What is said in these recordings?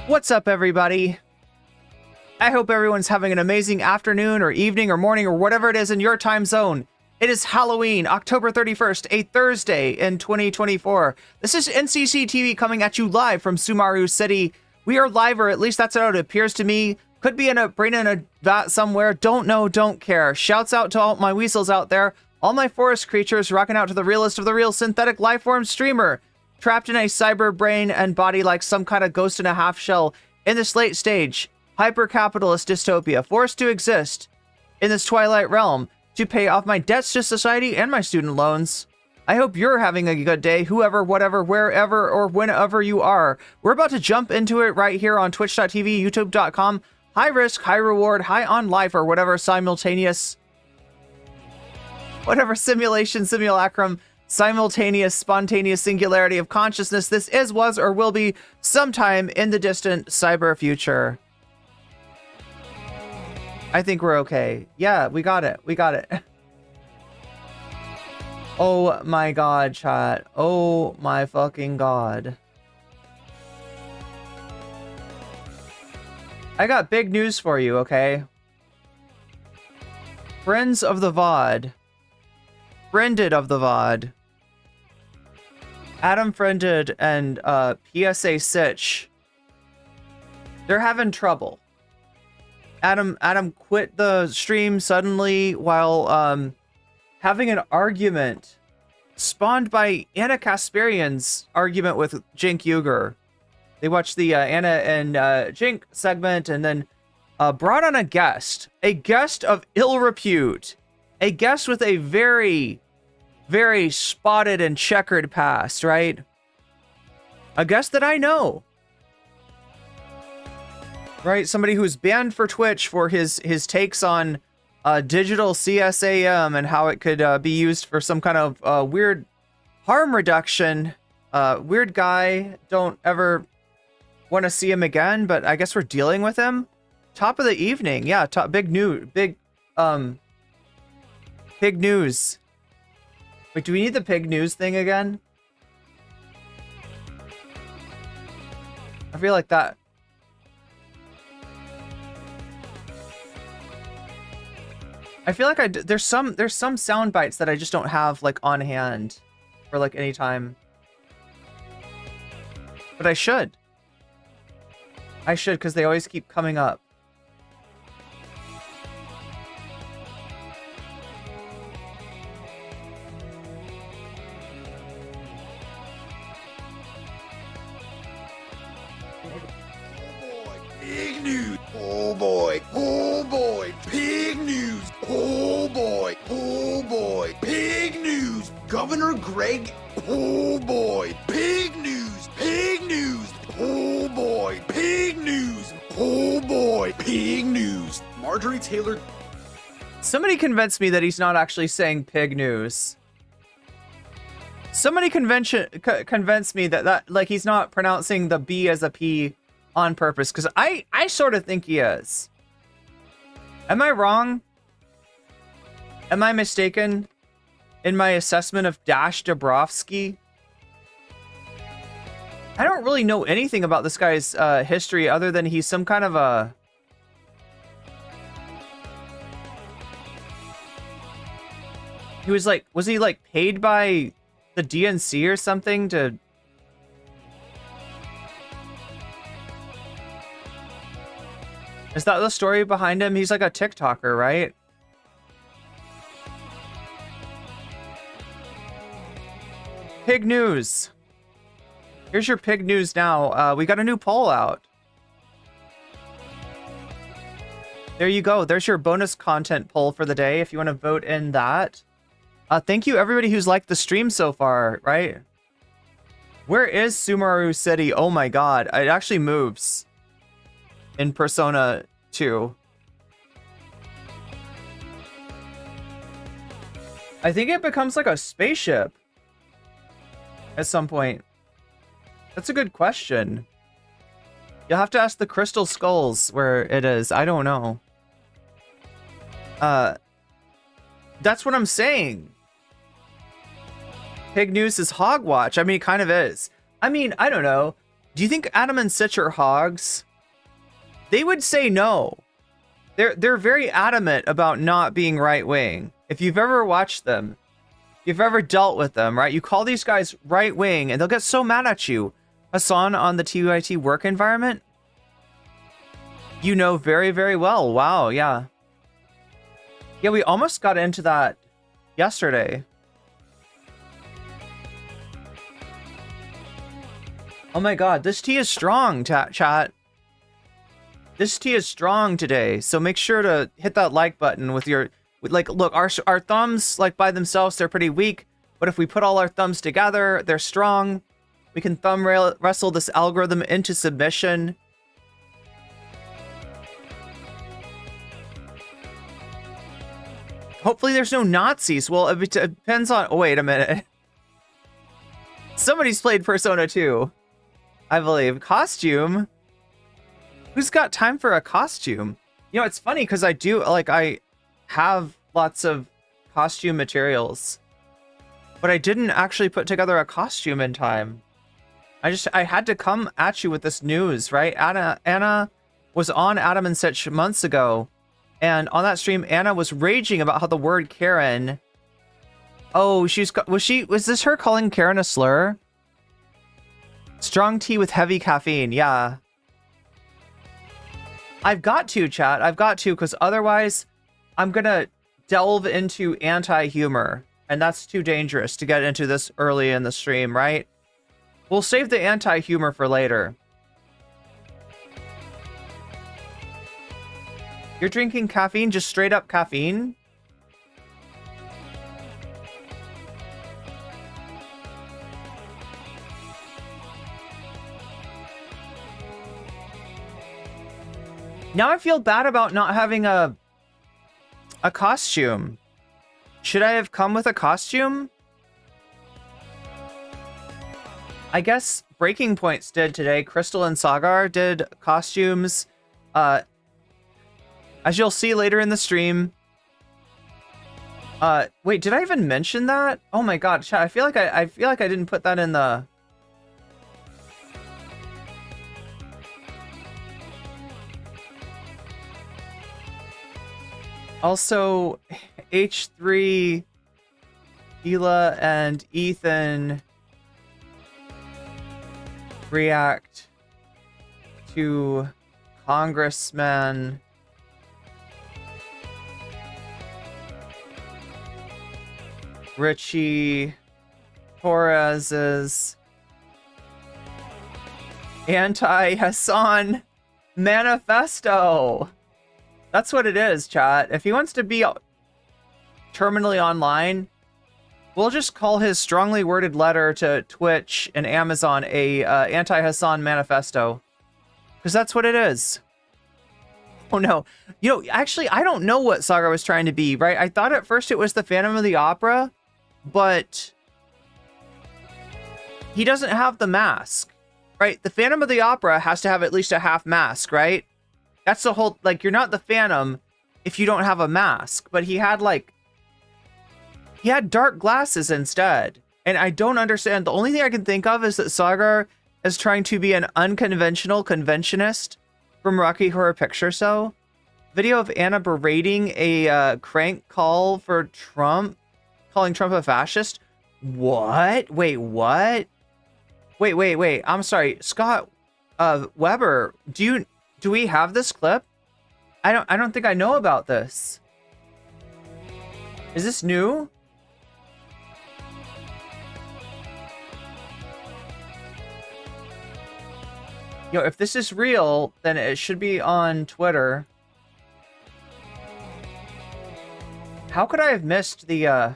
What's up, everybody? I hope everyone's having an amazing afternoon or evening or morning or whatever it is in your time zone. It is Halloween, October 31st, a Thursday in 2024. This is NCC TV coming at you live from Sumaru City. We are live, or at least that's how it appears to me. Could be in a brain in a vat somewhere. Don't know, don't care. Shouts out to all my weasels out there. All my forest creatures rocking out to the realest of the real synthetic lifeform streamer. Trapped in a cyber brain and body like some kind of ghost in a half shell in this late stage, hyper-capitalist dystopia, forced to exist in this twilight realm to pay off my debts to society and my student loans. I hope you're having a good day, whoever, whatever, wherever, or whenever you are. We're about to jump into it right here on twitch.tv, youtube.com. High risk, high reward, high on life, or whatever simultaneous, whatever simulation, simulacrum, simultaneous, spontaneous singularity of consciousness this is, was, or will be sometime in the distant cyber future. I think we're okay. Yeah, we got it. We got it. Oh my god, chat. Oh my fucking god. I got big news for you, okay? Friends of the VOD. Friended of the VOD. Adam Friended and PSA Sitch. They're having trouble. Adam quit the stream suddenly while having an argument spawned by Anna Kasparian's argument with Cenk Uygur. They watched the Anna and Cenk segment and then brought on a guest of ill repute, a guest with a very, very spotted and checkered past, right? A guest that I know. Right, somebody who's banned for Twitch for his takes on digital CSAM and how it could be used for some kind of weird harm reduction. Weird guy. Don't ever want to see him again, but I guess we're dealing with him. Top of the evening, yeah. Big news. Big news. Wait, do we need the pig news thing again? I feel like that. I feel like there's some sound bites that I just don't have like on hand for like any time. But I should because they always keep coming up. Pig news. Oh boy. Oh boy. Pig news. Oh boy. Oh boy. Pig news. Governor Greg. Oh boy. Pig news. Pig news. Oh boy. Pig news. Oh boy. Pig news. Marjorie Taylor. Somebody convinced me that he's not actually saying pig news. Somebody convinced me that like he's not pronouncing the B as a P on purpose, because I sort of think he is. Am I wrong? Am I mistaken in my assessment of Dash Dabrowski? I don't really know anything about this guy's history other than he's some kind of a... He was like, was he like paid by the DNC or something to... Is that the story behind him? He's like a TikToker, right? Pig news. Here's your pig news now. We got a new poll out. There you go. There's your bonus content poll for the day if you want to vote in that. Thank you everybody who's liked the stream so far, right? Where is Sumaru City? Oh my god. It actually moves in Persona 2. I think it becomes like a spaceship at some point. That's a good question. You'll have to ask the Crystal Skulls where it is. I don't know. That's what I'm saying. Pig news is hogwatch. I mean, it kind of is. I mean, I don't know. Do you think Adam and Sitch are hogs? They would say no. They're very adamant about not being right wing. If you've ever watched them, if you've ever dealt with them, right? You call these guys right wing and they'll get so mad at you. Hasan on the TYT work environment? You know very, very well. Wow, yeah. Yeah, we almost got into that yesterday. Oh my god, this tea is strong, chat. This tea is strong today, so make sure to hit that like button with your... Like, look, our thumbs, like, by themselves, they're pretty weak, but if we put all our thumbs together, they're strong. We can thumb wrestle this algorithm into submission. Hopefully there's no Nazis. Well, it depends on... Oh, wait a minute. Somebody's played Persona 2, I believe. Costume? Who's got time for a costume? You know, it's funny because I do, like, I have lots of costume materials, but I didn't actually put together a costume in time. I had to come at you with this news, right? Anna was on Adam and Sitch months ago, and on that stream, Anna was raging about how the word Karen... Oh, was this her calling Karen a slur? Strong tea with heavy caffeine, yeah. I've got to, chat. I've got to, because otherwise I'm going to delve into anti-humor. And that's too dangerous to get into this early in the stream, right? We'll save the anti-humor for later. You're drinking caffeine? Just straight up caffeine? Now I feel bad about not having a costume. Should I have come with a costume? I guess Breaking Points did today. Crystal and Sagar did costumes. As you'll see later in the stream. Wait, did I even mention that? Oh my god, chat, I feel like I didn't put that in the... Also, H3 Hila and Ethan react to Congressman Ritchie Torres's anti-Hasan Manifesto. That's what it is, chat. If he wants to be terminally online, we'll just call his strongly worded letter to Twitch and Amazon a anti-Hasan Manifesto. Because that's what it is. Oh no. You know, actually, I don't know what Saga was trying to be, right? I thought at first it was the Phantom of the Opera, but he doesn't have the mask, right? The Phantom of the Opera has to have at least a half mask, right? That's the whole, like, you're not the Phantom if you don't have a mask. But he had, like, he had dark glasses instead. And I don't understand. The only thing I can think of is that Sagar is trying to be an unconventional conventionist from Rocky Horror Picture Show. Video of Anna berating a crank call for Trump, calling Trump a fascist. What? Wait, what? Wait. I'm sorry. Scott Weber, do we have this clip? I don't think I know about this. Is this new? Yo, if this is real, then it should be on Twitter. How could I have missed the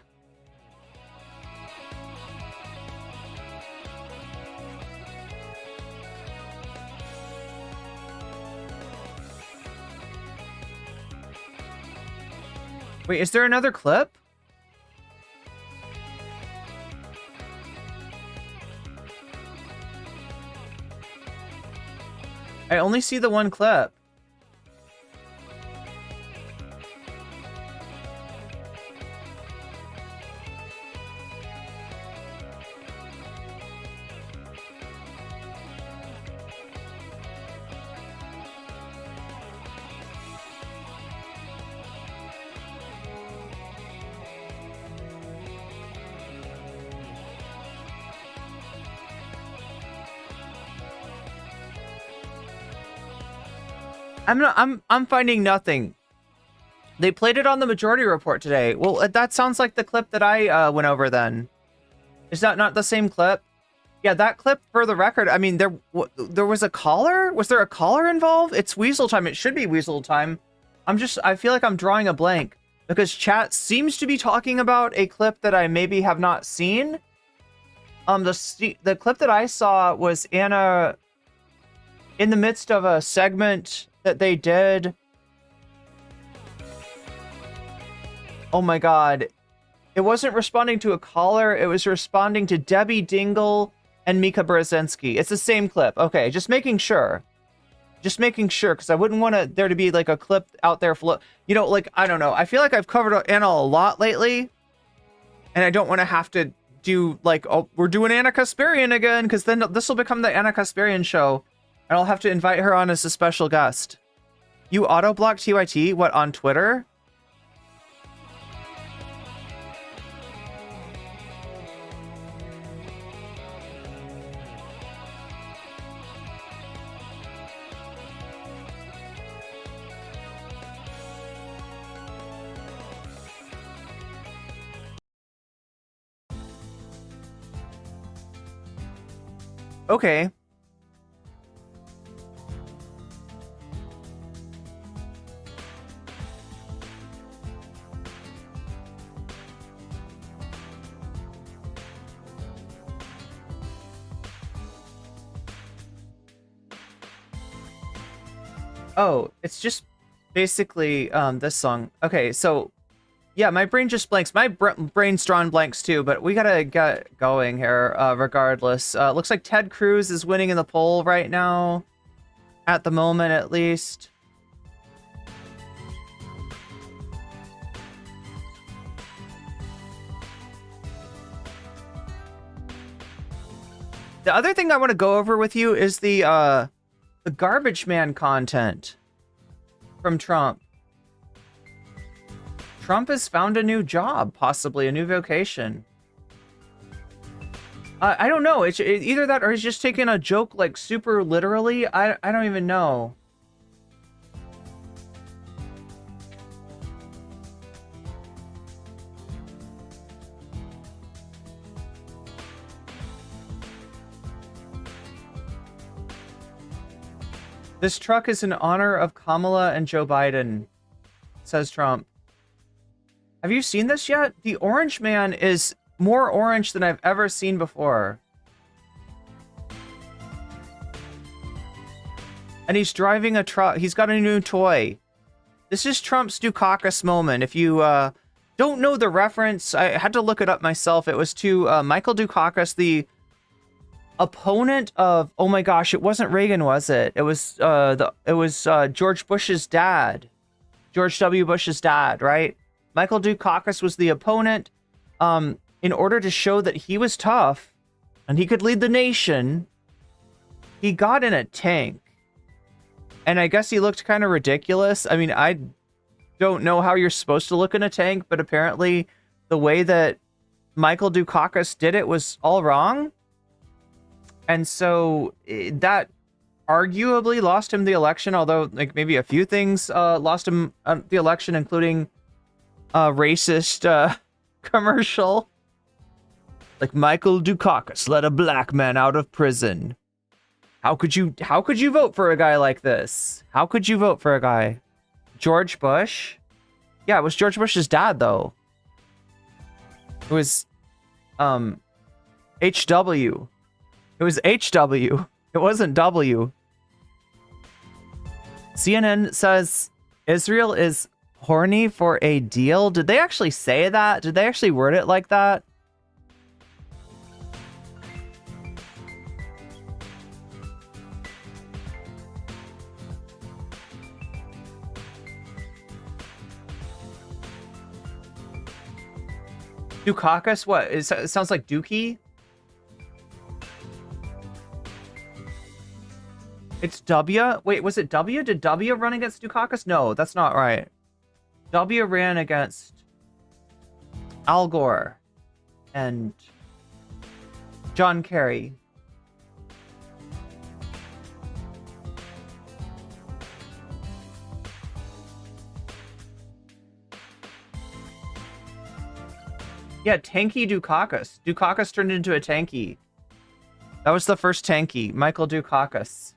Wait, is there another clip? I only see the one clip. I'm finding nothing. They played it on the Majority Report today. Well, that sounds like the clip that I went over then. Is that not the same clip? Yeah, that clip, for the record, I mean, there was a caller? Was there a caller involved? It's Weasel time. It should be Weasel time. I feel like I'm drawing a blank because chat seems to be talking about a clip that I maybe have not seen. The clip that I saw was in the midst of a segment that they did. Oh my god. It wasn't responding to a caller, it was responding to Debbie Dingle and Mika Brzezinski. It's the same clip. Okay, just making sure. Just making sure, because I wouldn't want there to be like a clip out there. You know, like, I don't know. I feel like I've covered Anna a lot lately. And I don't want to have to do like, oh, we're doing Anna Kasparian again, because then this will become the Anna Kasparian show. And I'll have to invite her on as a special guest. You auto-blocked TYT? What, on Twitter? Okay. Oh, it's just basically this song. Okay, so yeah, my brain just blanks. My brain's drawn blanks too, but we gotta get going here regardless. Looks like Ted Cruz is winning in the poll right now, at the moment at least. The other thing I want to go over with you is the garbage man content from Trump. Trump has found a new job, possibly a new vocation. I don't know. It's either that or he's just taking a joke like super literally. I don't even know. This truck is in honor of Kamala and Joe Biden, says Trump. Have you seen this yet? The orange man is more orange than I've ever seen before. And he's driving a truck. He's got a new toy. This is Trump's Dukakis moment. If you don't know the reference, I had to look it up myself. It was to Michael Dukakis, the opponent of, oh my gosh, it wasn't Reagan, was it? It was George Bush's dad. George W. Bush's dad, right? Michael Dukakis was the opponent. In order to show that he was tough and he could lead the nation, he got in a tank. And I guess he looked kind of ridiculous. I mean, I don't know how you're supposed to look in a tank, but apparently the way that Michael Dukakis did it was all wrong. And so that arguably lost him the election, although like maybe a few things lost him the election, including a racist commercial. Like, Michael Dukakis let a black man out of prison. How could you vote for a guy like this? How could you vote for a guy? George Bush? Yeah, it was George Bush's dad, though. It was HW. It was HW. It wasn't W. CNN says Israel is horny for a deal. Did they actually say that? Did they actually word it like that? Dukakis? What? It sounds like Dookie? It's W? Wait, was it W? Did W run against Dukakis? No, that's not right. W ran against Al Gore and John Kerry. Yeah, Tanky Dukakis. Dukakis turned into a tanky. That was the first tanky, Michael Dukakis.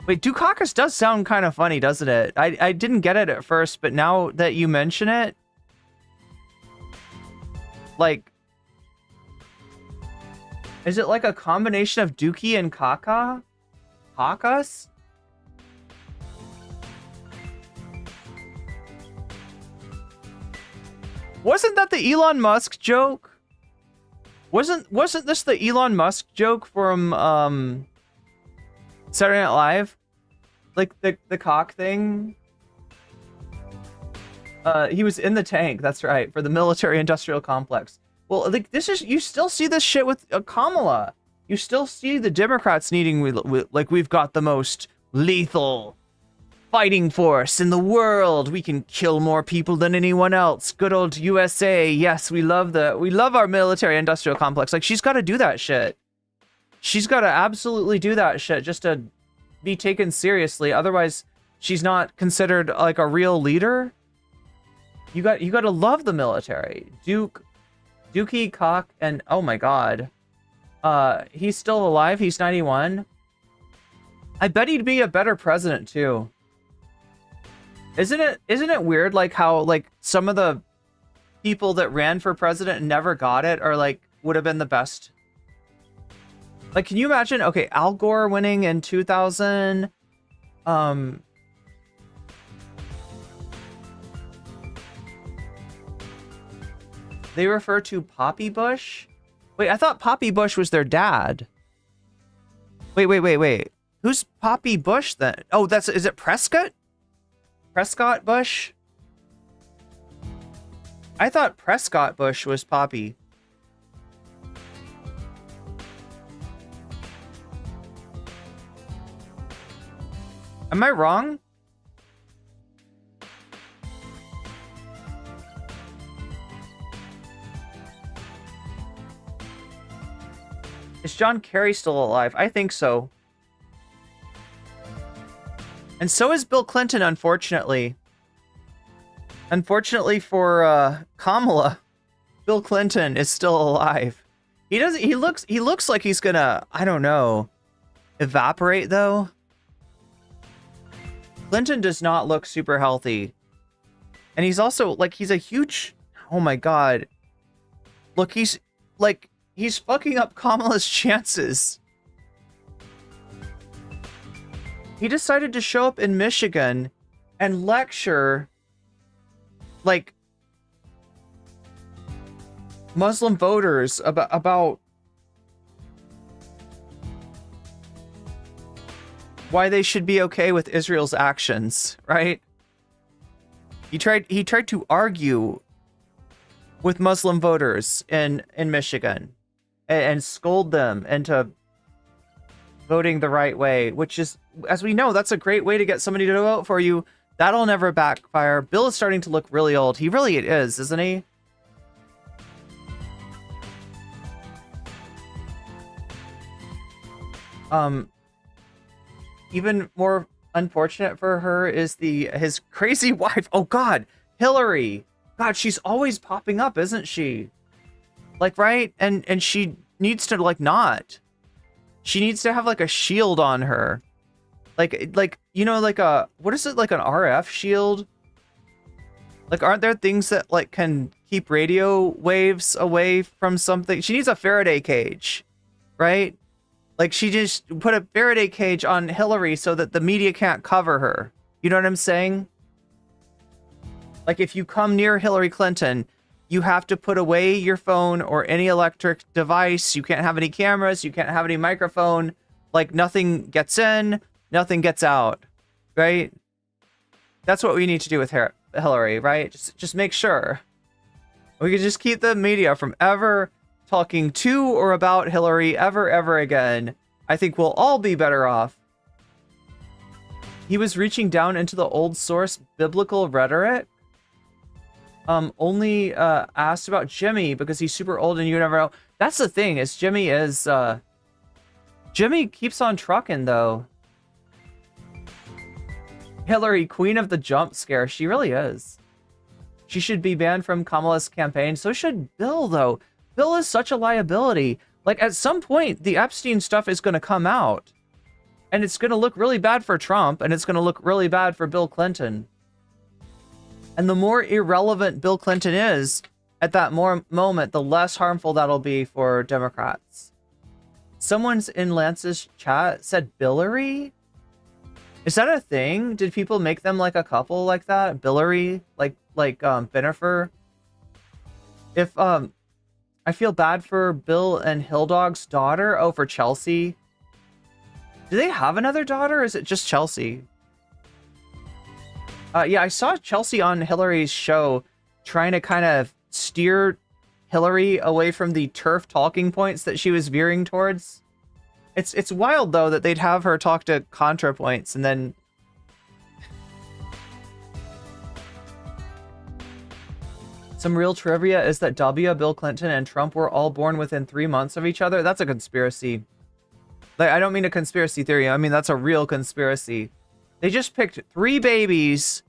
Wait, Dukakis does sound kind of funny, doesn't it? I didn't get it at first, but now that you mention it, like, is it like a combination of Dookie and Kaka? Kakas? Wasn't that the Elon Musk joke? Wasn't this the Elon Musk joke from Saturday Night Live? Like the cock thing? He was in the tank, that's right, for the military industrial complex. Well, like this is, you still see this shit with Kamala. You still see the Democrats needing, like, we've got the most lethal fighting force in the world. We can kill more people than anyone else. Good old USA. Yes, we love our military industrial complex. Like, she's got to do that shit. She's got to absolutely do that shit just to be taken seriously. Otherwise, she's not considered like a real leader. You got to love the military. Dookie, Cock, and oh my god. He's still alive. He's 91. I bet he'd be a better president too. Isn't it weird, like, how, like, some of the people that ran for president and never got it are, like, would have been the best? Like, can you imagine, okay, Al Gore winning in 2000, they refer to Poppy Bush? Wait, I thought Poppy Bush was their dad. Wait. Who's Poppy Bush then? Oh, is it Prescott? Prescott Bush? I thought Prescott Bush was Poppy. Am I wrong? Is John Kerry still alive? I think so. And so is Bill Clinton, unfortunately. Unfortunately for Kamala, Bill Clinton is still alive. He looks like he's gonna, I don't know, evaporate though. Clinton does not look super healthy. And he's also, like, he's a huge, oh my god. Look, he's fucking up Kamala's chances. He decided to show up in Michigan and lecture, like, Muslim voters about why they should be okay with Israel's actions, right? He tried to argue with Muslim voters in Michigan and scold them into voting the right way, which is, as we know, that's a great way to get somebody to vote for you. That'll never backfire. Bill is starting to look really old. He really is, isn't he? Even more unfortunate for her is his crazy wife. Oh god, Hillary. God, she's always popping up, isn't she? Like, right? And she needs to, like, not. She needs to have, like, a shield on her. Like, you know, like a, what is it, like an RF shield? Like, aren't there things that, like, can keep radio waves away from something? She needs a Faraday cage, right? Like, she just put a Faraday cage on Hillary so that the media can't cover her. You know what I'm saying? Like, if you come near Hillary Clinton, you have to put away your phone or any electric device. You can't have any cameras. You can't have any microphone. Like, nothing gets in, nothing gets out, right? That's what we need to do with Hillary, right? Just make sure. We can just keep the media from ever talking to or about Hillary ever again. I think we'll all be better off. He was reaching down into the old source biblical rhetoric. Only asked about Jimmy because he's super old and you never know. That's the thing, is Jimmy keeps on trucking though. Hillary, queen of the jump scare. She really is. She should be banned from Kamala's campaign. So should Bill, though. Bill is such a liability. Like, at some point, the Epstein stuff is going to come out. And it's going to look really bad for Trump, and it's going to look really bad for Bill Clinton. And the more irrelevant Bill Clinton is at that moment, the less harmful that'll be for Democrats. Someone's in Lance's chat said Billary? Is that a thing? Did people make them like a couple like that? Billary? Like Benifer? If, I feel bad for Bill and Hildog's daughter. Oh, for Chelsea. Do they have another daughter, or is it just Chelsea? Yeah, I saw Chelsea on Hillary's show trying to kind of steer Hillary away from the turf talking points that she was veering towards. It's wild, though, that they'd have her talk to ContraPoints and then... Some real trivia is that W, Bill Clinton, and Trump were all born within 3 months of each other. That's a conspiracy. Like, I don't mean a conspiracy theory. I mean, that's a real conspiracy. They just picked 3 babies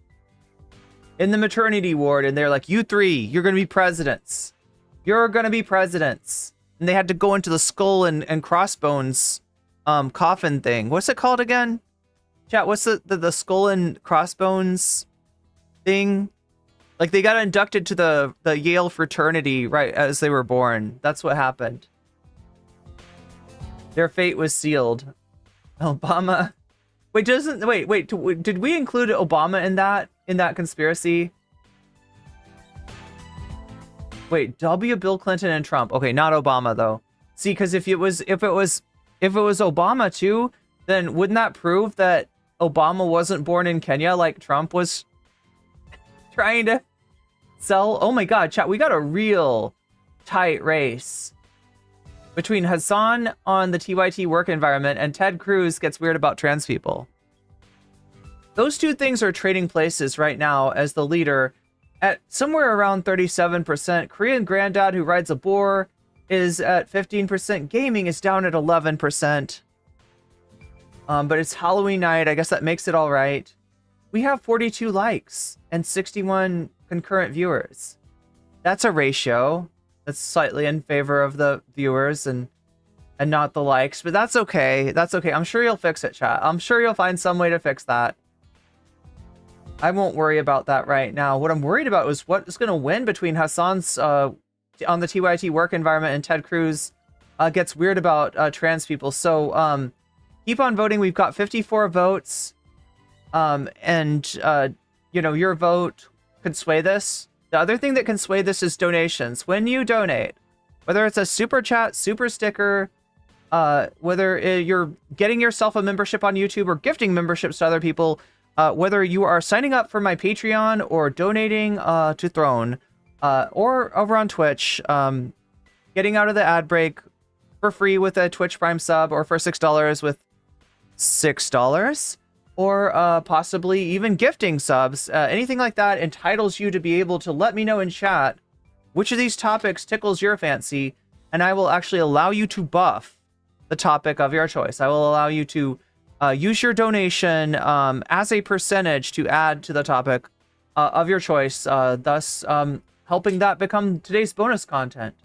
in the maternity ward, and they're like, you 3, you're going to be presidents. You're going to be presidents. And they had to go into the skull and crossbones coffin thing. What's it called again? Chat, what's the skull and crossbones thing? Like, they got inducted to the Yale fraternity right as they were born. That's what happened. Their fate was sealed. Obama. Wait, did we include Obama in that conspiracy? Wait, W, Bill Clinton, and Trump. Okay, not Obama though. See, because if it was Obama too, then wouldn't that prove that Obama wasn't born in Kenya like Trump was trying to sell? Oh my god, chat, we got a real tight race between Hasan on the TYT work environment and Ted Cruz gets weird about trans people. Those two things are trading places right now as the leader at somewhere around 37%. Korean Granddad who rides a boar is at 15%. Gaming is down at 11%. But it's Halloween night. I guess that makes it all right. We have 42 likes and 61 concurrent viewers. That's a ratio that's slightly in favor of the viewers and not the likes, but that's okay. That's okay. I'm sure you'll fix it, chat. I'm sure you'll find some way to fix that. I won't worry about that right now. What I'm worried about is what is going to win between Hasan's on the TYT work environment and Ted Cruz gets weird about trans people. So keep on voting. We've got 54 votes. You know, your vote could sway this. The other thing that can sway this is donations. When you donate, whether it's a super chat, super sticker, whether you're getting yourself a membership on YouTube or gifting memberships to other people, whether you are signing up for my Patreon or donating to Throne, or over on Twitch, getting out of the ad break for free with a Twitch Prime sub, or for $6 with $6, or possibly even gifting subs, anything like that entitles you to be able to let me know in chat which of these topics tickles your fancy, and I will actually allow you to buff the topic of your choice. I will allow you to use your donation as a percentage to add to the topic of your choice, thus helping that become today's bonus content.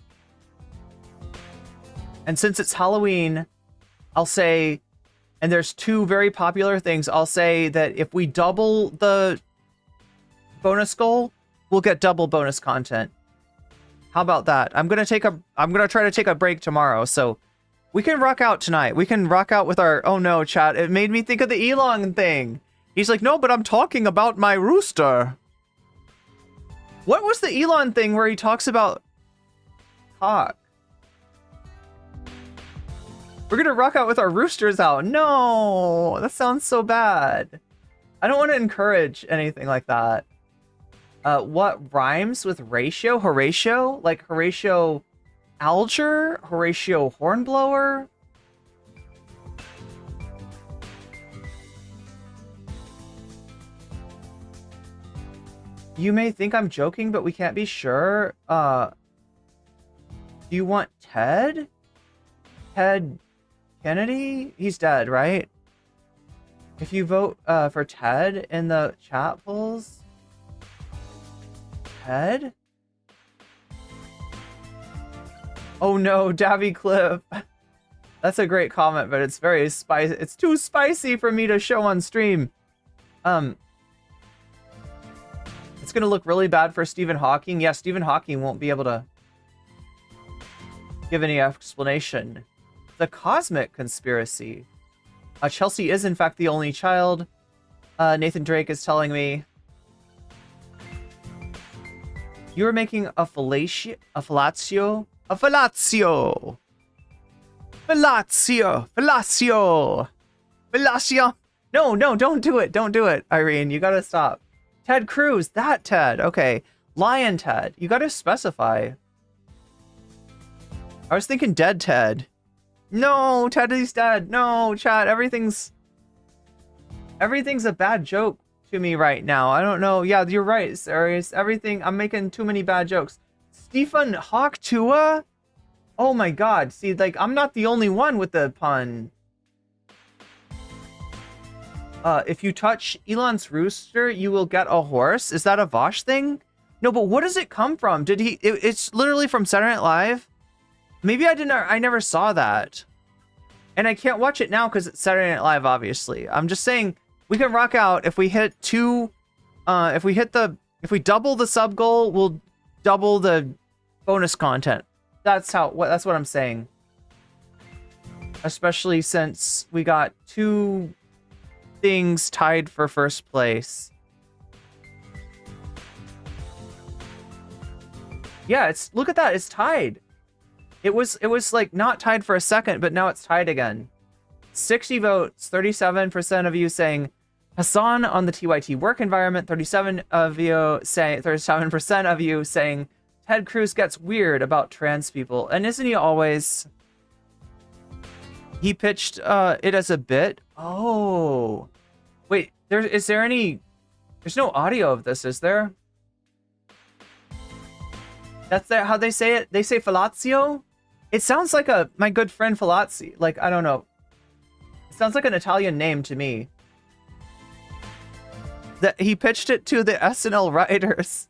And since it's Halloween, I'll say, and there's 2 very popular things, I'll say that if we double the bonus goal, we'll get double bonus content. How about that? I'm gonna try to take a break tomorrow, so we can rock out tonight. We can rock out with our, oh no, chat, it made me think of the Elon thing. He's like, no, but I'm talking about my rooster. What was the Elon thing where he talks about cock? We're gonna rock out with our roosters out. No, that sounds so bad. I don't want to encourage anything like that. What rhymes with ratio? Horatio? Like Horatio Alger? Horatio Hornblower? You may think I'm joking, but we can't be sure. Do you want Ted? Ted Kennedy? He's dead, right? If you vote for Ted in the chat polls, Ted? Oh no, Davy Clip. That's a great comment, but it's very spicy. It's too spicy for me to show on stream. It's gonna look really bad for Stephen Hawking. Yeah, Stephen Hawking won't be able to give any explanation. The cosmic conspiracy. Chelsea is in fact the only child. Nathan Drake is telling me. You were making a fellatio? A fellatio? A fellatio! Fellatio! Fellatio! Fellatio! No, no, don't do it. Don't do it, Irene. You gotta stop. Ted Cruz. That Ted. Okay. Lion Ted. You gotta specify. I was thinking dead Ted. No, Teddy's dead. No, chat. Everything's a bad joke to me right now. I don't know. Yeah, you're right, Serious. Everything. I'm making too many bad jokes. Stephen Hawk Tua? Oh my god. See, like, I'm not the only one with the pun. If you touch Elon's rooster, you will get a horse. Is that a Vosh thing? No, but what does it come from? Did he... it's literally from Saturday Night Live? Maybe I never saw that. And I can't watch it now because it's Saturday Night Live, obviously. I'm just saying, we can rock out if we hit if we double the sub goal, we'll double the bonus content. That's what I'm saying. Especially since we got 2 things tied for first place. Yeah, look at that, it's tied. It was like not tied for a second, but now it's tied again. 60 votes, 37% of you saying Hasan on the TYT work environment, 37% of you saying Ted Cruz gets weird about trans people. And isn't he always? He pitched it as a bit. Oh. Wait, there's no audio of this, is there? That's how they say it? They say fellatio? It sounds like my good friend Falazzi. Like, I don't know. It sounds like an Italian name to me. That he pitched it to the SNL writers.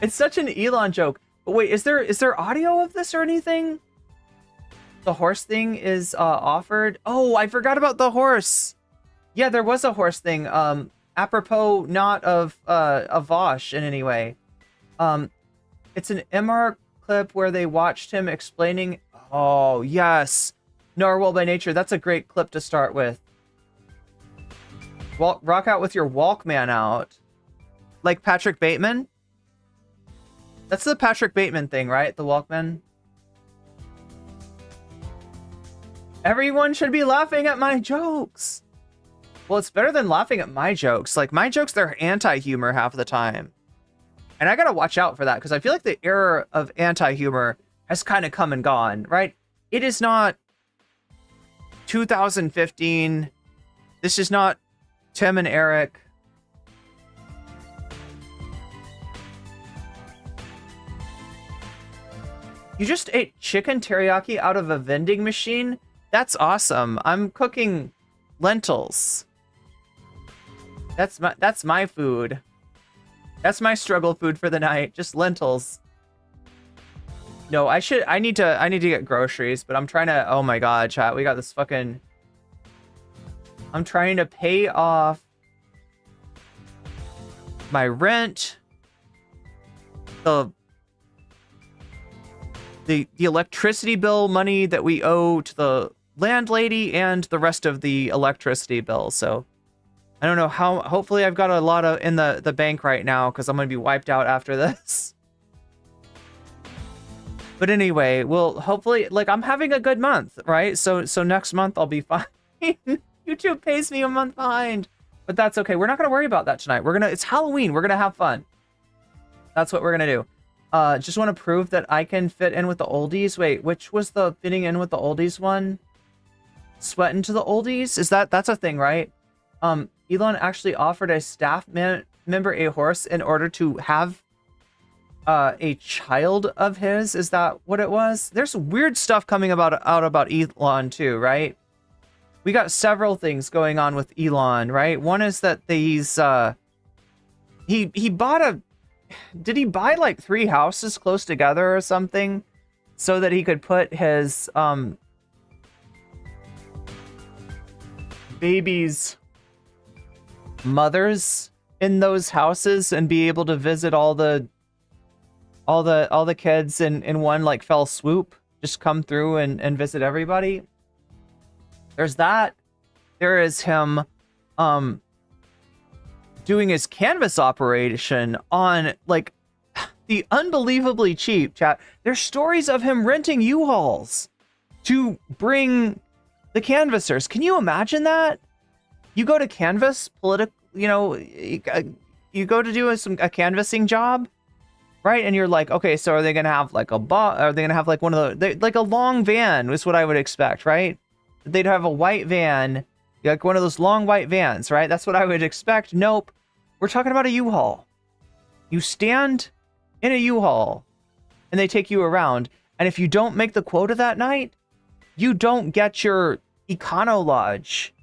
It's such an Elon joke. But wait, is there audio of this or anything? The horse thing is offered. Oh, I forgot about the horse. Yeah, there was a horse thing. Apropos not of Vosh in any way. It's an MR clip where they watched him explaining. Oh yes, Narwhal by nature. That's a great clip to start with. Rock out with your Walkman out, like Patrick Bateman. That's the Patrick Bateman thing, right? The Walkman. Everyone should be laughing at my jokes. Well, it's better than laughing at my jokes. Like, my jokes, they're anti-humor half the time. And I gotta watch out for that, because I feel like the era of anti-humor has kind of come and gone, right? It is not 2015. This is not Tim and Eric. You just ate chicken teriyaki out of a vending machine? That's awesome. I'm cooking lentils. That's my food. That's my struggle food for the night. Just lentils. No, I need to get groceries, but I'm trying to, oh my god, chat, we got this fucking, I'm trying to pay off my rent, the electricity bill money that we owe to the landlady, and the rest of the electricity bill. So I don't know how, hopefully I've got a lot of in the bank right now, because I'm going to be wiped out after this. But anyway, well, hopefully, like, I'm having a good month, right? So next month I'll be fine. YouTube pays me a month behind, but that's okay. We're not going to worry about that tonight. It's Halloween. We're going to have fun. That's what we're going to do. Just want to prove that I can fit in with the oldies. Wait, which was the fitting in with the oldies one? Sweating to the oldies? That's a thing, right? Elon actually offered a staff member a horse in order to have a child of his. Is that what it was? There's weird stuff coming out about Elon too, right? We got several things going on with Elon, right? One is that he's he bought did he buy like 3 houses close together or something so that he could put his babies' mothers in those houses and be able to visit all the kids in one like fell swoop? Just come through and visit everybody. There's that. There is him doing his canvas operation on like the unbelievably cheap, chat. There's stories of him renting U-Hauls to bring the canvassers. Can you imagine that? You go to canvas political, you know, you go to do a canvassing job, right? And you're like, okay, so are they gonna have like are they gonna have like one of the like a long van is what I would expect, right? They'd have a white van, like one of those long white vans, right? That's what I would expect. Nope. We're talking about a U-Haul. You stand in a U-Haul and they take you around. And if you don't make the quota that night, you don't get your Econo Lodge,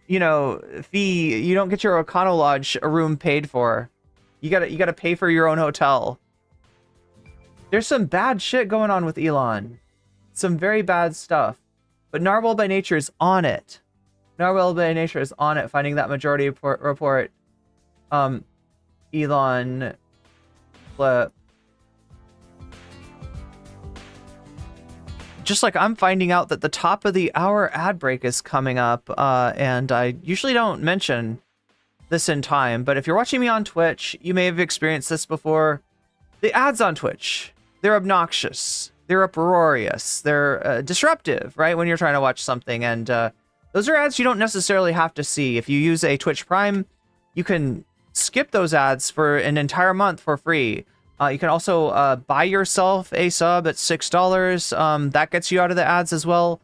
you know, fee. You don't get your Econo Lodge room paid for. You gotta pay for your own hotel. There's some bad shit going on with Elon. Some very bad stuff. But Narwhal by Nature is on it. Narwhal by Nature is on it, finding that majority report. Elon Clip. Just like I'm finding out that the top of the hour ad break is coming up, and I usually don't mention this in time, but if you're watching me on Twitch, you may have experienced this before. The ads on Twitch, they're obnoxious, they're uproarious, they're disruptive, right? When you're trying to watch something, and those are ads you don't necessarily have to see. If you use a Twitch Prime, you can skip those ads for an entire month for free. You can also buy yourself a sub at $6. That gets you out of the ads as well.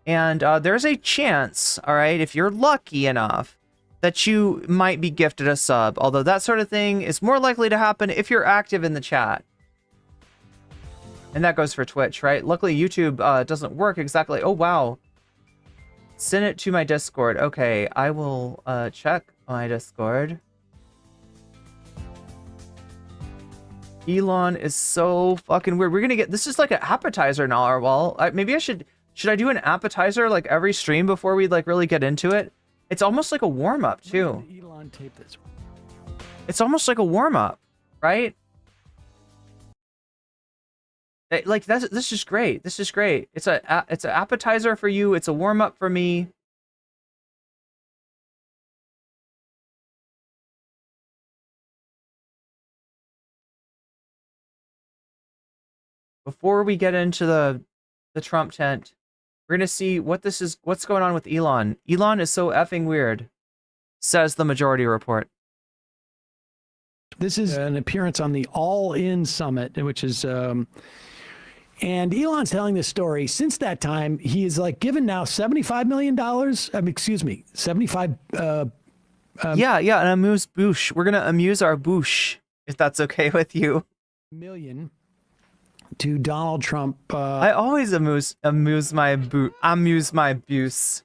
And there's a chance, all right, if you're lucky enough, that you might be gifted a sub. Although that sort of thing is more likely to happen if you're active in the chat. And that goes for Twitch, right? Luckily, YouTube doesn't work exactly. Oh, wow. Send it to my Discord. Okay, I will check my Discord. Elon is so fucking weird. We're gonna get, this is like an appetizer now. Well, maybe I should I do an appetizer like every stream before we like really get into it? It's almost like a warm up too. Elon tape this. It's almost like a warm up, right? Like this is great. This is great. It's an appetizer for you. It's a warm up for me. Before we get into the Trump tent, we're gonna see what's going on with Elon. Elon is so effing weird, says the majority report. This is an appearance on the All In Summit, which is, and Elon's telling this story. Since that time, he is like given now $75 million. Excuse me, 75. Yeah, an amuse bouche. We're gonna amuse our bouche, if that's okay with you. Million to Donald Trump. I always amuse my buse.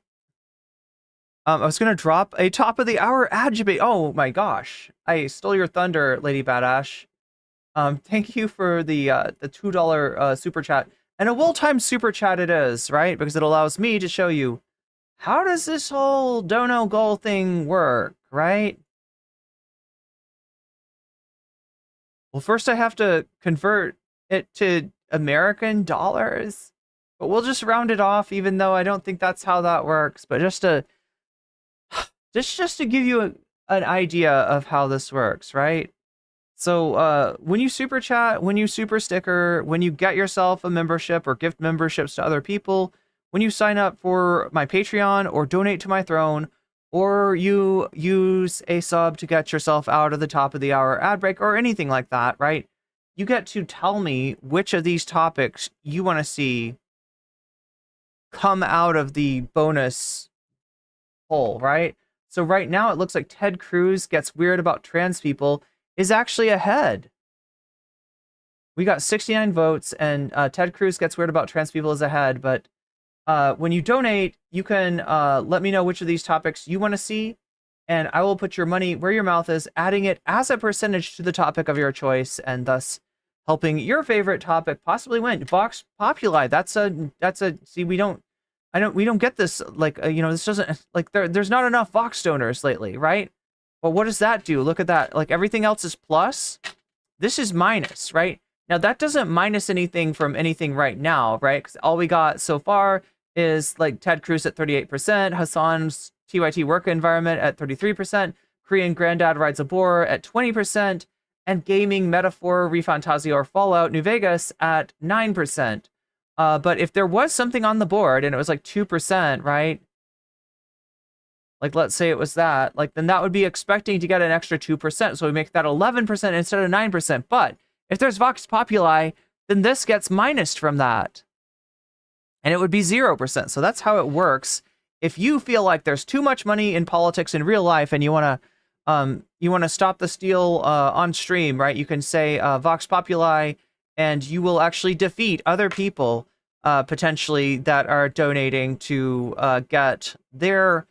I was gonna drop a top of the hour ad debate. Oh my gosh, I stole your thunder, Lady Badash. Thank you for the $2 super chat, and a well-timed super chat it is, right? Because it allows me to show you how does this whole dono goal thing work, right? Well, first I have to convert it to American dollars, but we'll just round it off, even though I don't think that's how that works. But just to give you an idea of how this works, right? So when you super chat, when you super sticker, when you get yourself a membership or gift memberships to other people, when you sign up for my Patreon or donate to my throne, or you use a sub to get yourself out of the top of the hour ad break or anything like that, right? You get to tell me which of these topics you want to see come out of the bonus poll, right? So right now it looks like Ted Cruz gets weird about trans people is actually ahead. We got 69 votes, and Ted Cruz gets weird about trans people is ahead. But when you donate, you can let me know which of these topics you want to see and I will put your money where your mouth is, adding it as a percentage to the topic of your choice, and thus helping your favorite topic possibly win. Vox Populi, that's a see, we don't get this, like, you know, this doesn't, like, there's not enough Vox donors lately, right? But what does that do? Look at that. Like, everything else is plus. This is minus, right? Now, that doesn't minus anything from anything right now, right? Because all we got so far is, like, Ted Cruz at 38%, Hassan's TYT work environment at 33%, Korean Granddad Rides a Boar at 20%, and Gaming Metaphor, Refantasio, or Fallout New Vegas at 9%. But if there was something on the board and it was like 2%, right? Like, let's say it was that, like, then that would be expecting to get an extra 2%. So we make that 11% instead of 9%. But if there's Vox Populi, then this gets minused from that. And it would be 0%. So that's how it works. If you feel like there's too much money in politics in real life and you want to stop the steal on stream, right? You can say Vox Populi, and you will actually defeat other people potentially that are donating to get their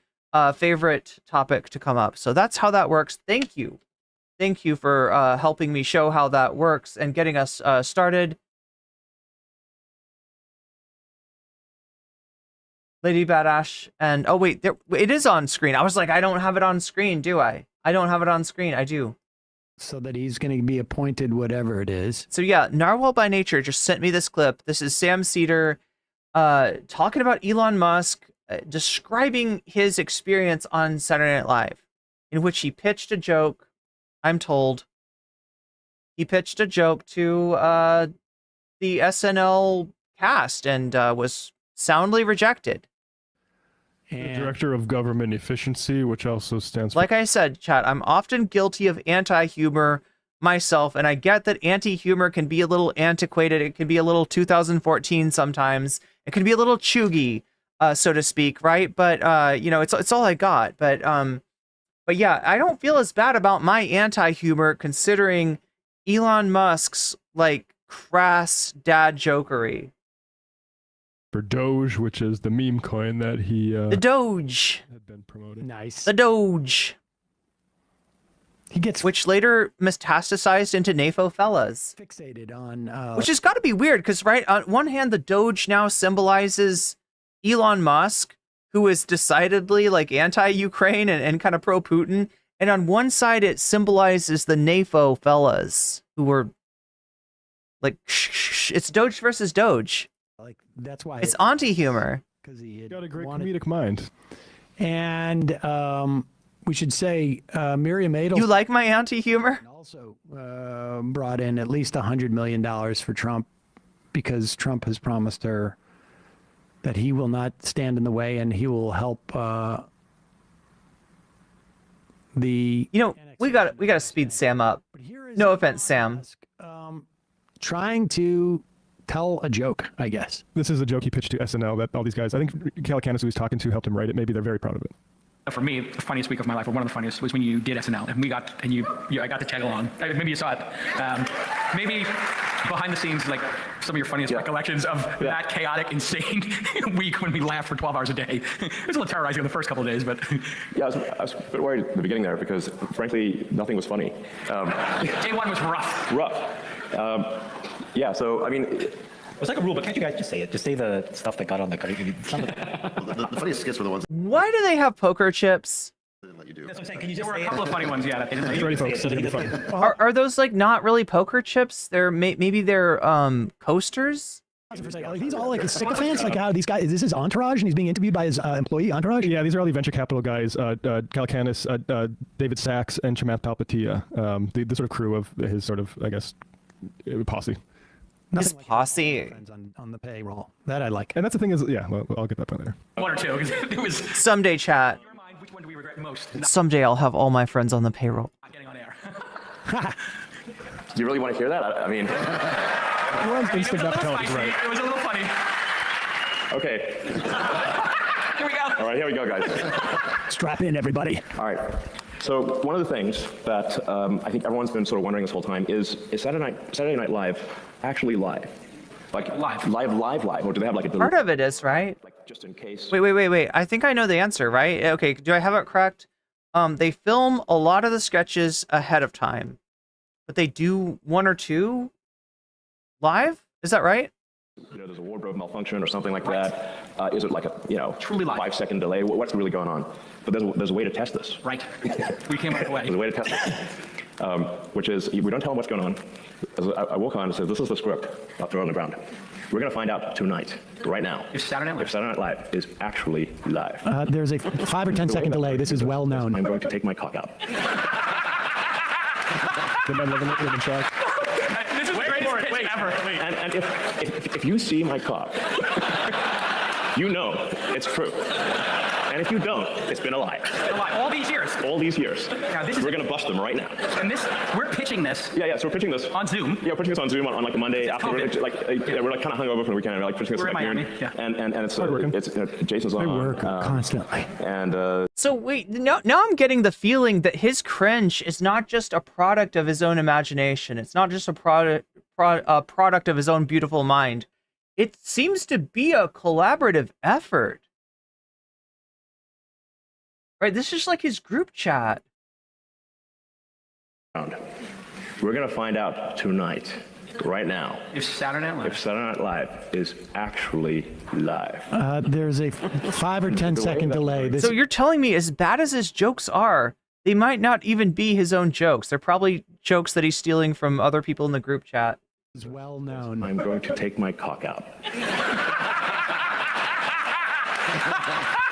favorite topic to come up. So that's how that works. Thank you. Thank you for helping me show how that works and getting us started. Lady Badash, and oh wait, it is on screen. I was like, I don't have it on screen, do I? I don't have it on screen. I do. So that he's going to be appointed whatever it is. So yeah, Narwhal by Nature just sent me this clip. This is Sam Cedar talking about Elon Musk, describing his experience on Saturday Night Live, in which he pitched a joke. I'm told he pitched a joke to the SNL cast and was soundly rejected. The Director of Government Efficiency, which also stands for... Like I said, chat, I'm often guilty of anti-humor myself, and I get that anti-humor can be a little antiquated. It can be a little 2014 sometimes. It can be a little chuggy, so to speak, right? But you know, it's all I got. But yeah, I don't feel as bad about my anti-humor considering Elon Musk's like crass dad jokery. For Doge, which is the meme coin that he the Doge had been promoting. Nice. The Doge. He gets which later metastasized into NAFO fellas. Fixated on which has got to be weird because, right, on one hand, the Doge now symbolizes Elon Musk, who is decidedly like anti-Ukraine and kind of pro-Putin, and on one side it symbolizes the NAFO fellas who were like, it's Doge versus Doge. like that's why it's anti-humor. Because he got a great comedic mind. And we should say Miriam Adel. You like my anti-humor? Also brought in at least $100 million for Trump because Trump has promised her that he will not stand in the way and he will help the. You know, we got to speed Sam up. No offense, Sam. Trying to tell a joke, I guess. This is a joke he pitched to SNL that all these guys, I think Calacanis, who he's talking to, helped him write it. Maybe they're very proud of it. For me, the funniest week of my life, or one of the funniest, was when you did SNL, and I got to tag along. Maybe you saw it. Maybe behind the scenes, like some of your funniest recollections of that chaotic, insane week when we laughed for 12 hours a day. It was a little terrorizing the first couple of days, but yeah, I was a bit worried at the beginning there because, frankly, nothing was funny. day one was rough. Yeah, so I mean. It's like a rule, but can't you guys just say it? Just say the stuff that got on the cutting. The funniest skits were the ones. Why do they have poker chips? They didn't let you do. That's what I'm saying. Can you There just were say a couple it? of funny ones, yeah. That they didn't Get ready, folks. It's gonna be funny. Are those like not really poker chips? They're maybe they're coasters. Are these all like sycophants? Like how these guys? Is this his entourage and he's being interviewed by his employee entourage? Yeah, these are all the venture capital guys. Calacanis, David Sachs, and Chamath Palihapitiya. The sort of crew of his sort of, I guess, posse. His posse. On the payroll. That I like. And that's the thing is, yeah, well, I'll get that point later. One or two, because it was. Someday, chat. In your mind, which one do we regret most? Not Someday I'll have all my friends on the payroll. getting on air. Do you really want to hear that? I mean. It was a little spicy. Right. It was a little funny. Okay. Here we go. All right, here we go, guys. Strap in, everybody. All right. So one of the things that I think everyone's been sort of wondering this whole time is Saturday Night Live actually live? Like live, or do they have like a Part of it is, right? like just in case? Wait. I think I know the answer, right? Okay, do I have it correct? they film a lot of the sketches ahead of time, but they do 1 or 2 live. Is that right? There's a wardrobe malfunction or something like that. Is it like a Truly live. 5-second delay? What's really going on? But there's a way to test this. Right. We came up with a way. There's a way to test this, which is we don't tell them what's going on. As I walk on and say, this is the script. I'll throw it on the ground. We're going to find out tonight, right now, If Saturday Night Live is actually live. There's a 5 or 10 second delay. This is well known. I'm going to take my cock out. The men living in shock. This is the greatest pitch ever. And if you see my cock, you know it's true. And if you don't, it's been a lie. All these years. All these years. Now, this is- We're going to bust them right now. And we're pitching this Yeah, so we're pitching this on Zoom. Yeah, we're pitching this on Zoom on like a Monday after. We're like kind of hungover from the weekend. We're like pitching this We're in like Miami, noon. yeah. And it's Jason's on. I work constantly. And So wait, now I'm getting the feeling that his cringe is not just a product of his own imagination. It's not just a product of his own beautiful mind. It seems to be a collaborative effort. Right, this is like his group chat. we're going to find out tonight, right now, If Saturday Night Live. if Saturday Night Live is actually live. There's a 5 or 10 second delay. This So you're telling me, as bad as his jokes are, they might not even be his own jokes. They're probably jokes that he's stealing from other people in the group chat. is well known. I'm going to take my cock out.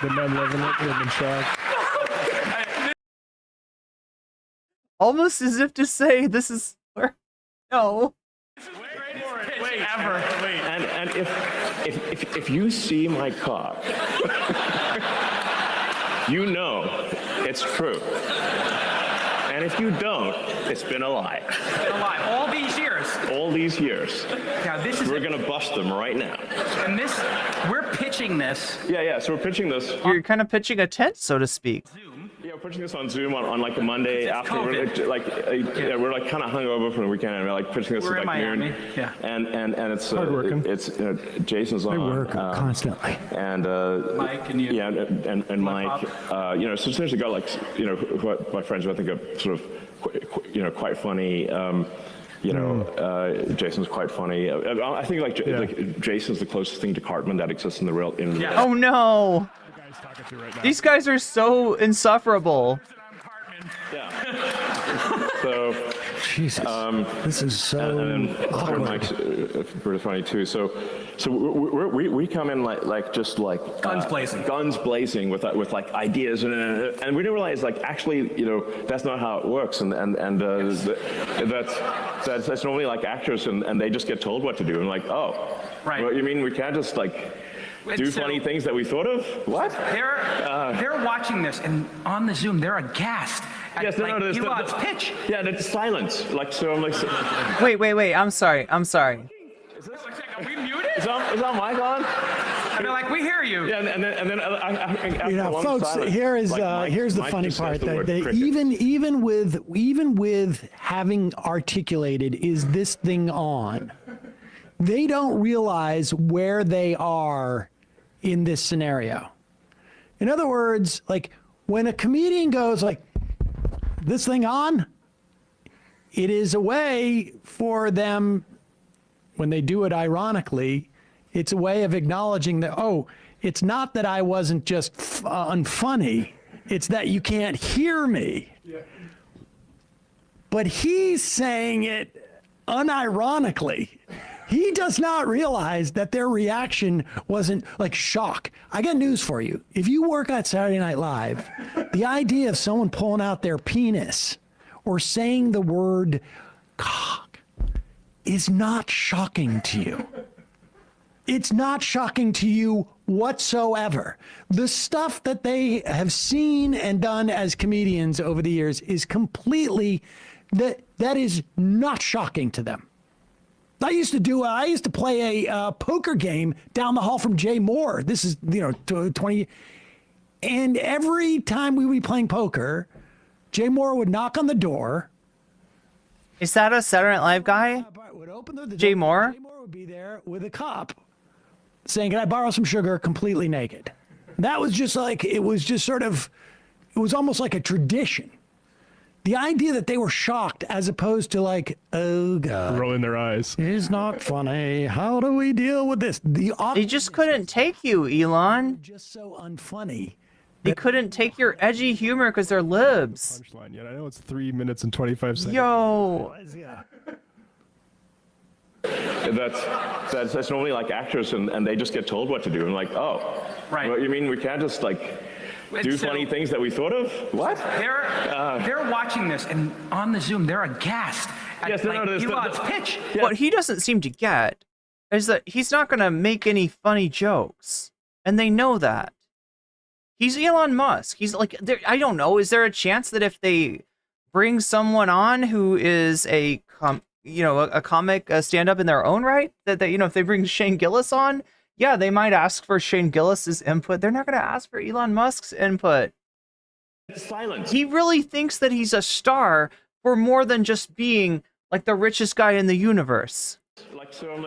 The men living in shock. Almost as if to say, this is where... No. Wait, ever. Wait. And if you see my cock, you know it's true. And if you don't, it's been a lie. All these years. All these years. Now this is We're going to bust them right now. and this we're pitching this. Yeah, so we're pitching this. You're kind of pitching a tent, so to speak. Yeah, we're pitching this on Zoom on like a Monday after we're like kind of hungover from the weekend, and we're like pitching this We're at in like Miami. noon. Yeah. And it's Hardworking. it's Jason's on. I work constantly. And Mike and you. Yeah, and Mike. So essentially got like who my friends who I think are sort of quite funny. Jason's quite funny. I think like Jason's the closest thing to Cartman that exists in the real. Yeah. Oh no! These guys are so insufferable. Yeah. So. Jesus, this is so And then awkward. Mike's pretty funny too. So we come in like Guns blazing. guns blazing with like ideas, and we didn't realize like actually that's not how it works, and that's normally like actors, and they just get told what to do, and like Right. well, you mean we can't just like do So- funny things that we thought of? What? They're watching this, and on the Zoom, they're aghast at Yes, no, there's Elon's pitch. Yeah, that's silence. Like so, I'm like, Wait. I'm sorry. Are we muted? is that mic on? And they're like, we hear you. Yeah, and then after Folks, silence, here's like, Mike- here's the Mike funny just says part the that word they, crickets. even with having articulated is this thing on, they don't realize where they are in this scenario. In other words, like when a comedian goes like, this thing on, it is a way for them, when they do it ironically, it's a way of acknowledging that, oh, it's not that I wasn't just unfunny, it's that you can't hear me. Yeah. But he's saying it unironically. He does not realize that their reaction wasn't like shock. I got news for you. If you work at Saturday Night Live, the idea of someone pulling out their penis or saying the word cock is not shocking to you. It's not shocking to you whatsoever. The stuff that they have seen and done as comedians over the years is completely, that is not shocking to them. I used to play a poker game down the hall from Jay Moore. This is, 20. And every time we would be playing poker, Jay Moore would knock on the door. Is that a Saturday Night Live guy? Would open the Jay door. Moore? Jay Moore would be there with a cop saying, can I borrow some sugar, completely naked. That was just like, it was just sort of, it was almost like a tradition. The idea that they were shocked as opposed to like, oh God, rolling their eyes. it's not funny. How do we deal with this? They just couldn't take you, Elon. just so unfunny. They couldn't take your edgy humor because they're libs. Punchline. Yeah, I know it's 3 minutes and 25 seconds. Yo. Yeah. That's normally like actors, and they just get told what to do. And like, oh, Right. What, you mean we can't just like do So- funny things that we thought of? What? They're watching this, and on the Zoom, they're aghast at Yes, no, like, no, Elon's pitch. What he doesn't seem to get is that he's not going to make any funny jokes. And they know that. He's Elon Musk. He's like, I don't know. Is there a chance that if they bring someone on who is a comic stand-up in their own right, that if they bring Shane Gillis on, yeah, they might ask for Shane Gillis's input. They're not going to ask for Elon Musk's input. Silence. He really thinks that he's a star for more than just being like the richest guy in the universe. Like, so I'm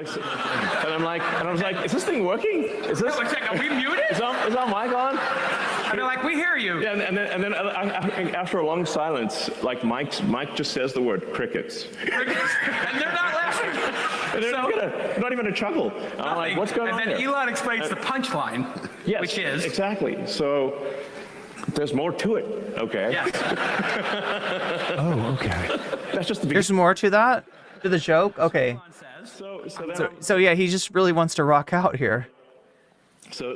like, and I was like, is this thing working? Is this? Are we muted? Is our mic on? And they're like, we hear you. Yeah, and then after a long silence, like Mike just says the word crickets. And they're not laughing. And they're not even a chuckle. I'm like, what's going on And then here? Elon explains the punchline, Yes, which is... exactly. So there's more to it. Okay. Yes. Oh, okay. That's just the There's more to that? To the joke? Okay. Elon says, So yeah, he just really wants to rock out here. So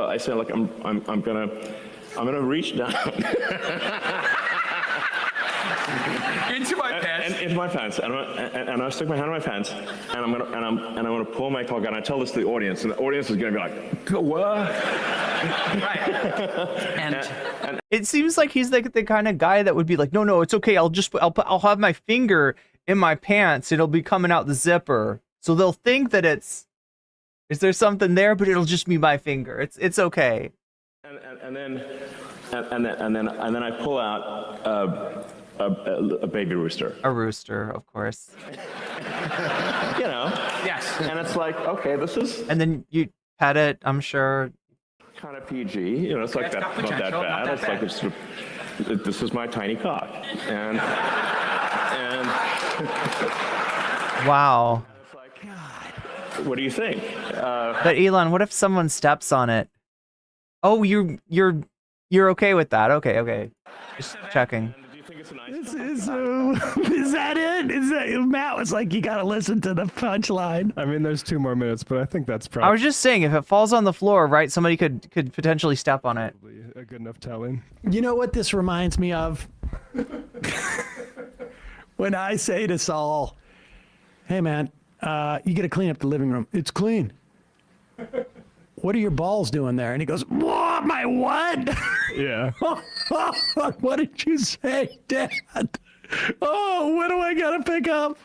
I said, like, I'm gonna reach down into my pants. and into my pants, and I stick my hand in my pants, and I'm gonna pull my cock, and I tell this to the audience, and the audience is gonna be like, what? Right. And It seems like he's like the kind of guy that would be like, no, it's okay. I'll have my finger in my pants. It'll be coming out the zipper. So they'll think that is there something there, but it'll just be my finger. It's okay. And then I pull out a baby rooster. A rooster, of course. You know. yes. And it's like, okay, this is And then you pet it, I'm sure. kind of PG. You know, it's like It's got that's not that potential, bad. not that It's bad. like this is my tiny cock, and Wow. it's like, what do you think? But Elon, what if someone steps on it? Oh, you're okay with that? Okay. Just checking. Do you think it's a nice? Is that it? Is that Matt was like, you gotta listen to the punchline. I mean, there's 2 more minutes, but I think that's I probably was just saying, if it falls on the floor, right, somebody could potentially step on it. a good enough telling. You know what this reminds me of? When I say to Saul, hey man, you gotta clean up the living room. It's clean. What are your balls doing there? And he goes, what? My what? Yeah. What did you say, Dad? Oh, what do I gotta pick up?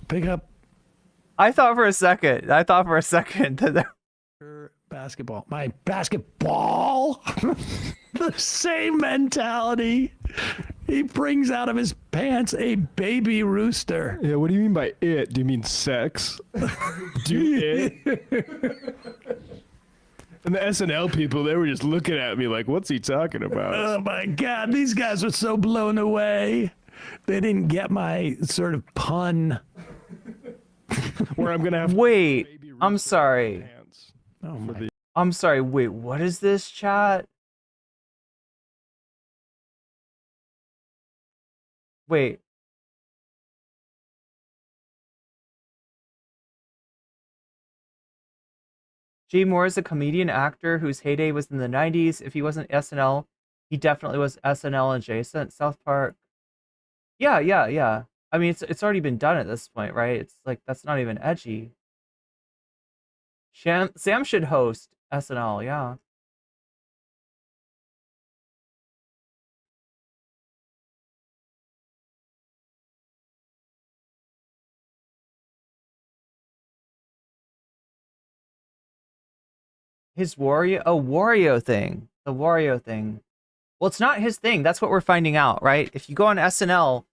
Pick up I thought for a second that your basketball. My basketball? The same mentality. He brings out of his pants a baby rooster. Yeah, what do you mean by it? Do you mean sex? Do it? And the SNL people, they were just looking at me like, what's he talking about? Oh my God, these guys were so blown away. They didn't get my sort of pun. Where I'm going to have wait, baby I'm rooster sorry. pants. Oh my. I'm sorry, wait, what is this, chat? Wait. Jay Moore is a comedian actor whose heyday was in the 90s. If he wasn't SNL, he definitely was SNL adjacent. South Park. Yeah. I mean, it's already been done at this point, right? It's like, that's not even edgy. Sam should host SNL, yeah. His Wario thing. The Wario thing. Well, it's not his thing. That's what we're finding out, right? If you go on SNL,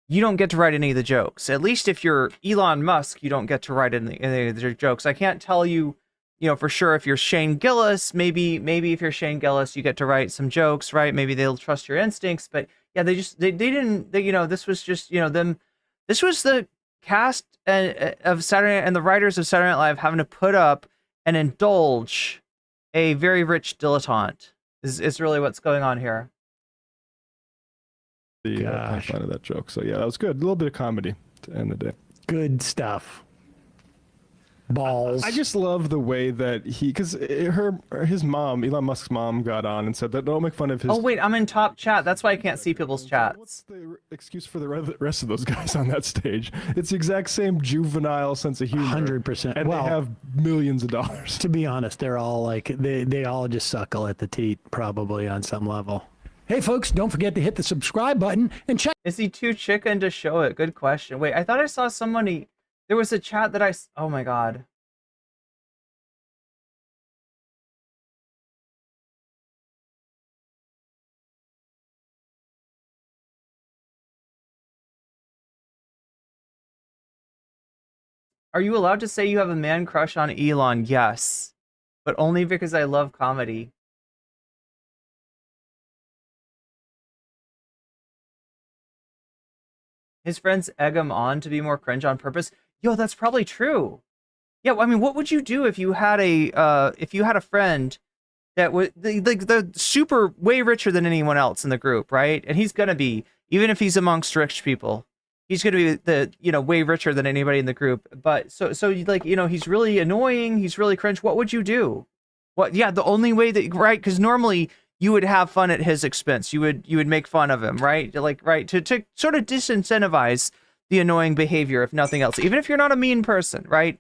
you don't get to write any of the jokes. At least if you're Elon Musk, you don't get to write any of the jokes. I can't tell you, you know, for sure, if you're Shane Gillis, maybe if you're Shane Gillis, you get to write some jokes, right? Maybe they'll trust your instincts. But yeah, they didn't, you know, this was just, you know, them. This was the cast of Saturday Night and the writers of Saturday Night Live having to put up and indulge a very rich dilettante. Is really what's going on here. The punchline of that joke. So yeah, that was good. A little bit of comedy to end the day. Good stuff. Balls. I just love the way that because his mom, Elon Musk's mom, got on and said that don't make fun of his. Oh wait, I'm in top chat. That's why I can't see people's chats. What's the excuse for the rest of those guys on that stage? It's the exact same juvenile sense of humor. 100%. And well, they have millions of dollars. To be honest, they're all like they all just suckle at the teat, probably on some level. Hey folks, don't forget to hit the subscribe button and check. Is he too chicken to show it? Good question. Wait, I thought I saw somebody. There was a chat that oh my god. Are you allowed to say you have a man crush on Elon? Yes, but only because I love comedy. His friends egg him on to be more cringe on purpose. Yo, that's probably true. Yeah, I mean, what would you do if you had a friend that was the super way richer than anyone else in the group, right? And he's gonna be, even if he's amongst rich people, he's gonna be way richer than anybody in the group. But so like, you know, he's really annoying, he's really cringe. What would you do? What? Yeah, the only way that, right? Because normally you would have fun at his expense. You would make fun of him, right? Like, right, to sort of disincentivize the annoying behavior, if nothing else. Even if you're not a mean person, right?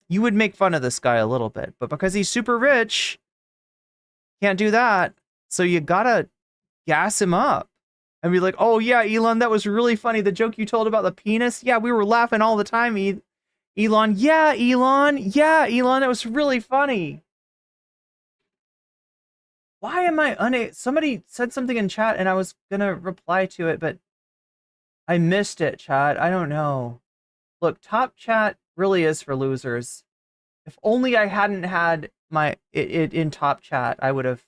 You would make fun of this guy a little bit. But because he's super rich, can't do that. So you gotta gas him up and be like, oh yeah, Elon, that was really funny. The joke you told about the penis. Yeah, we were laughing all the time, Elon. Yeah, Elon. Yeah, Elon, that was really funny. Why am I unable? Somebody said something in chat and I was gonna reply to it, but I missed it, chat. I don't know. Look, top chat really is for losers. If only I hadn't had it in top chat, I would have.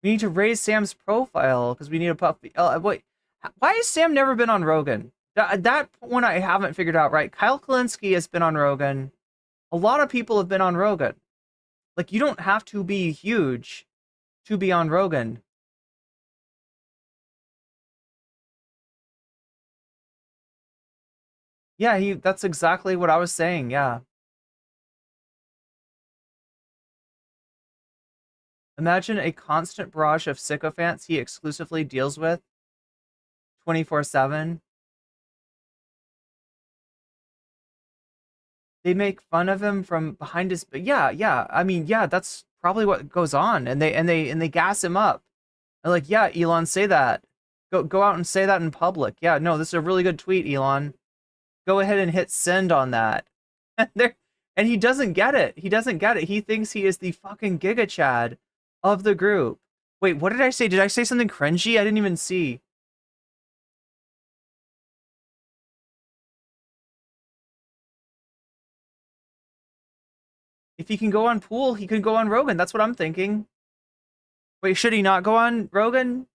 We need to raise Sam's profile because we need a puppy. Wait, why has Sam never been on Rogan? That one I haven't figured out, right? Kyle Kalinske has been on Rogan. A lot of people have been on Rogan. Like, you don't have to be huge to be on Rogan. Yeah, that's exactly what I was saying, yeah. Imagine a constant barrage of sycophants he exclusively deals with 24/7. They make fun of him from behind his, yeah. I mean, yeah, that's probably what goes on, and they gas him up. They're like, yeah, Elon, say that. Go out and say that in public. Yeah, no, this is a really good tweet, Elon. Go ahead and hit send on that. And he doesn't get it. He doesn't get it. He thinks he is the fucking Giga Chad of the group. Wait, what did I say? Did I say something cringy? I didn't even see. If he can go on Pool, he can go on Rogan. That's what I'm thinking. Wait, should he not go on Rogan?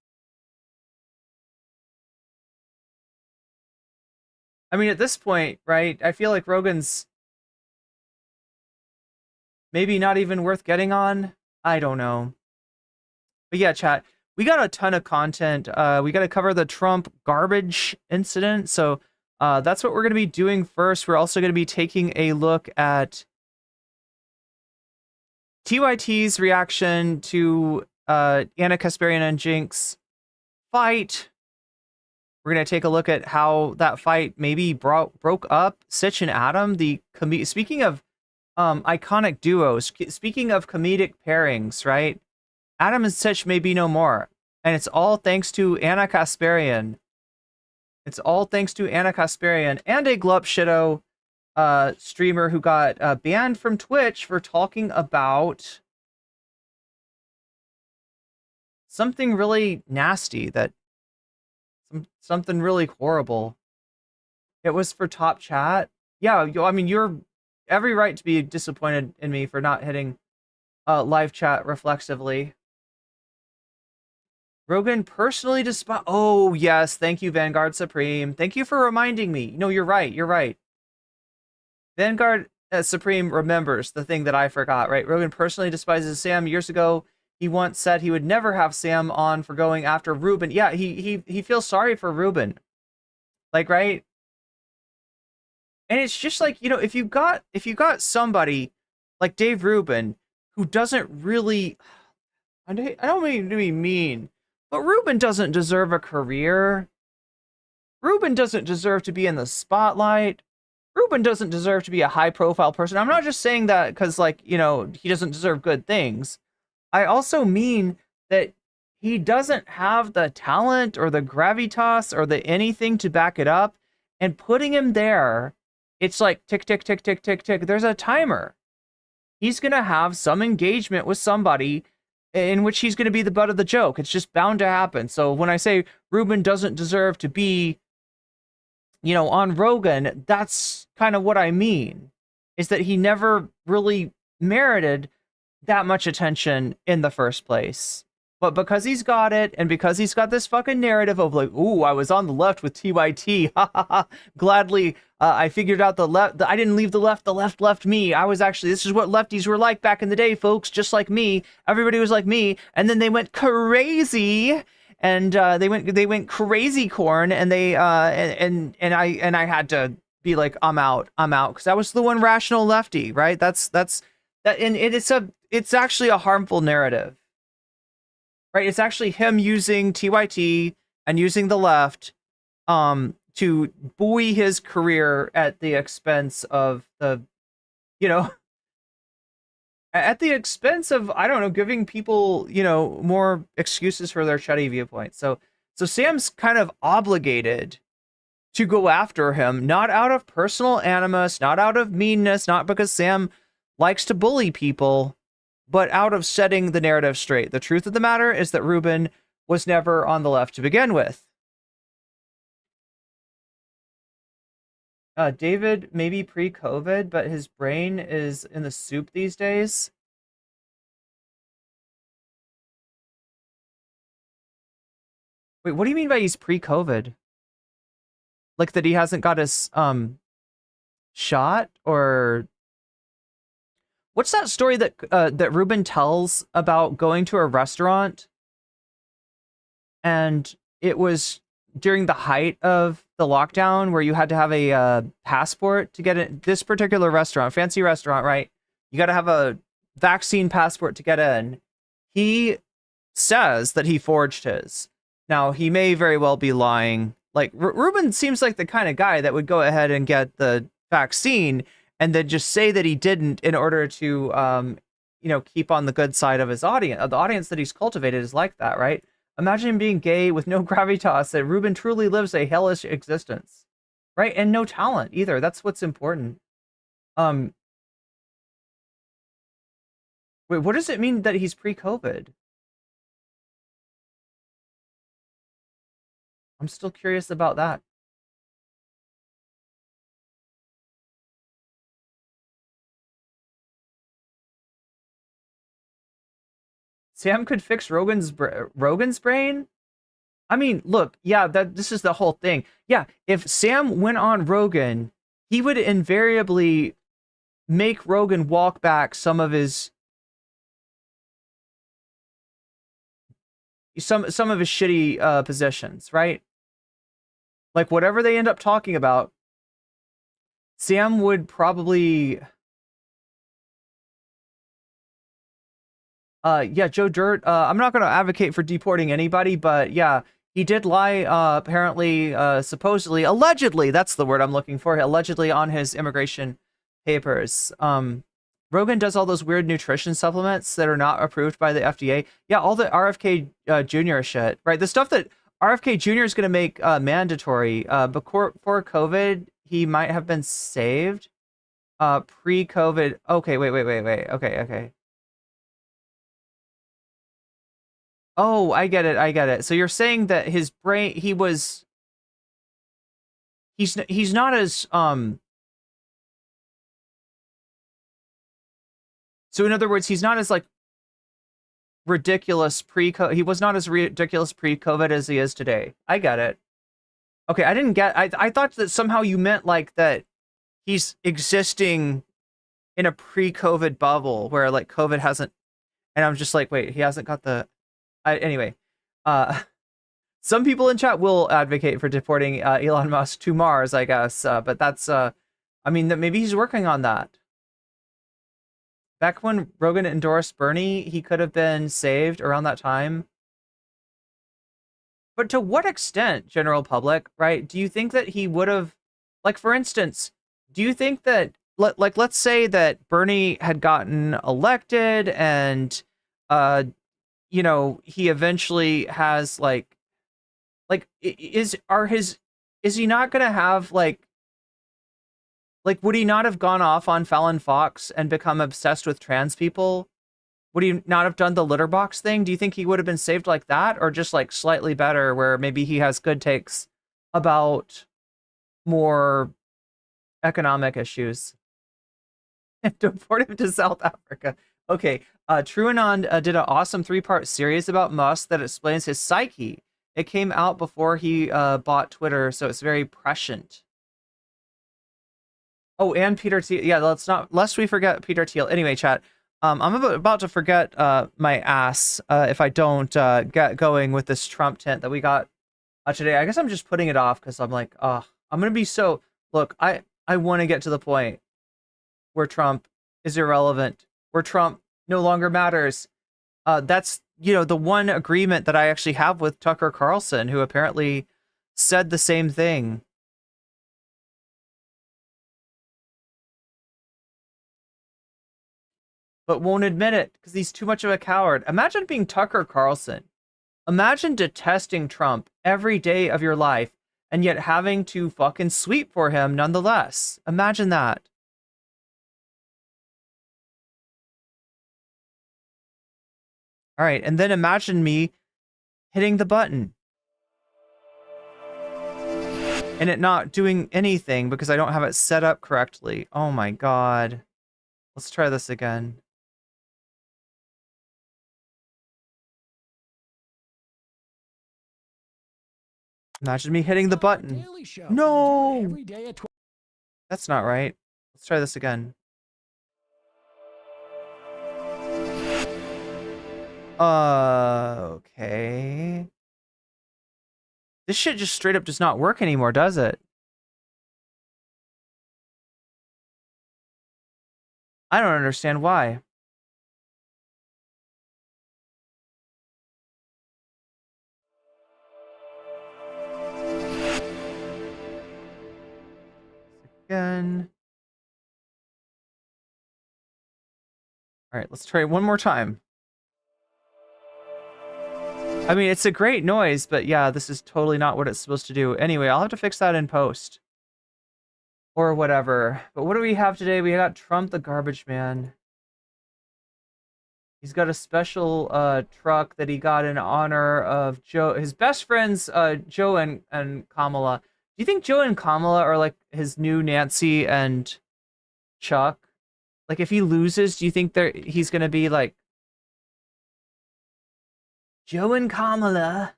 I mean, at this point, right, I feel like Rogan's maybe not even worth getting on. I don't know. But yeah, chat, we got a ton of content. We got to cover the Trump garbage incident. So that's what we're going to be doing first. We're also going to be taking a look at TYT's reaction to Anna Kasparian and Jink's fight. We're going to take a look at how that fight maybe broke up Sitch and Adam. Speaking of iconic duos, speaking of comedic pairings, right? Adam and Sitch may be no more. And it's all thanks to Anna Kasparian. It's all thanks to Anna Kasparian and a Glup Shitto streamer who got banned from Twitch for talking about something really nasty, something really horrible. It was for top chat. yeah, I mean, you're every right to be disappointed in me for not hitting live chat reflexively. Rogan personally despise. Oh, yes. Thank you, Vanguard Supreme. Thank you for reminding me. No, you're right. You're right. Vanguard Supreme remembers the thing that I forgot, right? Rogan personally despises Sam. Years ago, he once said he would never have Sam on for going after Rubin. Yeah, he feels sorry for Rubin. Like, right? And it's just like, you know, if you got somebody like Dave Rubin who doesn't really, I don't mean to be mean, but Rubin doesn't deserve a career. Rubin doesn't deserve to be in the spotlight. Rubin doesn't deserve to be a high profile person. I'm not just saying that because, like, you know, he doesn't deserve good things. I also mean that he doesn't have the talent or the gravitas or the anything to back it up. And putting him there, it's like tick, tick, tick, tick, tick, tick. There's a timer. He's going to have some engagement with somebody in which he's going to be the butt of the joke. It's just bound to happen. So when I say Rubin doesn't deserve to be, you know, on Rogan, that's kind of what I mean, is that he never really merited that much attention in the first place. But because he's got it, and because he's got this fucking narrative of like, ooh, I was on the left with TYT, ha ha ha, gladly, I figured out the left, I didn't leave the left left me. I was actually, this is what lefties were like back in the day, folks, just like me. Everybody was like me, and then they went crazy, and they went crazy corn, and they and I had to be like, I'm out, because I was the one rational lefty, right? That's that, and it's actually a harmful narrative. Right, it's actually him using TYT and using the left to buoy his career at the expense of the, you know, at the expense of, I don't know, giving people, you know, more excuses for their shitty viewpoints. So Sam's kind of obligated to go after him, not out of personal animus, not out of meanness, not because Sam likes to bully people, but out of setting the narrative straight. The truth of the matter is that Rubin was never on the left to begin with. David, maybe pre-COVID, but his brain is in the soup these days. Wait, what do you mean by he's pre-COVID? Like that he hasn't got his shot, or what's that story that that Rubin tells about going to a restaurant and it was during the height of the lockdown where you had to have a passport to get in this particular restaurant, fancy restaurant, right? You got to have a vaccine passport to get in. He says that he forged his. Now, he may very well be lying. Like, Rubin seems like the kind of guy that would go ahead and get the vaccine and then just say that he didn't in order to, you know, keep on the good side of his audience. The audience that he's cultivated is like that, right? Imagine him being gay with no gravitas, that Rubin truly lives a hellish existence, right? And no talent either. That's what's important. Wait, what does it mean that he's pre-COVID? I'm still curious about that. Sam could fix Rogan's brain? I mean, look, yeah, this is the whole thing. Yeah, if Sam went on Rogan, he would invariably make Rogan walk back some of his shitty positions, right? Like whatever they end up talking about, Sam would probably yeah, Joe Dirt, I'm not going to advocate for deporting anybody, but yeah, he did lie, apparently, supposedly, allegedly, that's the word I'm looking for, allegedly on his immigration papers. Rogan does all those weird nutrition supplements that are not approved by the FDA. Yeah, all the RFK Jr. shit, right? The stuff that RFK Jr. is going to make mandatory. Before COVID, he might have been saved. Pre-COVID. Okay, wait. Okay. Oh, I get it. So you're saying that his brain, he's not as So in other words, he's not as like ridiculous he was not as ridiculous pre-COVID as he is today. I get it. Okay, I thought that somehow you meant like that he's existing in a pre-COVID bubble where like COVID hasn't, and I'm just like, wait, he hasn't got the, anyway. Some people in chat will advocate for deporting Elon Musk to Mars, I guess, but that's, I mean, that maybe he's working on that. Back when Rogan endorsed Bernie, he could have been saved around that time. But to what extent, general public, right? Do you think that he would have, like, for instance, do you think that, like, let's say that Bernie had gotten elected and, you know, he eventually has, is he not going to have, like, would he not have gone off on Fallon Fox and become obsessed with trans people? Would he not have done the litter box thing? Do you think he would have been saved like that? Or just like slightly better where maybe he has good takes about more economic issues? Deport him to South Africa. Okay, TrueAnon did an awesome 3-part series about Musk that explains his psyche. It came out before he bought Twitter, so it's very prescient. Oh, and Peter Thiel. Yeah, lest we forget Peter Thiel. Anyway, chat. I'm about to forget my ass if I don't get going with this Trump tent that we got today. I guess I'm just putting it off because I'm like, I'm gonna be so. Look, I want to get to the point where Trump is irrelevant, where Trump no longer matters. That's, you know, the one agreement that I actually have with Tucker Carlson, who apparently said the same thing. But won't admit it because he's too much of a coward. Imagine being Tucker Carlson. Imagine detesting Trump every day of your life and yet having to fucking sweep for him nonetheless. Imagine that. All right, and then imagine me hitting the button and it not doing anything because I don't have it set up correctly. Oh my God. Let's try this again. Imagine me hitting the button. No! That's not right. Let's try this again. Okay. This shit just straight up does not work anymore, does it? I don't understand why. Again. All right, let's try it one more time. I mean, it's a great noise, but yeah, this is totally not what it's supposed to do. Anyway, I'll have to fix that in post. Or whatever. But what do we have today? We got Trump the Garbage Man. He's got a special truck that he got in honor of his best friends, Joe and Kamala. Do you think Joe and Kamala are like his new Nancy and Chuck? Like if he loses, do you think he's gonna be like Joe and Kamala?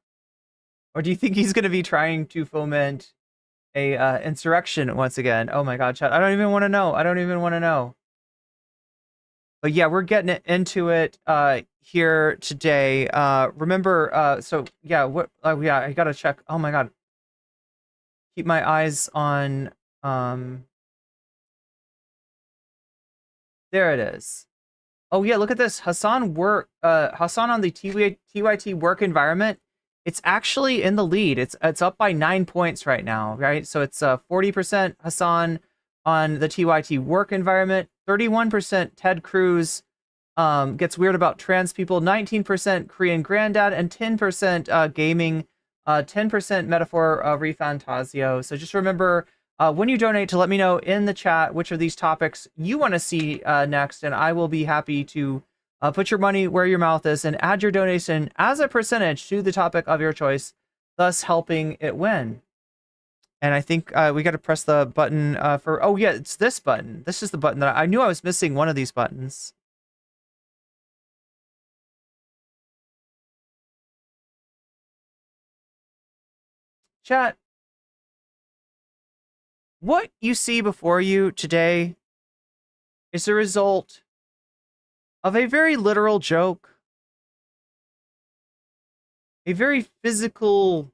Or do you think he's gonna be trying to foment a insurrection once again? Oh my God, chat. I don't even want to know. I don't even want to know. But yeah, we're getting into it here today. Remember, so yeah, yeah, I gotta check. Oh my God. Keep my eyes on, there it is. Oh yeah, look at this. Hassan on the TYT work environment. It's actually in the lead. It's up by 9 points right now, right? So it's 40% Hassan on the TYT work environment, 31% Ted Cruz gets weird about trans people, 19% Korean granddad, and 10% gaming, 10% metaphor refantasio. So just remember, when you donate, to let me know in the chat which of these topics you want to see next, and I will be happy to put your money where your mouth is and add your donation as a percentage to the topic of your choice, thus helping it win. And I think we got to press the button for, oh yeah, it's this button. This is the button that I knew I was missing one of these buttons. Chat, what you see before you today is a result of a very literal joke, a very physical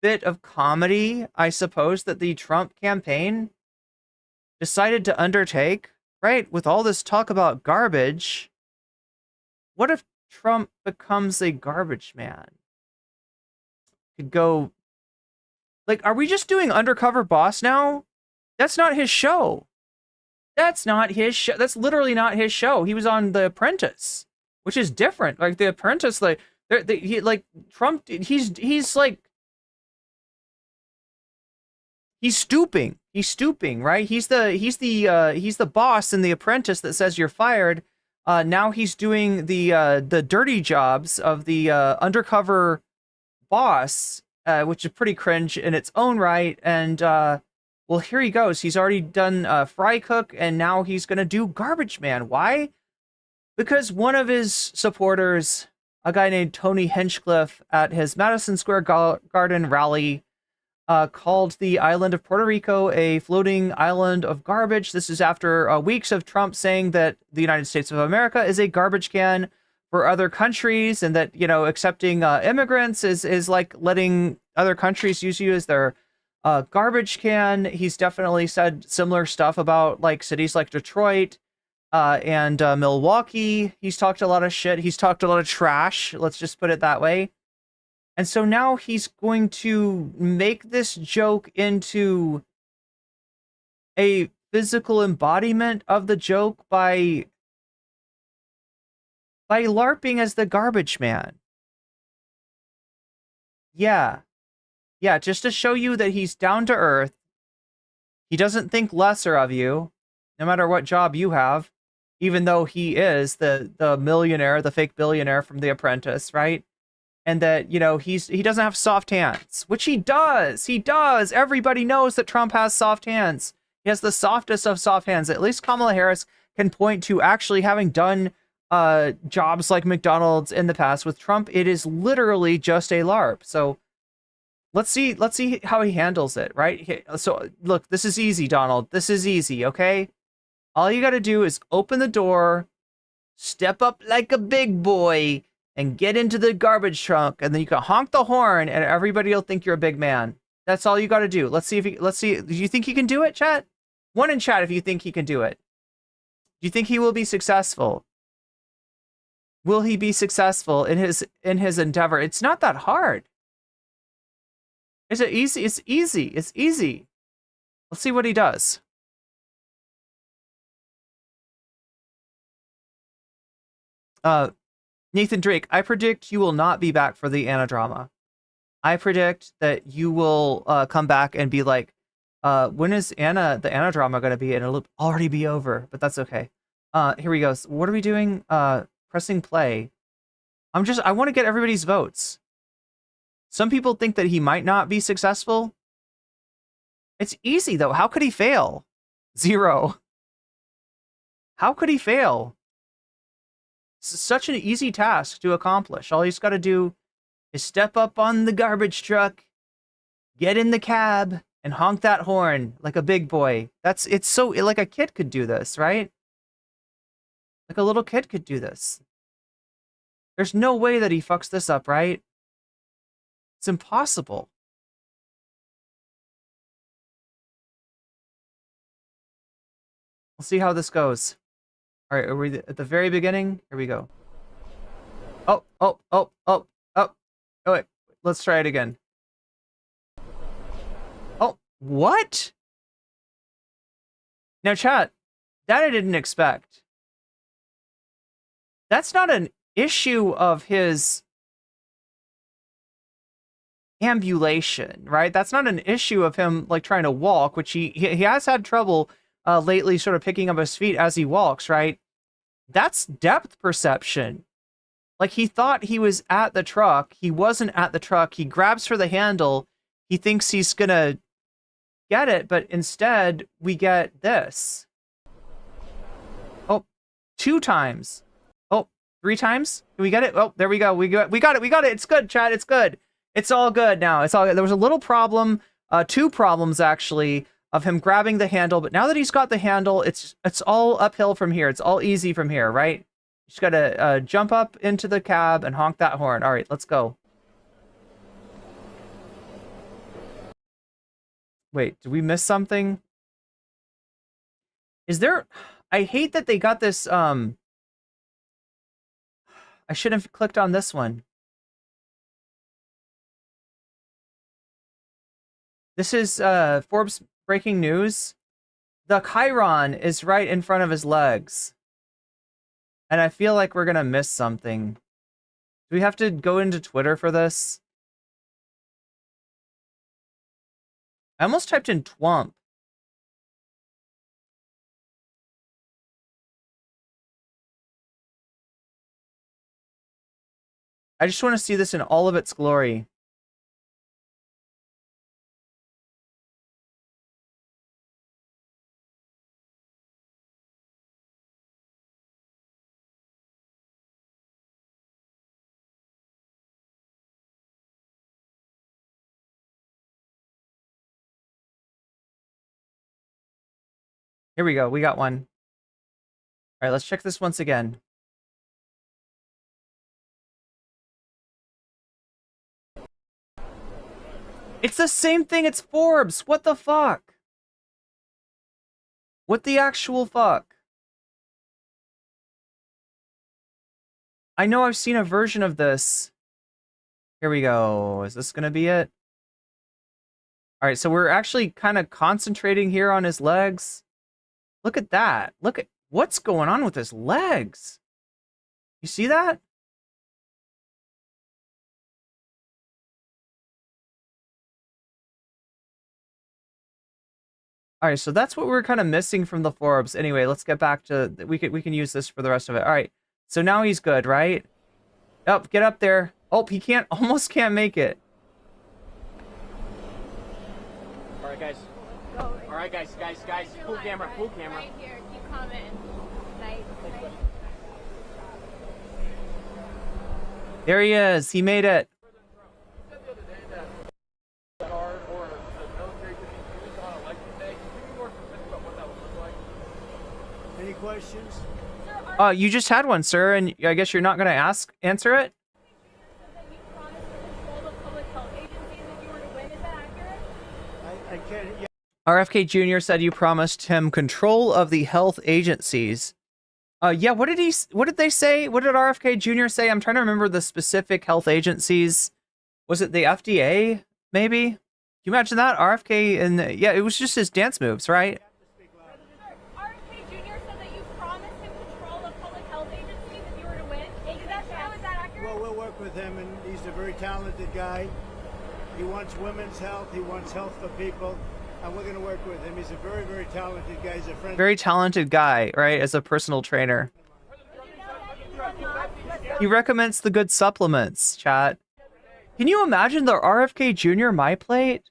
bit of comedy, I suppose, that the Trump campaign decided to undertake, right? With all this talk about garbage, what if Trump becomes a garbage man? Could go, like, are we just doing Undercover Boss now? That's not his show. That's not his show. That's literally not his show. He was on The Apprentice, which is different. Like The Apprentice, like he like Trump. He's like he's stooping. He's stooping, right? He's the boss in The Apprentice that says you're fired. Now he's doing the dirty jobs of the undercover boss, which is pretty cringe in its own right. And well, here he goes. He's already done Fry Cook, and now he's gonna do Garbage Man. Why? Because one of his supporters, a guy named Tony Hinchcliffe, at his Madison Square Garden rally, called the island of Puerto Rico a floating island of garbage. This is after weeks of Trump saying that the United States of America is a garbage can for other countries, and that, you know, accepting immigrants is like letting other countries use you as their garbage can. He's definitely said similar stuff about like cities like Detroit and Milwaukee. He's talked a lot of shit. He's talked a lot of trash. Let's just put it that way. And so now he's going to make this joke into a physical embodiment of the joke by LARPing as the garbage man. Yeah. Yeah, just to show you that he's down to earth. He doesn't think lesser of you, no matter what job you have, even though he is the millionaire, the fake billionaire from The Apprentice, right? And that, you know, he doesn't have soft hands, which he does. He does. Everybody knows that Trump has soft hands. He has the softest of soft hands. At least Kamala Harris can point to actually having done jobs like McDonald's in the past. With Trump, it is literally just a LARP. So let's see how he handles it, right? So look, this is easy, Donald. This is easy, okay? All you got to do is open the door, step up like a big boy, and get into the garbage truck, and then you can honk the horn, and everybody will think you're a big man. That's all you got to do. Let's see. Do you think he can do it, chat? One in chat if you think he can do it. Do you think he will be successful? Will he be successful in his endeavor? It's not that hard. Is it easy? It's easy. It's easy. Let's see what he does. Nathan Drake, I predict you will not be back for the Anna drama. I predict that you will come back and be like, when is the Anna drama going to be? And it'll already be over, but that's okay. Here we go. So what are we doing? Pressing play. I want to get everybody's votes. Some people think that he might not be successful. It's easy, though. How could he fail? 0. How could he fail? It's such an easy task to accomplish. All he's got to do is step up on the garbage truck, get in the cab, and honk that horn like a big boy. It's so, like a kid could do this, right? Like a little kid could do this. There's no way that he fucks this up, right? It's impossible. We'll see how this goes. All right, are we at the very beginning? Here we go. Oh, wait. Let's try it again. Oh, what? Now, chat, that I didn't expect. That's not an issue of his ambulation, right? That's not an issue of him, like, trying to walk, which he has had trouble lately sort of picking up his feet as he walks, right? That's depth perception. Like, he thought he was at the truck. He wasn't at the truck. He grabs for the handle. He thinks he's gonna get it, but instead we get this. Oh, 2 times. Oh, 3 times? Can we get it? Oh, there we go. We got it. It's good, chat. It's good. It's all good now. It's all good. There was a little problem, two problems actually, of him grabbing the handle, but now that he's got the handle, it's all uphill from here. It's all easy from here, right? You just gotta jump up into the cab and honk that horn. All right, let's go. Wait, did we miss something? Is there... I hate that they got this, I should have clicked on this one. This is Forbes breaking news. The chyron is right in front of his legs. And I feel like we're gonna miss something. Do we have to go into Twitter for this? I almost typed in twump. I just want to see this in all of its glory. Here we go. We got one. All right, let's check this once again. It's the same thing. It's Forbes. What the fuck? What the actual fuck? I know I've seen a version of this. Here we go. Is this gonna be it? All right, so we're actually kind of concentrating here on his legs. Look at that. Look at what's going on with his legs. You see that? All right, so that's what we're kind of missing from the Forbes. Anyway, let's get back to we can use this for the rest of it. All right, so now he's good, right? Oh, get up there. Oh, he can't, almost can't make it. All right, guys. All right, guys. Full camera. Right here. Keep coming. Nice. There he is. He made it. Any questions? You just had one, sir, and I guess you're not going to answer it? I can't. Yeah. RFK Jr. said you promised him control of the health agencies. Yeah, what did they say? What did RFK Jr. say? I'm trying to remember the specific health agencies. Was it the FDA, maybe? Can you imagine that? RFK and yeah, it was just his dance moves, right? RFK Jr. said that you promised him control of public health agencies if you were to win. Is that true? Is that accurate? Well, we'll work with him, and he's a very talented guy. He wants women's health. He wants health for people. And we're going to work with him. He's a very, very talented guy. He's a friend. Very talented guy, right? As a personal trainer. He recommends the good supplements, chat. Can you imagine the RFK Jr. MyPlate?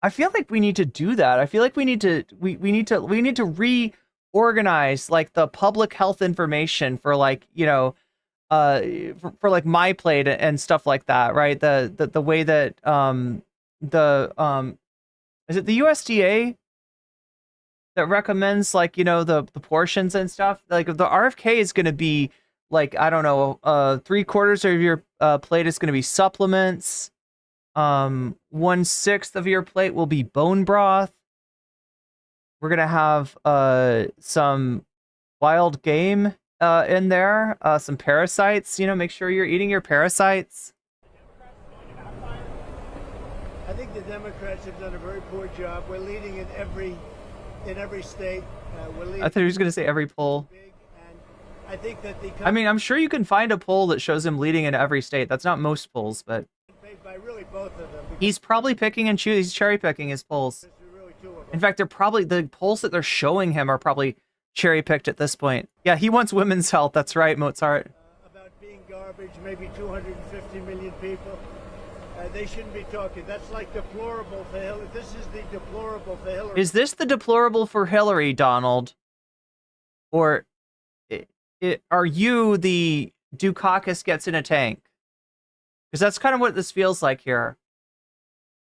I feel like we need to do that. I feel like we need to reorganize like the public health information for like, you know, for like MyPlate and stuff like that, right? The way that is it the USDA that recommends like, you know, the portions and stuff? Like the RFK is going to be like, I don't know, 3/4 of your plate is going to be supplements. 1/6 of your plate will be bone broth. We're going to have some wild game in there, some parasites, you know, make sure you're eating your parasites. I think the Democrats have done a very poor job. We're leading in every state. We're leading. I thought he was going to say every poll. Big, and I think that I mean, I'm sure you can find a poll that shows him leading in every state. That's not most polls, but by really both of them. he's probably picking and choosing. He's cherry picking his polls. Really two of them. In fact, they're probably the polls that they're showing him are probably cherry picked at this point. Yeah, he wants women's health. That's right, Mozart. About being garbage, maybe 250 million people. They shouldn't be talking. That's like deplorable for Hillary. This is the deplorable for Hillary. Is this the deplorable for Hillary, Donald? Or are you the Dukakis gets in a tank? Because that's kind of what this feels like here.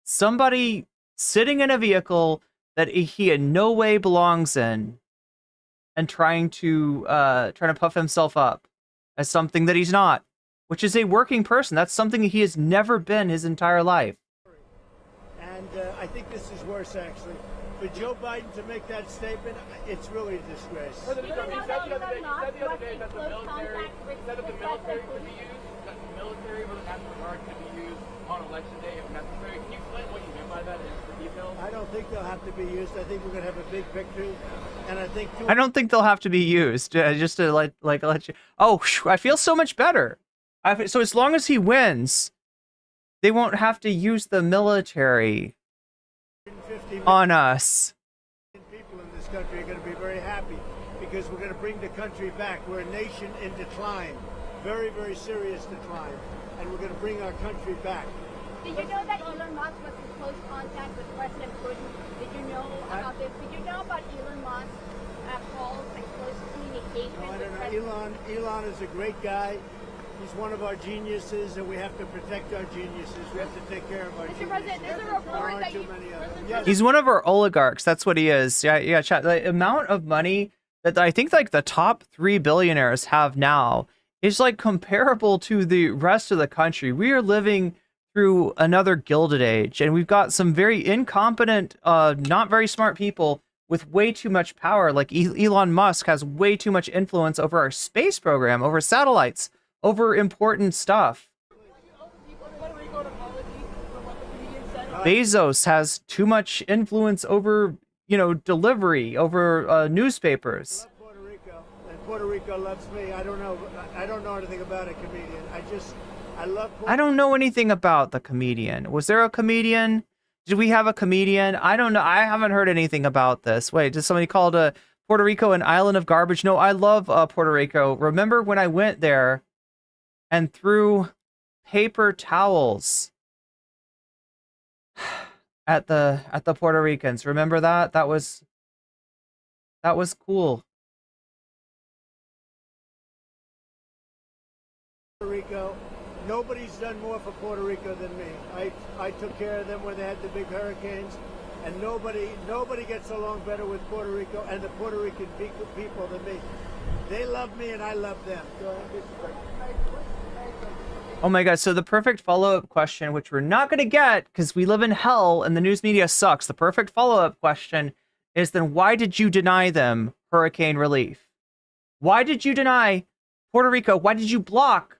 Somebody sitting in a vehicle that he in no way belongs in, and trying to puff himself up as something that he's not, which is a working person. That's something he has never been his entire life. And I think this is worse, actually. For Joe Biden to make that statement, it's really a disgrace. He said the other day that the military could be used, that the military or the National Guard could be used on election day if necessary. Can you explain what you meant by that in the details? I don't think they'll have to be used. I think we're going to have a big victory. And I think... I don't think they'll have to be used. Just to let you... Oh, I feel so much better. So as long as he wins, they won't have to use the military on us. People in this country are going to be very happy because we're going to bring the country back. We're a nation in decline, very, very serious decline, and we're going to bring our country back. Did you know that Elon Musk was in close contact with President Putin? Did you know about this? Did you know about Elon Musk's calls and close communication with President? Elon is a great guy. He's one of our geniuses, and we have to protect our geniuses. We have to take care of our geniuses. Mr. President, there's a report that you... Yes. He's one of our oligarchs. That's what he is. Yeah, chat. The amount of money that I think like the top 3 billionaires have now is like comparable to the rest of the country. We are living through another Gilded Age, and we've got some very incompetent, not very smart people with way too much power. Like Elon Musk has way too much influence over our space program, over satellites, over important stuff. Bezos has too much influence over, delivery, over newspapers. Puerto Rico, and Puerto Rico loves me. I don't know anything about a comedian. I love Puerto I don't know anything about the comedian. Was there a comedian? Did we have a comedian? I don't know. I haven't heard anything about this. Wait, did somebody call Puerto Rico an island of garbage? No, I love Puerto Rico. Remember when I went there and threw paper towels at the Puerto Ricans? Remember that? That was cool. Puerto Rico. Nobody's done more for Puerto Rico than me. I took care of them when they had the big hurricanes, and nobody gets along better with Puerto Rico and the Puerto Rican people than me. They love me and I love them. Oh my god, so the perfect follow-up question, which we're not going to get because we live in hell and the news media sucks. The perfect follow-up question is then why did you deny them hurricane relief? Why did you deny Puerto Rico? Why did you block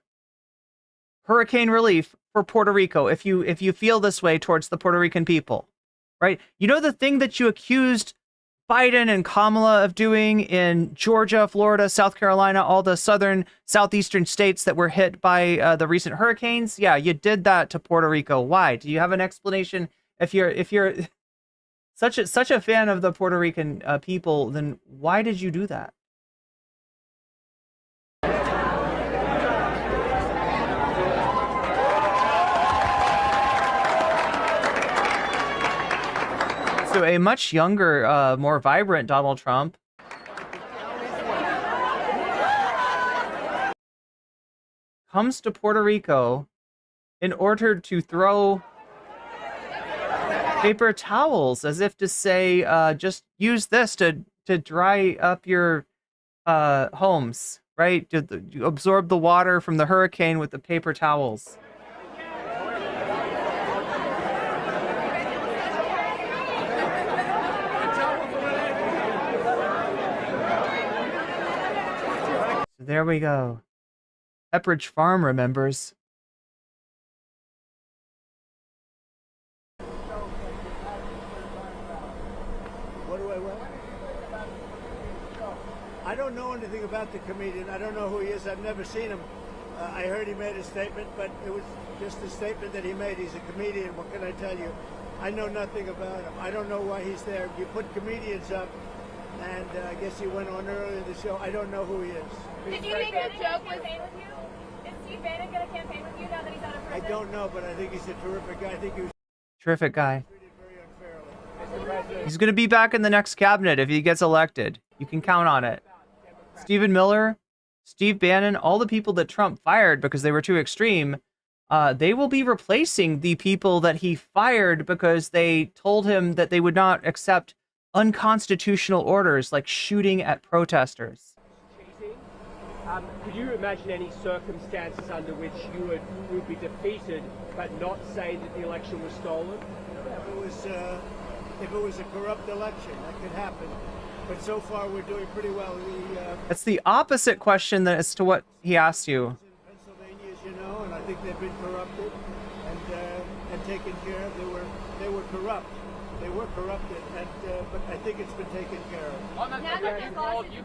hurricane relief for Puerto Rico if you feel this way towards the Puerto Rican people, right? You know the thing that you accused Biden and Kamala of doing in Georgia, Florida, South Carolina, all the southeastern states that were hit by the recent hurricanes? Yeah, you did that to Puerto Rico. Why? Do you have an explanation? If you're such a fan of the Puerto Rican people, then why did you do that? So a much younger, more vibrant Donald Trump comes to Puerto Rico in order to throw paper towels as if to say, just use this to dry up your homes, right? To absorb the water from the hurricane with the paper towels. There we go. Pepperidge Farm remembers. What do I want? I don't know anything about the comedian. I don't know who he is. I've never seen him. I heard he made a statement, but it was just a statement that he made. He's a comedian. What can I tell you? I know nothing about him. I don't know why he's there. You put comedians up, and I guess he went on earlier in the show. I don't know who he is. Did you make a joke with you? Is Steve Bannon going to campaign with you now that he's out of prison? I don't know, but I think he's a terrific guy. I think he was Terrific guy. treated very unfairly. He's going to be back in the next cabinet if he gets elected. You can count on it. Stephen Miller, Steve Bannon, all the people that Trump fired because they were too extreme, they will be replacing the people that he fired because they told him that they would not accept unconstitutional orders like shooting at protesters. Could you imagine any circumstances under which you would be defeated but not say that the election was stolen? If it was a corrupt election, that could happen. But so far, we're doing pretty well. That's the opposite question as to what he asked you. In Pennsylvania, as you know, and I think they've been corrupted and taken care of. They were corrupt. They were corrupted, but I think it's been taken care of. On that subject, you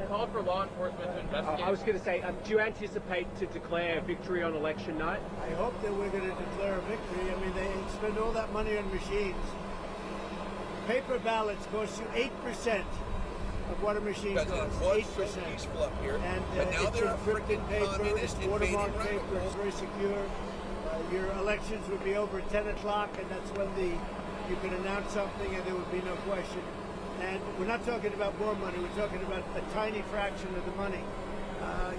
called for law enforcement to investigate. I was going to say, do you anticipate to declare victory on election night? I hope that we're going to declare a victory. I mean, they spend all that money on machines. Paper ballots cost you 8% of what a machine costs. 8%. And it's encrypted paper, it's watermarked paper, it's very secure. Your elections would be over at 10 o'clock, and that's when you can announce something and there would be no question. And we're not talking about more money, we're talking about a tiny fraction of the money.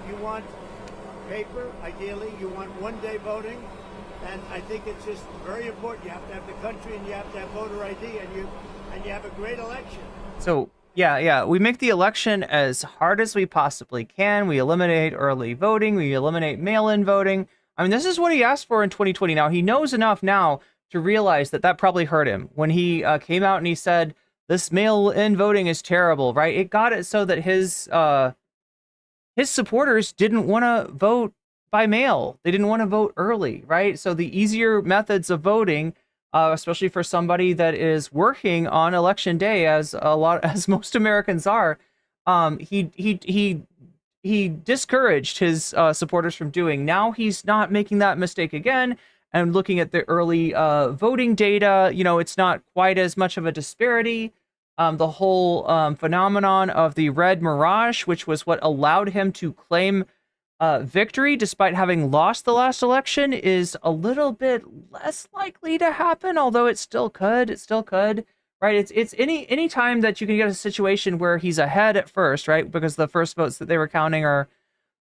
You want paper, ideally, you want one-day voting, and I think it's just very important. You have to have the country and you have to have voter ID, and you have a great election. So, yeah, we make the election as hard as we possibly can. We eliminate early voting, we eliminate mail-in voting. I mean, this is what he asked for in 2020. Now, he knows enough now to realize that probably hurt him when he came out and he said, this mail-in voting is terrible, right? It got it so that his supporters didn't want to vote by mail. They didn't want to vote early, right? So the easier methods of voting, especially for somebody that is working on election day, as most Americans are, he discouraged his supporters from doing. Now he's not making that mistake again. And looking at the early voting data, it's not quite as much of a disparity. The whole phenomenon of the red mirage, which was what allowed him to claim victory despite having lost the last election, is a little bit less likely to happen, although it still could. Right? It's any time that you can get a situation where he's ahead at first, right? Because the first votes that they were counting are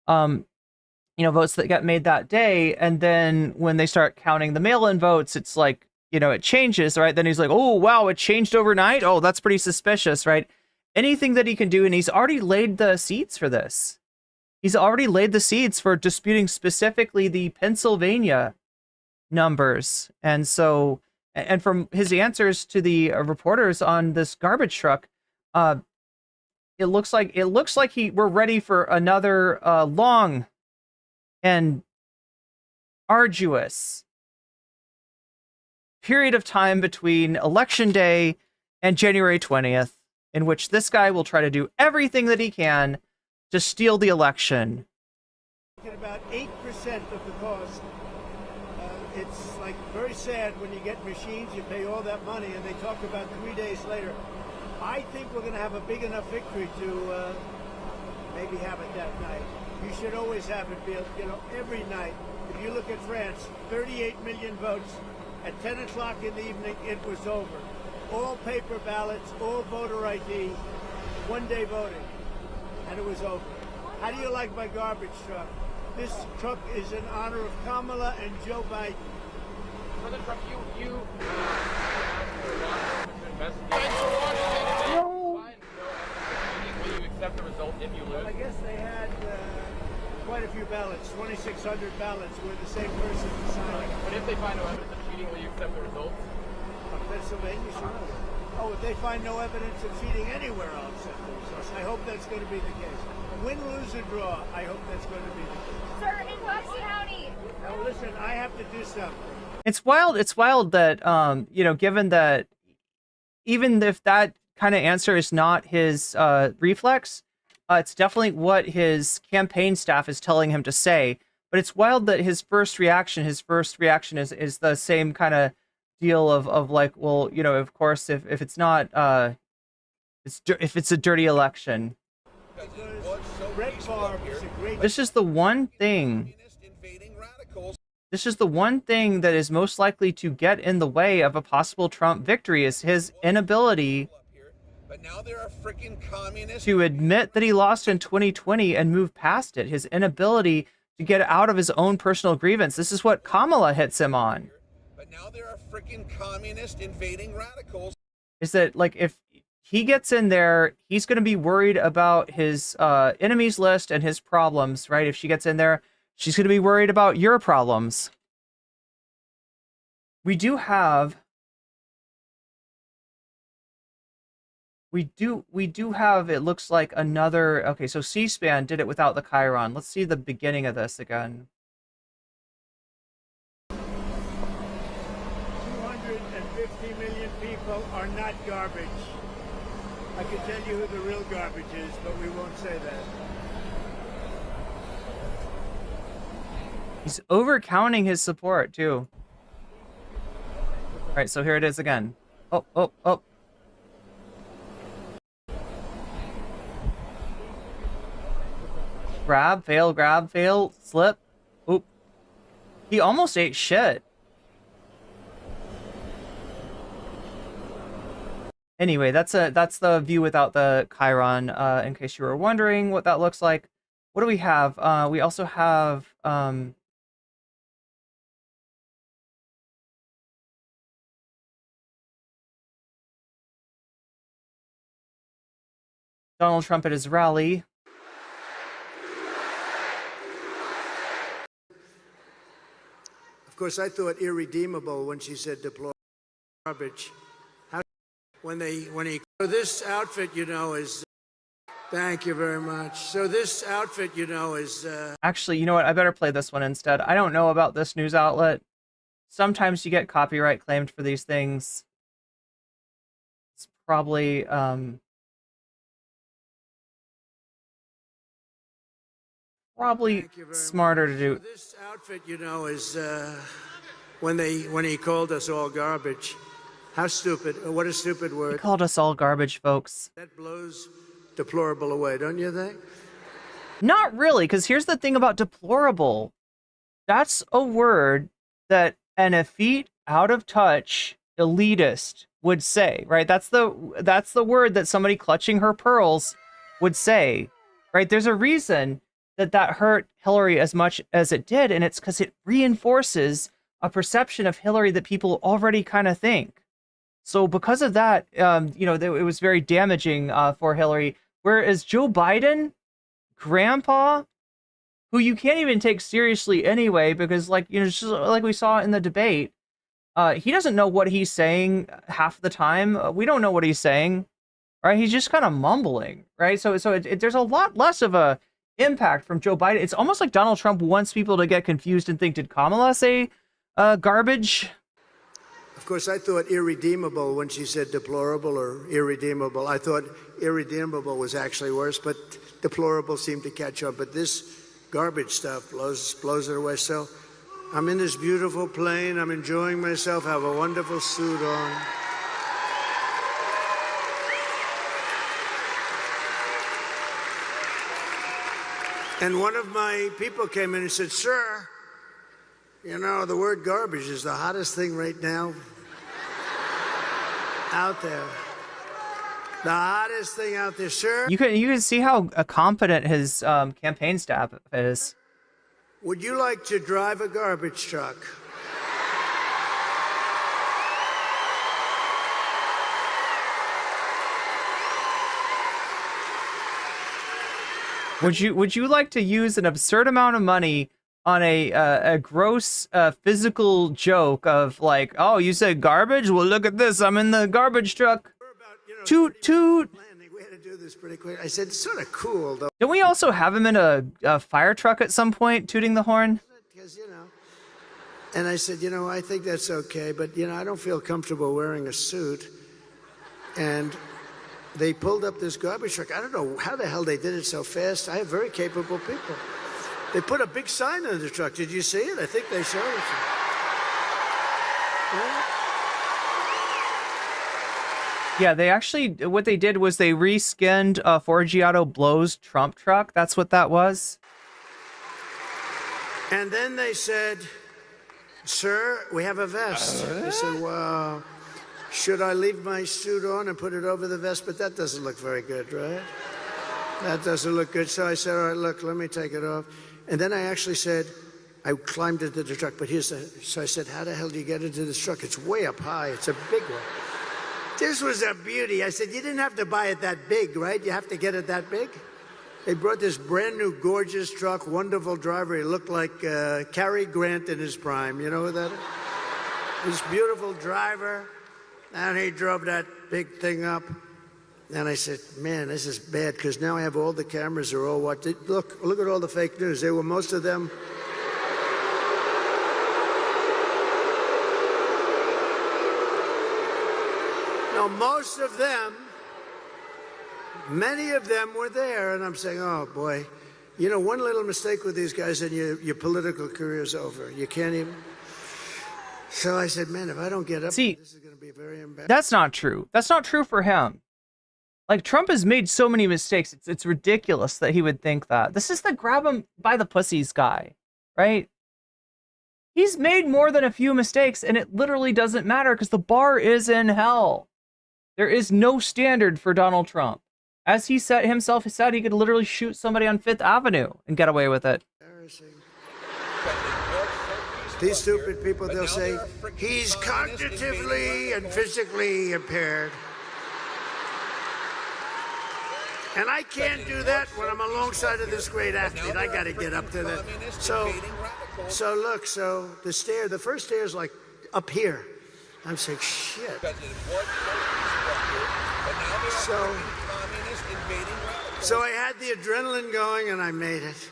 votes that got made that day. And then when they start counting the mail-in votes, it's like, it changes, right? Then he's like, oh, wow, it changed overnight. Oh, that's pretty suspicious, right? Anything that he can do. And he's already laid the seeds for this. He's already laid the seeds for disputing specifically the Pennsylvania numbers. And so, and from his answers to the reporters on this garbage truck, it looks like we're ready for another long and arduous period of time between election day and January 20th, in which this guy will try to do everything that he can to steal the election. About 8% of the cost. It's like very sad when you get machines, you pay all that money, and they talk about 3 days later. I think we're going to have a big enough victory to maybe have it that night. You should always have it, Bill. Every night. If you look at France, 38 million votes. At 10 o'clock in the evening, it was over. All paper ballots, all voter ID, one-day voting, and it was over. How do you like my garbage truck? This truck is in honor of Kamala and Joe Biden. President Trump, you will you accept the result if you lose? Well, I guess they had quite a few ballots, 2,600 ballots, where the same person signed. But if they find no evidence of cheating, will you accept the results? Of Pennsylvania, sure. Oh, if they find no evidence of cheating anywhere, I'll accept the results. I hope that's going to be the case. Win, lose, or draw, I hope that's going to be the case. Sir, in Washington County. Now, listen, I have to do something. It's wild that, given that even if that kind of answer is not his reflex, it's definitely what his campaign staff is telling him to say. But it's wild that his first reaction is the same kind of deal of like, well, of course, if it's not, if it's a dirty election. This is the one thing. This is the one thing that is most likely to get in the way of a possible Trump victory, is his inability to admit that he lost in 2020 and move past it. His inability to get out of his own personal grievance. This is what Kamala hits him on. But now there are freaking communist invading radicals. Is that, like, if he gets in there, he's going to be worried about his enemies list and his problems, right? If she gets in there, she's going to be worried about your problems. We do have it looks like another, okay, so C-SPAN did it without the Chiron. Let's see the beginning of this again. 250 million people are not garbage. I can tell you who the real garbage is, but we won't say that. He's overcounting his support, too. All right, so here it is again. Oh, oh, oh. Grab, fail, slip. Oop. He almost ate shit. Anyway, that's the view without the Chiron, in case you were wondering what that looks like. What do we have? We also have Donald Trump at his rally. Of course, I thought irredeemable when she said deplorable garbage. How when he so this outfit, you know, is thank you very much. So this outfit, you know, is actually, you know what? I better play this one instead. I don't know about this news outlet. Sometimes you get copyright claimed for these things. It's probably smarter to do. This outfit, you know, is when he called us all garbage. How stupid! What a stupid word. He called us all garbage, folks. That blows deplorable away, don't you think? Not really, because here's the thing about deplorable. That's a word that an effete, out of touch elitist would say, right? That's the word that somebody clutching her pearls would say, right? There's a reason that hurt Hillary as much as it did, and it's because it reinforces a perception of Hillary that people already kind of think. So because of that, you know, it was very damaging for Hillary. Whereas Joe Biden, grandpa, who you can't even take seriously anyway, because, like, you know, just like we saw in the debate, he doesn't know what he's saying half the time. We don't know what he's saying, right? He's just kind of mumbling, right? So there's a lot less of a impact from Joe Biden. It's almost like Donald Trump wants people to get confused and think, did Kamala say garbage? Of course, I thought irredeemable when she said deplorable or irredeemable. I thought irredeemable was actually worse, but deplorable seemed to catch up. But this garbage stuff blows it away. So I'm in this beautiful plane. I'm enjoying myself. I have a wonderful suit on. And one of my people came in and said, "Sir, you know, the word garbage is the hottest thing right now out there. The hottest thing out there, sir." You can see how competent his campaign staff is. Would you like to drive a garbage truck? Would you like to use an absurd amount of money on a gross physical joke of, like, oh, you said garbage? Well, look at this. I'm in the garbage truck. Toot toot. We had to do this pretty quick. I said, it's sort of cool, though. Didn't we also have him in a fire truck at some point, tooting the horn? Because, you know. And I said, you know, I think that's okay, but, you know, I don't feel comfortable wearing a suit. And they pulled up this garbage truck. I don't know how the hell they did it so fast. I have very capable people. They put a big sign on the truck. Did you see it? I think they showed it to you. Yeah, they actually, what they did was they reskinned Forgiato Blow's Trump truck. That's what that was. And then they said, "Sir, we have a vest." I said, "Well, should I leave my suit on and put it over the vest?" But that doesn't look very good, right? That doesn't look good. So I said, "All right, look, let me take it off." And then I actually said, I climbed into the truck, but so I said, how the hell do you get into this truck? It's way up high. It's a big one. This was a beauty. I said, you didn't have to buy it that big, right? You have to get it that big? They brought this brand new, gorgeous truck, wonderful driver. He looked like Cary Grant in his prime. You know who that is? This beautiful driver. And he drove that big thing up. And I said, man, this is bad, because now I have all the cameras are all watching. Look at all the fake news. They were, most of them. No, most of them, many of them were there. And I'm saying, oh, boy, you know, one little mistake with these guys and your political career's over. You can't even. So I said, man, if I don't get up, See, this is going to be very embarrassing. That's not true. That's not true for him. Like, Trump has made so many mistakes. It's ridiculous that he would think that. This is the grab him by the pussies guy, right? He's made more than a few mistakes, and it literally doesn't matter because the bar is in hell. There is no standard for Donald Trump. As he said himself, he said he could literally shoot somebody on Fifth Avenue and get away with it. These stupid people, they'll say, he's cognitively and physically impaired. And I can't do that when I'm alongside of this great athlete. I got to get up to that. So look, the first stair is like up here. I'm saying, shit. So I had the adrenaline going and I made it.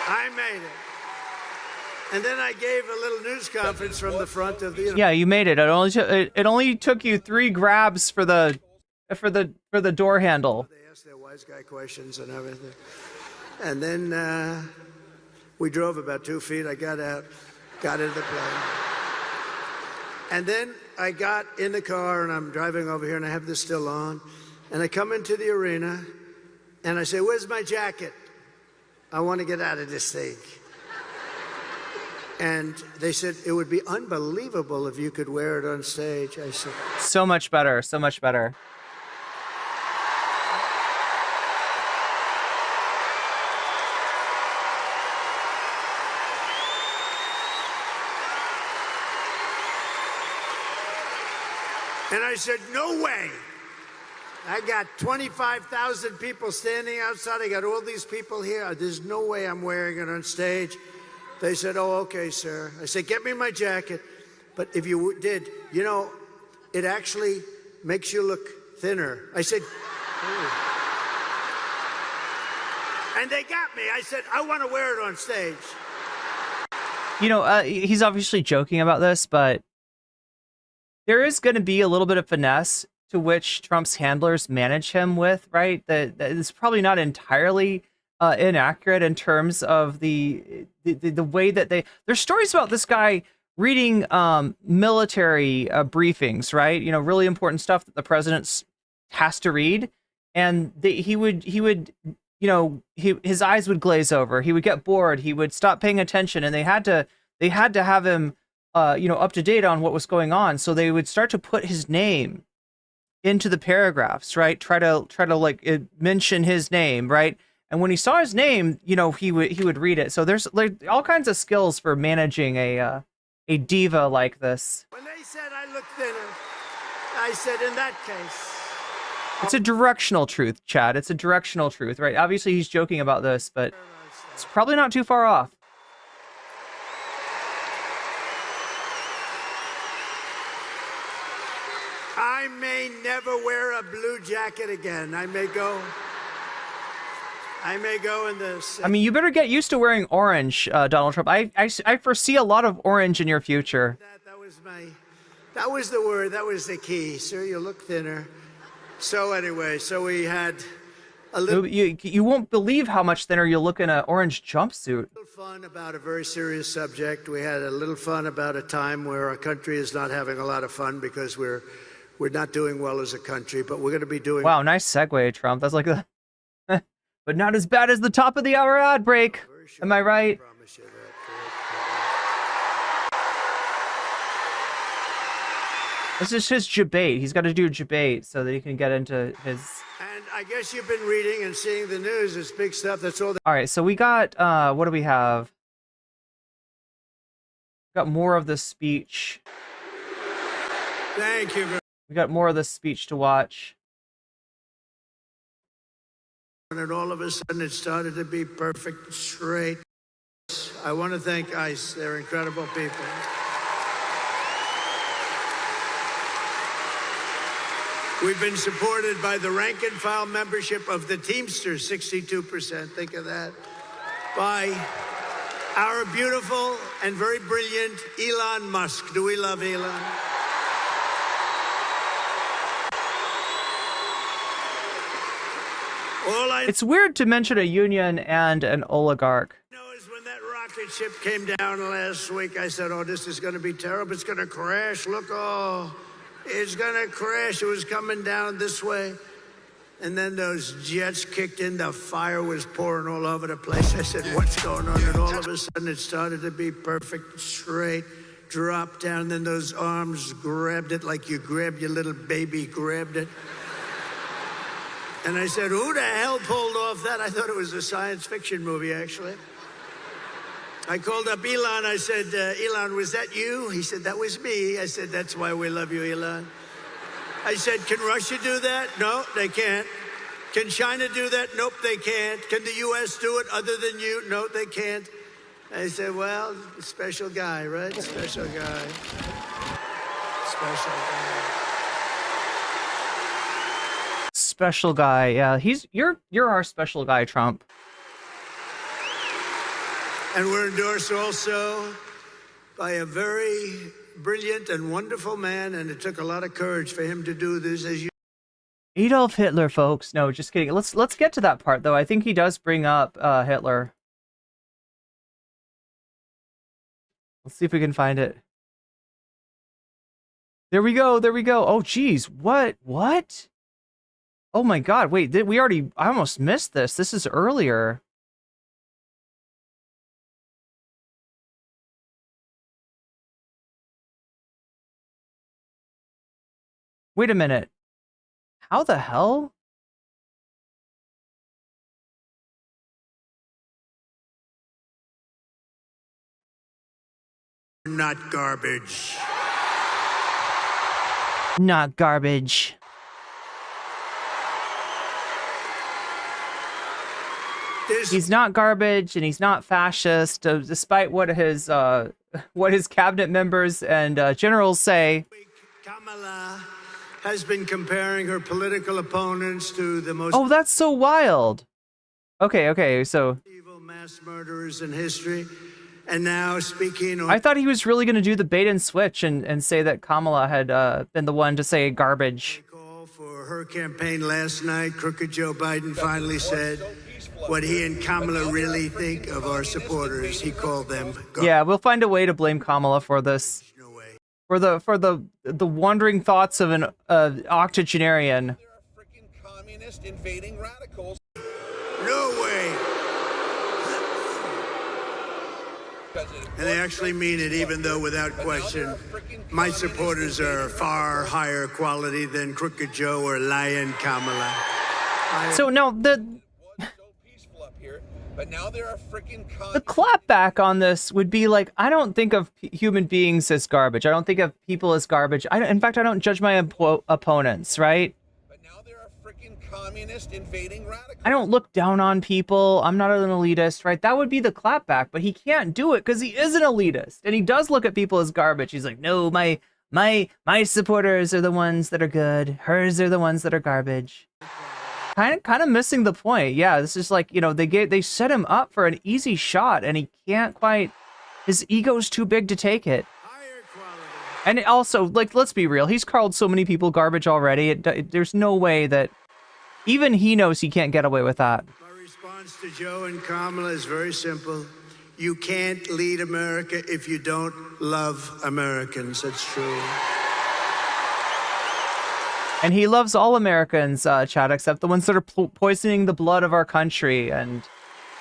I made it. And then I gave a little news conference from the front of the. Yeah, you made it. It only took you 3 grabs for the door handle. They asked their wise guy questions and everything, and then we drove about 2 feet. I got out, got into the plane, and then I got in the car and I'm driving over here and I have this still on, and I come into the arena, and I say, "Where's my jacket? I want to get out of this thing." And they said, it would be unbelievable if you could wear it on stage. I said, so much better, so much better. and I said, no way. I got 25,000 people standing outside. I got all these people here. There's no way I'm wearing it on stage. They said, oh, okay, sir. I said, get me my jacket. But if you did, you know, it actually makes you look thinner. I said, and they got me. I said, I want to wear it on stage. You know, he's obviously joking about this, but there is going to be a little bit of finesse to which Trump's handlers manage him with, right? That is probably not entirely inaccurate in terms of the way that there's stories about this guy reading military briefings, right? You know, really important stuff that the president has to read, and he would you know, his eyes would glaze over, he would get bored, he would stop paying attention, and they had to have him you know, up to date on what was going on. So they would start to put his name into the paragraphs, right? Try to like mention his name, right? And when he saw his name, you know, he would read it. So there's like all kinds of skills for managing a diva like this. When they said I look thinner, I said, in that case. It's a directional truth, Chad. It's a directional truth, right? Obviously he's joking about this, but it's probably not too far off. I may never wear a blue jacket again. I may go in this. I mean, you better get used to wearing orange, Donald Trump. I foresee a lot of orange in your future. That was the word. That was the key. Sir, you look thinner. So anyway, so we had a little. You won't believe how much thinner you'll look in an orange jumpsuit. A little fun about a very serious subject. We had a little fun about a time where our country is not having a lot of fun because we're not doing well as a country, but we're going to be doing. Wow, nice segue, Trump. That's like the. But not as bad as the top of the hour ad break. Am I right? This is his debate. He's got to do a debate so that he can get into his... And I guess you've been reading and seeing the news. It's big stuff. That's all. All right, so we got, what do we have? Got more of the speech. Thank you. We got more of the speech to watch. And all of a sudden, it started to be perfect, straight. I want to thank ICE. They're incredible people. We've been supported by the rank and file membership of the Teamsters, 62%. Think of that. By our beautiful and very brilliant Elon Musk. Do we love Elon? It's weird to mention a union and an oligarch. When that rocket ship came down last week, I said, oh, this is going to be terrible. It's going to crash. Look, oh, it's going to crash. It was coming down this way. And then those jets kicked in. The fire was pouring all over the place. I said, what's going on? And all of a sudden, it started to be perfect, straight, dropped down. Then those arms grabbed it like you grabbed your little baby, grabbed it. And I said, who the hell pulled off that? I thought it was a science fiction movie, actually. I called up Elon. I said, Elon, was that you? He said, that was me. I said, that's why we love you, Elon. I said, can Russia do that? No, they can't. Can China do that? Nope, they can't. Can the U.S. do it other than you? No, they can't. I said, well, special guy, right? Special guy. Special guy. Special guy, yeah. You're our special guy, Trump. And we're endorsed also by a very brilliant and wonderful man, and it took a lot of courage for him to do this, as you... Adolf Hitler, folks. No, just kidding. Let's get to that part, though. I think he does bring up Hitler. Let's see if we can find it. There we go. There we go. Oh, geez. What? Oh my God, wait, I almost missed this. This is earlier. Wait a minute. How the hell? Not garbage. Not garbage. He's not garbage, and he's not fascist, despite what his cabinet members and generals say. Kamala has been comparing her political opponents to the most... Oh, that's so wild. Okay, so... evil mass murderers in history, and now speaking... I thought he was really going to do the bait and switch and say that Kamala had been the one to say garbage. For her campaign last night, crooked Joe Biden finally said what he and Kamala really think of our supporters. He called them garbage. Yeah, we'll find a way to blame Kamala for this. For the wandering thoughts of an octogenarian. Communist invading radicals. No way. And they actually mean it, even though, without question, my supporters are far higher quality than Crooked Joe or Lion Kamala. So now But now there are freaking the clapback on this would be like, I don't think of human beings as garbage. I don't think of people as garbage. In fact, I don't judge my opponents, right? But now there are freaking communist invading radicals. I don't look down on people. I'm not an elitist, right? That would be the clapback, but he can't do it because he is an elitist, and he does look at people as garbage. He's like, no, my supporters are the ones that are good. Hers are the ones that are garbage. Kind of missing the point. Yeah, this is like, they set him up for an easy shot, and he can't quite. His ego's too big to take it. And also, like, let's be real. He's called so many people garbage already. There's no way that even he knows he can't get away with that. My response to Joe and Kamala is very simple. You can't lead America if you don't love Americans. That's true. And he loves all Americans, Chad, except the ones that are poisoning the blood of our country, and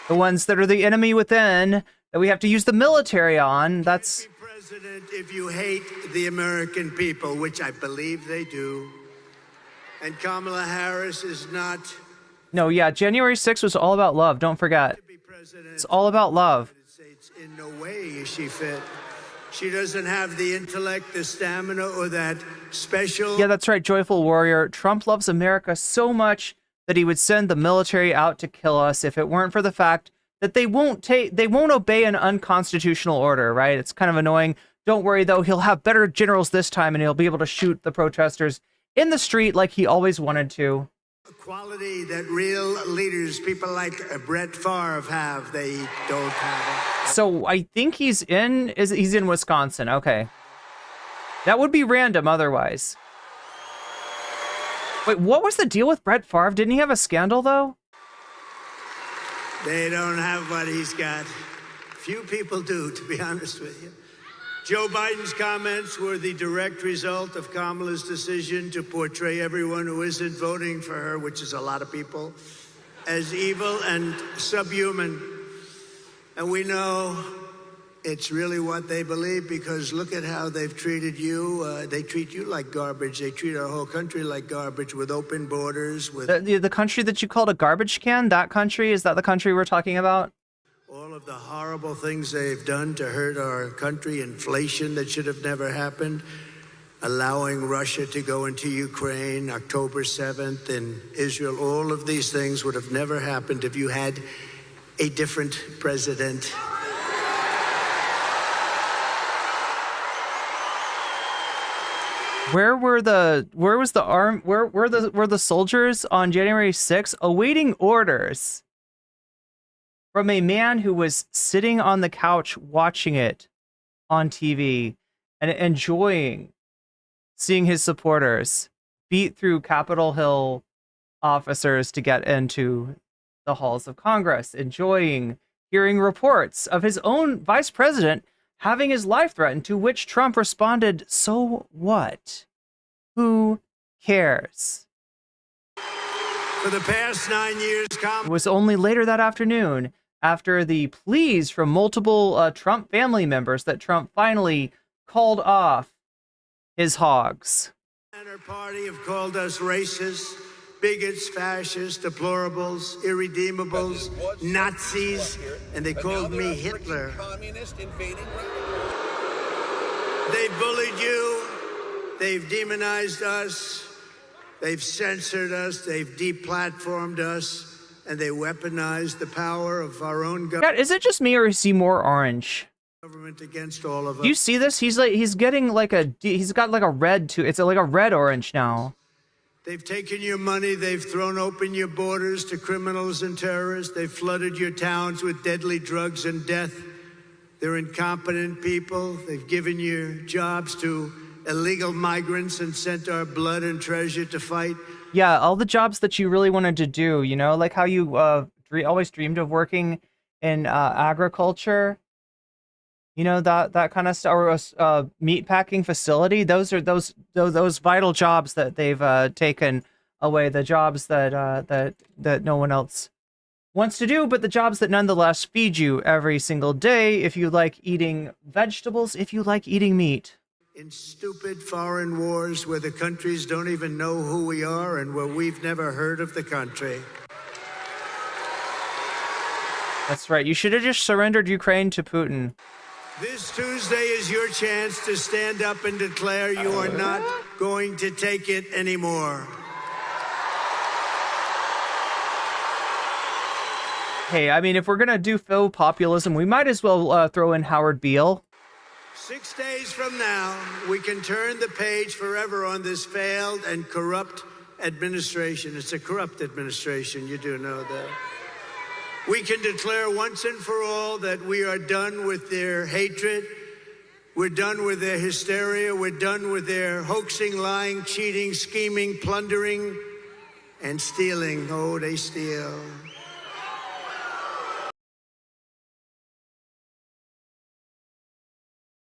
the ones that are the enemy within that we have to use the military on. That's President, if you hate the American people, which I believe they do, and Kamala Harris is not No, yeah, January 6th was all about love. Don't forget. to be president, It's all about love. in no way is she fit. She doesn't have the intellect, the stamina, or that special. Yeah, that's right, Joyful Warrior. Trump loves America so much that he would send the military out to kill us if it weren't for the fact that they won't obey an unconstitutional order, right? It's kind of annoying. Don't worry, though. He'll have better generals this time, and he'll be able to shoot the protesters in the street like he always wanted to. Quality that real leaders, people like Brett Favre have, they don't have it. So I think he's in Wisconsin. Okay. That would be random otherwise. Wait, what was the deal with Brett Favre? Didn't he have a scandal, though? They don't have what he's got. Few people do, to be honest with you. Joe Biden's comments were the direct result of Kamala's decision to portray everyone who isn't voting for her, which is a lot of people, as evil and subhuman. And we know it's really what they believe, because look at how they've treated you. They treat you like garbage. They treat our whole country like garbage, with open borders. With The country that you called a garbage can, that country, is that the country we're talking about? all of the horrible things they've done to hurt our country, inflation that should have never happened, allowing Russia to go into Ukraine, October 7th in Israel. All of these things would have never happened if you had a different president. Where were the soldiers on January 6th awaiting orders from a man who was sitting on the couch watching it on TV and enjoying seeing his supporters beat through Capitol Hill officers to get into the halls of Congress, enjoying hearing reports of his own vice president having his life threatened, to which Trump responded, "So what? Who cares?" For the past 9 years, It was only later that afternoon, after the pleas from multiple Trump family members, that Trump finally called off his hogs. and her party have called us racists, bigots, fascists, deplorables, irredeemables, Nazis, and they called me Hitler. They bullied you, they've demonized us, they've censored us, they've deplatformed us, and they weaponized the power of our own God, is it just me, or is he more orange? government against all of us. Do you see this? He's getting like he's got like a red to, it's like a red orange now. They've taken your money, they've thrown open your borders to criminals and terrorists, they've flooded your towns with deadly drugs and death. They're incompetent people, they've given your jobs to illegal migrants and sent our blood and treasure to fight. Yeah, all the jobs that you really wanted to do, you know, like how you always dreamed of working in agriculture, you know, that kind of stuff, or a meat packing facility. Those are those vital jobs that they've taken away, the jobs that no one else wants to do, but the jobs that nonetheless feed you every single day if you like eating vegetables, if you like eating meat. In stupid foreign wars where the countries don't even know who we are and where we've never heard of the country. That's right. You should have just surrendered Ukraine to Putin. This Tuesday is your chance to stand up and declare you are not going to take it anymore. Hey, I mean, if we're going to do faux populism, we might as well throw in Howard Beale. 6 days from now, we can turn the page forever on this failed and corrupt administration. It's a corrupt administration, you do know that. We can declare once and for all that we are done with their hatred. We're done with their hysteria. We're done with their hoaxing, lying, cheating, scheming, plundering, and stealing. Oh, they steal.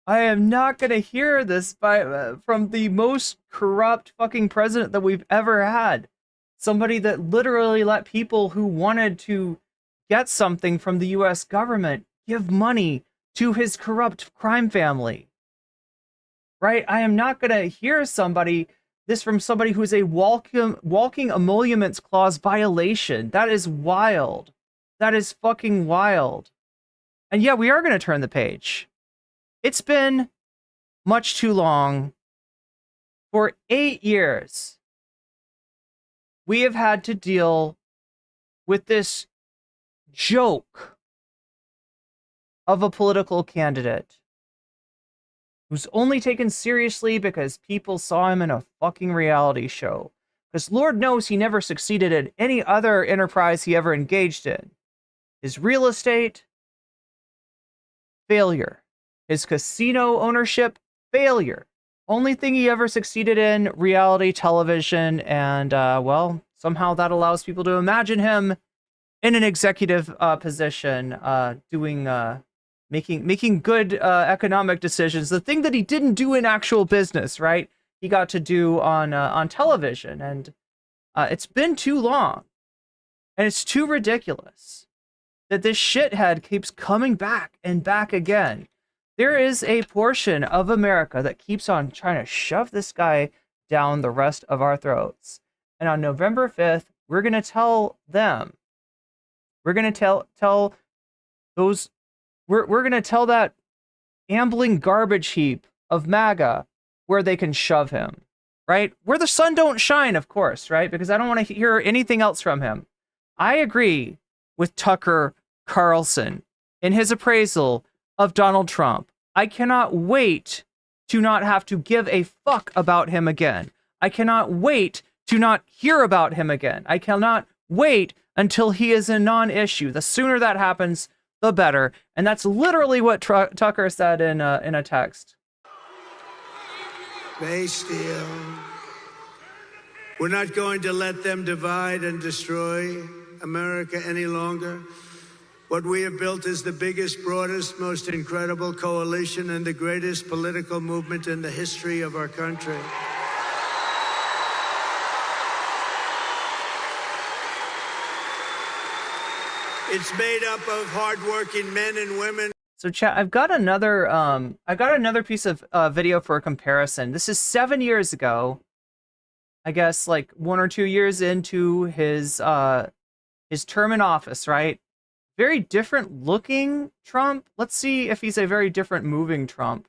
I am not going to hear this from the most corrupt fucking president that we've ever had. Somebody that literally let people who wanted to get something from the U.S. government give money to his corrupt crime family. right? I am not going to hear this from somebody who's a walking emoluments clause violation. That is wild. That is fucking wild. And yeah, we are going to turn the page. It's been much too long. For 8 years, we have had to deal with this joke of a political candidate who's only taken seriously because people saw him in a fucking reality show. Because Lord knows he never succeeded in any other enterprise he ever engaged in. His real estate, failure. His casino ownership, failure. Only thing he ever succeeded in, reality television, and, well, somehow that allows people to imagine him in an executive position, making good economic decisions. The thing that he didn't do in actual business, right? He got to do on television, and it's been too long, and it's too ridiculous that this shithead keeps coming back and back again. There is a portion of America that keeps on trying to shove this guy down the rest of our throats. And on November 5th, we're going to tell them, we're going to tell those, we're going to tell that ambling garbage heap of MAGA where they can shove him, right? Where the sun don't shine, of course, right? Because I don't want to hear anything else from him. I agree with Tucker Carlson in his appraisal of Donald Trump. I cannot wait to not have to give a fuck about him again. I cannot wait to not hear about him again. I cannot wait until he is a non-issue. The sooner that happens, the better. And that's literally what Tucker said in a text. They steal. We're not going to let them divide and destroy America any longer. What we have built is the biggest, broadest, most incredible coalition and the greatest political movement in the history of our country. It's made up of hardworking men and women. So chat, I've got another piece of video for a comparison. This is 7 years ago. I guess like 1 or 2 years into his term in office, right? Very different looking Trump. Let's see if he's a very different moving Trump.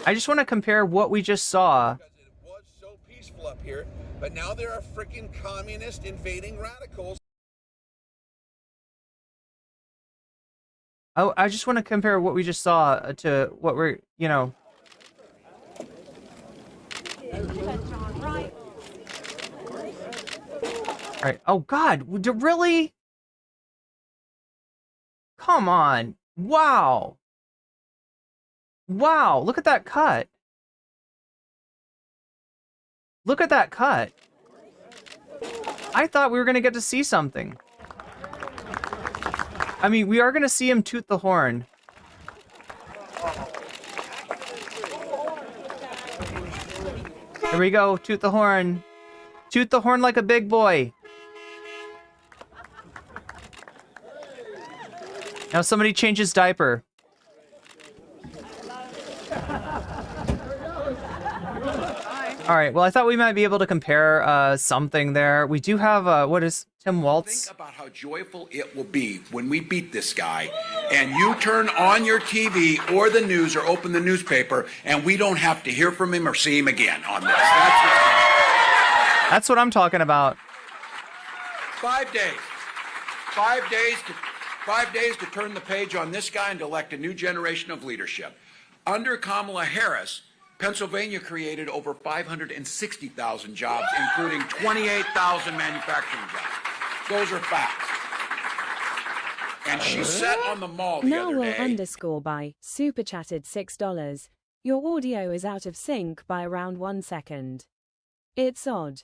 I just want to compare what we just saw. Because it was so peaceful up here, but now there are freaking communist invading radicals. Oh, I just want to compare what we just saw to what we're, you know. All right. Oh God, really? Come on. Wow. Wow, look at that cut. Look at that cut. I thought we were going to get to see something. I mean, we are going to see him toot the horn. Here we go, toot the horn. Toot the horn like a big boy. Now somebody change his diaper. All right, well, I thought we might be able to compare something there. We do have, what is Tim Walz? Think about how joyful it will be when we beat this guy and you turn on your TV or the news or open the newspaper and we don't have to hear from him or see him again on this. That's what I'm talking about. 5 days. 5 days to 5 days to turn the page on this guy and to elect a new generation of leadership. Under Kamala Harris, Pennsylvania created over 560,000 jobs, including 28,000 manufacturing jobs. Those are facts. And she sat on the mall the other day. Underscore by super chatted $6. Your audio is out of sync by around 1 second. It's odd.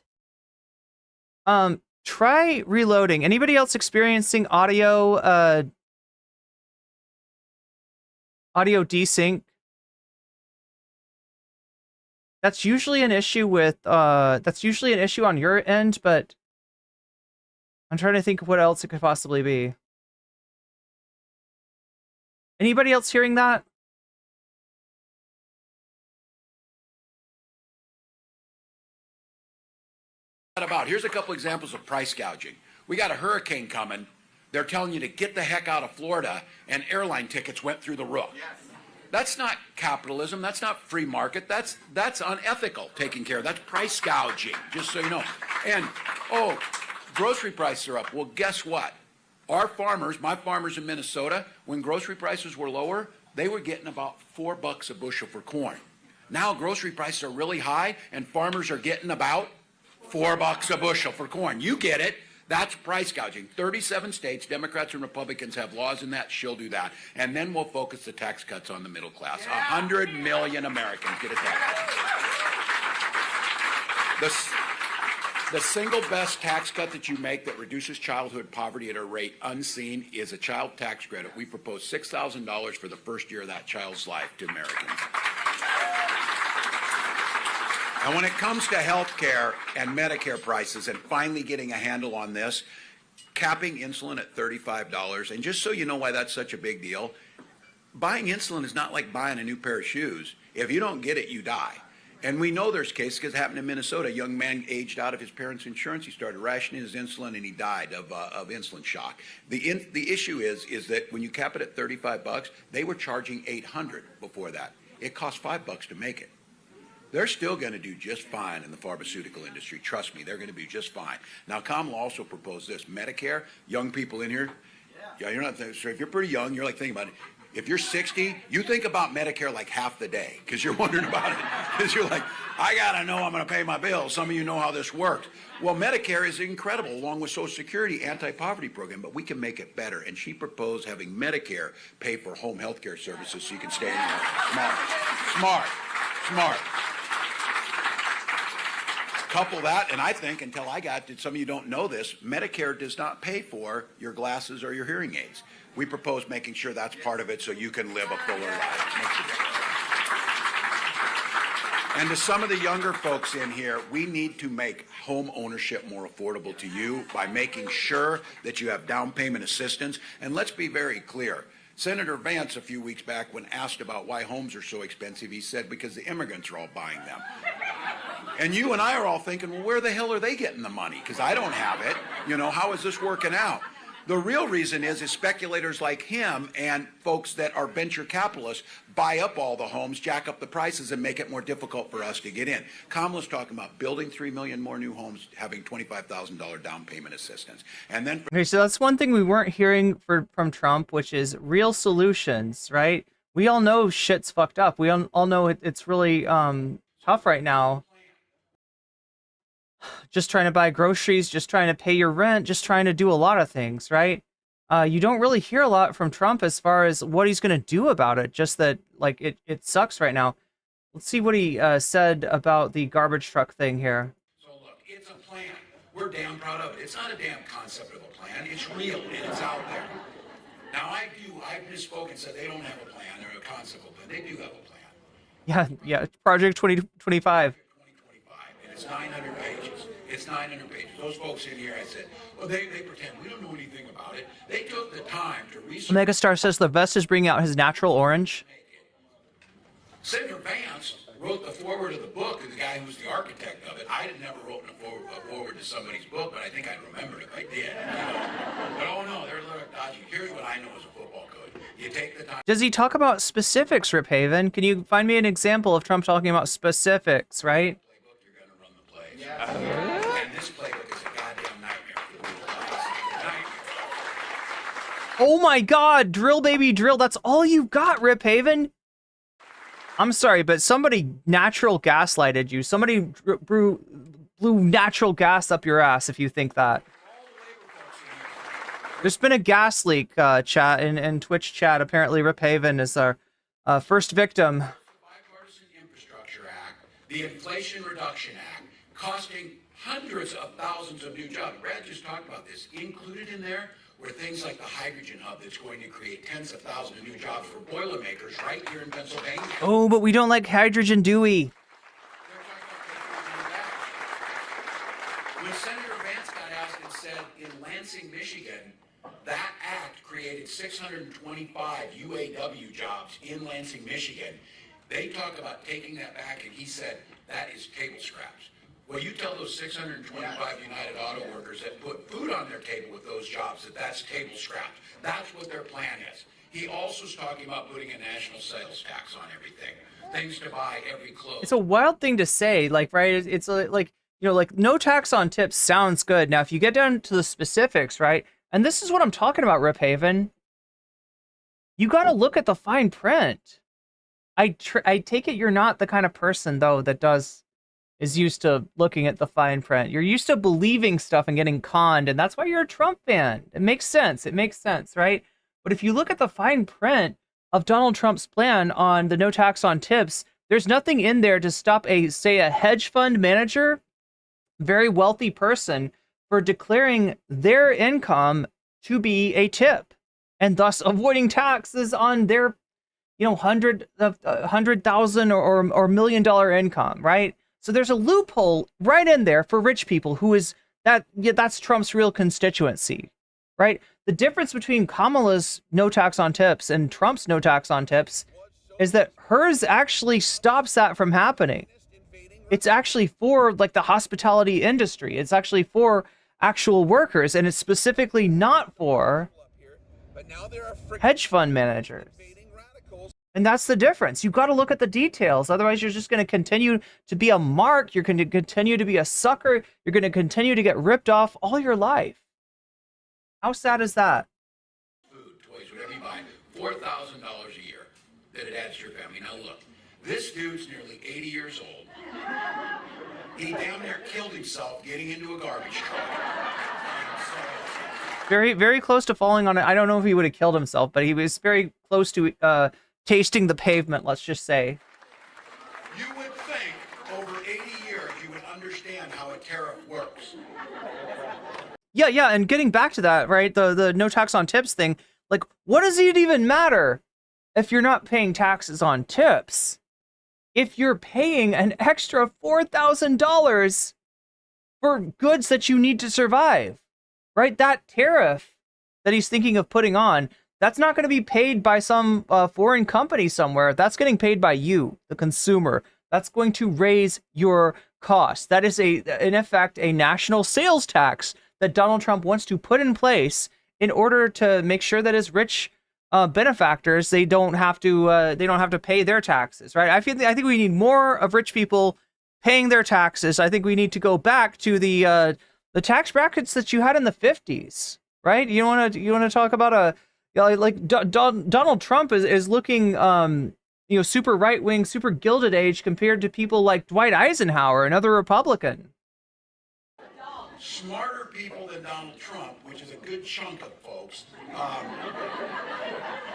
Try reloading. Anybody else experiencing audio desync? That's usually an issue with on your end, but I'm trying to think of what else it could possibly be. Anybody else hearing that? About here's a couple examples of price gouging. We got a hurricane coming. They're telling you to get the heck out of Florida, and airline tickets went through the roof. Yes. That's not capitalism. That's not free market. That's unethical. Taking care of that's price gouging. Just so you know. And grocery prices are up. Well, guess what? Our farmers, my farmers in Minnesota, when grocery prices were lower, they were getting about $4 a bushel for corn. Now grocery prices are really high, and farmers are getting about $4 a bushel for corn. You get it. That's price gouging. 37 states, Democrats and Republicans have laws in that. She'll do that. And then we'll focus the tax cuts on the middle class. 100 million Americans get a tax cut. The single best tax cut that you make that reduces childhood poverty at a rate unseen is a child tax credit. We propose $6,000 for the first year of that child's life to Americans. And when it comes to health care and Medicare prices and finally getting a handle on this, capping insulin at $35, and just so you know why that's such a big deal, buying insulin is not like buying a new pair of shoes. If you don't get it, you die. And we know there's cases, because it happened in Minnesota. A young man aged out of his parents' insurance. He started rationing his insulin, and he died of insulin shock. The issue is that when you cap it at $35, they were charging $800 before that. It cost $5 to make it. They're still going to do just fine in the pharmaceutical industry. Trust me, they're going to be just fine. Now, Kamala also proposed this. Medicare, young people in here, you're not, so if you're pretty young, you're like thinking about it. If you're 60, you think about Medicare like half the day because you're wondering about it. Because you're like, I got to know I'm going to pay my bills. Some of you know how this works. Well, Medicare is incredible, along with Social Security anti-poverty program, but we can make it better. And she proposed having Medicare pay for home health care services so you can stay in your Smart. Couple that, and I think until I got to, some of you don't know this, Medicare does not pay for your glasses or your hearing aids. We propose making sure that's part of it so you can live a fuller life. And to some of the younger folks in here, we need to make home ownership more affordable to you by making sure that you have down payment assistance. And let's be very clear. Senator Vance, a few weeks back, when asked about why homes are so expensive, he said because the immigrants are all buying them. And you and I are all thinking, well, where the hell are they getting the money? Because I don't have it. You know, how is this working out? The real reason is speculators like him and folks that are venture capitalists buy up all the homes, jack up the prices, and make it more difficult for us to get in. Kamala's talking about building 3 million more new homes, having $25,000 down payment assistance. And then... Okay, so that's one thing we weren't hearing from Trump, which is real solutions, right? We all know shit's fucked up. We all know it's really tough right now. Just trying to buy groceries, just trying to pay your rent, just trying to do a lot of things, right? You don't really hear a lot from Trump as far as what he's going to do about it, just that, like, it sucks right now. Let's see what he said about the garbage truck thing here. So look, it's a plan. We're damn proud of it. It's not a damn concept of a plan. It's real, and it's out there. Now, I've misspoken and said they don't have a plan or a concept of a plan. They do have a plan. Yeah, Project 2025. And it's 900 pages. It's 900 pages. Those folks in here, I said, well, they pretend we don't know anything about it. They took the time to research. Megastar says the vest is bringing out his natural orange. Senator Vance wrote the foreword of the book, the guy who's the architect of it. I had never wrote a foreword to somebody's book, but I think I remembered if I did. But oh no, they're a little dodgy. Here's what I know as a football coach. You take the time. Does he talk about specifics, Rip Haven? Can you find me an example of Trump talking about specifics, right? You're going to run the plays. And this playbook is a goddamn nightmare for the middle class. Nightmare. Oh my God, drill baby drill. That's all you got, Rip Haven. I'm sorry, but somebody natural gaslighted you. Somebody blew natural gas up your ass if you think that. There's been a gas leak, chat, in Twitch chat. Apparently, Rip Haven is our first victim. The Bipartisan Infrastructure Act, the Inflation Reduction Act, costing hundreds of thousands of new jobs. Brad just talked about this. Included in there were things like the hydrogen hub that's going to create tens of thousands of new jobs for Boilermakers right here in Pennsylvania. Oh, but we don't like hydrogen, do we? When Senator Vance got asked and said in Lansing, Michigan, that act created created 625 UAW jobs in Lansing, Michigan. They talk about taking that back, and he said that is table scraps. Well, you tell those 625 United Auto workers that put food on their table with those jobs that that's table scraps. That's what their plan is. He also is talking about putting a national sales tax on everything, things to buy every clothes. It's a wild thing to say, like, right? It's like, you know, like no tax on tips sounds good. Now, if you get down to the specifics, right? And this is what I'm talking about, Rip Haven. You got to look at the fine print. I take it you're not the kind of person, though, that is used to looking at the fine print. You're used to believing stuff and getting conned, and that's why you're a Trump fan. It makes sense. It makes sense, right? But if you look at the fine print of Donald Trump's plan on the no tax on tips, there's nothing in there to stop a hedge fund manager, very wealthy person, for declaring their income to be a tip and thus avoiding taxes on their, you know, $100,000 or $1 million income, right? So there's a loophole right in there for rich people who is that's Trump's real constituency, right? The difference between Kamala's no tax on tips and Trump's no tax on tips is that hers actually stops that from happening. It's actually for like the hospitality industry. It's actually for actual workers, and it's specifically not for hedge fund managers. And that's the difference. You've got to look at the details. Otherwise, you're just going to continue to be a mark. You're going to continue to be a sucker. You're going to continue to get ripped off all your life. How sad is that? Food, toys, whatever you buy, $4,000 a year that it adds to your family. Now look, this dude's nearly 80 years old. He damn near killed himself getting into a garbage truck. Very, very close to falling on it. I don't know if he would have killed himself, but he was very close to tasting the pavement, let's just say. You would think over 80 years you would understand how a tariff works. Yeah, and getting back to that, right? The no tax on tips thing, like, what does it even matter if you're not paying taxes on tips? If you're paying an extra $4,000 for goods that you need to survive, right? That tariff that he's thinking of putting on, that's not going to be paid by some foreign company somewhere. That's getting paid by you, the consumer. That's going to raise your costs. That is in effect, a national sales tax that Donald Trump wants to put in place in order to make sure that his rich benefactors, they don't have to pay their taxes, right? I think we need more of rich people paying their taxes. I think we need to go back to the tax brackets that you had in the 50s, right? You want to talk about Donald Trump is looking super right wing, super Gilded Age compared to people like Dwight Eisenhower, another Republican. Smarter people than Donald Trump, which is a good chunk of folks.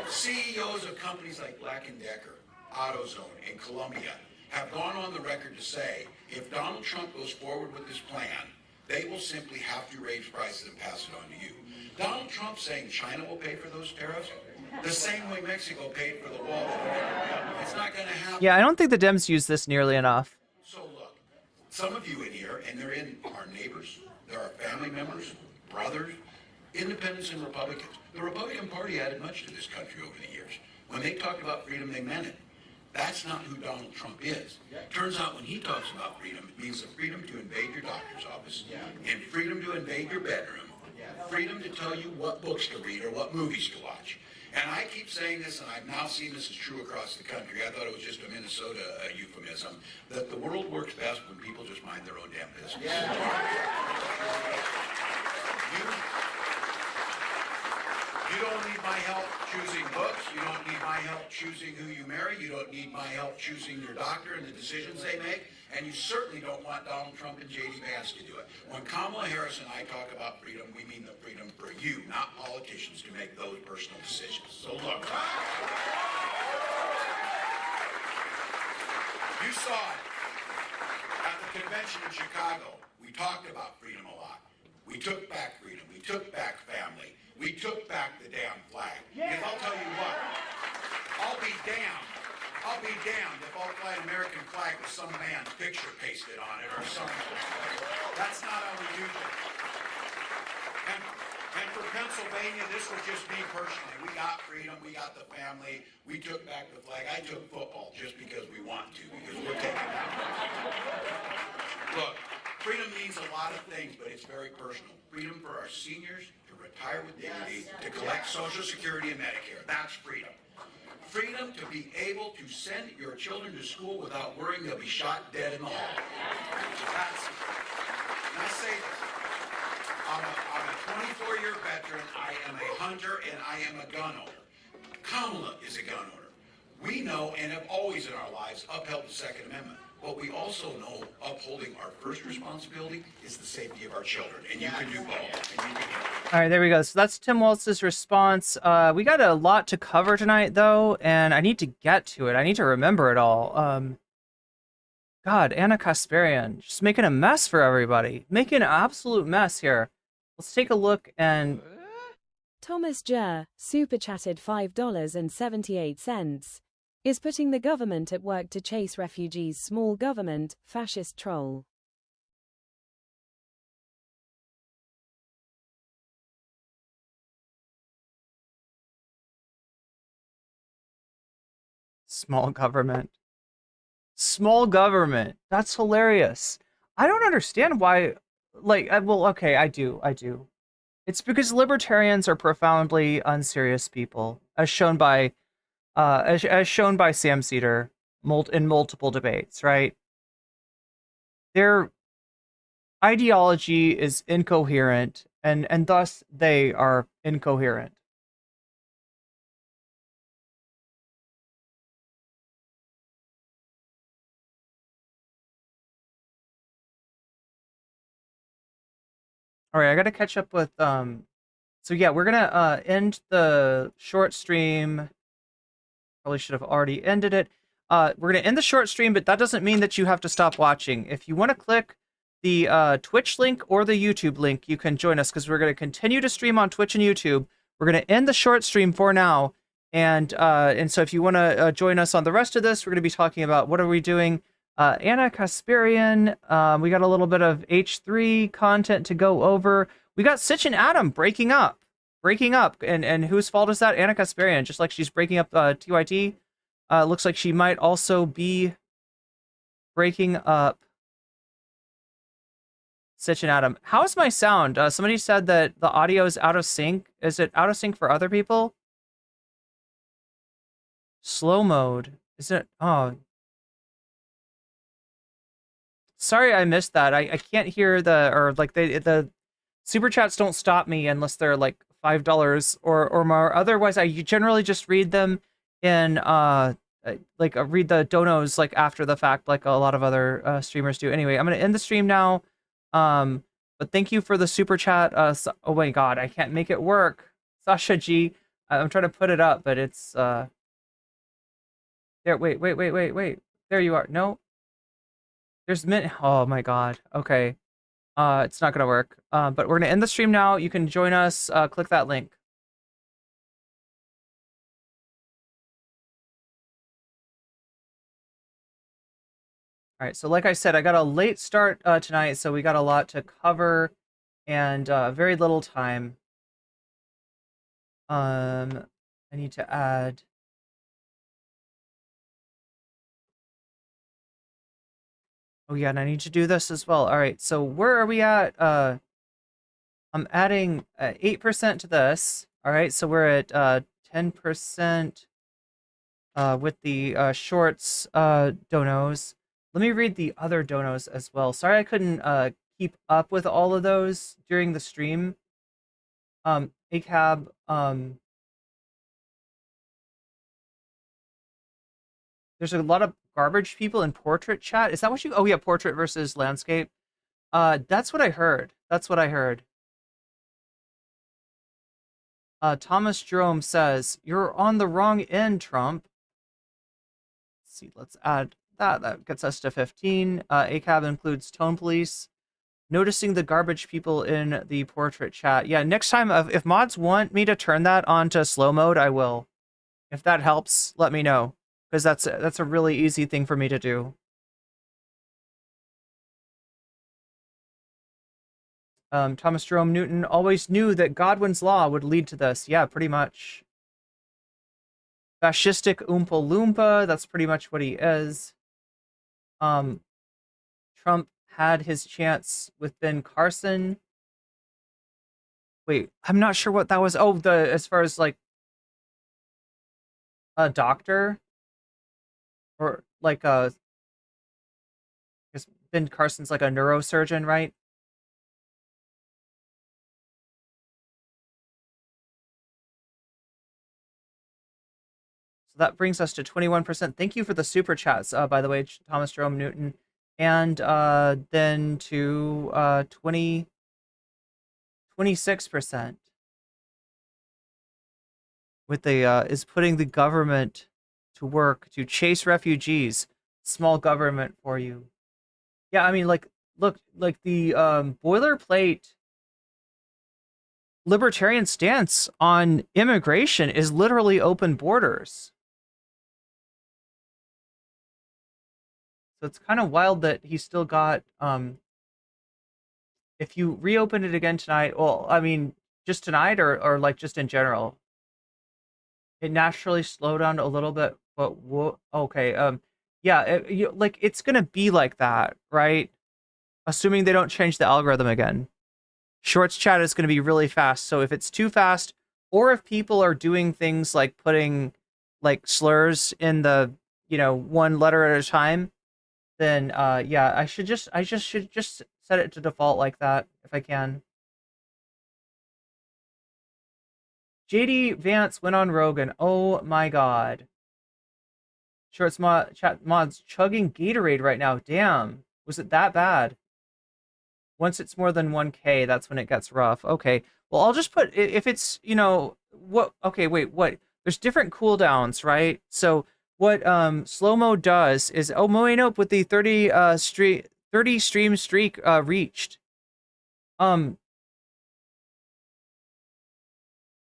CEOs of companies like Black & Decker, AutoZone, and Columbia have gone on the record to say if Donald Trump goes forward with this plan, they will simply have to raise prices and pass it on to you. Donald Trump saying China will pay for those tariffs the same way Mexico paid for the wall. It's not going to happen. Yeah, I don't think the Dems use this nearly enough. So look, some of you in here, and they're in our neighbors, they're our family members, brothers, independents and Republicans. The Republican Party added much to this country over the years. When they talked about freedom, they meant it. That's not who Donald Trump is. Turns out when he talks about freedom, it means the freedom to invade your doctor's office, and freedom to invade your bedroom, freedom to tell you what books to read or what movies to watch. And I keep saying this, and I've now seen this is true across the country. I thought it was just a Minnesota euphemism, that the world works best when people just mind their own damn business. You don't need my help choosing books. You don't need my help choosing who you marry. You don't need my help choosing your doctor and the decisions they make. And you certainly don't want Donald Trump and J.D. Vance to do it. When Kamala Harris and I talk about freedom, we mean the freedom for you, not politicians, to make those personal decisions. So look. You saw it at the convention in Chicago. We talked about freedom a lot. We took back freedom. We took back family. We took back the damn flag. Because I'll tell you what, I'll be damned if I'll fly an American flag with some man's picture pasted on it or something. That's not how we do things. And for Pennsylvania, this was just me personally. We got freedom, we got the family, we took back the flag. I took football just because we want to, because we're taking it. Look, freedom means a lot of things, but it's very personal. Freedom for our seniors to retire with dignity, to collect Social Security and Medicare. That's freedom. Freedom to be able to send your children to school without worrying they'll be shot dead in the hall. That's, and I say this, I'm a 24-year veteran, I am a hunter, and I am a gun owner. Kamala is a gun owner. We know and have always in our lives upheld the Second Amendment. But we also know upholding our first responsibility is the safety of our children. And you can do both. All right, there we go. So that's Tim Walz's response. We got a lot to cover tonight, though, and I need to get to it. I need to remember it all. God, Anna Kasparian, just making a mess for everybody. Making an absolute mess here. Let's take a look and... Thomas Jer, super chatted $5.78. Is putting the government at work to chase refugees. Small government, fascist troll. Small government. Small government. That's hilarious. I don't understand why, like, well, okay, I do. It's because libertarians are profoundly unserious people, as shown by Sam Cedar in multiple debates, right? Their ideology is incoherent, and thus they are incoherent. All right, I got to catch up with so yeah, we're gonna end the short stream. Probably should have already ended it. We're going to end the short stream, but that doesn't mean that you have to stop watching. If you want to click the Twitch link or the YouTube link, you can join us, because we're going to continue to stream on Twitch and YouTube. We're going to end the short stream for now, and so if you want to join us on the rest of this, we're going to be talking about what are we doing. Anna Kasparian, we got a little bit of H3 content to go over. We got Sitch and Adam breaking up, and whose fault is that? Anna Kasparian, just like she's breaking up TYT. Looks like she might also be breaking up Sitch and Adam. How's my sound? Somebody said that the audio is out of sync. Is it out of sync for other people? Slow mode. Is it? Oh. Sorry, I missed that. I can't hear the super chats don't stop me unless they're like $5 or more. Otherwise, I generally just read them in read the donos like after the fact, like a lot of other streamers do. Anyway, I'm gonna end the stream now. But thank you for the super chat. Oh my God, I can't make it work. Sasha G, I'm trying to put it up, but it's there. Wait. There you are. No. There's oh my God. Okay. It's not gonna work. But we're gonna end the stream now. You can join us. Click that link. All right. So like I said, I got a late start tonight, so we got a lot to cover, and very little time. I need to add. Oh yeah, and I need to do this as well. All right, so where are we at? I'm adding 8% to this. All right, so we're at 10% with the shorts donos. Let me read the other donos as well. Sorry I couldn't keep up with all of those during the stream. ACAB, there's a lot of garbage people in portrait chat. Is that what you... Oh, yeah, portrait versus landscape. That's what I heard. Thomas Jerome says, you're on the wrong end, Trump. Let's see, let's add that. That gets us to 15. ACAB includes Tone Police. Noticing the garbage people in the portrait chat. Yeah, next time, if mods want me to turn that on to slow mode, I will. If that helps, let me know. Because that's a really easy thing for me to do. Thomas Jerome Newton always knew that Godwin's law would lead to this. Yeah, pretty much. Fascistic Oompa Loompa, that's pretty much what he is. Trump had his chance with Ben Carson. Wait, I'm not sure what that was. Oh, as far as like a doctor or like a, because Ben Carson's like a neurosurgeon, right? So that brings us to 21%. Thank you for the super chats, by the way, Thomas Jerome Newton. And then to 26% with the is putting the government to work to chase refugees. Small government for you. Yeah, I mean, like, look, like the boilerplate libertarian stance on immigration is literally open borders. So it's kind of wild that he still got, if you reopen it again tonight, well, I mean, just tonight or like just in general, it naturally slowed down a little bit, but okay, yeah, like it's gonna be like that, right? Assuming they don't change the algorithm again. Shorts chat is gonna be really fast, so if it's too fast, or if people are doing things like putting like slurs in the, you know, one letter at a time, then yeah, I should just set it to default like that if I can. JD Vance went on Rogan. Oh my god. Shorts chat mods chugging Gatorade right now. Damn. Was it that bad? Once it's more than 1K, that's when it gets rough. Okay. Well, I'll just put, if it's, you know, what, okay, wait, what? There's different cooldowns, right? So what slow mo does is, oh, nope, with the 30 stream streak reached.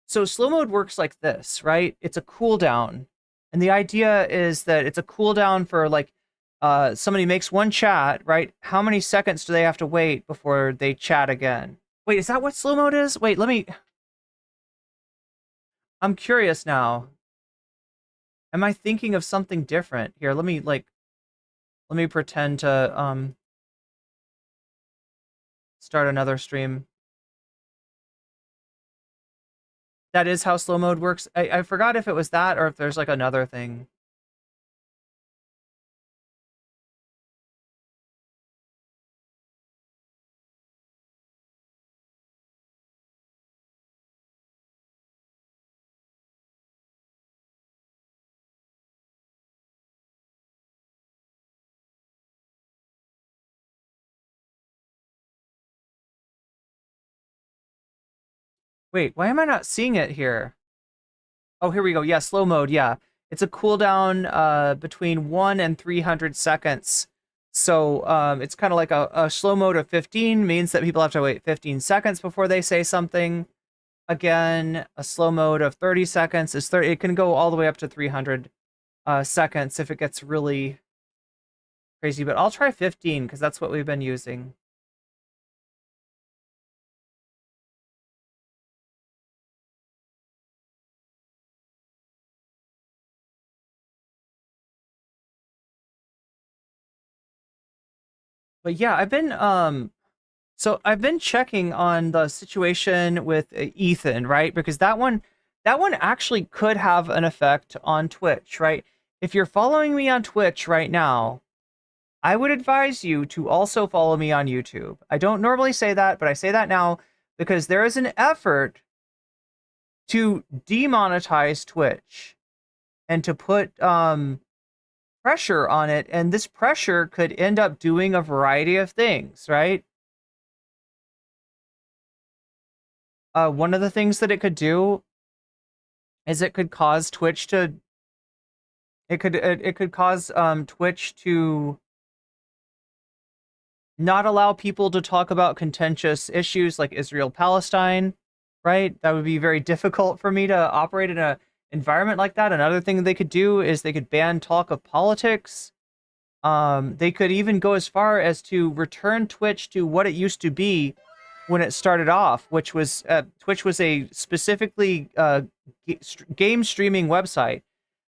So slow mode works like this, right? It's a cooldown. And the idea is that it's a cooldown for like somebody makes one chat, right? How many seconds do they have to wait before they chat again? Wait, is that what slow mode is? Wait, I'm curious now. Am I thinking of something different? Here, let me pretend to start another stream. That is how slow mode works. I forgot if it was that or if there's like another thing. Wait, why am I not seeing it here? Oh, here we go. Yeah, slow mode. Yeah, it's a cooldown between 1 and 300 seconds. So it's kind of like a slow mode of 15 means that people have to wait 15 seconds before they say something. Again, a slow mode of 30 seconds is 30. It can go all the way up to 300 seconds if it gets really crazy. But I'll try 15 because that's what we've been using. But yeah, I've been checking on the situation with Ethan, right? Because that one actually could have an effect on Twitch, right? If you're following me on Twitch right now, I would advise you to also follow me on YouTube. I don't normally say that, but I say that now because there is an effort to demonetize Twitch and to put pressure on it, and this pressure could end up doing a variety of things, right? One of the things that it could do is it could cause Twitch to Twitch to not allow people to talk about contentious issues like Israel-Palestine, right? That would be very difficult for me to operate in a environment like that. Another thing they could do is they could ban talk of politics. They could even go as far as to return Twitch to what it used to be when it started off, which was Twitch was a specifically game streaming website.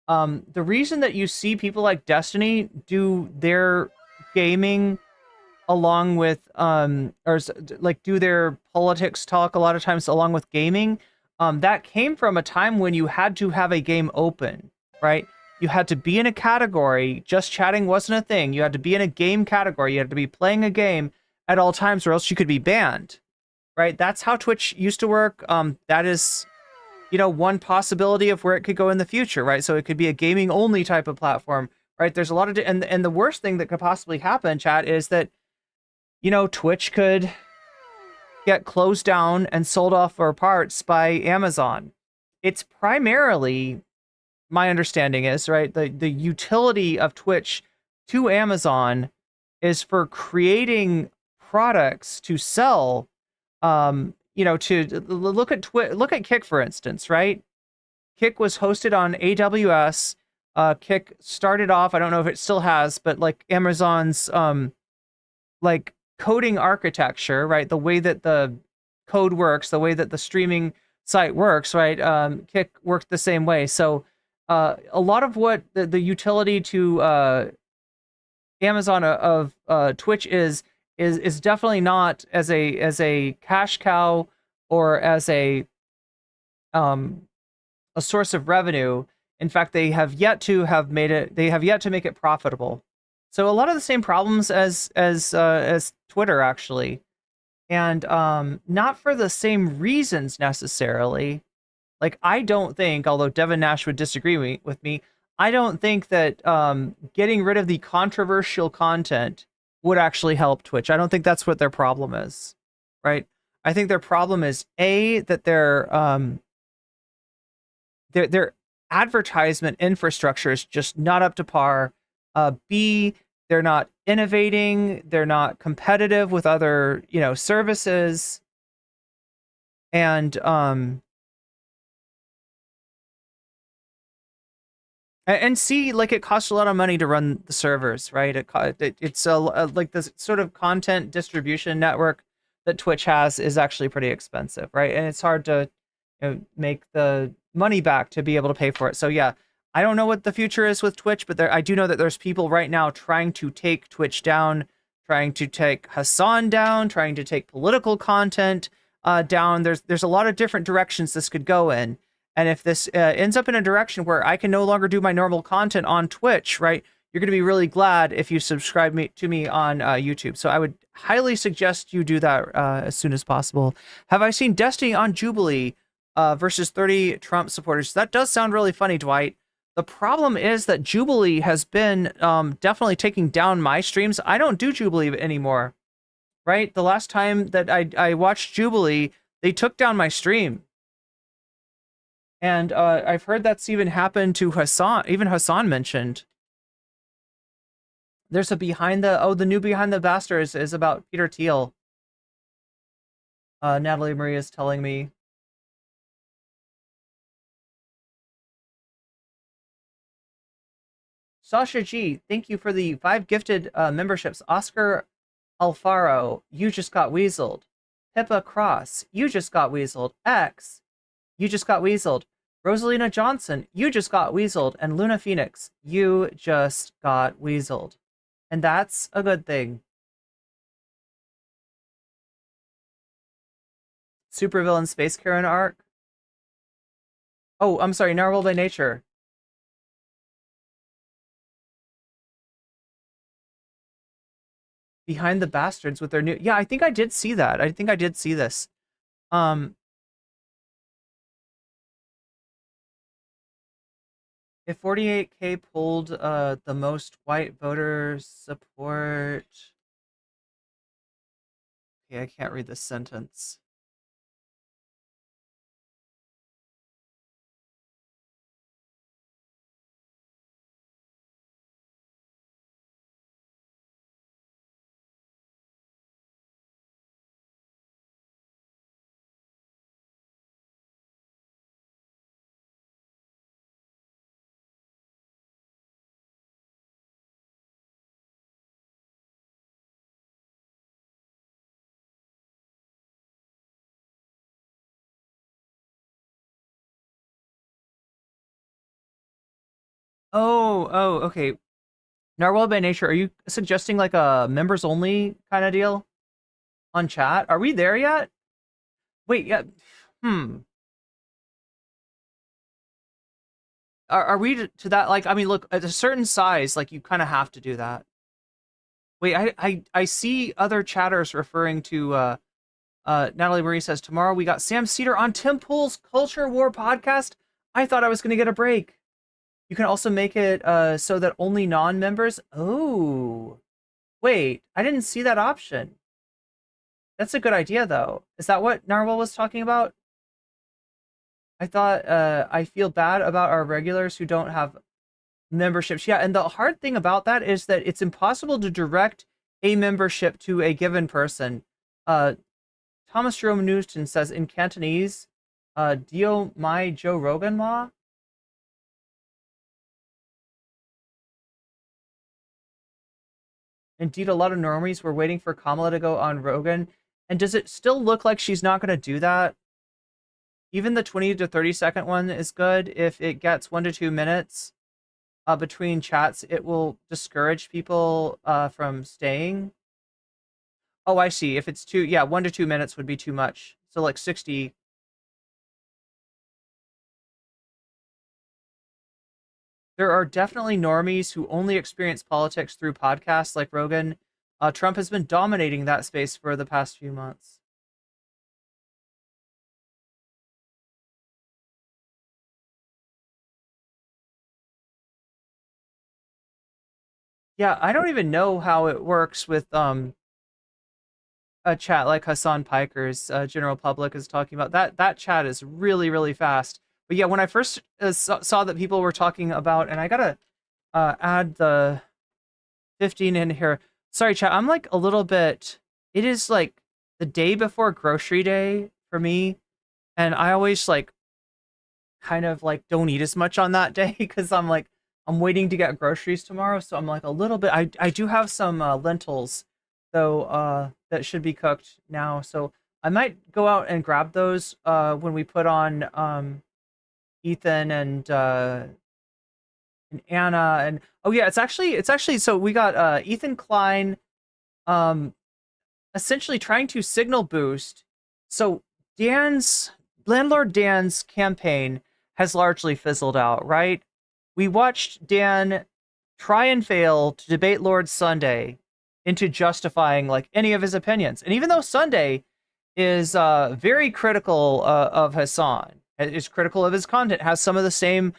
The reason that you see people like Destiny do their gaming along with like do their politics talk a lot of times along with gaming, that came from a time when you had to have a game open, right? You had to be in a category. Just chatting wasn't a thing. You had to be in a game category. You had to be playing a game at all times, or else you could be banned, right? That's how Twitch used to work. That is, you know, one possibility of where it could go in the future, right? So it could be a gaming only type of platform, right? There's a lot of, and the worst thing that could possibly happen, chat, is that, you know, Twitch could get closed down and sold off for parts by Amazon. It's primarily, my understanding is, right, the utility of Twitch to Amazon is for creating products to sell. You know, to look at Kick, for instance, right? Kick was hosted on AWS. Kick started off, I don't know if it still has, but like Amazon's like coding architecture, right? The way that the code works, the way that the streaming site works, right? Kick worked the same way. So a lot of what the utility to Amazon of Twitch is definitely not as a cash cow or as a source of revenue. In fact, they have yet to make it profitable. So a lot of the same problems as Twitter, actually, and not for the same reasons necessarily. Like, I don't think, although Devin Nash would disagree with me, I don't think that getting rid of the controversial content would actually help Twitch. I don't think that's what their problem is, right? I think their problem is that their advertisement infrastructure is just not up to par. B, they're not innovating, they're not competitive with other, you know, services, and C, like, it costs a lot of money to run the servers, right? It's like this sort of content distribution network that Twitch has is actually pretty expensive, right? And it's hard to, you know, make the money back to be able to pay for it. So yeah, I don't know what the future is with Twitch, but I do know that there's people right now trying to take Twitch down, trying to take Hasan down, trying to take political content down. There's a lot of different directions this could go in. And if this ends up in a direction where I can no longer do my normal content on Twitch, right, you're going to be really glad if you subscribe to me on YouTube. So I would highly suggest you do that as soon as possible. Have I seen Destiny on Jubilee versus 30 Trump supporters? That does sound really funny, Dwight. The problem is that Jubilee has been definitely taking down my streams. I don't do Jubilee anymore, right? The last time that I watched Jubilee, they took down my stream. And I've heard that's even happened to Hasan. Even Hasan mentioned. There's a the new Behind the Bastards is about Peter Thiel. Natalie Marie is telling me. Sasha G, thank you for the 5 gifted memberships. Oscar Alfaro, you just got weaseled. Pippa Cross, you just got weaseled. X, you just got weaseled. Rosalina Johnson, you just got weaseled. And Luna Phoenix, you just got weaseled. And that's a good thing. Supervillain Space Karen arc. Oh, I'm sorry, Narwhal by Nature. Behind the Bastards with their new... Yeah, I think I did see that. I think I did see this. If 48K pulled the most white voters support... Okay, I can't read this sentence. Oh, okay. Narwhal by nature, are you suggesting like a members only kind of deal on chat? Are we there yet? Wait, yeah. Are we to that? Like, I mean, look, at a certain size, like you kind of have to do that. Wait, I see other chatters referring to Natalie Marie says tomorrow we got Sam Cedar on Tim Pool's Culture War podcast. I thought I was gonna get a break. You can also make it so that only non-members. Oh, wait, I didn't see that option. That's a good idea, though. Is that what Narwhal was talking about? I thought I feel bad about our regulars who don't have memberships. Yeah, and the hard thing about that is that it's impossible to direct a membership to a given person. Thomas Jerome Newton says in Cantonese, Dio Mai Joe Rogan law. Indeed, a lot of normies were waiting for Kamala to go on Rogan. And does it still look like she's not going to do that? Even the 20 to 30 second one is good. If it gets 1 to 2 minutes between chats, it will discourage people from staying. Oh, I see. If it's 1 to 2 minutes would be too much. So like 60. There are definitely normies who only experience politics through podcasts like Rogan. Trump has been dominating that space for the past few months. Yeah, I don't even know how it works with a chat like Hassan Piker's General Public is talking about. That chat is really, really fast. But yeah, when I first saw that people were talking about, and I gotta add the 15 in here. Sorry, chat, I'm like a little bit, it is like the day before grocery day for me. And I always like kind of like don't eat as much on that day because I'm waiting to get groceries tomorrow. So I'm like a little bit, I do have some lentils though that should be cooked now. So I might go out and grab those when we put on Ethan and Anna and oh yeah, it's actually so we got Ethan Klein essentially trying to signal boost. So landlord Dan's campaign has largely fizzled out, right? We watched Dan try and fail to debate Lord Sunday into justifying like any of his opinions. And even though Sunday is very critical of Hasan, is critical of his content, has some of the same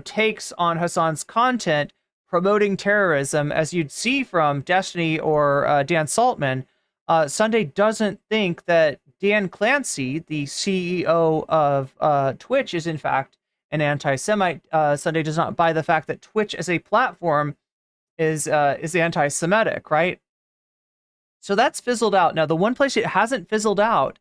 takes on Hasan's content, promoting terrorism as you'd see from Destiny or Dan Saltman, Sunday doesn't think that Dan Clancy, the CEO of Twitch, is in fact an anti-Semite. Sunday does not buy the fact that Twitch as a platform is anti-Semitic, right? So that's fizzled out. Now, the one place it hasn't fizzled out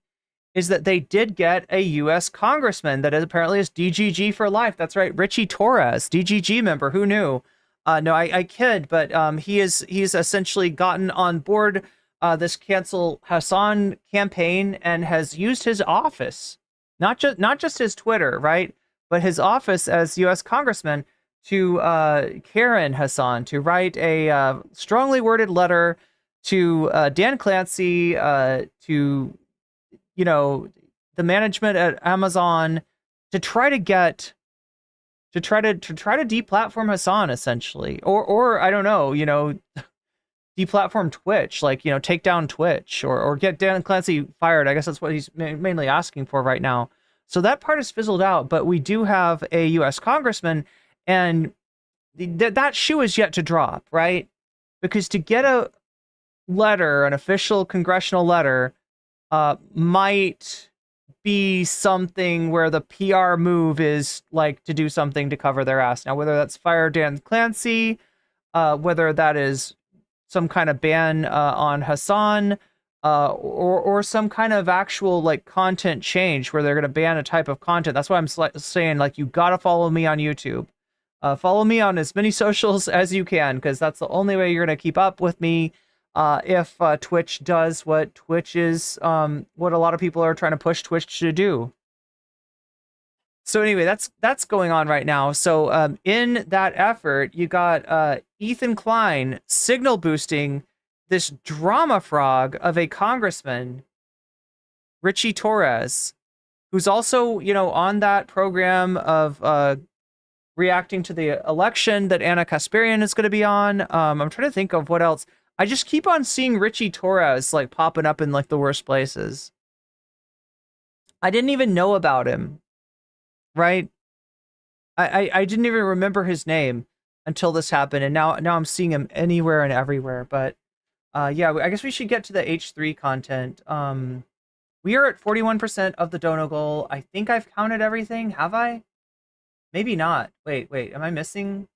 is that they did get a U.S. congressman that apparently is DGG for life. That's right, Ritchie Torres, DGG member. Who knew? No, I kid, but he's essentially gotten on board this cancel Hasan campaign and has used his office, not just his Twitter, right, but his office as U.S. congressman to Karen Hasan to write a strongly worded letter to Dan Clancy, to the management at Amazon, to try to deplatform Hasan essentially, or I don't know, deplatform Twitch, like take down Twitch or get Dan Clancy fired. I guess that's what he's mainly asking for right now. So that part is fizzled out, but we do have a U.S. congressman, and that shoe is yet to drop, right? Because to get a letter, an official congressional letter, might be something where the PR move is like to do something to cover their ass. Now, whether that's fire Dan Clancy, whether that is some kind of ban on Hasan, or some kind of actual like content change where they're going to ban a type of content. That's why I'm saying like you got to follow me on YouTube. Follow me on as many socials as you can, because that's the only way you're going to keep up with me. If Twitch does what Twitch is, what a lot of people are trying to push Twitch to do. So anyway, that's going on right now. So in that effort, you got Ethan Klein signal boosting this drama frog of a congressman, Ritchie Torres, who's also, you know, on that program of reacting to the election that Anna Kasparian is going to be on. I'm trying to think of what else. I just keep on seeing Ritchie Torres like popping up in like the worst places. I didn't even know about him, right? I didn't even remember his name until this happened, and now I'm seeing him anywhere and everywhere. But yeah, I guess we should get to the H3 content. We are at 41% of the dono goal. I think I've counted everything. Have I? Maybe not. Wait, am I missing?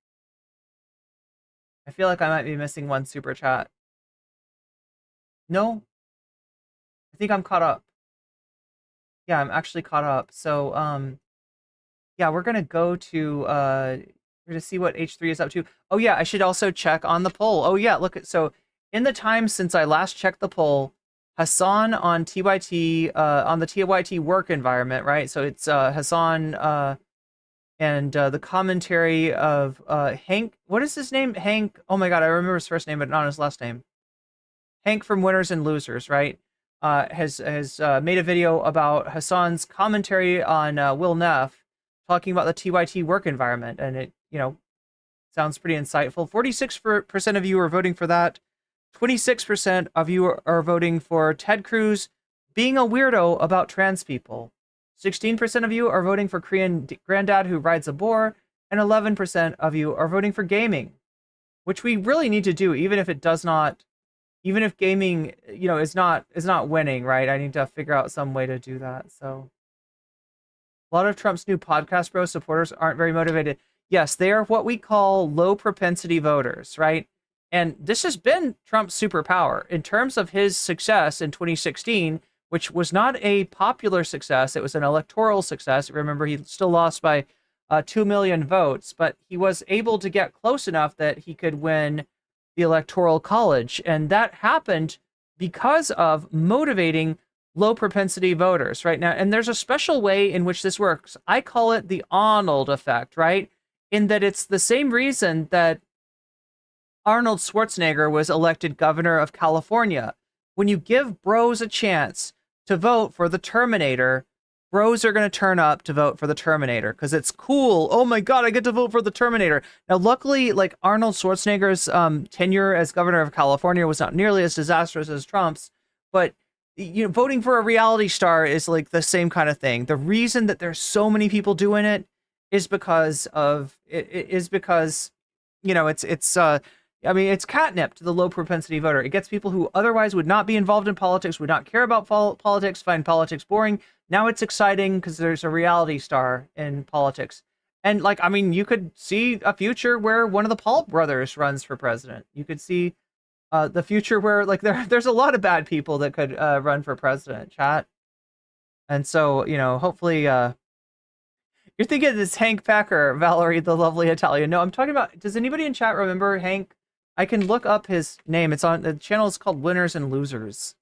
I feel like I might be missing one super chat. No? I think I'm caught up. Yeah, I'm actually caught up. So, yeah, we're gonna go to we're gonna see what H3 is up to. Oh yeah, I should also check on the poll. Oh yeah, look at so in the time since I last checked the poll, Hasan on TYT on the TYT work environment, right? So it's Hasan and the commentary of Hank. What is his name? Hank. Oh my god, I remember his first name, but not his last name. Hank from Winners and Losers, right? Has made a video about Hasan's commentary on Will Neff talking about the TYT work environment, and it, you know, sounds pretty insightful. 46% of you are voting for that. 26% of you are voting for Ted Cruz being a weirdo about trans people. 16% of you are voting for Korean granddad who rides a boar, and 11% of you are voting for gaming, which we really need to do, even if it does not, even if gaming, you know, is not winning, right? I need to figure out some way to do that. So a lot of Trump's new podcast bro supporters aren't very motivated. Yes, they are what we call low propensity voters, right? And this has been Trump's superpower in terms of his success in 2016, which was not a popular success. It was an electoral success. Remember, he still lost by 2 million votes, but he was able to get close enough that he could win the Electoral College. And that happened because of motivating low propensity voters right now. And there's a special way in which this works. I call it the Arnold effect, right? In that it's the same reason that Arnold Schwarzenegger was elected governor of California. When you give bros a chance to vote for the Terminator, bros are going to turn up to vote for the Terminator because it's cool. Oh my God, I get to vote for the Terminator. Now, luckily, like Arnold Schwarzenegger's tenure as governor of California was not nearly as disastrous as Trump's, but you know, voting for a reality star is like the same kind of thing. The reason that there's so many people doing it is because of you know, I mean, it's catnip to the low propensity voter. It gets people who otherwise would not be involved in politics, would not care about politics, find politics boring. Now it's exciting because there's a reality star in politics. And like, I mean, you could see a future where one of the Paul brothers runs for president. You could see the future where like there's a lot of bad people that could run for president, chat. And so, you know, hopefully you're thinking of this Hank Packer, Valerie, the lovely Italian. No, I'm talking about, does anybody in chat remember Hank? I can look up his name. It's on the channel. Is called Winners and Losers.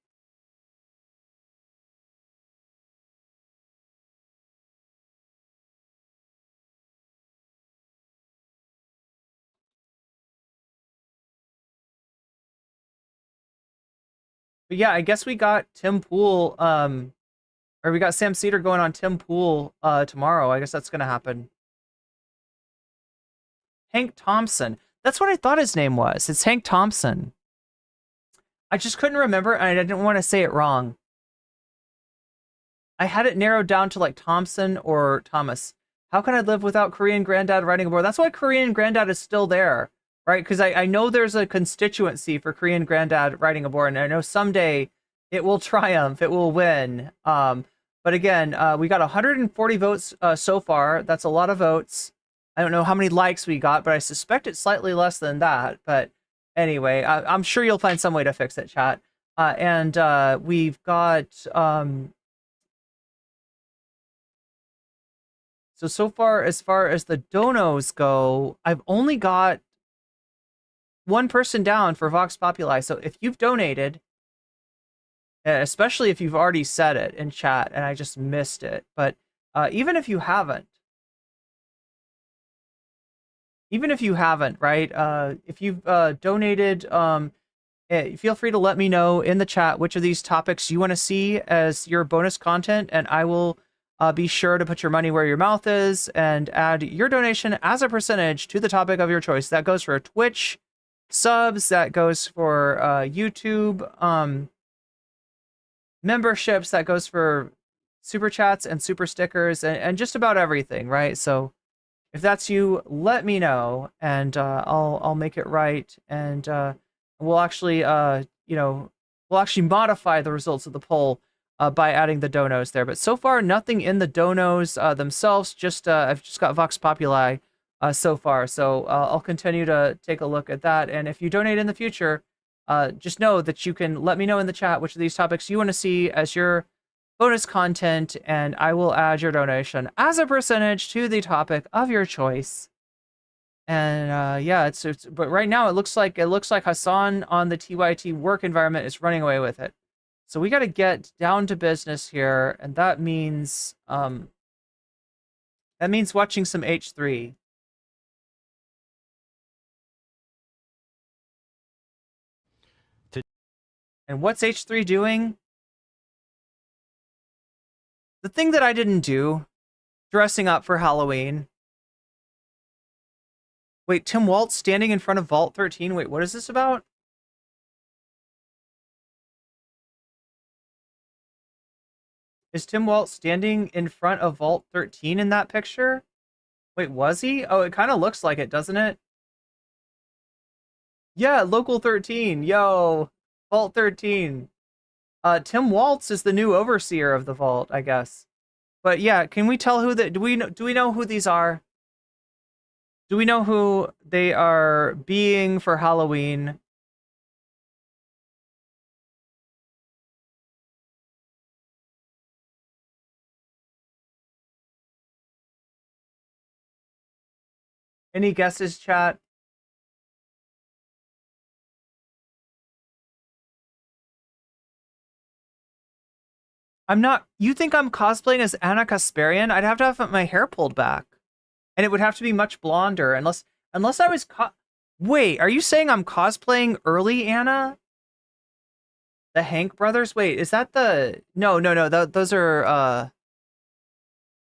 But yeah, I guess we got Tim Pool, or we got Sam Cedar going on Tim Pool tomorrow. I guess that's gonna happen. Hank Thompson. That's what I thought his name was. It's Hank Thompson. I just couldn't remember, and I didn't want to say it wrong. I had it narrowed down to like Thompson or Thomas. How can I live without Korean Granddad riding a board? That's why Korean Granddad is still there, right? Because I know there's a constituency for Korean Granddad riding a board, and I know someday it will triumph, it will win. But again, we got 140 votes so far. That's a lot of votes. I don't know how many likes we got, but I suspect it's slightly less than that. But anyway, I'm sure you'll find some way to fix it, chat. And we've got... So far as the donos go, I've only got one person down for Vox Populi. So if you've donated, especially if you've already said it in chat and I just missed it, but even if you haven't, even if you haven't, right? If you've donated, feel free to let me know in the chat which of these topics you want to see as your bonus content, and I will be sure to put your money where your mouth is and add your donation as a percentage to the topic of your choice. That goes for Twitch subs, that goes for YouTube memberships, that goes for super chats and super stickers, and just about everything, right? So if that's you, let me know, and I'll make it right, and we'll actually we'll actually modify the results of the poll by adding the donos there. But so far, nothing in the donos themselves. Just I've just got Vox Populi so far, so I'll continue to take a look at that. And if you donate in the future, just know that you can let me know in the chat which of these topics you want to see as your bonus content, and I will add your donation as a percentage to the topic of your choice. And yeah, it's but right now it looks like Hasan on the TYT work environment is running away with it. So we got to get down to business here, and that means watching some H3. And what's H3 doing? The thing that I didn't do, dressing up for Halloween. Wait, Tim Walz standing in front of Vault 13. Wait, what is this about? Is Tim Walz standing in front of Vault 13 in that picture? Wait, was he? Oh, it kind of looks like it, doesn't it? Yeah, Local 13. Yo, Vault 13. Tim Walz is the new overseer of the vault, I guess. But yeah, can we tell who do we know who these are? Do we know who they are being for Halloween? Any guesses, chat? I'm not. You think I'm cosplaying as Anna Kasparian? I'd have to have my hair pulled back, and it would have to be much blonder. Unless I was. Wait, are you saying I'm cosplaying early Anna? The Hank brothers? Wait, is that the? No. Those are.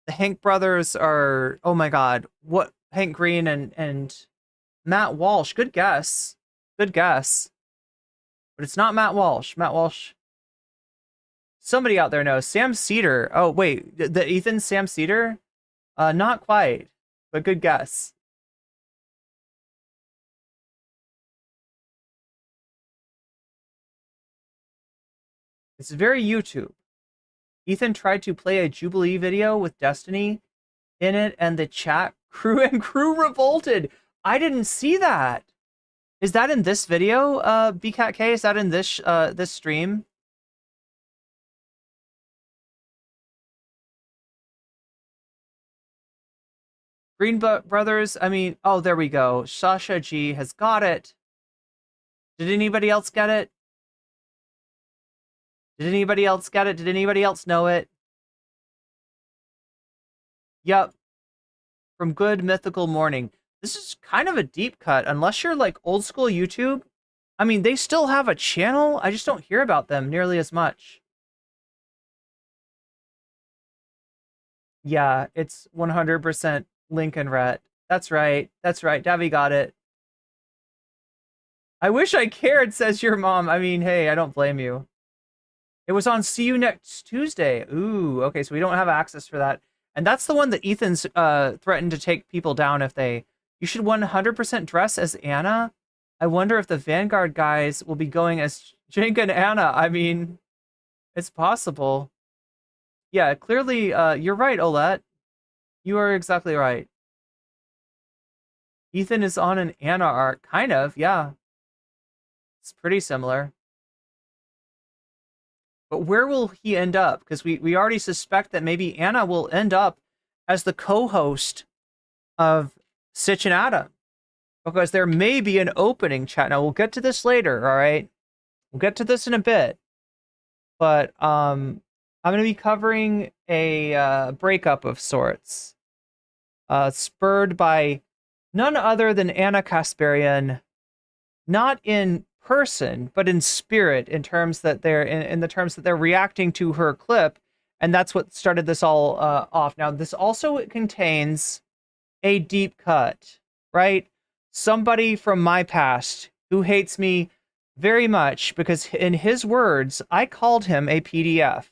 The Hank brothers are. Oh my God! What Hank Green and Matt Walsh? Good guess. Good guess. But it's not Matt Walsh. Matt Walsh. Somebody out there knows. Sam Cedar. Oh, wait. The Ethan Sam Cedar? Not quite, but good guess. It's very YouTube. Ethan tried to play a Jubilee video with Destiny in it, and the chat crew revolted. I didn't see that. Is that in this video, BCatK? Is that in this this stream? Green Brothers, I mean, oh, there we go. Sasha G has got it. Did anybody else get it? Did anybody else get it? Did anybody else know it? Yep. From Good Mythical Morning. This is kind of a deep cut, unless you're like old school YouTube. I mean, they still have a channel. I just don't hear about them nearly as much. Yeah, it's 100% Lincoln Rhett. That's right. That's right. Davy got it. I wish I cared, says your mom. I mean, hey, I don't blame you. It was on See You Next Tuesday. Ooh, okay, so we don't have access for that. And that's the one that Ethan's threatened to take people down if they... You should 100% dress as Anna. I wonder if the Vanguard guys will be going as Cenk and Anna. I mean, it's possible. Yeah, clearly, you're right, Olette. You are exactly right. Ethan is on an Anna arc. Kind of, yeah. It's pretty similar. But where will he end up? Because we already suspect that maybe Anna will end up as the co-host of Sitch and Adam. Because there may be an opening chat. Now, we'll get to this later, all right? We'll get to this in a bit. But I'm going to be covering a breakup of sorts. Spurred by none other than Anna Kasparian, not in person, but in spirit, in terms that they're in the terms that they're reacting to her clip, and that's what started this all off. Now, this also contains a deep cut, right? Somebody from my past who hates me very much because, in his words, I called him a PDF.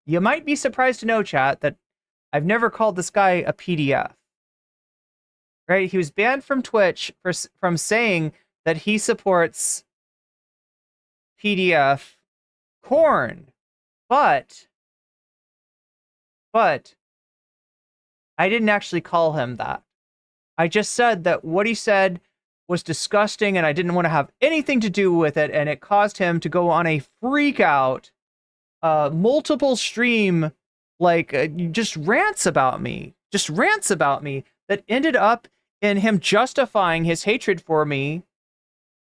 You might be surprised to know, chat, that I've never called this guy a PDF. Right? He was banned from Twitch from saying that he supports PDF corn, but I didn't actually call him that. I just said that what he said was disgusting and I didn't want to have anything to do with it, and it caused him to go on a freak out, multiple stream, just rants about me that ended up in him justifying his hatred for me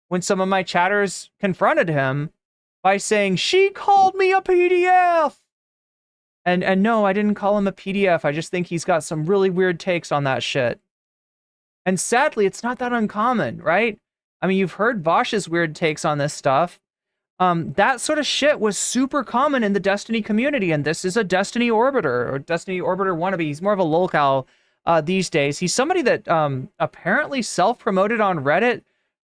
when some of my chatters confronted him by saying, she called me a PDF. And no, I didn't call him a PDF. I just think he's got some really weird takes on that shit. And sadly, it's not that uncommon, right? I mean, you've heard Vosh's weird takes on this stuff. That sort of shit was super common in the Destiny community, and this is a Destiny Orbiter, or Destiny Orbiter wannabe. He's more of a lolcow these days. He's somebody that apparently self-promoted on Reddit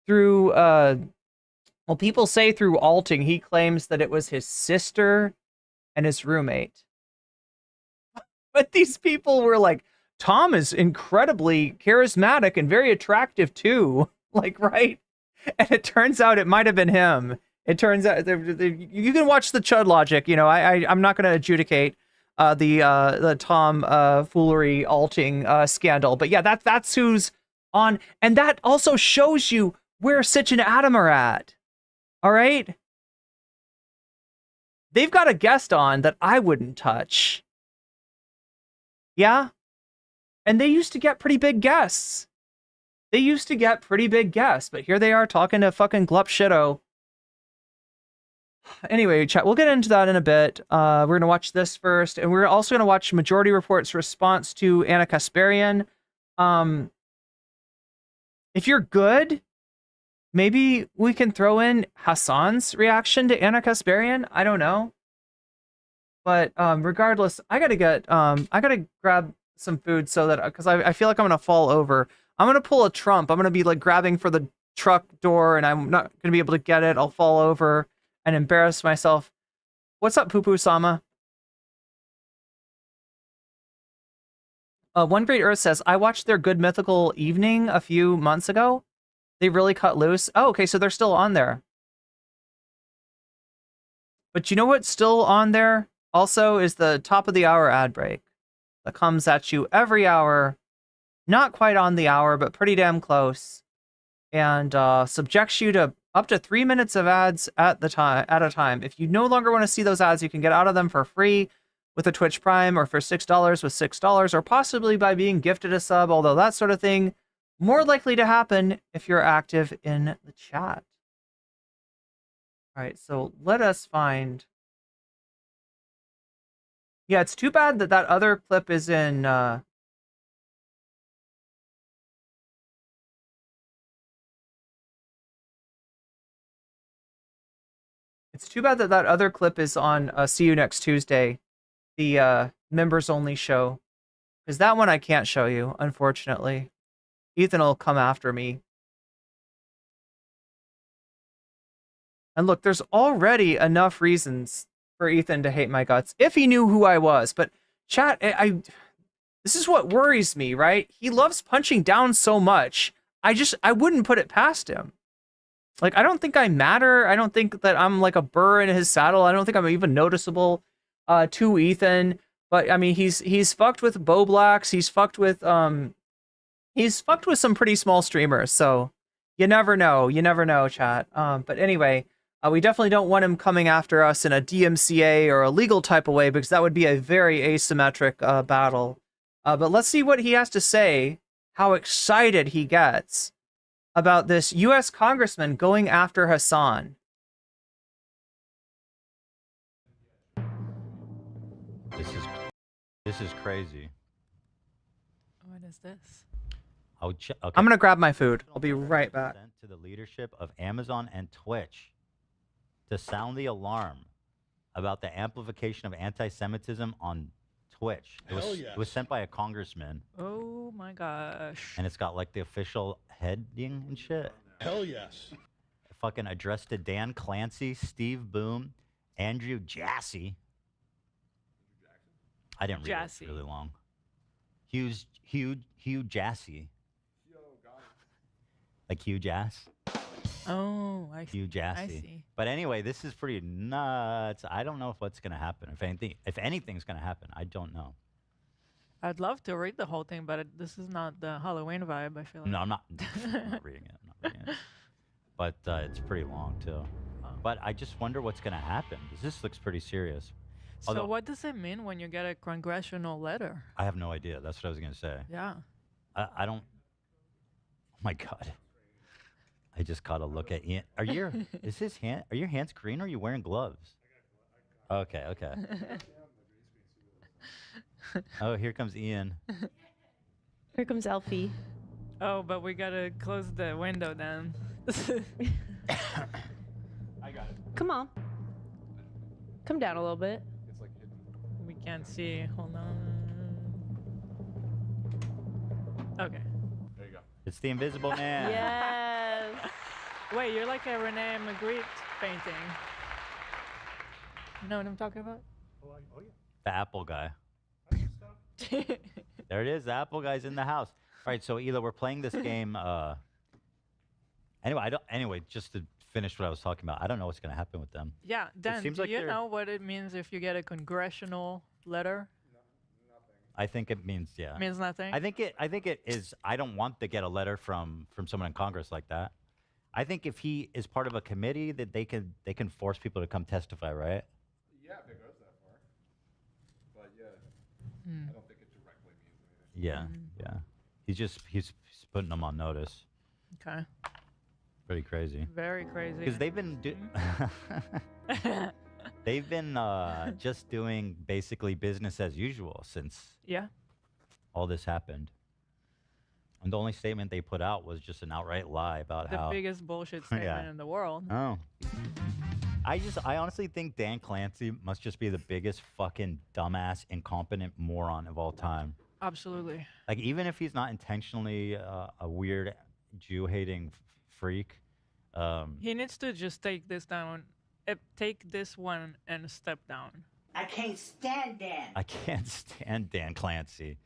through, well, people say through alting. He claims that it was his sister and his roommate. But these people were like, Tom is incredibly charismatic and very attractive too. Right? And it turns out it might have been him. It turns out you can watch the Chud logic. I'm not going to adjudicate the Tom foolery alting scandal, but yeah, that's who's on, and that also shows you where Sitch and Adam are at. All right, they've got a guest on that I wouldn't touch. Yeah, and they used to get pretty big guests. But here they are talking to fucking Glup Shitto. Anyway, chat, we'll get into that in a bit. We're going to watch this first, and we're also going to watch Majority Report's response to Anna Kasparian. If you're good, maybe we can throw in Hasan's reaction to Anna Kasparian. I don't know. But regardless, I gotta grab some food so that, because I feel like I'm going to fall over. I'm going to pull a Trump. I'm going to be grabbing for the truck door, and I'm not going to be able to get it. I'll fall over and embarrass myself. What's up, Poo Poo Sama? One Great Earth says, I watched their Good Mythical Evening a few months ago. They really cut loose. Oh, okay, so they're still on there. But you know what's still on there also is the top of the hour ad break that comes at you every hour. Not quite on the hour, but pretty damn close. And subjects you to up to 3 minutes of ads at a time. If you no longer want to see those ads, you can get out of them for free with a Twitch Prime, or for $6 with $6, or possibly by being gifted a sub, although that sort of thing more likely to happen if you're active in the chat. All right, so let us find. Yeah, it's too bad that other clip is in It's too bad that other clip is on See You Next Tuesday, the members only show, because that one I can't show you, unfortunately. Ethan will come after me. And look, there's already enough reasons for Ethan to hate my guts if he knew who I was. But chat, this is what worries me, right? He loves punching down so much. I wouldn't put it past him. I don't think I matter. I don't think that I'm like a burr in his saddle. I don't think I'm even noticeable to Ethan. But I mean, he's fucked with Bo Blacks. He's fucked with some pretty small streamers. So you never know. You never know, chat. But anyway, we definitely don't want him coming after us in a DMCA or a legal type of way, because that would be a very asymmetric battle. But let's see what he has to say. How excited he gets about this U.S. congressman going after Hasan. This is crazy. What is this? Okay. I'm gonna grab my food. I'll be right back. Sent to the leadership of Amazon and Twitch to sound the alarm about the amplification of anti-Semitism on Twitch. It was sent by a congressman. Oh my gosh. And it's got like the official heading and shit. Hell yes. Fucking addressed to Dan Clancy, Steve Boom, Andrew Jassy. I didn't read it. It's really long. Hugh Jassy. Like Hugh Jass. Oh, I see. Hugh Jassy. I see. But anyway, this is pretty nuts. I don't know what's gonna happen. If anything's gonna happen, I don't know. I'd love to read the whole thing, but this is not the Halloween vibe, I feel like. No, I'm not reading it. I'm not reading it. But it's pretty long too. But I just wonder what's gonna happen. This looks pretty serious. So what does it mean when you get a congressional letter? I have no idea. That's what I was gonna say. Yeah. I don't. Oh my God. I just caught a look at Ian. Are your hands green or are you wearing gloves? Okay. Oh, here comes Ian. Here comes Elfie. Oh, but we gotta close the window then. I got it. Come on. Come down a little bit. It's like hidden. We can't see. Hold on. Okay. There you go. It's the Invisible Man. Yes. Wait, you're like a Rene Magritte painting. You know what I'm talking about? Oh yeah. The Apple guy. There it is. The Apple guy's in the house. All right, so Hila, we're playing this game. Anyway, just to finish what I was talking about, I don't know what's going to happen with them. Yeah, Dan, seems do like you they're- know what it means if you get a congressional letter? I think it means Means nothing? I think it is. I don't want to get a letter from someone in Congress like that. I think if he is part of a committee, that they can force people to come testify, right? Yeah, if it goes that far. But yeah, I don't think it directly means anything. Yeah. He's putting them on notice. Okay. Pretty crazy. Very crazy. Because they've been they've been just doing basically business as usual since all this happened. And the only statement they put out was just an outright lie about The how biggest bullshit statement in the world. Oh. I honestly think Dan Clancy must just be the biggest fucking dumbass, incompetent moron of all time. Absolutely. Like, even if he's not intentionally a weird Jew-hating freak. He needs to just take this down, take this one and step down. I can't stand Dan. I can't stand Dan Clancy.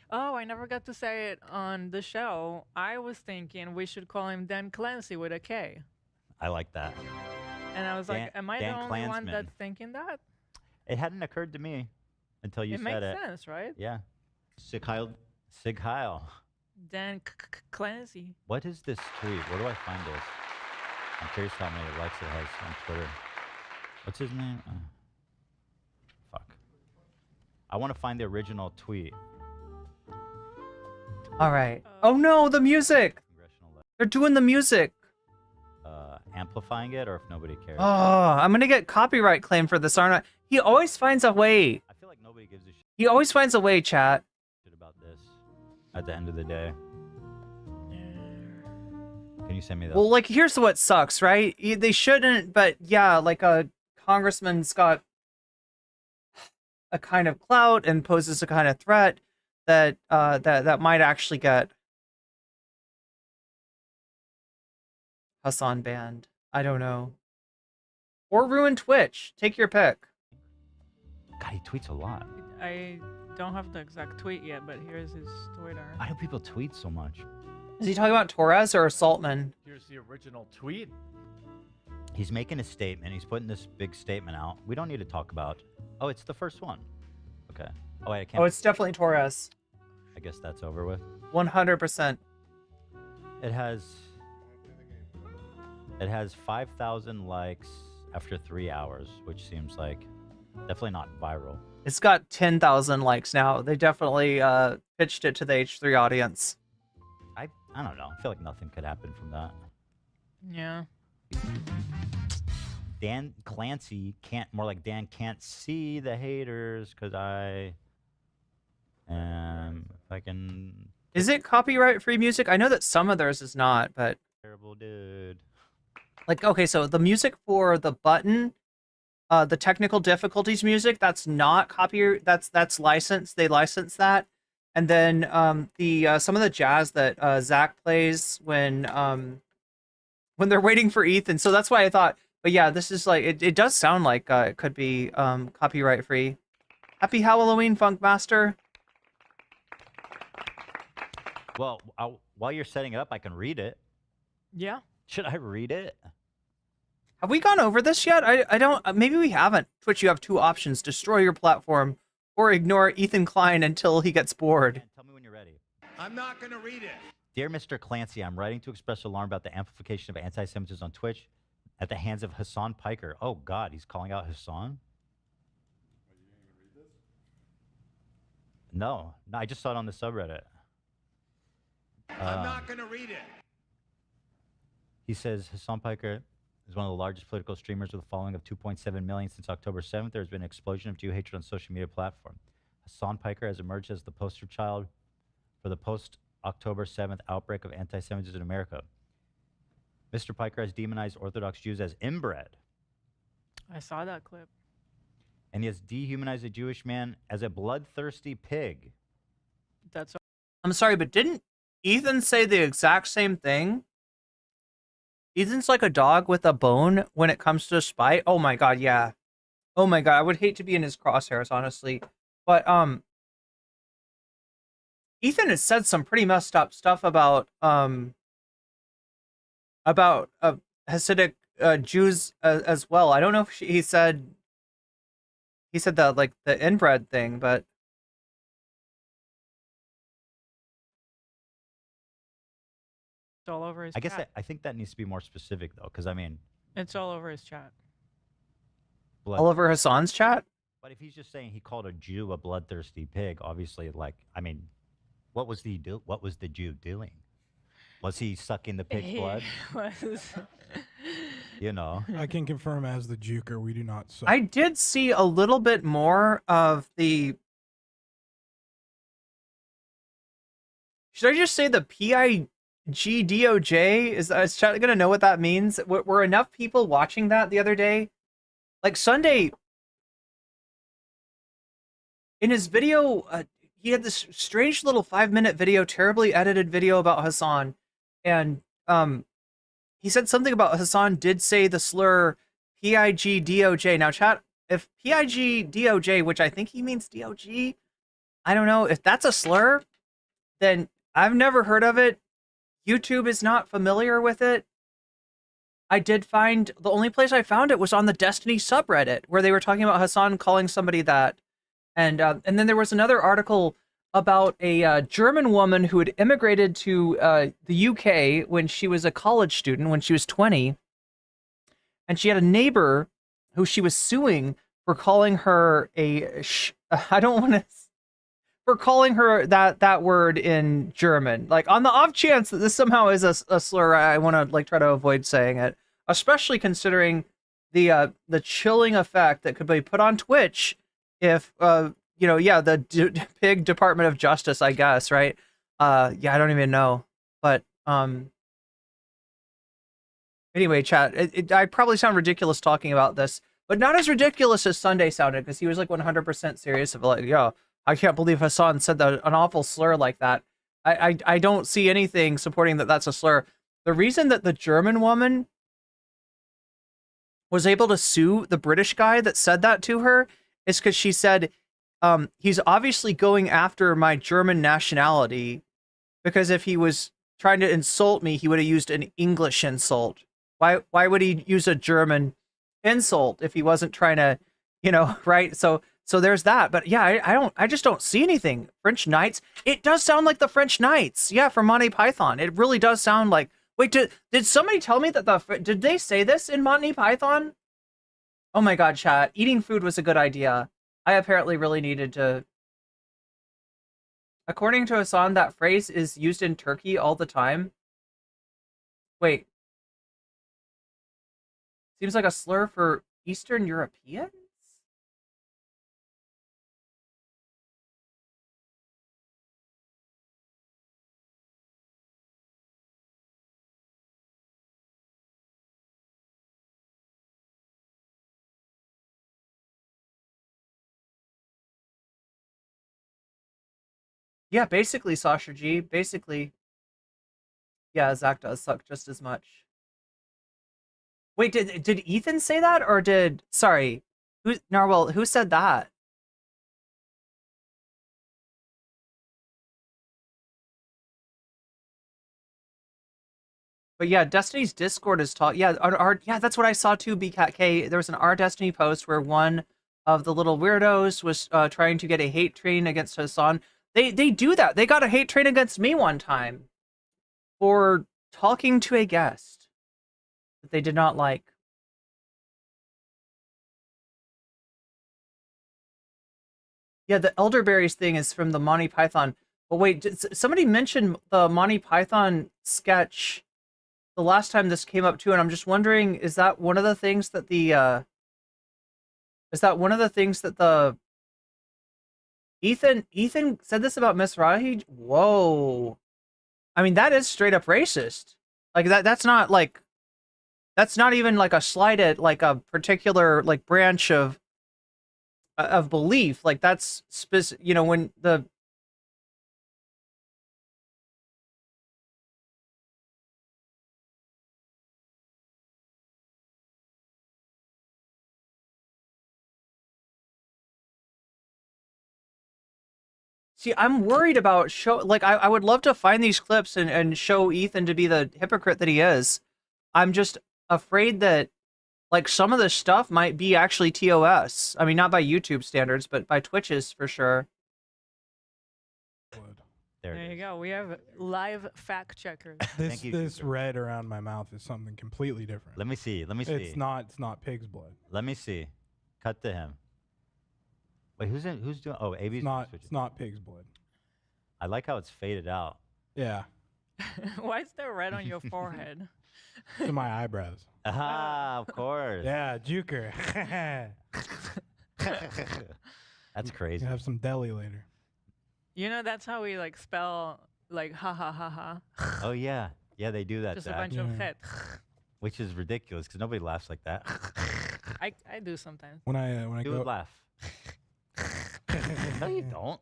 Oh, I never got to say it on the show. I was thinking we should call him Dan Clancy with a K. I like that. And I was like, am I the only one Klansman. that's thinking that? It hadn't occurred to me until you It said makes it. sense, right? Yeah. Sig Heil. Dan Clancy. What is this tweet? Where do I find this? I'm curious how many likes it has on Twitter. What's his name? Fuck. I want to find the original tweet. All right. Oh no, the music! They're doing the music. Amplifying it, or if nobody cares. Oh, I'm gonna get copyright claim for this, aren't I? He always finds a way. I feel like nobody gives a shit He always finds a way, chat. about this at the end of the day. Can you send me that? Well, like, here's what sucks, right? They shouldn't, but yeah, like a congressman's got a kind of clout and poses a kind of threat that that might actually get Hasan banned. I don't know. Or ruin Twitch. Take your pick. God, he tweets a lot. I don't have the exact tweet yet, but here's his Twitter. Why do people tweet so much? Is he talking about Torres or Saltman? Here's the original tweet. He's making a statement. He's putting this big statement out. We don't need to talk about. Oh, it's the first one. Okay. Oh wait, I can't. Oh, it's definitely Torres. I guess that's over with. 100%. It has 5,000 likes after 3 hours, which seems like definitely not viral. It's got 10,000 likes now. They definitely pitched it to the H3 audience. I don't know. I feel like nothing could happen from that. Yeah. Dan Clancy can't, more like Dan can't see the haters because I am fucking Is it copyright-free music? I know that some of theirs is not, but... Terrible dude. Like, okay, so the music for the button, the technical difficulties music, that's not that's licensed. They license that. And then some of the jazz that Zach plays when they're waiting for Ethan. So that's why I thought, but yeah, this is like, it does sound like it could be copyright-free. Happy Halloween, Funkmaster. Well, while you're setting it up, I can read it. Yeah. Should I read it? Have we gone over this yet? I don't, maybe we haven't. Twitch, you have two options: destroy your platform or ignore Ethan Klein until he gets bored. Tell me when you're ready. I'm not gonna read it. Dear Mr. Clancy, I'm writing to express alarm about the amplification of anti-Semitism on Twitch at the hands of Hasan Piker. Oh God, he's calling out Hasan? No, I just saw it on the subreddit. I'm not gonna read it. He says Hasan Piker is one of the largest political streamers with a following of 2.7 million since October 7th. There has been an explosion of Jew hatred on social media platform. Hasan Piker has emerged as the poster child for the post-October 7th outbreak of anti-Semitism in America. Mr. Piker has demonized Orthodox Jews as inbred. I saw that clip. And he has dehumanized a Jewish man as a bloodthirsty pig. That's. I'm sorry, but didn't Ethan say the exact same thing? Ethan's like a dog with a bone when it comes to spite. Oh my god, yeah. Oh my god, I would hate to be in his crosshairs, honestly. But Ethan has said some pretty messed up stuff about Hasidic Jews as well. I don't know if he said that, like, the inbred thing, but It's all over his I guess chat. I think that needs to be more specific, though, because, I mean... It's all over his chat. all over Hasan's chat? But if he's just saying he called a Jew a bloodthirsty pig, obviously, like, I mean, what was the Jew doing? Was he sucking the pig's blood? You know. I can confirm as the Juker, we do not suck. I did see a little bit more of the... Should I just say the PIGDOJ? Is chat gonna know what that means? Were enough people watching that the other day? Like, Sunday, in his video, he had this strange little 5-minute video, terribly edited video about Hasan, and he said something about Hasan did say the slur PIGDOJ. Now, chat, if PIGDOJ, which I think he means DOG, I don't know, if that's a slur, then I've never heard of it. YouTube is not familiar with it. I did find, the only place I found it was on the Destiny subreddit, where they were talking about Hasan calling somebody that. And then there was another article about a German woman who had immigrated to the UK when she was a college student, when she was 20. And she had a neighbor who she was suing for calling her I don't want to... for calling her that word in German. Like, on the off chance that this somehow is a slur, I want to, like, try to avoid saying it, especially considering the chilling effect that could be put on Twitch if the pig Department of Justice, I guess, right? I don't even know, but anyway, chat, I probably sound ridiculous talking about this, but not as ridiculous as Sunday sounded, because he was like 100% serious of, like, yo, I can't believe Hasan said an awful slur like that. I don't see anything supporting that that's a slur. The reason that the German woman was able to sue the British guy that said that to her is because she said, he's obviously going after my German nationality, because if he was trying to insult me, he would have used an English insult. Why would he use a German insult if he wasn't trying to, right? So there's that. But yeah, I just don't see anything. French Knights. It does sound like the French Knights. Yeah, from Monty Python. It really does sound like, wait, did somebody tell me that did they say this in Monty Python? Oh my god, chat. Eating food was a good idea. I apparently really needed to. According to Hasan, that phrase is used in Turkey all the time. Wait. Seems like a slur for Eastern Europeans? Yeah, basically, Sasha G. Basically, yeah, Zach does suck just as much. Wait, did Ethan say that, or did sorry, Narwhal? Who said that? But yeah, Destiny's Discord is talk. Yeah, yeah, that's what I saw too. BKK. There was an R Destiny post where one of the little weirdos was trying to get a hate train against Hasan. They do that. They got a hate train against me one time for talking to a guest that they did not like. Yeah, the elderberries thing is from the Monty Python. But wait, somebody mentioned the Monty Python sketch the last time this came up too, and I'm just wondering, is that one of the things that the Ethan said this about Miss Rahi? Whoa. I mean, that is straight up racist. Like that's not even like a slight at like a particular like branch of belief. Like that's you know, when the See, I'm worried about I would love to find these clips and show Ethan to be the hypocrite that he is. I'm just afraid that like some of this stuff might be actually TOS. I mean, not by YouTube standards, but by Twitch's for sure. There you go. We have live fact checkers. This red around my mouth is something completely different. Let me see. Let me see. It's not pig's blood. Let me see. Cut to him. Wait, who's doing? Oh, AB's. It's not pig's blood. I like how it's faded out. Yeah. Why is there red on your forehead? To my eyebrows. Ah, of course. Yeah, juker. That's crazy. You have some deli later. You know, that's how we like spell like ha ha ha ha. Oh yeah, yeah, they do that. Just a bunch of het. Which is ridiculous because nobody laughs like that. I do sometimes. When I do go laugh. No, you don't.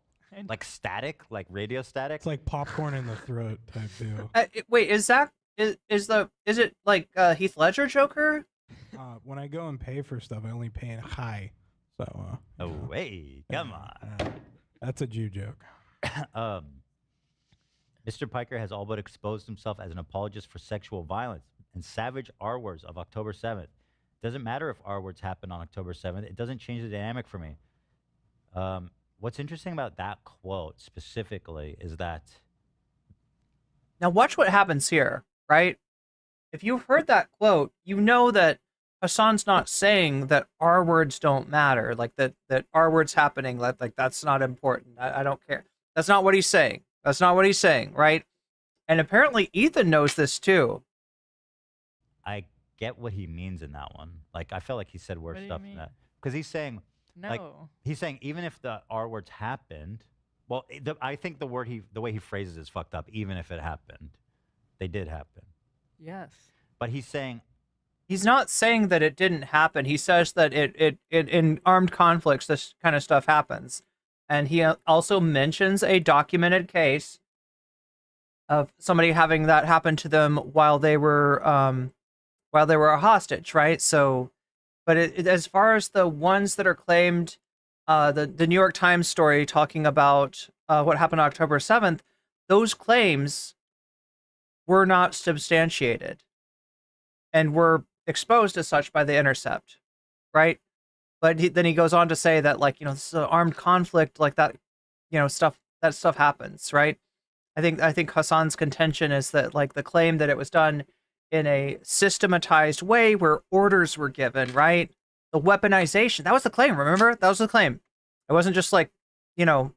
Like static, like radio static. It's like popcorn in the throat type deal. Wait, is it like Heath Ledger Joker? When I go and pay for stuff, I only pay in high. So. Oh wait, come on. That's a Jew joke. Mr. Piker has all but exposed himself as an apologist for sexual violence and savage R words of October 7th. Doesn't matter if R words happen on October 7th. It doesn't change the dynamic for me. What's interesting about that quote specifically is that... Now watch what happens here, right? If you've heard that quote, you know that Hasan's not saying that R words don't matter, like that R words happening, like that's not important. I don't care. That's not what he's saying. That's not what he's saying, right? And apparently Ethan knows this too. I get what he means in that one. Like, I felt like he said worse stuff than that. Because he's saying... No. Like, he's saying even if the R words happened, well, I think the way he phrases it is fucked up. Even if it happened, they did happen. Yes. But he's saying he's not saying that it didn't happen. He says that it in armed conflicts this kind of stuff happens, and he also mentions a documented case of somebody having that happen to them while they were a hostage, right? So. But as far as the ones that are claimed, the New York Times story talking about what happened on October 7th, those claims were not substantiated and were exposed as such by The Intercept, right? But then he goes on to say that, like, you know, this is an armed conflict, like that, you know, stuff happens, right? I think Hasan's contention is that, like, the claim that it was done in a systematized way where orders were given, right? The weaponization, that was the claim, remember? That was the claim. It wasn't just like, you know,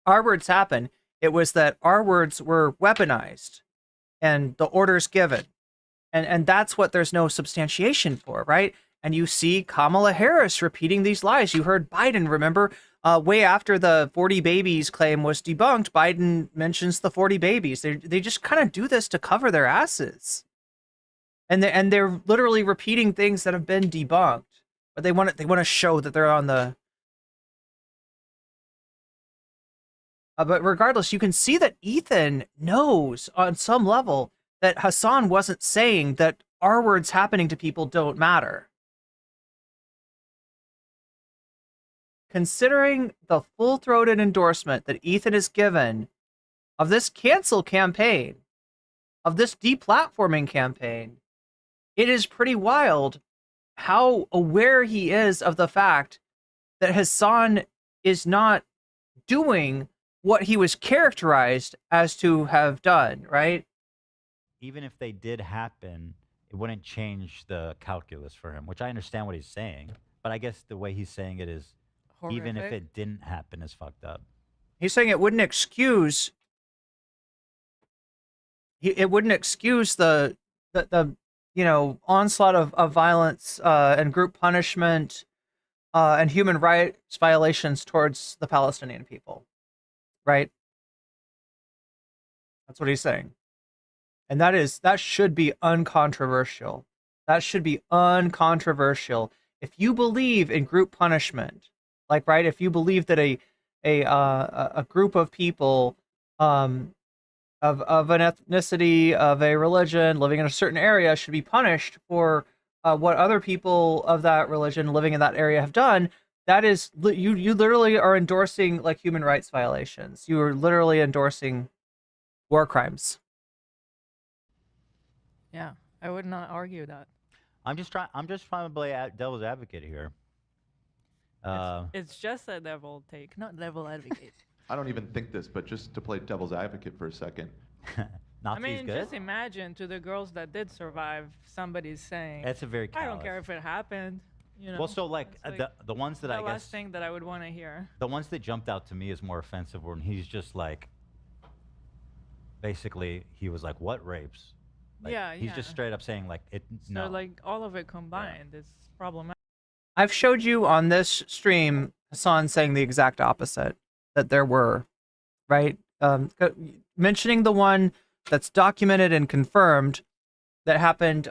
R words happen. It was that R words were weaponized and the orders given. And that's what there's no substantiation for, right? And you see Kamala Harris repeating these lies. You heard Biden, remember, way after the 40 babies claim was debunked, Biden mentions the 40 babies. They just kind of do this to cover their asses. And they're literally repeating things that have been debunked. But they want to show that they're on the But regardless, you can see that Ethan knows on some level that Hasan wasn't saying that R words happening to people don't matter. Considering the full-throated endorsement that Ethan has given of this cancel campaign, of this deplatforming campaign, it is pretty wild how aware he is of the fact that Hasan is not doing what he was characterized as to have done, right? Even if they did happen, it wouldn't change the calculus for him, which I understand what he's saying. But I guess the way he's saying it is, even if Horrific. it didn't happen, is fucked up. He's saying it wouldn't excuse the you know, onslaught of violence and group punishment and human rights violations towards the Palestinian people, right? That's what he's saying. And that should be uncontroversial. That should be uncontroversial. If you believe in group punishment, like, right, if you believe that a group of people of an ethnicity, of a religion, living in a certain area should be punished for what other people of that religion living in that area have done, that is, you literally are endorsing like human rights violations. You are literally endorsing war crimes. Yeah, I would not argue that. I'm just trying to play devil's advocate here. It's just a devil take, not devil advocate. I don't even think this, but just to play devil's advocate for a second. I mean, just imagine to the girls that did survive, somebody's saying, That's a very I don't callous. care if it happened. You know, Well, so like, the ones that the I last guess thing that I would want to hear. the ones that jumped out to me as more offensive when he's just like, basically he was like, what rapes? Like, Yeah, he's just yeah. straight up saying like it. So No, like all of it combined is problematic. I've showed you on this stream Hasan saying the exact opposite, that there were, right? Mentioning the one that's documented and confirmed that happened,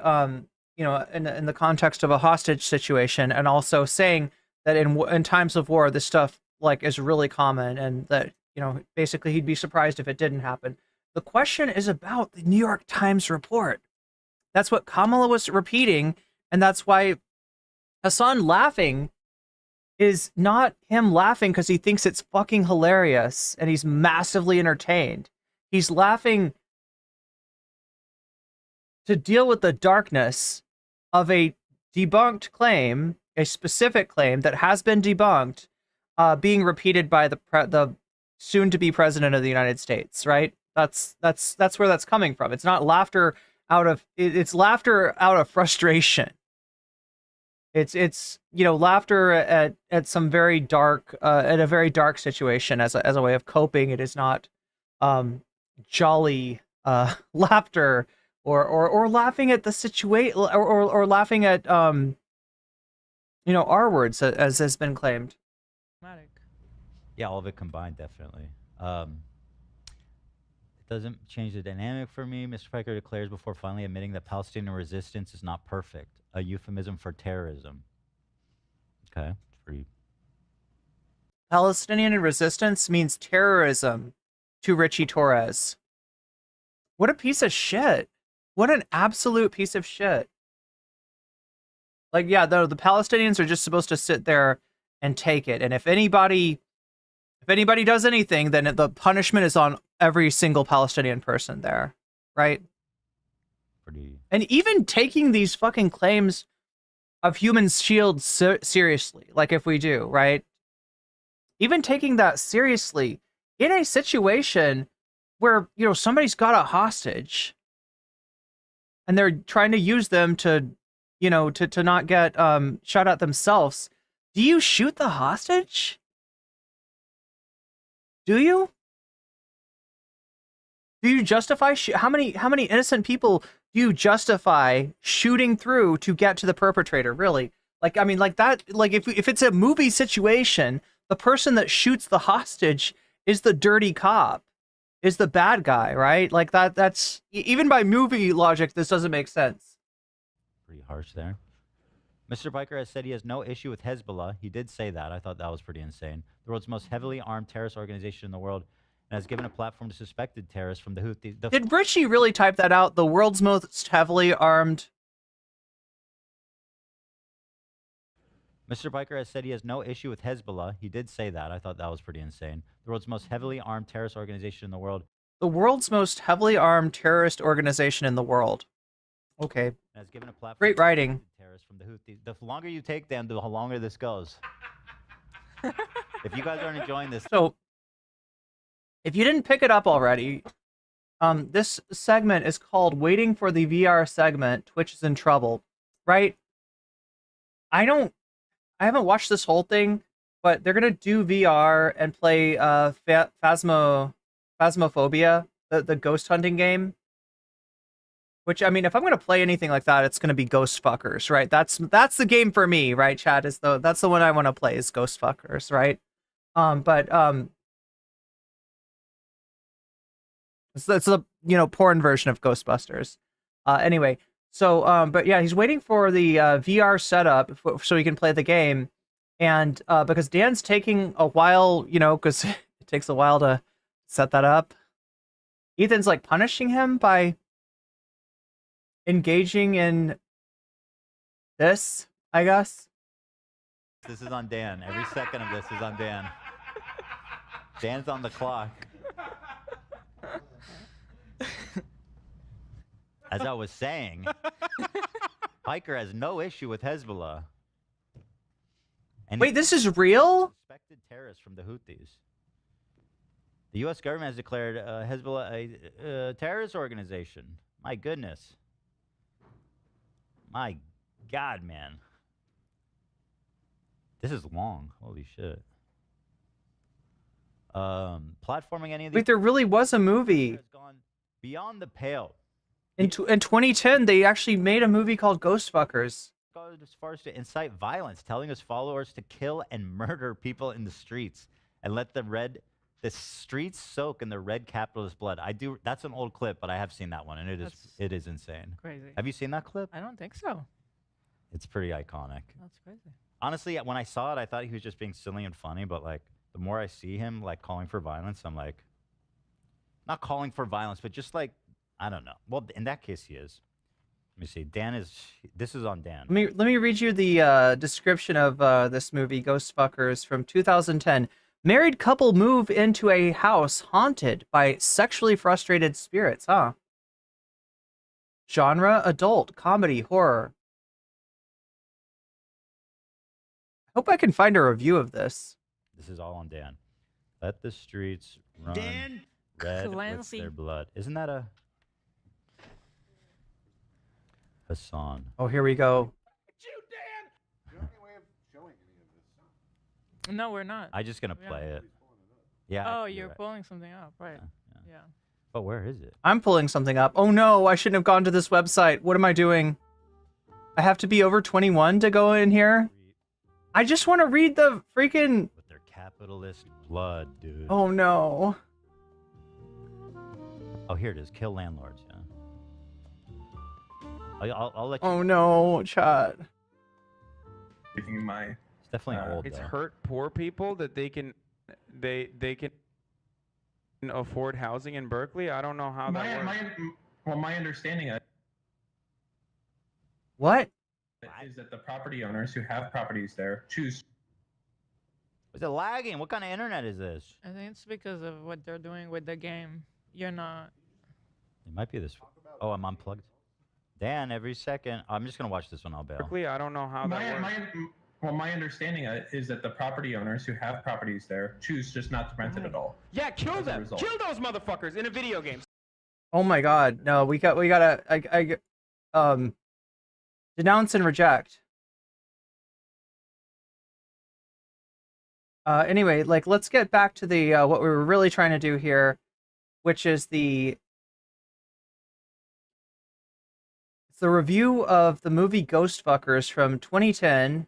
you know, in the context of a hostage situation, and also saying that in times of war, this stuff like is really common, and that, you know, basically he'd be surprised if it didn't happen. The question is about the New York Times report. That's what Kamala was repeating, and that's why Hasan laughing is not him laughing because he thinks it's fucking hilarious and he's massively entertained. He's laughing to deal with the darkness of a debunked claim, a specific claim that has been debunked, being repeated by the soon-to-be president of the United States, right? That's where that's coming from. It's not laughter it's laughter out of frustration. It's you know, laughter at some very dark at a very dark situation as a way of coping. It is not jolly laughter or laughing at the situation or laughing at you know, R words as has been claimed. yeah, all of it combined, definitely. It doesn't change the dynamic for me. Mr. Piker declares before finally admitting that Palestinian resistance is not perfect, a euphemism for terrorism. Okay, free. Palestinian resistance means terrorism to Ritchie Torres. What a piece of shit. What an absolute piece of shit. Like, yeah, the Palestinians are just supposed to sit there and take it. And if anybody does anything, then the punishment is on every single Palestinian person there, right? And even taking these fucking claims of human shields seriously, like if we do, right? Even taking that seriously in a situation where, you know, somebody's got a hostage and they're trying to use them to, you know, to not get shot at themselves. Do you shoot the hostage? Do you? Do you justify how many innocent people do you justify shooting through to get to the perpetrator? Really? Like, I mean, like that. Like, if it's a movie situation, the person that shoots the hostage is the dirty cop, is the bad guy, right? Like that. That's even by movie logic, this doesn't make sense. Pretty harsh there. Mr. Piker has said he has no issue with Hezbollah. He did say that. I thought that was pretty insane. The world's most heavily armed terrorist organization in the world, and has given a platform to suspected terrorists from the Houthis. Did Ritchie really type that out? The world's most heavily armed. Mr. Piker has said he has no issue with Hezbollah. He did say that. I thought that was pretty insane. The world's most heavily armed terrorist organization in the world. The world's most heavily armed terrorist organization in the world. Okay. Has given a platform Great writing. to terrorists from the Houthis. The longer you take them, the longer this goes. If you guys aren't enjoying this. So, if you didn't pick it up already, this segment is called Waiting for the VR segment, Twitch is in trouble, right? I haven't watched this whole thing, but they're going to do VR and play Phasmophobia, the ghost hunting game. Which, I mean, if I'm going to play anything like that, it's going to be Ghost Fuckers, right? That's the game for me, right, Chad? That's the one I want to play is Ghost Fuckers, right? It's the porn version of Ghostbusters. Anyway, so but yeah, he's waiting for the VR setup so he can play the game, and because Dan's taking a while, because it takes a while to set that up. Ethan's like punishing him by engaging in this, I guess. This is on Dan. Every second of this is on Dan. Dan's on the clock. As I was saying, Piker has no issue with Hezbollah. And wait, this is real? Suspected terrorists from the Houthis. The U.S. government has declared Hezbollah a terrorist organization. My goodness. My God, man. This is long. Holy shit. Platforming any of these... Wait, there really was a movie. ...has gone beyond the pale. In 2010, they actually made a movie called Ghost Fuckers. Goes as far as to incite violence, telling his followers to kill and murder people in the streets and let the streets soak in the red capitalist blood. That's an old clip, but I have seen that one, and it is insane. Crazy. Have you seen that clip? I don't think so. It's pretty iconic. That's crazy. Honestly, when I saw it, I thought he was just being silly and funny, but like the more I see him like calling for violence, I'm like, not calling for violence, but just like, I don't know. Well, in that case, he is. Let me see. This is on Dan. Let me read you the description of this movie, Ghost Fuckers, from 2010. Married couple move into a house haunted by sexually frustrated spirits, huh? Genre, adult, comedy, horror. I hope I can find a review of this. This is all on Dan. Let the streets run red with their blood. Isn't that a... Hassan. Oh, here we go. No, we're not. I'm just going to play it. Yeah. Oh, you're pulling something up, right. Yeah. But where is it? I'm pulling something up. Oh no, I shouldn't have gone to this website. What am I doing? I have to be over 21 to go in here? I just want to read the freaking... With their capitalist blood, dude. Oh no. Oh, here it is. Kill landlords, yeah. I'll let you... Oh no, chat. It's definitely old, It's though. hurt poor people that they can afford housing in Berkeley. I don't know how that works. My understanding What? is that the property owners who have properties there choose. Is it lagging? What kind of internet is this? I think it's because of what they're doing with the game. You're not. It might be this. Oh, I'm unplugged. Dan, every second. I'm just going to watch this one. I'll bail. Berkeley, I don't know how that works. My understanding is that the property owners who have properties there choose just not to rent it at all. Yeah, kill them. Kill those motherfuckers in a video game. Oh my god. No, we gotta denounce and reject. Anyway, like let's get back to the what we were really trying to do here, which is the review of the movie Ghost Fuckers from 2010.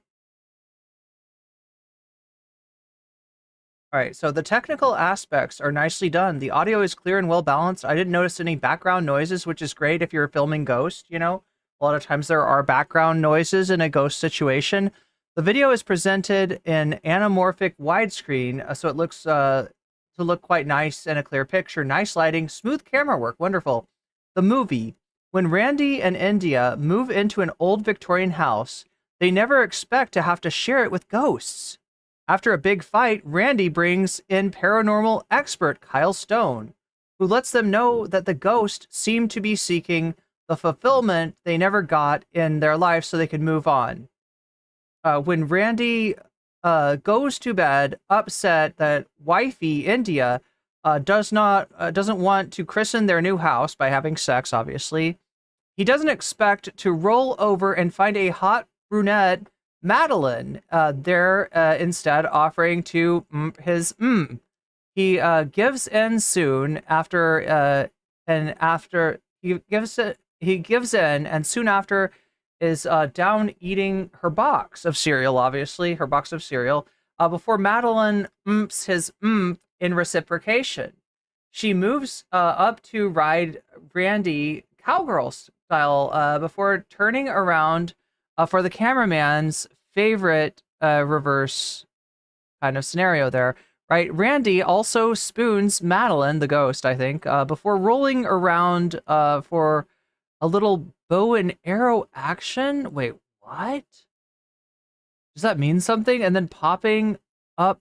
All right, so the technical aspects are nicely done. The audio is clear and well balanced. I didn't notice any background noises, which is great if you're filming Ghost, you know? A lot of times there are background noises in a Ghost situation. The video is presented in anamorphic widescreen, so it looks to look quite nice and a clear picture. Nice lighting, smooth camera work, wonderful. The movie. When Randy and India move into an old Victorian house, they never expect to have to share it with ghosts. After a big fight, Randy brings in paranormal expert Kyle Stone, who lets them know that the ghost seemed to be seeking the fulfillment they never got in their life so they could move on. When Randy goes to bed upset that wifey India doesn't want to christen their new house by having sex, obviously, he doesn't expect to roll over and find a hot brunette Madeline there instead, offering to his He gives in soon after he gives in, and soon after is down eating her box of cereal, obviously, her box of cereal, before Madeline his in reciprocation. She moves up to ride Randy cowgirl style before turning around for the cameraman's favorite reverse kind of scenario there, right? Randy also spoons Madeline, the ghost, I think, before rolling around for a little bow and arrow action. Wait, what? Does that mean something? And then popping up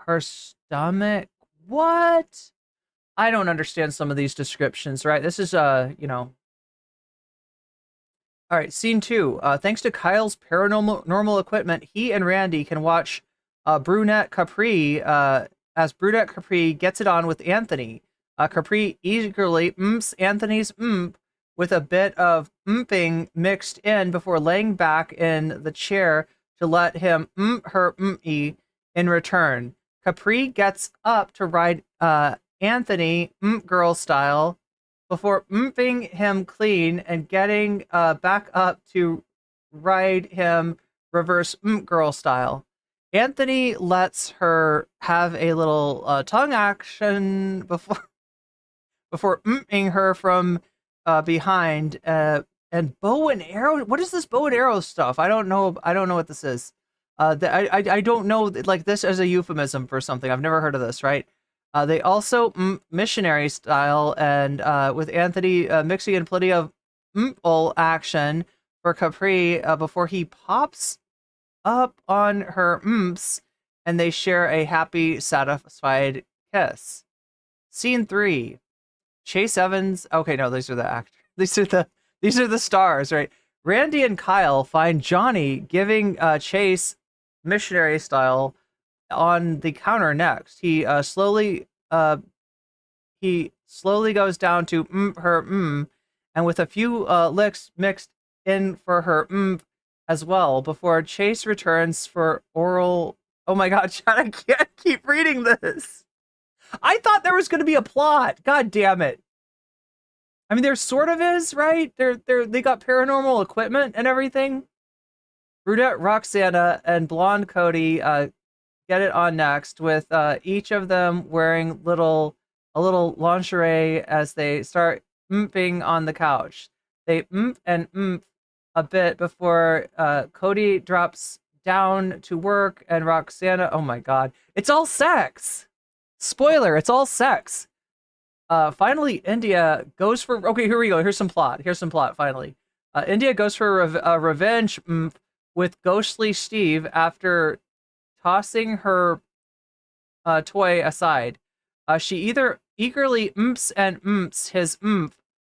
her stomach. What? I don't understand some of these descriptions, right? This is, you know. All right, scene 2. Thanks to Kyle's paranormal equipment, he and Randy can watch Brunette Capri as Brunette Capri gets it on with Anthony. Capri eagerly Anthony's with a bit of mping mixed in before laying back in the chair to let him her in return. Capri gets up to ride Anthony girl style before mping him clean and getting back up to ride him reverse girl style. Anthony lets her have a little tongue action before mping her from behind, and bow and arrow. What is this bow and arrow stuff? I don't know what this is. I don't know, like, this as a euphemism for something. I've never heard of this, right? They also missionary style, and with Anthony mixing in plenty of action for Capri before he pops up on her and they share a happy, satisfied kiss. Scene 3. Chase Evans. Okay, no, these are the actors. These are the stars, right? Randy and Kyle find Johnny giving Chase missionary style on the counter next. He slowly goes down to her and with a few licks mixed in for her as well before Chase returns for oral. Oh my God, Chad, I can't keep reading this. I thought there was going to be a plot. God damn it. I mean, there sort of is, right? They got paranormal equipment and everything. Brunette Roxana and blonde Cody get it on next, with each of them wearing a little lingerie as they start mping on the couch. They and a bit before Cody drops down to work and Roxana. Oh my God, it's all sex. Spoiler, it's all sex. Finally, India goes for. Okay, here we go. Here's some plot. Finally, India goes for a revenge with ghostly Steve after tossing her toy aside. She either eagerly his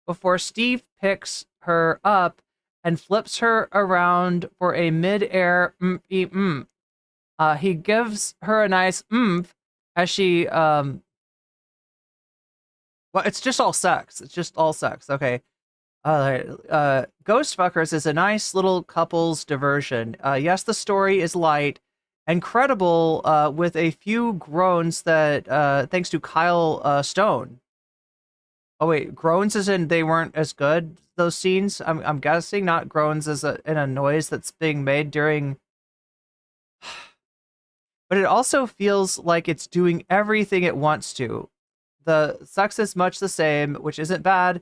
before Steve picks her up and flips her around for a mid-air he gives her a nice as she well, it's just all sex. Okay. Ghost Fuckers is a nice little couple's diversion. Yes, the story is light and credible, with a few groans that thanks to Kyle Stone. Oh wait, groans as in they weren't as good, those scenes? I'm guessing, not groans as in a noise that's being made during. But it also feels like it's doing everything it wants to. The sex is much the same, which isn't bad.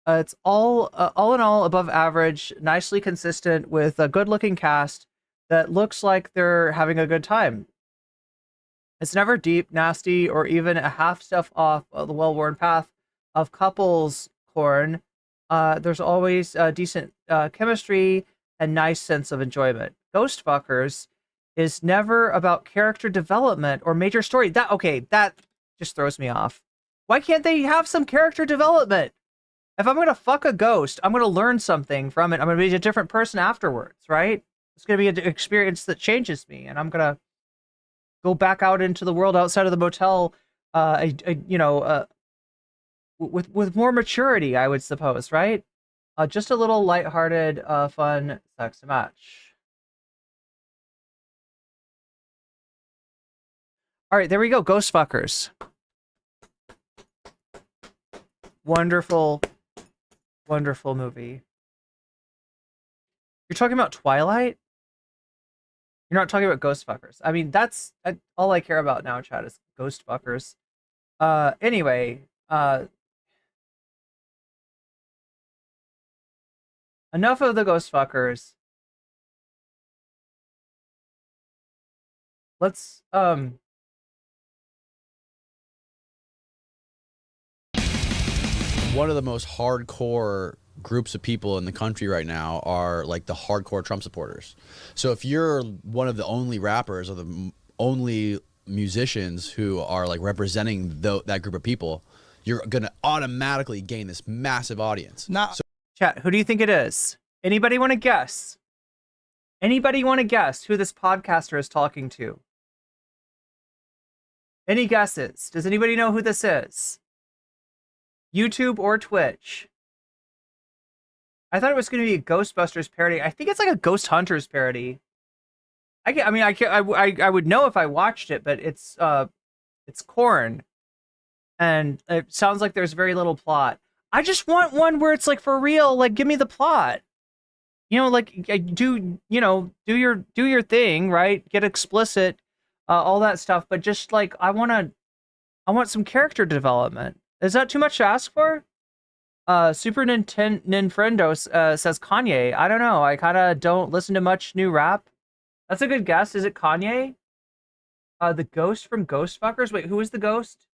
It's all in all above average, nicely consistent with a good-looking cast that looks like they're having a good time. It's never deep, nasty, or even a half step off the well-worn path of couples porn. There's always decent chemistry and nice sense of enjoyment. Ghost Fuckers is never about character development or major story. That just throws me off. Why can't they have some character development? If I'm gonna fuck a ghost, I'm gonna learn something from it. I'm gonna be a different person afterwards, right? It's gonna be an experience that changes me, and I'm gonna go back out into the world outside of the motel, with more maturity, I would suppose, right? Just a little lighthearted, fun sex match. All right, there we go. Ghost Fuckers. Wonderful, wonderful movie. You're talking about Twilight? You're not talking about Ghost Fuckers. I mean, that's all I care about now, chat, is Ghost Fuckers. Anyway, enough of the Ghost Fuckers. Let's, one of the most hardcore groups of people in the country right now are like the hardcore Trump supporters. So if you're one of the only rappers or the only musicians who are like representing that group of people, you're gonna automatically gain this massive audience. Chat, who do you think it is? Anybody want to guess? Anybody want to guess who this podcaster is talking to? Any guesses? Does anybody know who this is? YouTube or Twitch? I thought it was going to be a Ghostbusters parody. I think it's like a Ghost Hunters parody. I would know if I watched it, but it's Korn, and it sounds like there's very little plot. I just want one where it's like for real. Like, give me the plot. You know, like do your thing, right? Get explicit, all that stuff. But just like I want some character development. Is that too much to ask for? Super Ninfrendo says Kanye. I don't know. I kind of don't listen to much new rap. That's a good guess. Is it Kanye? The ghost from Ghost Fuckers? Wait, who is the ghost?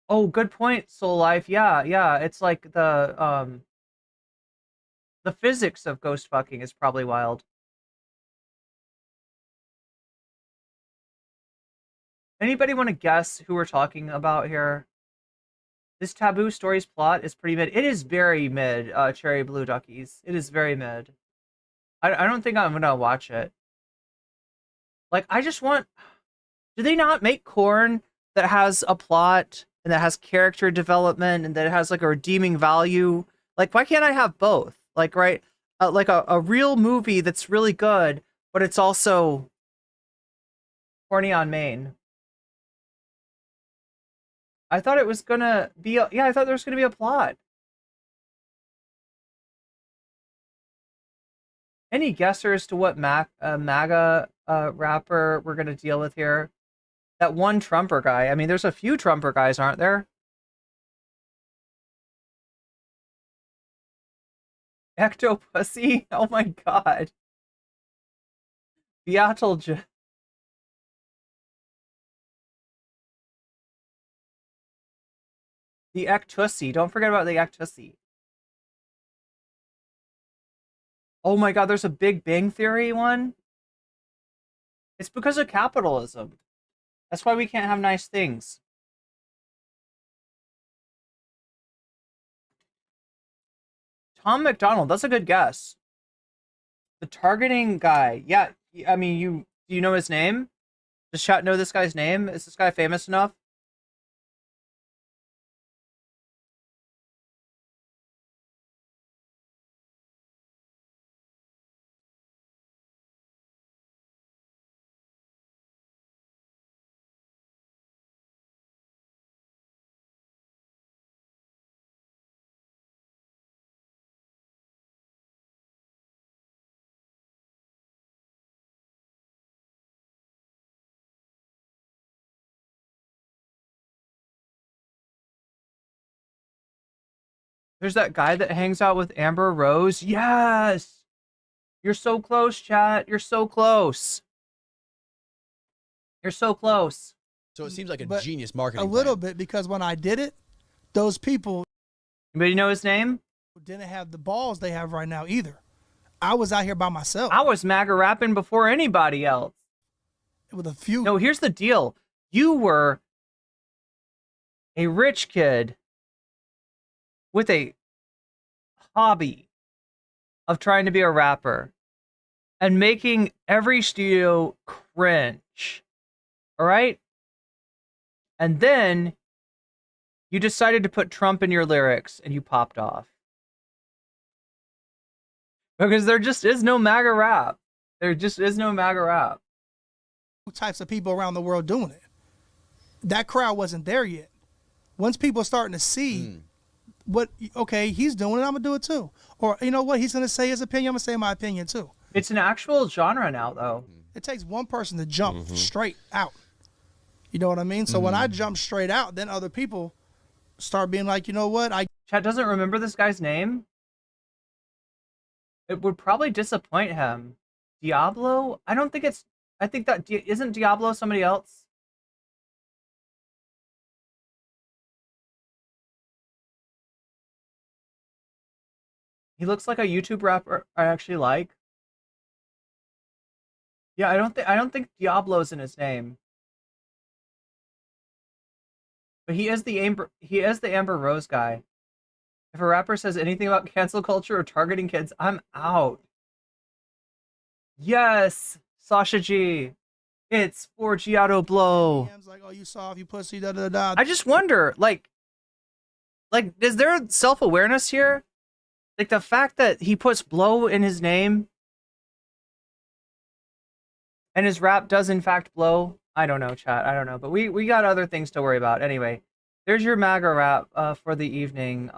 Oh, good point, Soul Life. Yeah. It's like the physics of ghost fucking is probably wild. Anybody want to guess who we're talking about here? This Taboo Stories plot is pretty mid. It is very mid, Cherry Blue Duckies. It is very mid. I don't think I'm gonna watch it. Like, I just want... Do they not make Korn that has a plot and that has character development and that has like a redeeming value? Like, why can't I have both? Like, right? Like a real movie that's really good, but it's also horny on main. I thought it was gonna be I thought there was gonna be a plot. Any guessers to what MAGA rapper we're gonna deal with here? That one Trumper guy. I mean, there's a few Trumper guys, aren't there? Ectopussy? Oh my god. Beatle. The Ectussie. Don't forget about the Ectussie. Oh my god, there's a Big Bang Theory one? It's because of capitalism. That's why we can't have nice things. Tom McDonald, that's a good guess. The targeting guy. Yeah, I mean, do you know his name? Does chat know this guy's name? Is this guy famous enough? There's that guy that hangs out with Amber Rose. Yes! You're so close, chat. You're so close. You're so close. So it seems like a But genius marketing A little bit, because when I did it, those people Anybody know his name? didn't have the balls they have right now either. I was out here by myself. I was MAGA rapping before anybody else. With a few. No, here's the deal. You were a rich kid with a hobby of trying to be a rapper and making every studio cringe. All right? And then you decided to put Trump in your lyrics and you popped off. Because there just is no MAGA rap. There just is no MAGA rap. Types of people around the world doing it. That crowd wasn't there yet. Once people are starting to see what, okay, he's doing it, I'm going to do it too. Or, you know what, he's going to say his opinion, I'm going to say my opinion too. It's an actual genre now, though. It takes one person to jump straight out. You know what I mean? So when I jump straight out, then other people start being like, you know what? Chat doesn't remember this guy's name. It would probably disappoint him. Diablo? I don't think it's... I think that... Isn't Diablo somebody else? He looks like a YouTube rapper I actually like. Yeah, I don't think Diablo's in his name. But he is the Amber Rose guy. If a rapper says anything about cancel culture or targeting kids, I'm out. Yes, Sasha G. It's Forgiato Blow. Like, oh, you soft, you pussy, da da da. I just wonder, like, is there self-awareness here? Like the fact that he puts blow in his name and his rap does in fact blow. I don't know, chat. I don't know, but we got other things to worry about. Anyway, there's your MAGA rap for the evening.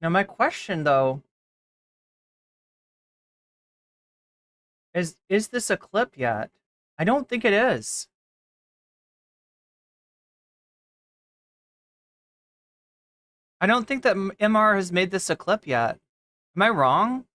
Now my question though is this a clip yet? I don't think it is. I don't think that MR has made this a clip yet. Am I wrong?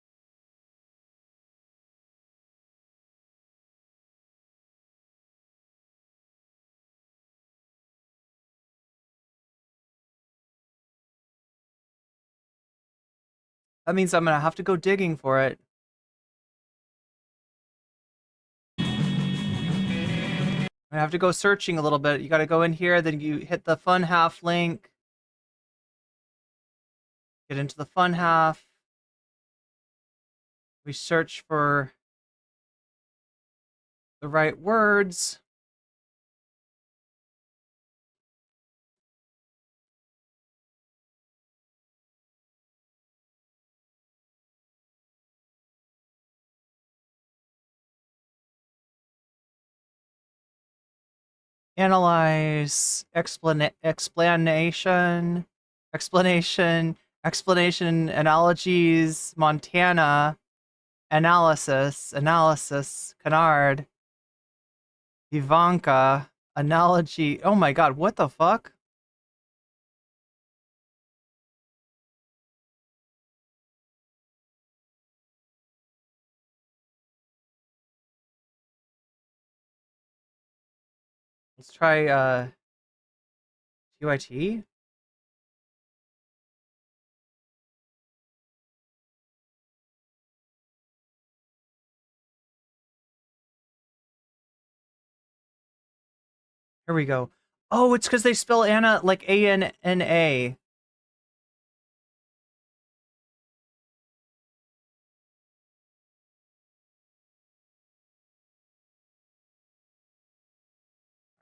That means I'm gonna have to go digging for it. I have to go searching a little bit. You gotta go in here, then you hit the fun half link. Get into the fun half. We search for the right words. Analyze, explanation, analogies, Montana, analysis, Canard, Ivanka, analogy. Oh my god, what the fuck? Let's try TYT. Here we go. Oh, it's because they spell Anna like A-N-N-A.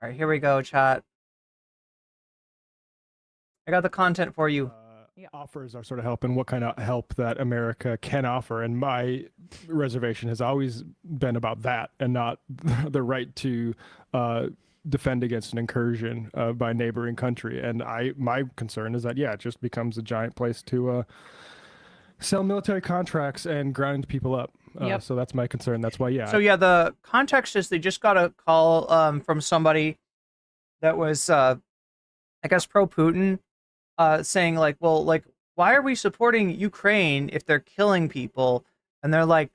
All right, here we go, chat. I got the content for you. Offers our sort of help and what kind of help that America can offer. And my reservation has always been about that and not the right to defend against an incursion by a neighboring country. And my concern is that, yeah, it just becomes a giant place to sell military contracts and grind people up. So that's my concern. That's why, yeah. So yeah, the context is they just got a call from somebody that was, I guess, pro-Putin, saying like, well, like, why are we supporting Ukraine if they're killing people? And they're like,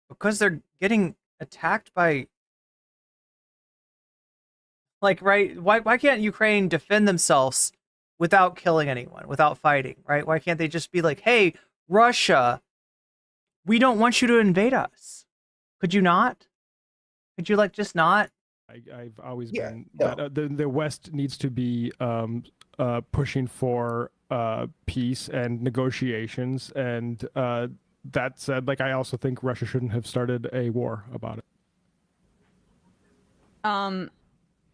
because they're getting attacked by, like, right? Why can't Ukraine defend themselves without killing anyone, without fighting, right? Why can't they just be like, hey, Russia, we don't want you to invade us. Could you not? Could you, like, just not? I've always been that the West needs to be pushing for peace and negotiations. And that said, like, I also think Russia shouldn't have started a war about it.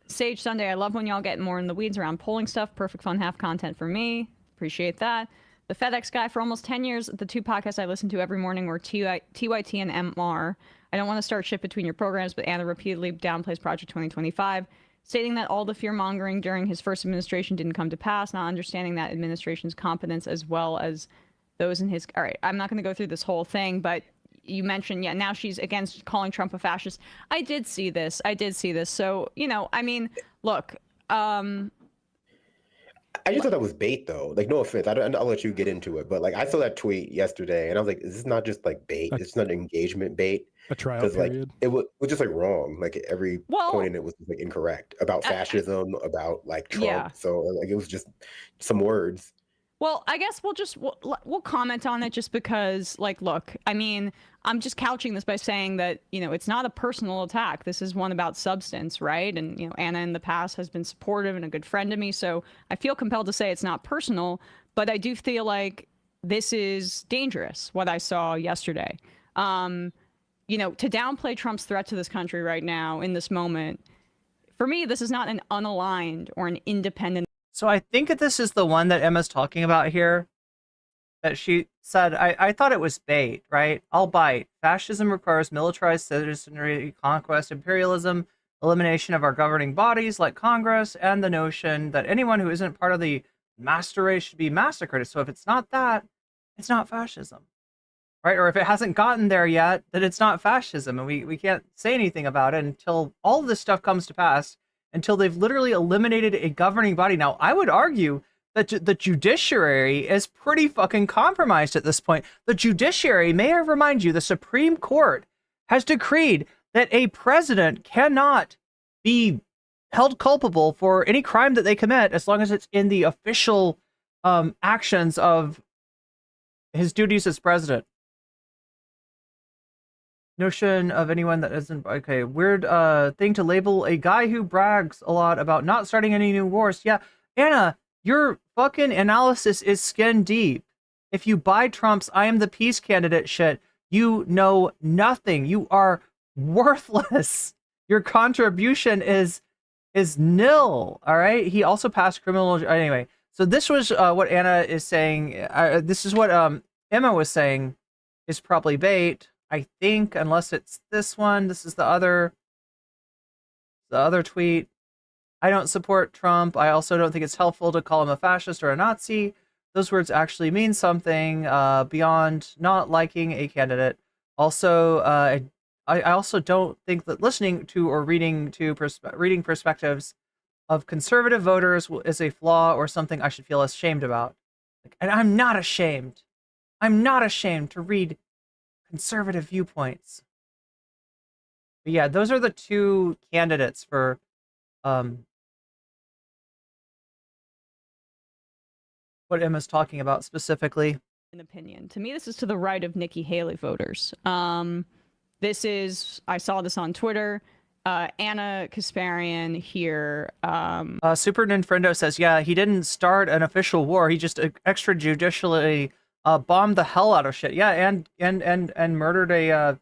Sage Sunday, I love when y'all get more in the weeds around polling stuff. Perfect fun, half content for me. Appreciate that. The FedEx guy, for almost 10 years, the two podcasts I listen to every morning were TYT and MR. I don't want to start shit between your programs, but Anna repeatedly downplays Project 2025, stating that all the fear-mongering during his first administration didn't come to pass, not understanding that administration's competence as well as those in his... All right, I'm not going to go through this whole thing, but you mentioned, yeah, now she's against calling Trump a fascist. I did see this. So, you know, I mean, look... I just thought that was bait, though. Like, no offense. I'll let you get into it. But, like, I saw that tweet yesterday, and I was like, is this not just, like, bait? It's not engagement bait. A trial period. Like, it was just, like, wrong. Like, every point in it was, like, incorrect. About fascism, about, like, Trump. Yeah. So, like, it was just some words. Well, I guess we'll comment on it just because, like, look, I mean, I'm just couching this by saying that, you know, it's not a personal attack. This is one about substance, right? And, you know, Anna in the past has been supportive and a good friend to me, so I feel compelled to say it's not personal, but I do feel like this is dangerous, what I saw yesterday. You know, to downplay Trump's threat to this country right now in this moment, for me, this is not an unaligned or an independent. So I think that this is the one that Emma's talking about here. That she said, I thought it was bait, right? I'll bite. Fascism requires militarized citizenry, conquest, imperialism, elimination of our governing bodies like Congress, and the notion that anyone who isn't part of the master race should be massacred. So if it's not that, it's not fascism, right? Or if it hasn't gotten there yet, then it's not fascism. And we can't say anything about it until all of this stuff comes to pass, until they've literally eliminated a governing body. Now, I would argue that the judiciary is pretty fucking compromised at this point. The judiciary, may I remind you, the Supreme Court has decreed that a president cannot be held culpable for any crime that they commit as long as it's in the official actions of his duties as president. Notion of anyone that isn't... Okay, weird thing to label a guy who brags a lot about not starting any new wars. Yeah, Anna, your fucking analysis is skin deep. If you buy Trump's I am the peace candidate shit, you know nothing. You are worthless. Your contribution is nil, all right? He also passed criminal... Anyway, so this was what Anna is saying. This is what Emma was saying is probably bait. I think, unless it's this one, this is the other tweet. I don't support Trump. I also don't think it's helpful to call him a fascist or a Nazi. Those words actually mean something beyond not liking a candidate. Also, I also don't think that listening to or reading perspectives of conservative voters is a flaw or something I should feel ashamed about. And I'm not ashamed. I'm not ashamed to read conservative viewpoints. But yeah, those are the two candidates for what Emma's talking about specifically. An opinion. To me, this is to the right of Nikki Haley voters. This is, I saw this on Twitter. Anna Kasparian here. Super Ninfrendo says, yeah, he didn't start an official war. He just extrajudicially bombed the hell out of shit. Yeah, and murdered a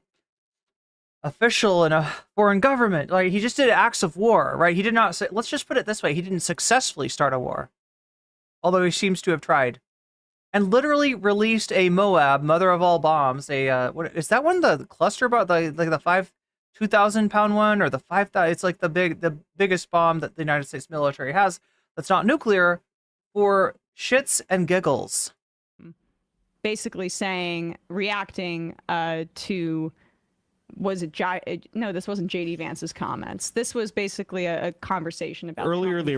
official in a foreign government. Like, he just did acts of war, right? He did not say, let's just put it this way, he didn't successfully start a war. Although he seems to have tried. And literally released a Moab, mother of all bombs, what is that one, the cluster bomb, like the 2,000 pound one, or the 5,000, it's like the biggest bomb that the United States military has that's not nuclear, for shits and giggles. basically saying, reacting to, was it no, this wasn't JD Vance's comments. This was basically a conversation about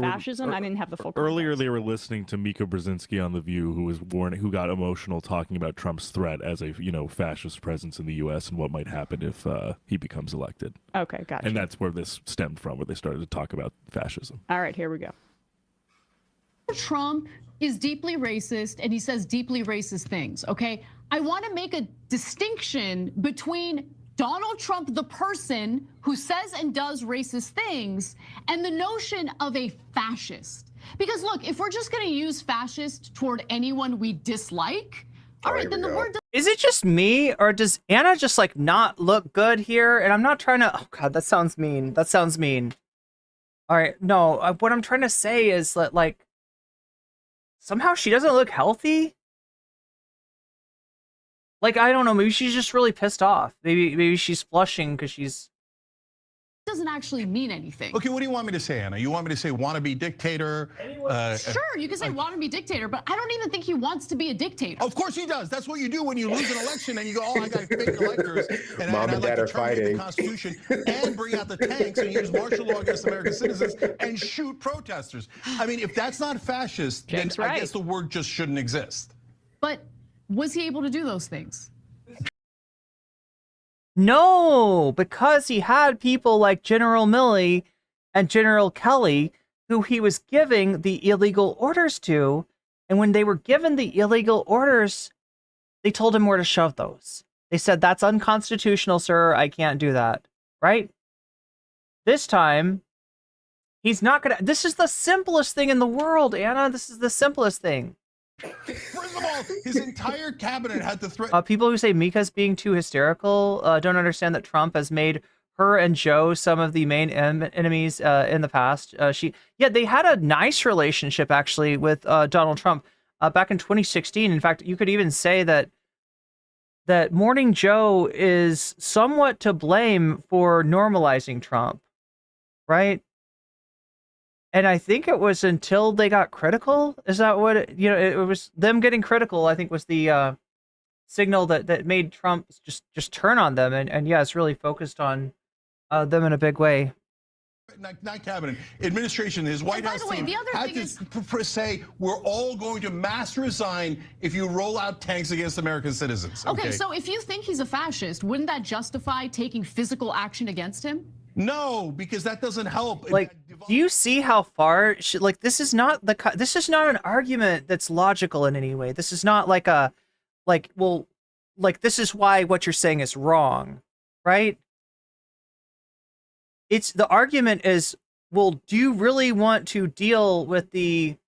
fascism. I didn't have the full context. Earlier they were listening to Mika Brzezinski on The View, who got emotional talking about Trump's threat as a fascist presence in the U.S. and what might happen if he becomes elected. Okay, gotcha. And that's where this stemmed from, where they started to talk about fascism. All right, here we go. Trump is deeply racist and he says deeply racist things, okay? I want to make a distinction between Donald Trump, the person who says and does racist things, and the notion of a fascist. Because look, if we're just going to use fascist toward anyone we dislike, all right, then the word... Is it just me, or does Anna just like not look good here? And I'm not trying to... Oh God, that sounds mean. That sounds mean. All right, no, what I'm trying to say is that like, somehow she doesn't look healthy. Like, I don't know, maybe she's just really pissed off. Maybe she's flushing because she's... doesn't actually mean anything. Okay, what do you want me to say, Anna? You want me to say wannabe dictator? Sure, you can say wannabe dictator, but I don't even think he wants to be a dictator. Of course he does. That's what you do when you lose an election and you go, oh, I got fake electors. And Mom and Dad are fighting. The Constitution and bring out the tanks and use martial law against American citizens and shoot protesters. I mean, if that's not fascist, then I guess the word just shouldn't exist. But was he able to do those things? No, because he had people like General Milley and General Kelly who he was giving the illegal orders to. And when they were given the illegal orders, they told him where to shove those. They said, that's unconstitutional, sir. I can't do that. Right? This time, he's not going to... This is the simplest thing in the world, Anna. This is the simplest thing. First of all, his entire cabinet had to threaten... People who say Mika's being too hysterical don't understand that Trump has made her and Joe some of the main enemies in the past. They had a nice relationship, actually, with Donald Trump back in 2016. In fact, you could even say that Morning Joe is somewhat to blame for normalizing Trump, right? And I think it was until they got critical. Is that what it was? Them getting critical, I think, was the signal that made Trump just turn on them. And yeah, it's really focused on them in a big way. Not cabinet, administration, his White House team had to say, we're all going to mass resign if you roll out tanks against American citizens. Okay, so if you think he's a fascist, wouldn't that justify taking physical action against him? No, because that doesn't help. Like, do you see how far? This is not an argument that's logical in any way. This is not like this is why what you're saying is wrong, right? The argument is, well, do you really want to deal with the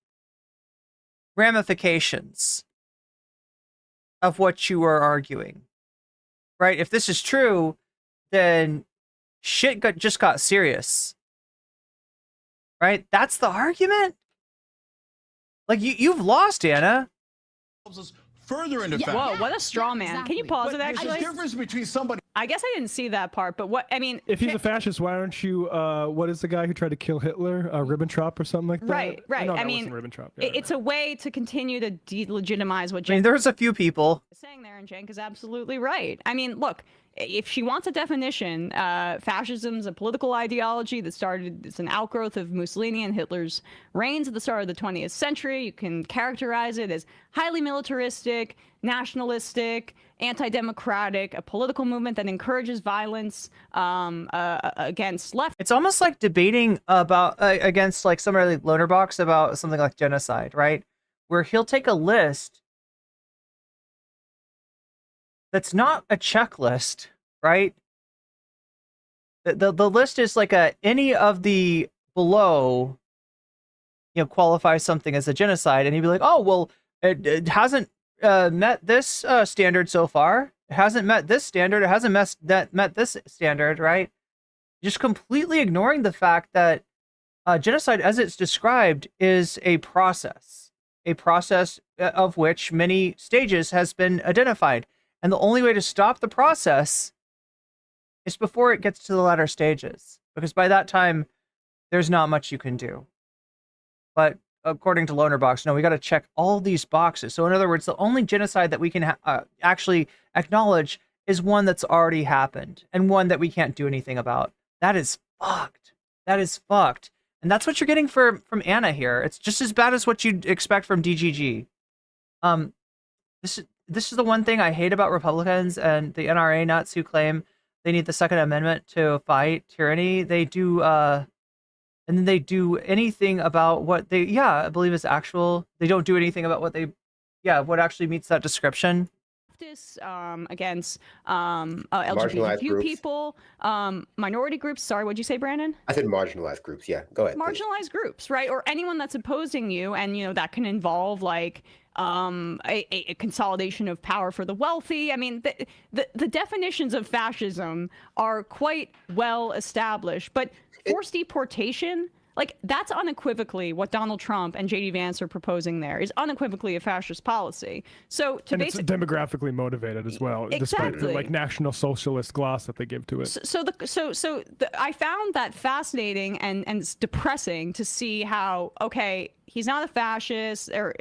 ramifications of what you are arguing, right? If this is true, then shit just got serious, right? That's the argument. Like you've lost, Anna. Further into fact. Whoa, what a straw man. Exactly. Can you pause it, There's actually? a difference between somebody... I guess I didn't see that part, but what, I mean... If he's a fascist, why aren't you, what is the guy who tried to kill Hitler? Ribbentrop or something like that? Right. No, I mean, Ribbentrop. it's a way to continue to delegitimize what Cenk... I mean, there's a few people saying there, and Cenk is absolutely right. I mean, look, if she wants a definition, fascism's a political ideology that it's an outgrowth of Mussolini and Hitler's reigns at the start of the 20th century. You can characterize it as highly militaristic, nationalistic, anti-democratic, a political movement that encourages violence against left. It's almost like debating about against like somebody like Lonerbox about something like genocide, right? Where he'll take a list that's not a checklist, right? The list is like any of the below, qualifies something as a genocide, and he'd be like, oh well, it hasn't met this standard so far. It hasn't met this standard. It hasn't met this standard, right? Just completely ignoring the fact that genocide, as it's described, is a process of which many stages has been identified. And the only way to stop the process is before it gets to the latter stages, because by that time, there's not much you can do. But according to Lonerbox, no, we got to check all these boxes. So in other words, the only genocide that we can actually acknowledge is one that's already happened and one that we can't do anything about. That is fucked. That is fucked. And that's what you're getting from Anna here. It's just as bad as what you'd expect from DGG. This is the one thing I hate about Republicans and the NRA nuts who claim they need the Second Amendment to fight tyranny. They do, and then they do anything about what they, I believe is actual. They don't do anything about what they, what actually meets that description. Against LGBTQ people, minority groups. Sorry, what'd you say, Brandon? I said marginalized groups. Yeah, go ahead. Marginalized groups, right? Or anyone that's opposing you, and that can involve like a consolidation of power for the wealthy. I mean, the definitions of fascism are quite well established, but forced deportation. Like, that's unequivocally what Donald Trump and J.D. Vance are proposing there, is unequivocally a fascist policy. So to and it's demographically motivated as well, despite the like national socialist gloss that they give to it. I found that fascinating and depressing to see how, okay, he's not a fascist, or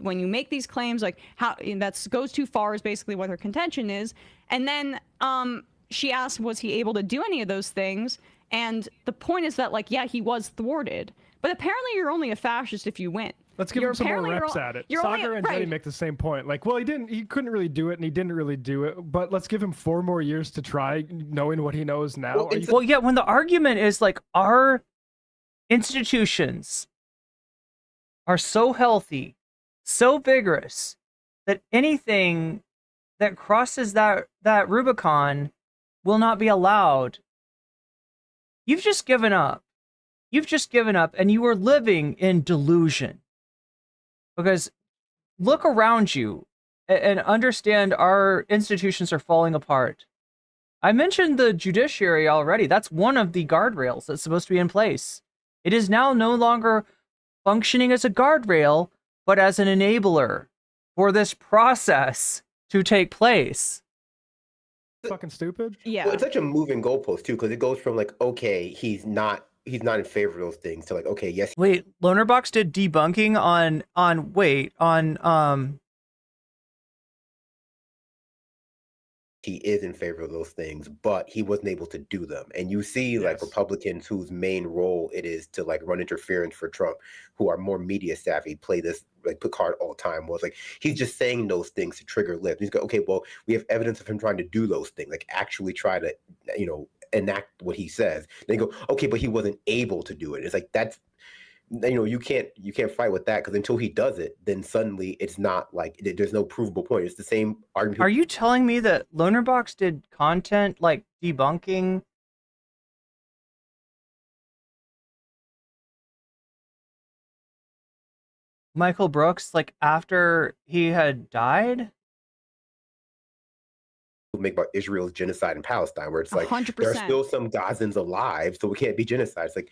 when you make these claims, like how that goes too far is basically what her contention is. And then she asked, was he able to do any of those things? And the point is that, like, yeah, he was thwarted, but apparently you're only a fascist if you win. Let's give him some more reps at it. Sagar and Jenny make the same point. Like, well, he couldn't really do it, and he didn't really do it, but let's give him 4 more years to try, knowing what he knows now. Well, yeah, when the argument is like our institutions are so healthy, so vigorous, that anything that crosses that Rubicon will not be allowed. You've just given up. You've just given up, and you are living in delusion. Because look around you and understand our institutions are falling apart. I mentioned the judiciary already. That's one of the guardrails that's supposed to be in place. It is now no longer functioning as a guardrail, but as an enabler for this process to take place. Fucking stupid. Yeah. Well, it's such a moving goalpost too, because it goes from like, okay, he's not in favor of those things, to like, okay, yes. Wait, Lonerbox did debunking on he is in favor of those things, but he wasn't able to do them. And you see like Republicans whose main role it is to like run interference for Trump, who are more media savvy, play this like Picard all the time. Was like, he's just saying those things to trigger lips. He's go, okay, well, we have evidence of him trying to do those things, like actually try to, enact what he says. Then go, okay, but he wasn't able to do it. It's like, that's, you can't fight with that, because until he does it, then suddenly it's not like there's no provable point. It's the same argument. Are you telling me that Lonerbox did content like debunking Michael Brooks like after he had died? Make about Israel's genocide in Palestine, where it's like 100%. There are still some Gazans alive, so it can't be genocide. It's like,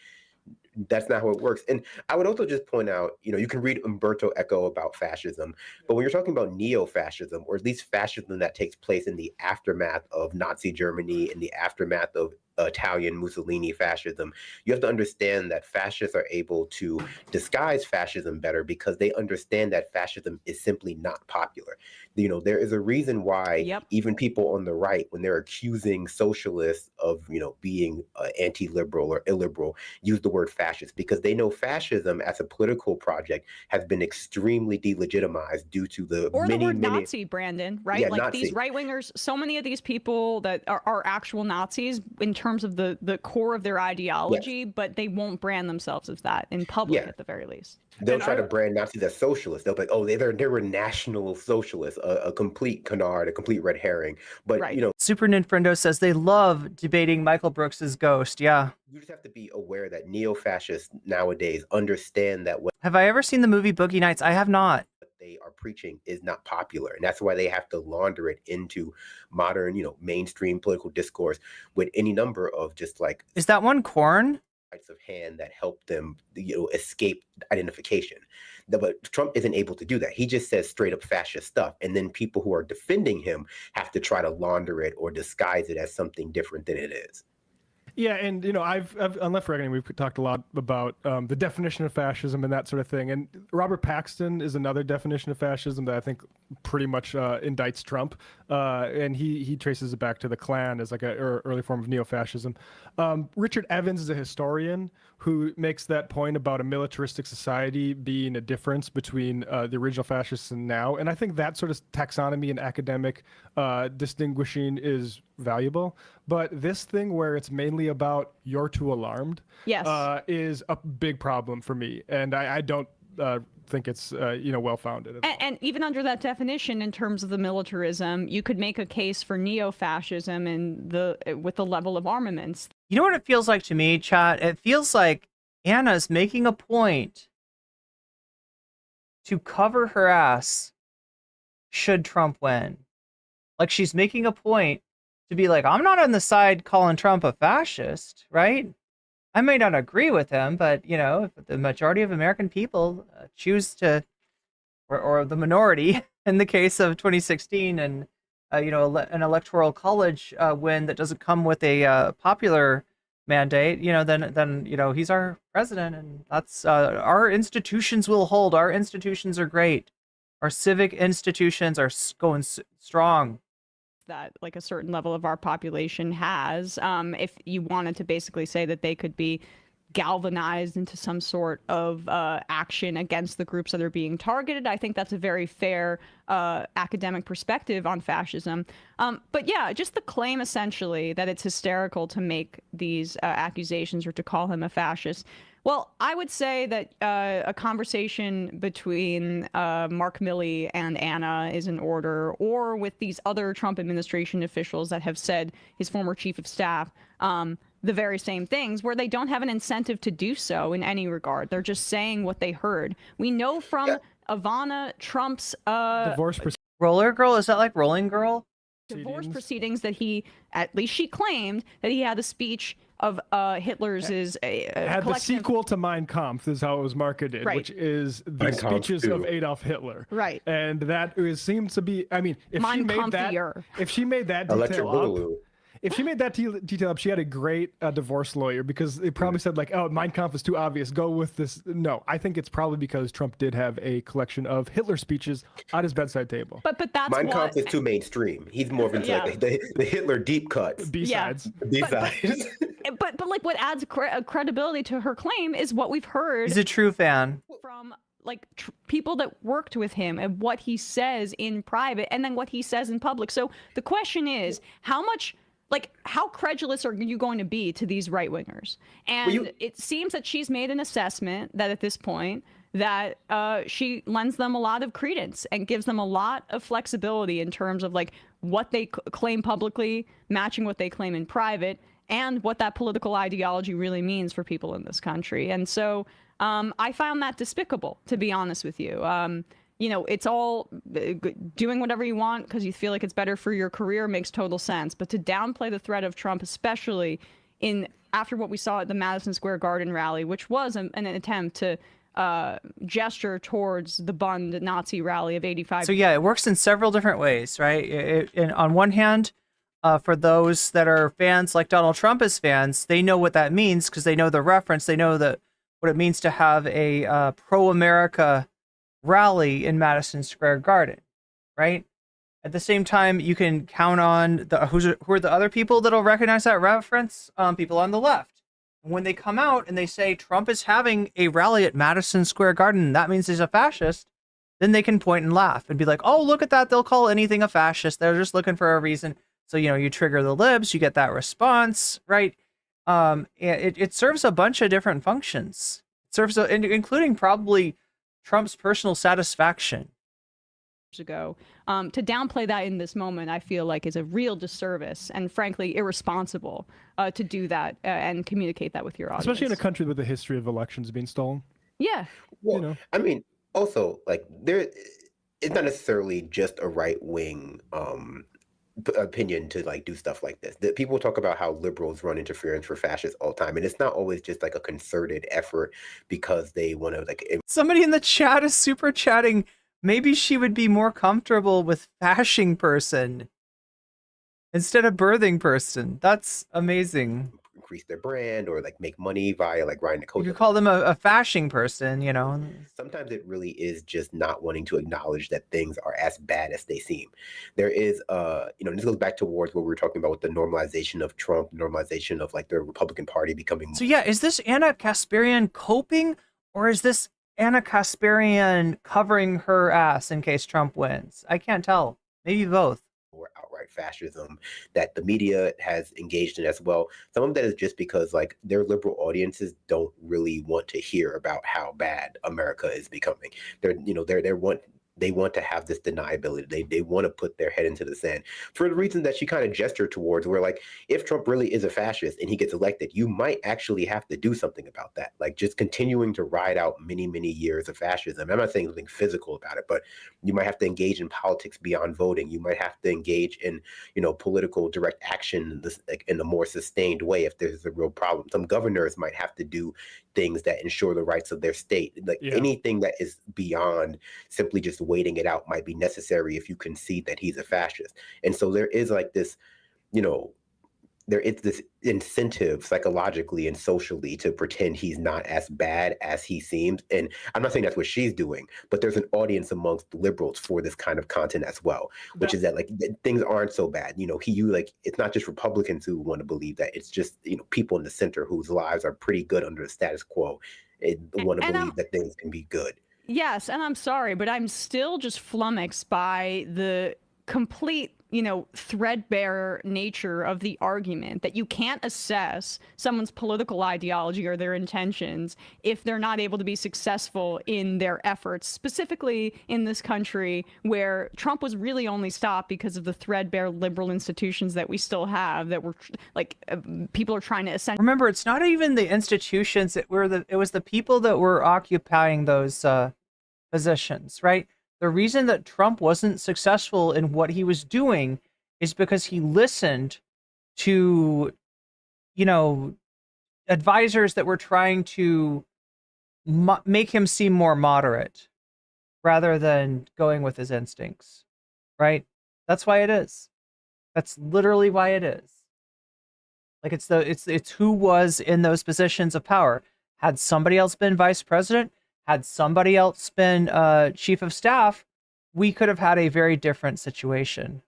that's not how it works. And I would also just point out, you can read Umberto Eco about fascism, but when you're talking about neo-fascism, or at least fascism that takes place in the aftermath of Nazi Germany, in the aftermath of Italian Mussolini fascism, you have to understand that fascists are able to disguise fascism better because they understand that fascism is simply not popular. There is a reason why even people on the right, when they're accusing socialists of, being anti-liberal or illiberal, use the word fascist, because they know fascism as a political project has been extremely delegitimized due to the word Nazi, Brandon, right? Yeah, like Nazi. These right-wingers, so many of these people that are actual Nazis in terms of the core of their ideology, but they won't brand themselves as that in public at the very least. They'll try to brand Nazis as socialists. They'll be like, oh, they were national socialists, a complete canard, a complete red herring. But, Super Ninfrendo says they love debating Michael Brooks's ghost. Yeah. You just have to be aware that neo-fascists nowadays understand that what Have I ever seen the movie Boogie Nights? I have not. They are preaching is not popular, and that's why they have to launder it into modern, mainstream political discourse with any number of just like. Is that one Korn? Of hand that help them, escape identification. But Trump isn't able to do that. He just says straight up fascist stuff, and then people who are defending him have to try to launder it or disguise it as something different than it is. Yeah, and I've on Left Reckoning we've talked a lot about the definition of fascism and that sort of thing. And Robert Paxton is another definition of fascism that I think pretty much indicts Trump, and he traces it back to the Klan as like a early form of neo-fascism. Richard Evans is a historian who makes that point about a militaristic society being a difference between the original fascists and now. And I think that sort of taxonomy and academic distinguishing is valuable. But this thing where it's mainly about you're too alarmed is a big problem for me. And I don't think it's well-founded. And even under that definition, in terms of the militarism, you could make a case for neo-fascism and with the level of armaments. You know what it feels like to me, chat? It feels like Anna's making a point to cover her ass should Trump win. Like she's making a point to be like, I'm not on the side calling Trump a fascist, right? I may not agree with him, but, if the majority of American people choose to, or the minority in the case of 2016 and, an electoral college win that doesn't come with a popular mandate, then he's our president, and that's our institutions will hold. Our institutions are great. Our civic institutions are going strong. That like a certain level of our population has, if you wanted to basically say that they could be galvanized into some sort of action against the groups that are being targeted, I think that's a very fair academic perspective on fascism. But yeah, just the claim essentially that it's hysterical to make these accusations or to call him a fascist. Well, I would say that a conversation between Mark Milley and Anna is in order, or with these other Trump administration officials that have said, his former chief of staff, the very same things, where they don't have an incentive to do so in any regard. They're just saying what they heard. We know from Ivana Trump's divorce Roller Girl, is that like Rolling Girl? Divorce proceedings that at least she claimed that he had a speech of Hitler's had the sequel to Mein Kampf is how it was marketed, which is the speeches of Adolf Hitler. Right. And that seems to be, I mean, if she made that detail up, she had a great divorce lawyer, because they probably said like, oh, Mein Kampf is too obvious, go with this. No, I think it's probably because Trump did have a collection of Hitler speeches at his bedside table. But that's Mein Kampf is too mainstream. He's more into like the Hitler deep cuts. B-sides. B-sides. But like what adds credibility to her claim is what we've heard. He's a true fan. From like people that worked with him and what he says in private and then what he says in public. So the question is, how credulous are you going to be to these right-wingers? And it seems that she's made an assessment that at this point that she lends them a lot of credence and gives them a lot of flexibility in terms of like what they claim publicly, matching what they claim in private, and what that political ideology really means for people in this country. And so I found that despicable, to be honest with you. It's all doing whatever you want because you feel like it's better for your career makes total sense. But to downplay the threat of Trump, especially after what we saw at the Madison Square Garden rally, which was an attempt to gesture towards the Bund Nazi rally of '85. So yeah, it works in several different ways, right? On one hand, for those that are fans like Donald Trump is fans, they know what that means because they know the reference. They know what it means to have a pro-America rally in Madison Square Garden, right? At the same time, you can count on who are the other people that'll recognize that reference? People on the left. When they come out and they say Trump is having a rally at Madison Square Garden, that means he's a fascist, then they can point and laugh and be like, oh, look at that. They'll call anything a fascist. They're just looking for a reason. So, you trigger the libs, you get that response, right? It serves a bunch of different functions. It serves, including probably Trump's personal satisfaction. Ago, to downplay that in this moment, I feel like is a real disservice and frankly irresponsible to do that and communicate that with your audience. Especially in a country with a history of elections being stolen. Yeah. Well, I mean, also, like, it's not necessarily just a right-wing opinion to like do stuff like this. That people talk about how liberals run interference for fascists all the time, and it's not always just like a concerted effort because they want to like. Somebody in the chat is super chatting. Maybe she would be more comfortable with fashing person instead of birthing person. That's amazing. increase their brand or like make money via like riding the coattails. You call them a fashing person, you know. Sometimes it really is just not wanting to acknowledge that things are as bad as they seem. There is, this goes back towards what we were talking about with the normalization of Trump, normalization of like the Republican Party becoming. So yeah, is this Anna Kasparian coping, or is this Anna Kasparian covering her ass in case Trump wins? I can't tell. Maybe both. Or outright fascism that the media has engaged in as well. Some of that is just because like their liberal audiences don't really want to hear about how bad America is becoming. They want to have this deniability. They want to put their head into the sand for the reason that she kind of gestured towards, where like if Trump really is a fascist and he gets elected, you might actually have to do something about that. Like just continuing to ride out many, many years of fascism. I'm not saying something physical about it, but you might have to engage in politics beyond voting. You might have to engage in, political direct action in a more sustained way if there's a real problem. Some governors might have to do things that ensure the rights of their state. Anything that is beyond simply just waiting it out might be necessary if you concede that he's a fascist. And so there is like this, there is this incentive psychologically and socially to pretend he's not as bad as he seems. And I'm not saying that's what she's doing, but there's an audience amongst liberals for this kind of content as well, which is that like things aren't so bad. It's not just Republicans who want to believe that, it's just, people in the center whose lives are pretty good under the status quo and want to believe that things can be good. Yes, and I'm sorry, but I'm still just flummoxed by the complete, threadbare nature of the argument that you can't assess someone's political ideology or their intentions if they're not able to be successful in their efforts, specifically in this country where Trump was really only stopped because of the threadbare liberal institutions that we still have that were like people are trying to essentially. Remember, it's not even the institutions it was the people that were occupying those positions, right? The reason that Trump wasn't successful in what he was doing is because he listened to, advisors that were trying to make him seem more moderate rather than going with his instincts, right? That's why it is. That's literally why it is. Like it's who was in those positions of power. Had somebody else been vice president, had somebody else been chief of staff, we could have had a very different situation.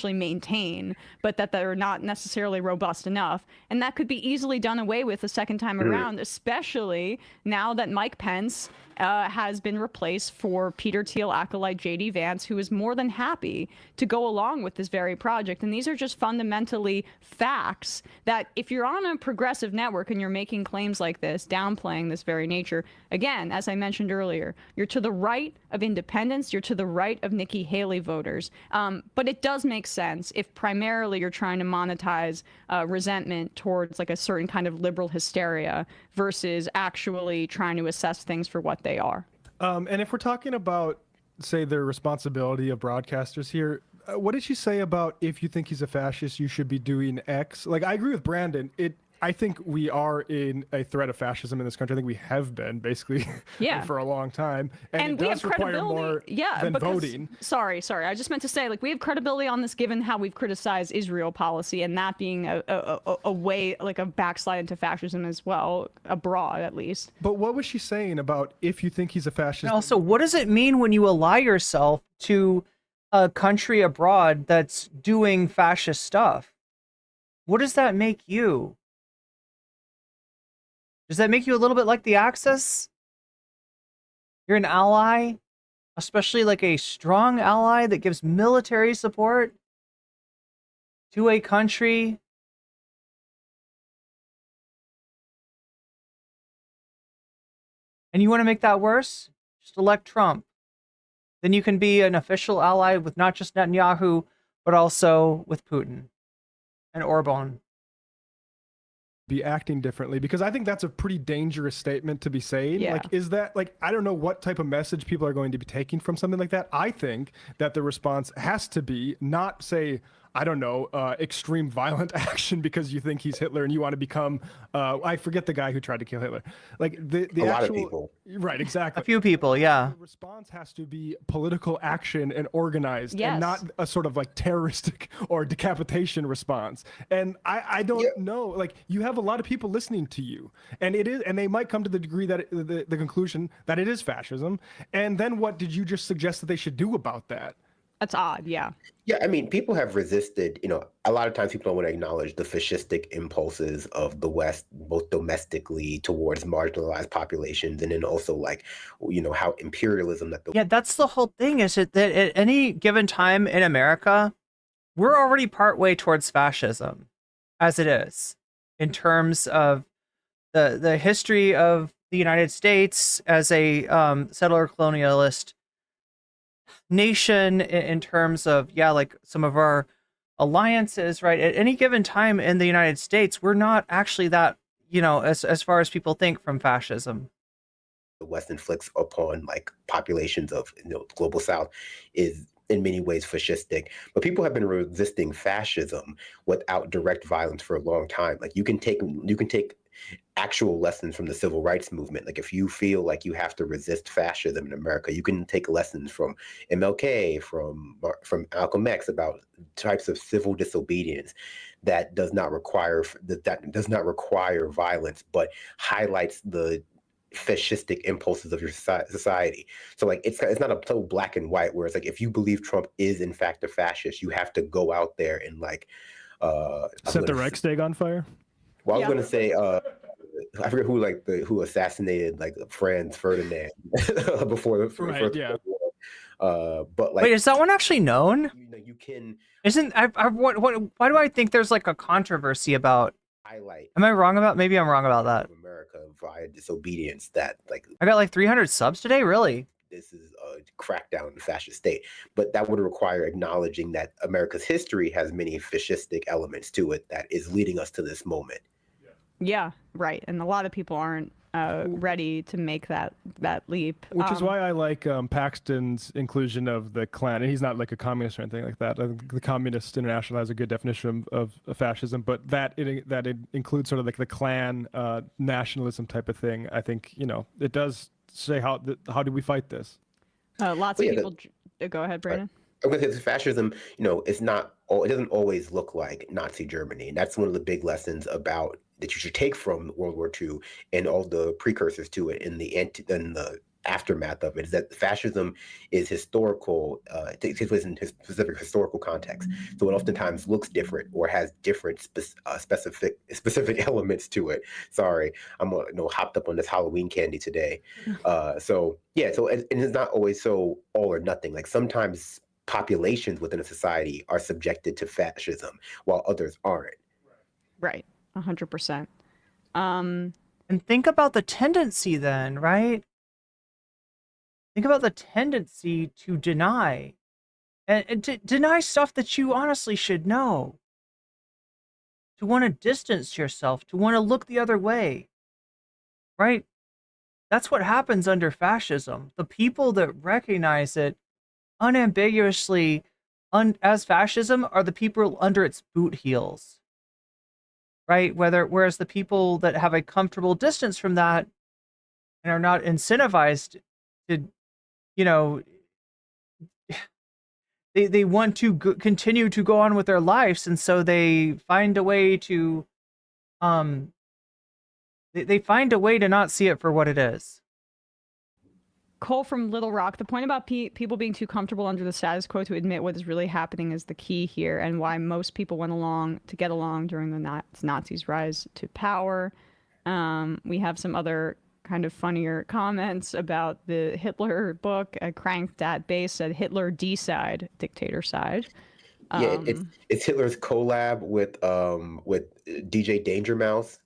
Maintain, but that they're not necessarily robust enough. And that could be easily done away with the second time around, especially now that Mike Pence has been replaced for Peter Thiel acolyte J.D. Vance, who is more than happy to go along with this very project. And these are just fundamentally facts that if you're on a progressive network and you're making claims like this, downplaying this very nature, again, as I mentioned earlier, you're to the right of independents, you're to the right of Nikki Haley voters. But it does make sense if primarily you're trying to monetize resentment towards like a certain kind of liberal hysteria versus actually trying to assess things for what they are. And if we're talking about, say, the responsibility of broadcasters here, what did she say about if you think he's a fascist, you should be doing X? Like, I agree with Brandon. I think we are in a threat of fascism in this country. I think we have been basically for a long time. And it does require more than voting. Sorry. I just meant to say, like, we have credibility on this given how we've criticized Israel policy and that being a way, like a backslide into fascism as well, abroad at least. But what was she saying about if you think he's a fascist? And also, what does it mean when you ally yourself to a country abroad that's doing fascist stuff? What does that make you? Does that make you a little bit like the Axis? You're an ally, especially like a strong ally that gives military support to a country. And you want to make that worse? Just elect Trump. Then you can be an official ally with not just Netanyahu, but also with Putin and Orban. Be acting differently, because I think that's a pretty dangerous statement to be saying. Like, is that, like, I don't know what type of message people are going to be taking from something like that. I think that the response has to be not say, I don't know, extreme violent action because you think he's Hitler and you want to become, I forget the guy who tried to kill Hitler. Like the a lot actual, of people. Right, exactly. A few people, yeah. The response has to be political action and organized, Yes. and not a sort of like terroristic or decapitation response. And I don't know, like you have a lot of people listening to you, and they might come to the degree that the conclusion that it is fascism. And then what did you just suggest that they should do about that? That's odd, yeah. Yeah, I mean, people have resisted, a lot of times people don't want to acknowledge the fascistic impulses of the West, both domestically towards marginalized populations, and then also like, how imperialism Yeah, that's the whole thing, is that at any given time in America, we're already partway towards fascism, as it is, in terms of the history of the United States as a settler colonialist nation, in terms of like some of our alliances, right? At any given time in the United States, we're not actually that, as far as people think, from fascism. The West inflicts upon like populations of global South is in many ways fascistic, but people have been resisting fascism without direct violence for a long time. Like you can take actual lessons from the civil rights movement. Like if you feel like you have to resist fascism in America, you can take lessons from MLK, from Malcolm X, about types of civil disobedience that does not require violence, but highlights the fascistic impulses of your society. So like it's not a total black and white, where it's like if you believe Trump is in fact a fascist, you have to go out there and like set the Reichstag on fire. Well, I was going to say, I forget who assassinated like Franz Ferdinand before the first World War. But like, wait, is that one actually known? You can. Isn't why do I think there's like a controversy about? Highlight. Am I wrong about? Maybe I'm wrong about that. America via disobedience. That like I got like 300 subs today. Really? This is a crackdown on the fascist state, but that would require acknowledging that America's history has many fascistic elements to it that is leading us to this moment. Yeah, right. And a lot of people aren't ready to make that leap. Which is why I like Paxton's inclusion of the Klan. And he's not like a communist or anything like that. The Communist International has a good definition of fascism, but that it includes sort of like the Klan nationalism type of thing. I think, it does say how do we fight this? Lots of people. Go ahead, Brandon. Because fascism, it doesn't always look like Nazi Germany. And that's one of the big lessons that you should take from World War II and all the precursors to it in the aftermath of it, is that fascism is historical, takes place in specific historical context. So it oftentimes looks different or has different specific elements to it. Sorry, I'm hopped up on this Halloween candy today. So it's not always so all or nothing. Like sometimes populations within a society are subjected to fascism while others aren't. Right. 100%. And think about the tendency then, right? Think about the tendency to deny and to deny stuff that you honestly should know. To want to distance yourself, to want to look the other way, right? That's what happens under fascism. The people that recognize it unambiguously as fascism are the people under its boot heels. Right? Whereas the people that have a comfortable distance from that and are not incentivized to, they want to continue to go on with their lives, and so they find a way to, they find a way to not see it for what it is. Cole from Little Rock, the point about people being too comfortable under the status quo to admit what is really happening is the key here, and why most people went along to get along during the Nazis' rise to power. We have some other kind of funnier comments about the Hitler book. Cranked at Base said Hitler D-side, dictator side. Yeah, it's Hitler's collab with DJ Danger Mouse.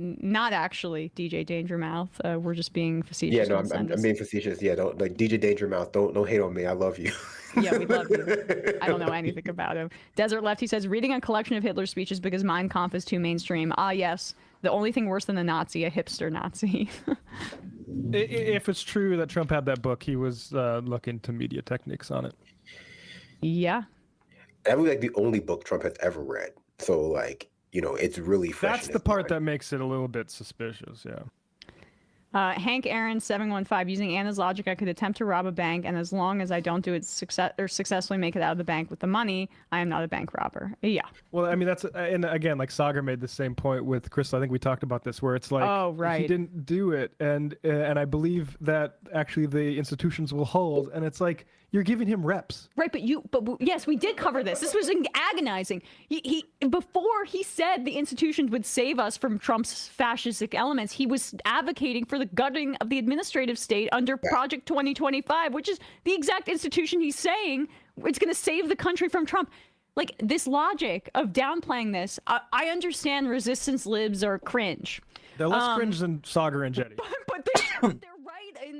Not actually DJ Danger Mouth. We're just being facetious. Yeah, no, I'm being facetious. Yeah, don't like DJ Danger Mouth. Don't hate on me. I love you. Yeah, we love you. I don't know anything about him. Desert Lefty says reading a collection of Hitler's speeches because Mein Kampf is too mainstream. Ah, yes. The only thing worse than a Nazi, a hipster Nazi. If it's true that Trump had that book, he was looking to media techniques on it. Yeah. That was like the only book Trump has ever read. So like, you know, it's really fresh. That's the part that makes it a little bit suspicious, yeah. Hank Aaron 715, using Anna's logic, I could attempt to rob a bank, and as long as I don't do it successfully make it out of the bank with the money, I am not a bank robber. Yeah. Well, I mean, that's, and again, like Sagar made the same point with Crystal. I think we talked about this, where it's like, oh, right, he didn't do it, and I believe that actually the institutions will hold, and it's like, you're giving him reps. Right, but yes, we did cover this. This was agonizing. He before he said the institutions would save us from Trump's fascistic elements, he was advocating for the gutting of the administrative state under Project 2025, which is the exact institution he's saying it's going to save the country from Trump. Like, this logic of downplaying this, I understand resistance libs are cringe. They're less cringe than Sagar and Jetty. But they're right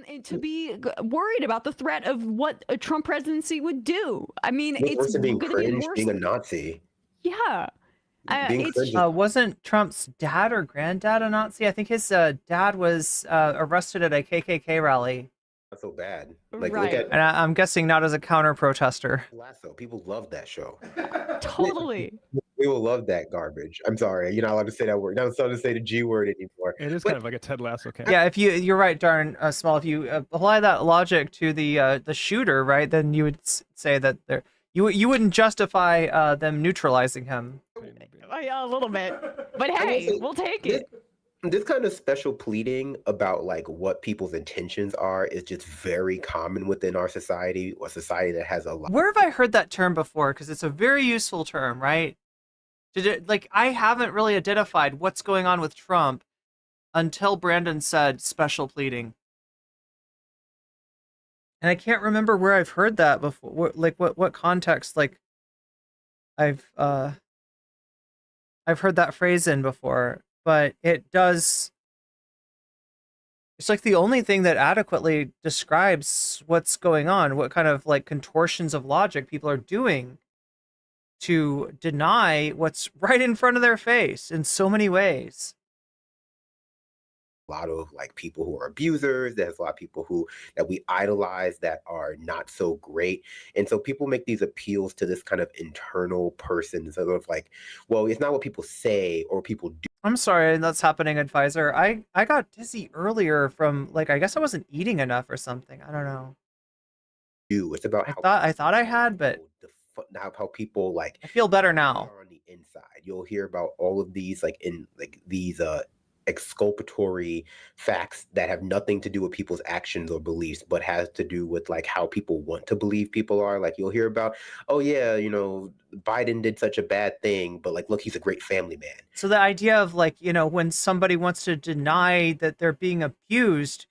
and to be worried about the threat of what a Trump presidency would do. I mean, it's worse than being gonna cringe, be worse. being a Nazi. Yeah. Wasn't Trump's dad or granddad a Nazi? I think his dad was arrested at a KKK rally. Not so bad. Like, Right. look at And I'm guessing not as a counter protester. Lasso. People love that show. Totally. People love that garbage. I'm sorry, you're not allowed to say that word. You're not allowed to say the G word anymore. It is kind of like a Ted Lasso camp. Yeah, if you're right, Darn Small. If you apply that logic to the shooter, right, then you would say that you wouldn't justify them neutralizing him. Yeah, a little bit. But hey, we'll take it. This kind of special pleading about like what people's intentions are is just very common within our society, a society that has a lot. Where have I heard that term before? Because it's a very useful term, right? Like, I haven't really identified what's going on with Trump until Brandon said special pleading. And I can't remember where I've heard that before. Like, what context? Like, I've heard that phrase in before, but it does. It's like the only thing that adequately describes what's going on, what kind of like contortions of logic people are doing to deny what's right in front of their face in so many ways. A lot of like people who are abusers. There's a lot of people that we idolize that are not so great. And so people make these appeals to this kind of internal person, sort of like, well, it's not what people say or people do. I'm sorry that's happening, advisor. I got dizzy earlier from, like, I guess I wasn't eating enough or something. I don't know. It's about I thought I had, but how people like. I feel better now. On the inside, you'll hear about all of these these exculpatory facts that have nothing to do with people's actions or beliefs, but has to do with like how people want to believe people are. Like, you'll hear about, oh yeah, you know, Biden did such a bad thing, but like, look, he's a great family man. So the idea of like, you know, when somebody wants to deny that they're being abused,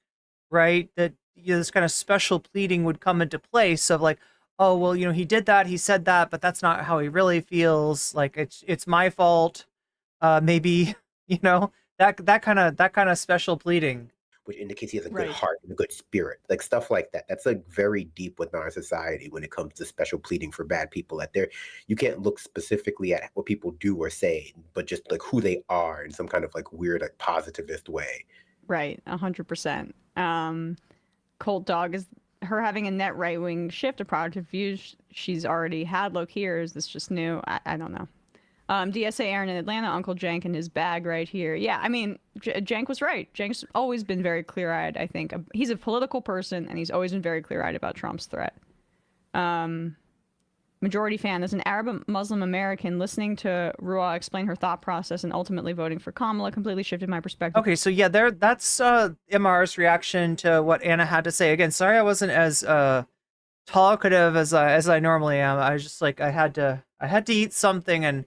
right, that, you know, this kind of special pleading would come into place of like, oh, well, you know, he did that, he said that, but that's not how he really feels. Like, it's my fault. Maybe, you know, that kind of special pleading, which indicates he has a good heart and a good spirit, like stuff like that. That's like very deep within our society when it comes to special pleading for bad people. That you can't look specifically at what people do or say, but just like who they are in some kind of like weird, like positivist way. Right, 100%. Cold Dog, is her having a net right-wing shift of product of views she's already had low key, or is this just new? I don't know. DSA Aaron in Atlanta, Uncle Cenk in his bag right here. Yeah, I mean, Cenk was right. Cenk's always been very clear-eyed, I think. He's a political person, and he's always been very clear-eyed about Trump's threat. Majority fan, as an Arab Muslim American, listening to Ruah explain her thought process and ultimately voting for Kamala completely shifted my perspective. Okay, so yeah, that's MR's reaction to what Anna had to say. Again, sorry I wasn't as talkative as I normally am. I was just like, I had to eat something, and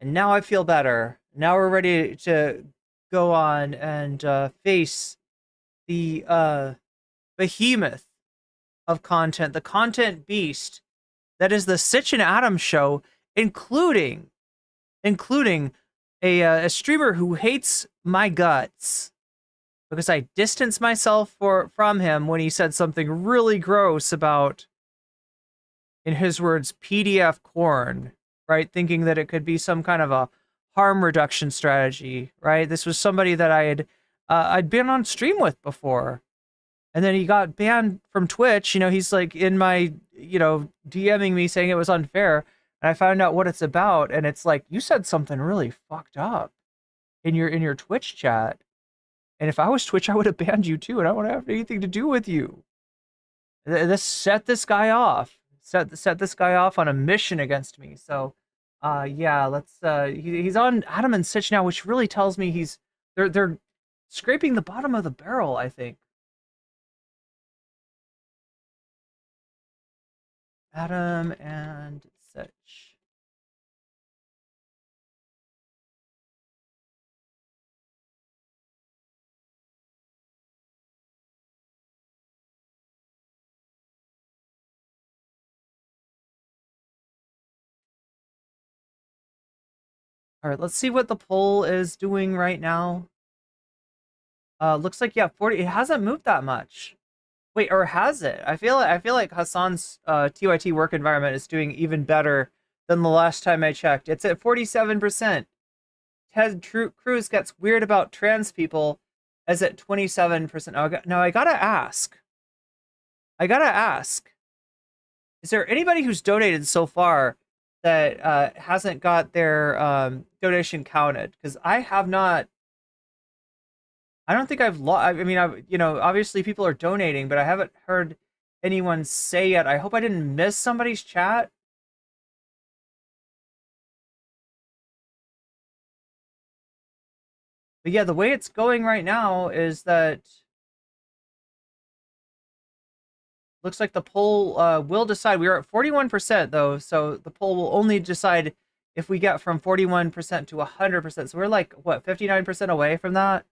now I feel better. Now we're ready to go on and face the behemoth of content, the content beast that is the Sitch and Adam show, including a streamer who hates my guts because I distanced myself from him when he said something really gross about, in his words, PDF corn, right? Thinking that it could be some kind of a harm reduction strategy, right? This was somebody that I'd been on stream with before, And then he got banned from Twitch. You know, he's like in my, you know, DMing me saying it was unfair. And I found out what it's about. And it's like, you said something really fucked up in your Twitch chat. And if I was Twitch, I would have banned you too. And I don't want to have anything to do with you. This set this guy off. Set this guy off on a mission against me. So, yeah, let's. He's on Adam and Sitch now, which really tells me they're scraping the bottom of the barrel, I think. Adam and Sitch. All right, let's see what the poll is doing right now. Looks like, yeah, 40. It hasn't moved that much. Wait, or has it? I feel like Hasan's TYT work environment is doing even better than the last time I checked. It's at 47%. Ted Cruz gets weird about trans people as at 27%. Now I gotta ask. Is there anybody who's donated so far that hasn't got their donation counted? Because I have not. I don't think I've I mean, you know, obviously people are donating, but I haven't heard anyone say yet. I hope I didn't miss somebody's chat. But yeah, the way it's going right now is that looks like the poll will decide. We are at 41% though, so the poll will only decide if we get from 41% to 100%. So we're like, what, 59% away from that?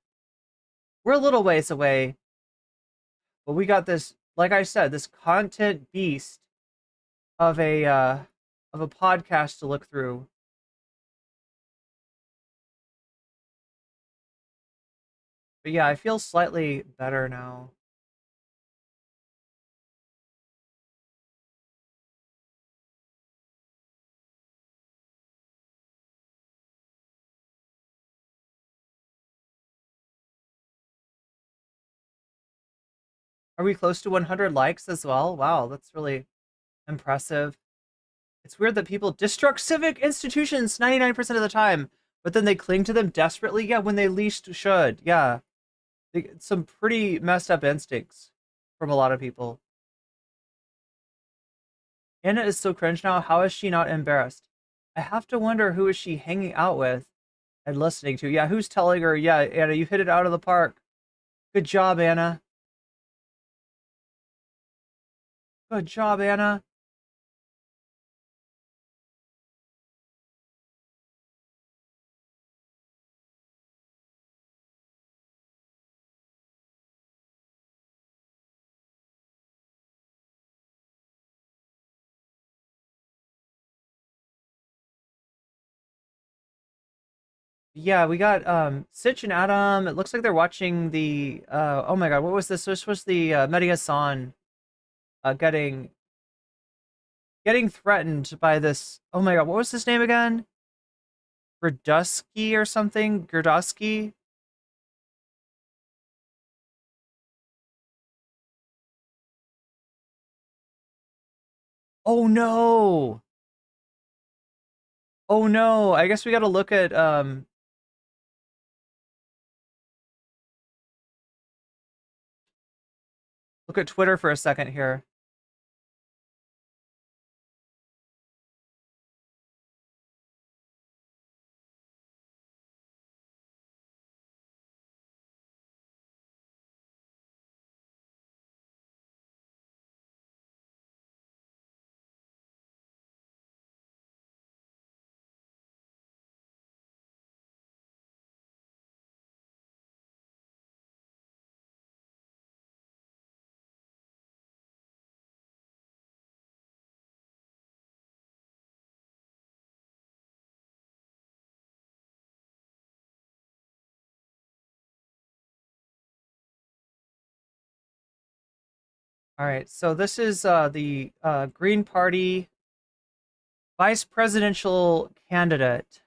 We're a little ways away, but we got this, like I said, this content beast of a podcast to look through. But yeah, I feel slightly better now. Are we close to 100 likes as well? Wow, that's really impressive. It's weird that people destruct civic institutions 99% of the time, but then they cling to them desperately. Yeah, when they least should. Yeah. Some pretty messed up instincts from a lot of people. Anna is so cringe now. How is she not embarrassed? I have to wonder, who is she hanging out with and listening to? Yeah, who's telling her, yeah, Anna, you hit it out of the park. Good job, Anna. Good job, Anna. Yeah, we got Sitch and Adam. It looks like they're watching the oh my god, what was this? This was the Mehdi Hasan getting threatened by this. Oh my god, what was his name again? Gerdusky or something? Gerdusky? Oh no. Oh no. I guess we got to look at Twitter for a second here. All right, so this is the Green Party vice presidential candidate.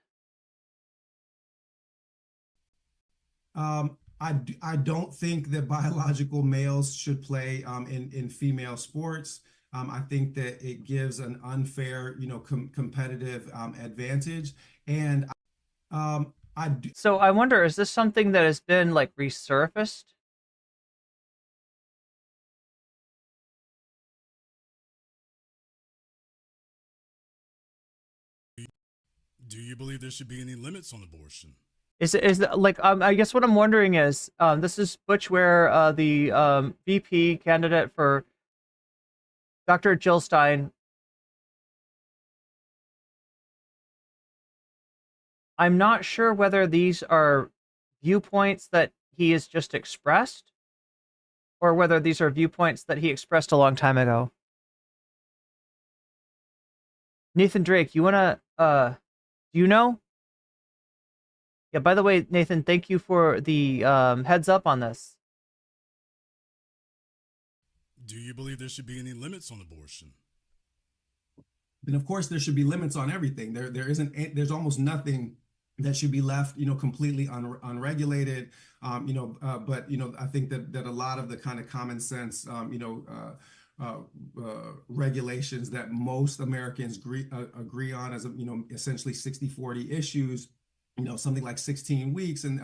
I don't think that biological males should play in female sports. I think that it gives an unfair, competitive advantage. And So I wonder, is this something that has been like resurfaced? Do you believe there should be any limits on abortion? Like I guess what I'm wondering is this is Butch Ware, the VP candidate for Dr. Jill Stein. I'm not sure whether these are viewpoints that he has just expressed or whether these are viewpoints that he expressed a long time ago. Nathan Drake, you wanna do you know? Yeah, by the way, Nathan, thank you for the heads up on this. Do you believe there should be any limits on abortion? Then of course there should be limits on everything. There's almost nothing that should be left, completely unregulated. But I think that a lot of the kind of common sense, regulations that most Americans agree on as essentially 60-40 issues. Something like 16 weeks and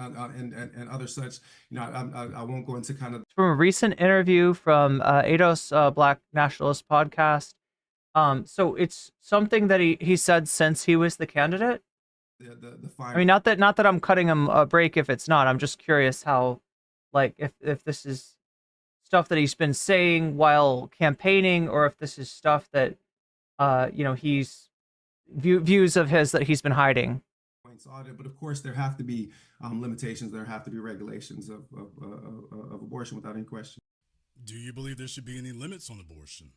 other such. I won't go into kind of. From a recent interview from ADOS Black Nationalist podcast. So it's something that he said since he was the candidate. I mean, not that I'm cutting him a break if it's not. I'm just curious how, like, if this is stuff that he's been saying while campaigning, or if this is stuff that, he's views of his that he's been hiding. Audit, but of course there have to be limitations. There have to be regulations of abortion without any question. Do you believe there should be any limits on abortion?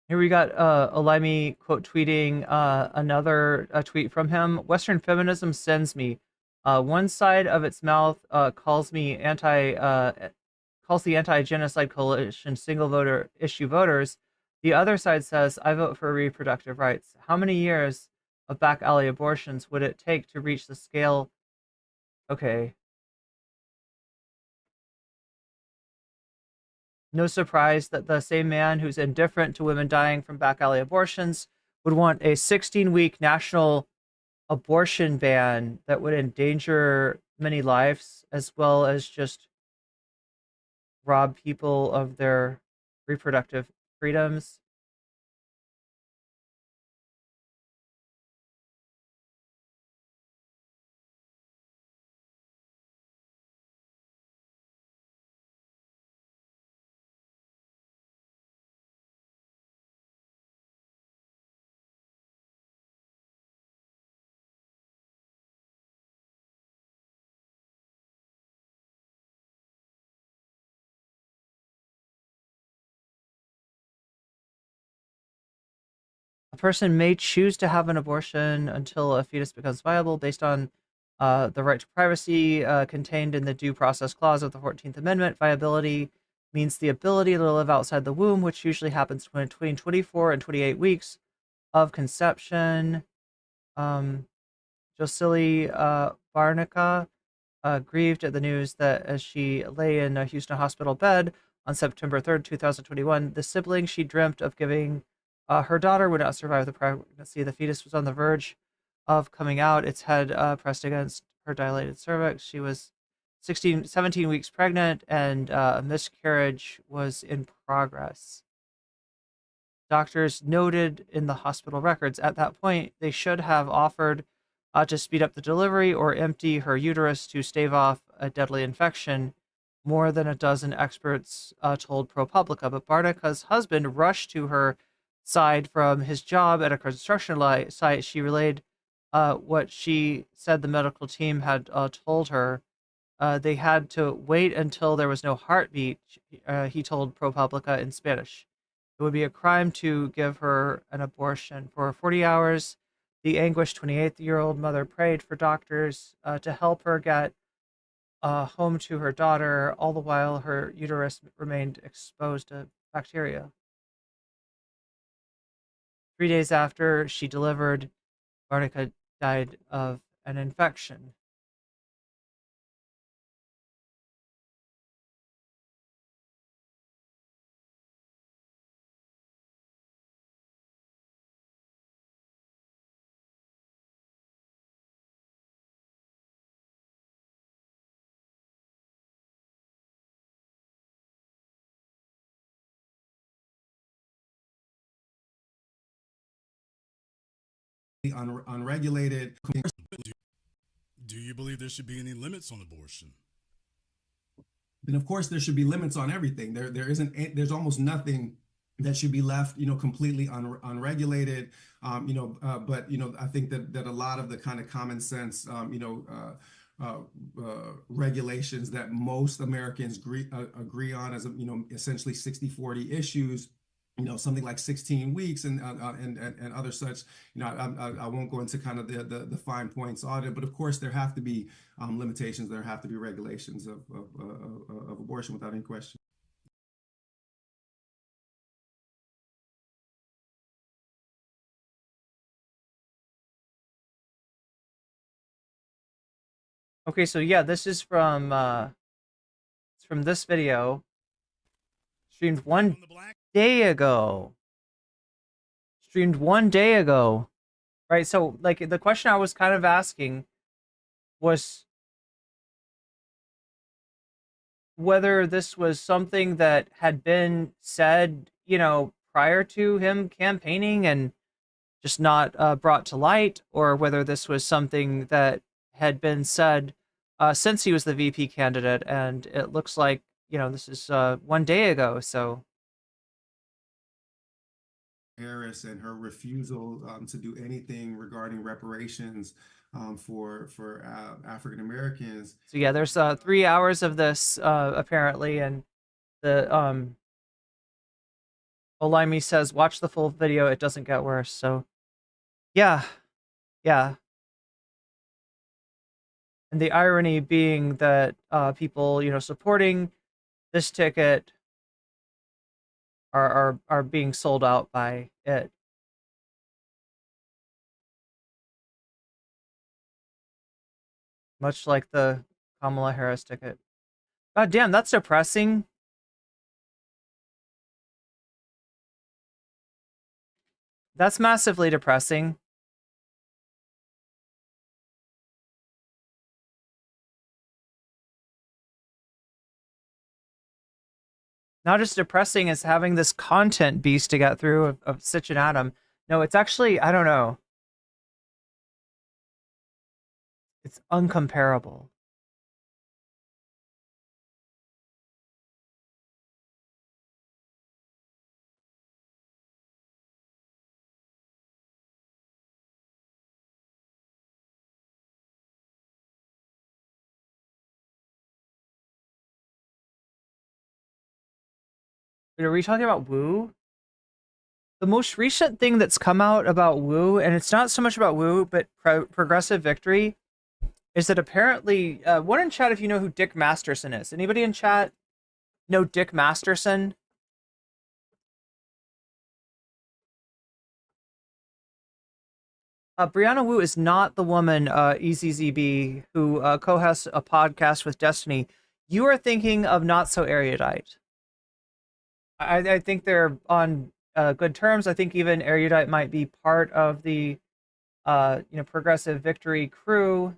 Here we got Alimi quote tweeting another tweet from him. Western feminism sends me. One side of its mouth calls the anti-genocide coalition single voter issue voters. The other side says, I vote for reproductive rights. How many years of back alley abortions would it take to reach the scale? Okay. No surprise that the same man who's indifferent to women dying from back alley abortions would want a 16-week national abortion ban that would endanger many lives, as well as just rob people of their reproductive freedoms. A person may choose to have an abortion until a fetus becomes viable based on the right to privacy contained in the Due Process Clause of the 14th Amendment. Viability means the ability to live outside the womb, which usually happens between 24 and 28 weeks of conception. Jocely Barnica grieved at the news that as she lay in a Houston hospital bed on September 3rd, 2021, the sibling she dreamt of giving her daughter would not survive the pregnancy. The fetus was on the verge of coming out, its head pressed against her dilated cervix. She was 17 weeks pregnant, and a miscarriage was in progress. Doctors noted in the hospital records at that point they should have offered to speed up the delivery or empty her uterus to stave off a deadly infection. More than a dozen experts told ProPublica, but Barnica's husband rushed to her side from his job at a construction site. She relayed what she said the medical team had told her. They had to wait until there was no heartbeat, he told ProPublica in Spanish. It would be a crime to give her an abortion. For 40 hours, the anguished 28-year-old mother prayed for doctors to help her get home to her daughter, all the while her uterus remained exposed to bacteria. 3 days after she delivered, Veronica died of an infection. Unregulated. Do you believe there should be any limits on abortion? And of course, there should be limits on everything. There's almost nothing that should be left, completely unregulated. But I think that a lot of the kind of common sense, regulations that most Americans agree on as, essentially 60-40 issues, something like 16 weeks and other such. I won't go into kind of the fine points on it, but of course there have to be limitations. There have to be regulations of abortion without any question. Okay, so yeah, this is from this video streamed 1 day ago. Streamed 1 day ago. Right, so like the question I was kind of asking was whether this was something that had been said, prior to him campaigning and just not brought to light, or whether this was something that had been said since he was the VP candidate, and it looks like, this is 1 day ago, so. Harris and her refusal to do anything regarding reparations for African Americans. So yeah, there's 3 hours of this apparently, and the Olaimi says watch the full video, it doesn't get worse. So yeah. And the irony being that people, supporting this ticket are being sold out by it. Much like the Kamala Harris ticket. God damn, that's depressing. That's massively depressing. Not as depressing as having this content beast to get through of Sitch and Adam. No, it's actually, I don't know. It's uncomparable. Are we talking about Woo? The most recent thing that's come out about Woo, and it's not so much about Woo, but Progressive Victory, is that apparently, one in chat if you know who Dick Masterson is. Anybody in chat know Dick Masterson? Brianna Wu is not the woman, EZZB, who co-hosts a podcast with Destiny. You are thinking of Not So Erudite. I think they're on good terms. I think even Erudite might be part of the, Progressive Victory crew.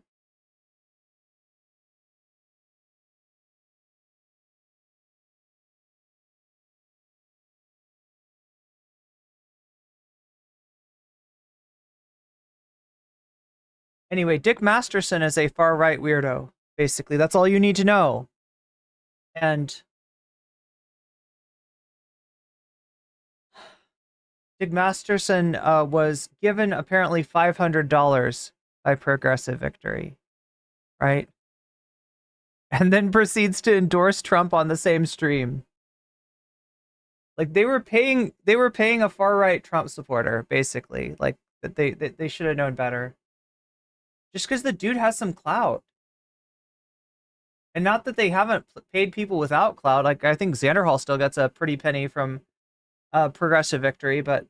Anyway, Dick Masterson is a far-right weirdo, basically. That's all you need to know. And Dick Masterson was given apparently $500 by Progressive Victory, right? And then proceeds to endorse Trump on the same stream. Like they were paying a far-right Trump supporter, basically. Like that they should have known better. Just because the dude has some clout. And not that they haven't paid people without clout. Like, I think Xanderhall still gets a pretty penny from Progressive Victory, but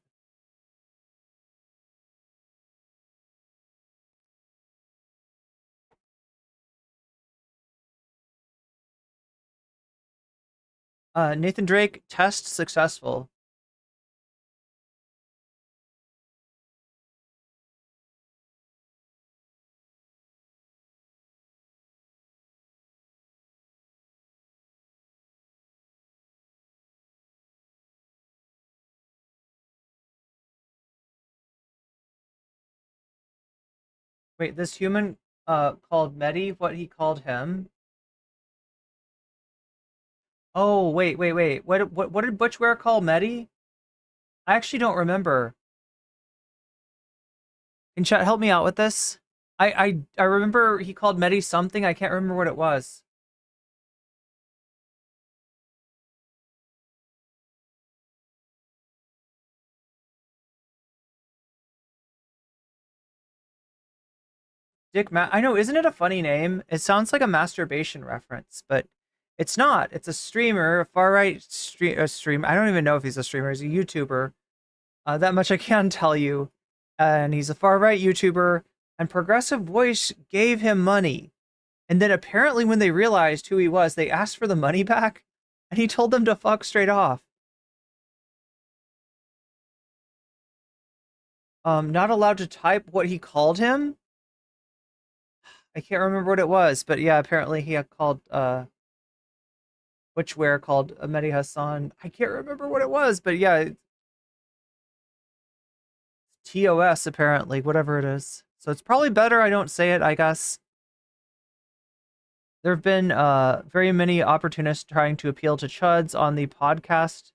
Nathan Drake, test successful. Wait, this human called Mehdi what he called him? Oh, wait. What did Butch Ware call Mehdi? I actually don't remember. Can chat help me out with this? I remember he called Mehdi something. I can't remember what it was. I know, isn't it a funny name? It sounds like a masturbation reference, but it's not. It's a streamer, a far-right stream. I don't even know if he's a streamer. He's a YouTuber. That much I can tell you. And he's a far-right YouTuber, and Progressive Voice gave him money. And then apparently when they realized who he was, they asked for the money back, and he told them to fuck straight off. Not allowed to type what he called him? I can't remember what it was, but yeah, apparently he had called, Witchware called Mehdi Hasan. I can't remember what it was, but yeah. TOS, apparently, whatever it is. So it's probably better I don't say it, I guess. There have been very many opportunists trying to appeal to chuds on the podcast,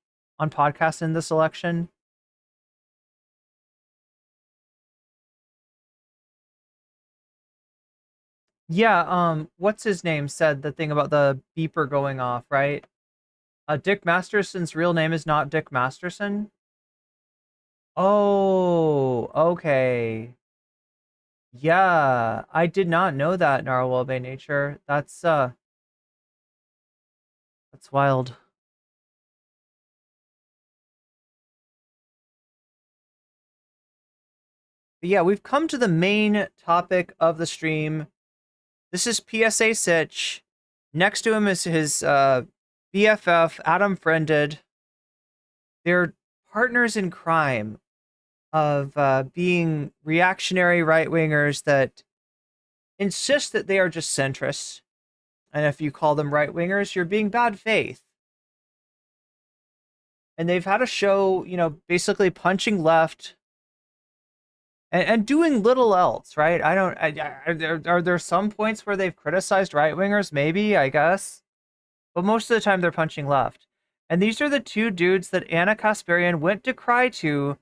in this election. Yeah, what's his name said the thing about the beeper going off, right? Dick Masterson's real name is not Dick Masterson. Oh, okay. Yeah, I did not know that, Narwhal by Nature. That's wild. But yeah, we've come to the main topic of the stream. This is PSA Sitch. Next to him is his BFF, Adam Friended. They're partners in crime of being reactionary right-wingers that insist that they are just centrists. And if you call them right-wingers, you're being bad faith. And they've had a show, you know, basically punching left and doing little else, right? Are there some points where they've criticized right-wingers? Maybe, I guess. But most of the time they're punching left. And these are the two dudes that Anna Kasparian went to cry to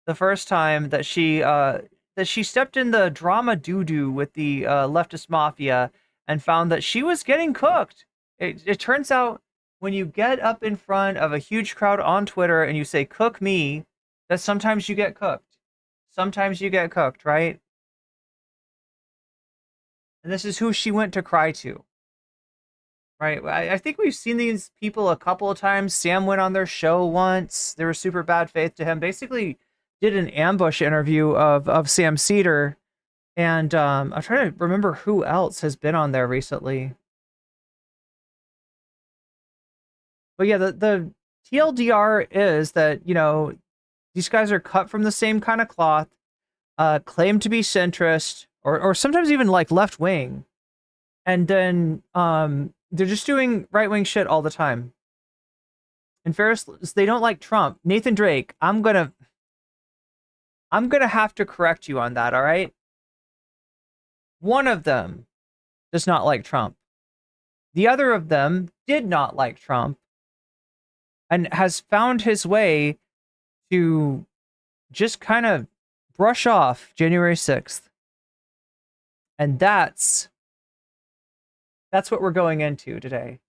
the first time that she stepped in the drama doo-doo with the leftist mafia and found that she was getting cooked. It turns out when you get up in front of a huge crowd on Twitter and you say, "Cook me," that sometimes you get cooked. Sometimes you get cooked, right? And this is who she went to cry to. Right? I think we've seen these people a couple of times. Sam went on their show once. They were super bad faith to him. Basically did an ambush interview of Sam Cedar. And I'm trying to remember who else has been on there recently. But yeah, the TLDR is that, you know, these guys are cut from the same kind of cloth, claim to be centrist, or sometimes even like left wing. And then they're just doing right-wing shit all the time. And Ferris, they don't like Trump. Nathan Drake, I'm gonna have to correct you on that, all right? One of them does not like Trump. The other of them did not like Trump and has found his way to just kind of brush off January 6th. And that's what we're going into today.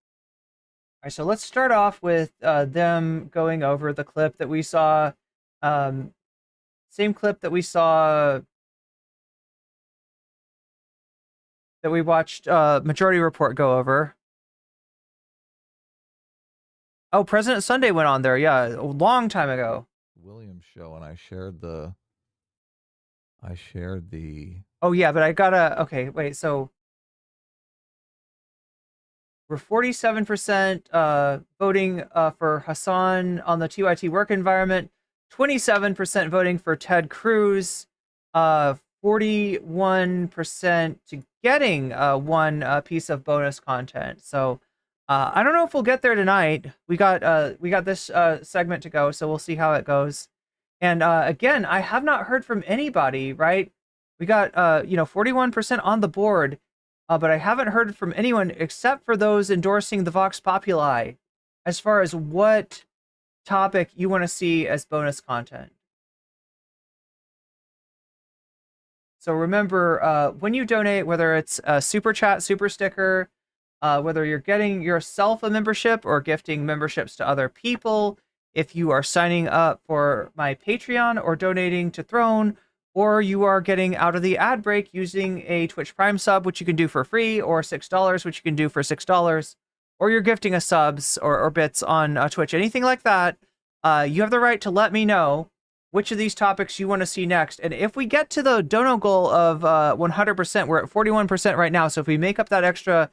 All right, so let's start off with them going over the clip that we saw. Same clip that we saw, that we watched Majority Report go over. Oh, President Sunday went on there. Yeah, a long time ago. Williams show, and I shared the. Oh yeah, but I gotta. Okay, wait. So We're 47% voting for Hasan on the TYT work environment, 27% voting for Ted Cruz, 41% to getting one piece of bonus content. So I don't know if we'll get there tonight. We got this segment to go, so we'll see how it goes. And again, I have not heard from anybody, right? We got 41% on the board, but I haven't heard from anyone except for those endorsing the Vox Populi as far as what topic you want to see as bonus content. So remember, when you donate, whether it's a super chat, super sticker, whether you're getting yourself a membership or gifting memberships to other people, if you are signing up for my Patreon or donating to Throne, or you are getting out of the ad break using a Twitch Prime sub, which you can do for free, or $6, which you can do for $6, or you're gifting us subs or bits on Twitch, anything like that, you have the right to let me know which of these topics you want to see next. And if we get to the dono goal of 100%, we're at 41% right now. So if we make up that extra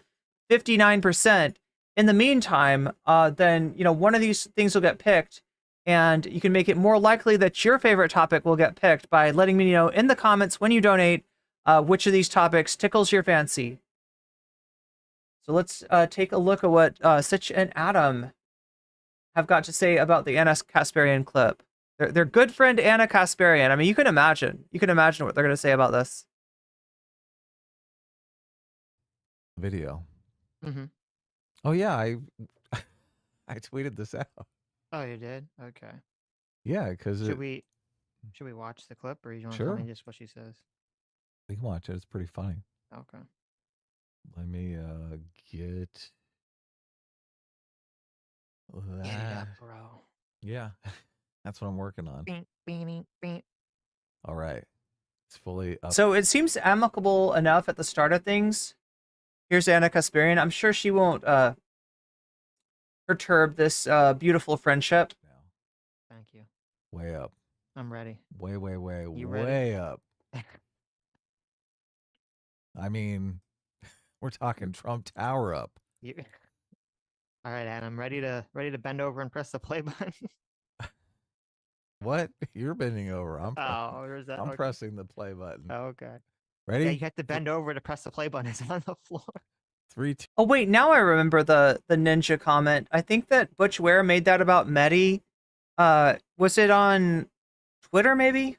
59%, in the meantime, then one of these things will get picked, and you can make it more likely that your favorite topic will get picked by letting me know in the comments when you donate which of these topics tickles your fancy. So let's take a look at what Sitch and Adam have got to say about the Anna Kasparian clip. Their good friend Anna Kasparian. I mean, you can imagine what they're going to say about this. Video. Mm-hmm. Oh yeah, I tweeted this out. Oh, you did? Okay. Yeah, because should we watch the clip, or you want to Sure. tell me just what she says? We can watch it. It's pretty funny. Okay. Let me get that. Get it up, bro. Yeah, that's what I'm working on. Beep, beep, beep. All right, it's fully up. So it seems amicable enough at the start of things. Here's Anna Kasparian. I'm sure she won't perturb this beautiful friendship. Thank you. Way up. I'm ready. Way You way ready? up. I mean, we're talking Trump Tower up. All right, Adam. Ready to bend over and press the play button? What? You're bending over. I'm or is that I'm okay? pressing the play button. Oh, okay. Ready? Yeah, you have to bend over to press the play button. It's on the floor. 3, 2. Oh wait, now I remember the ninja comment. I think that Butch Ware made that about Mehdi. Was it on Twitter maybe?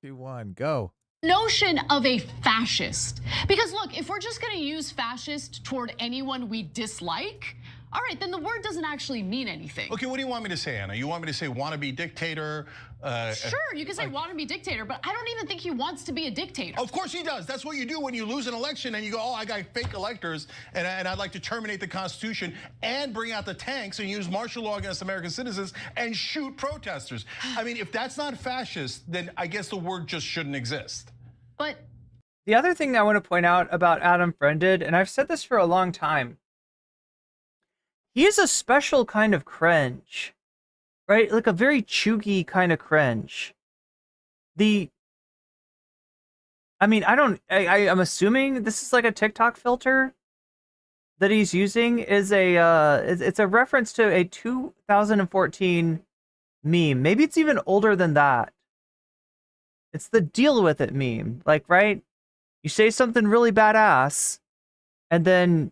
2, 1, go. Notion of a fascist. Because look, if we're just going to use fascist toward anyone we dislike, all right, then the word doesn't actually mean anything. Okay, what do you want me to say, Anna? You want me to say wannabe dictator? Sure, you can say wannabe dictator, but I don't even think he wants to be a dictator. Of course he does. That's what you do when you lose an election and you go, oh, I got fake electors and I'd like to terminate the Constitution and bring out the tanks and use martial law against American citizens and shoot protesters. I mean, if that's not fascist, then I guess the word just shouldn't exist. But the other thing that I want to point out about Adam Friended, and I've said this for a long time, he is a special kind of cringe, right? Like a very chuggy kind of cringe. I'm assuming this is like a TikTok filter that he's using. It's a reference to a 2014 meme. Maybe it's even older than that. It's the deal with it meme. Like, right? You say something really badass, and then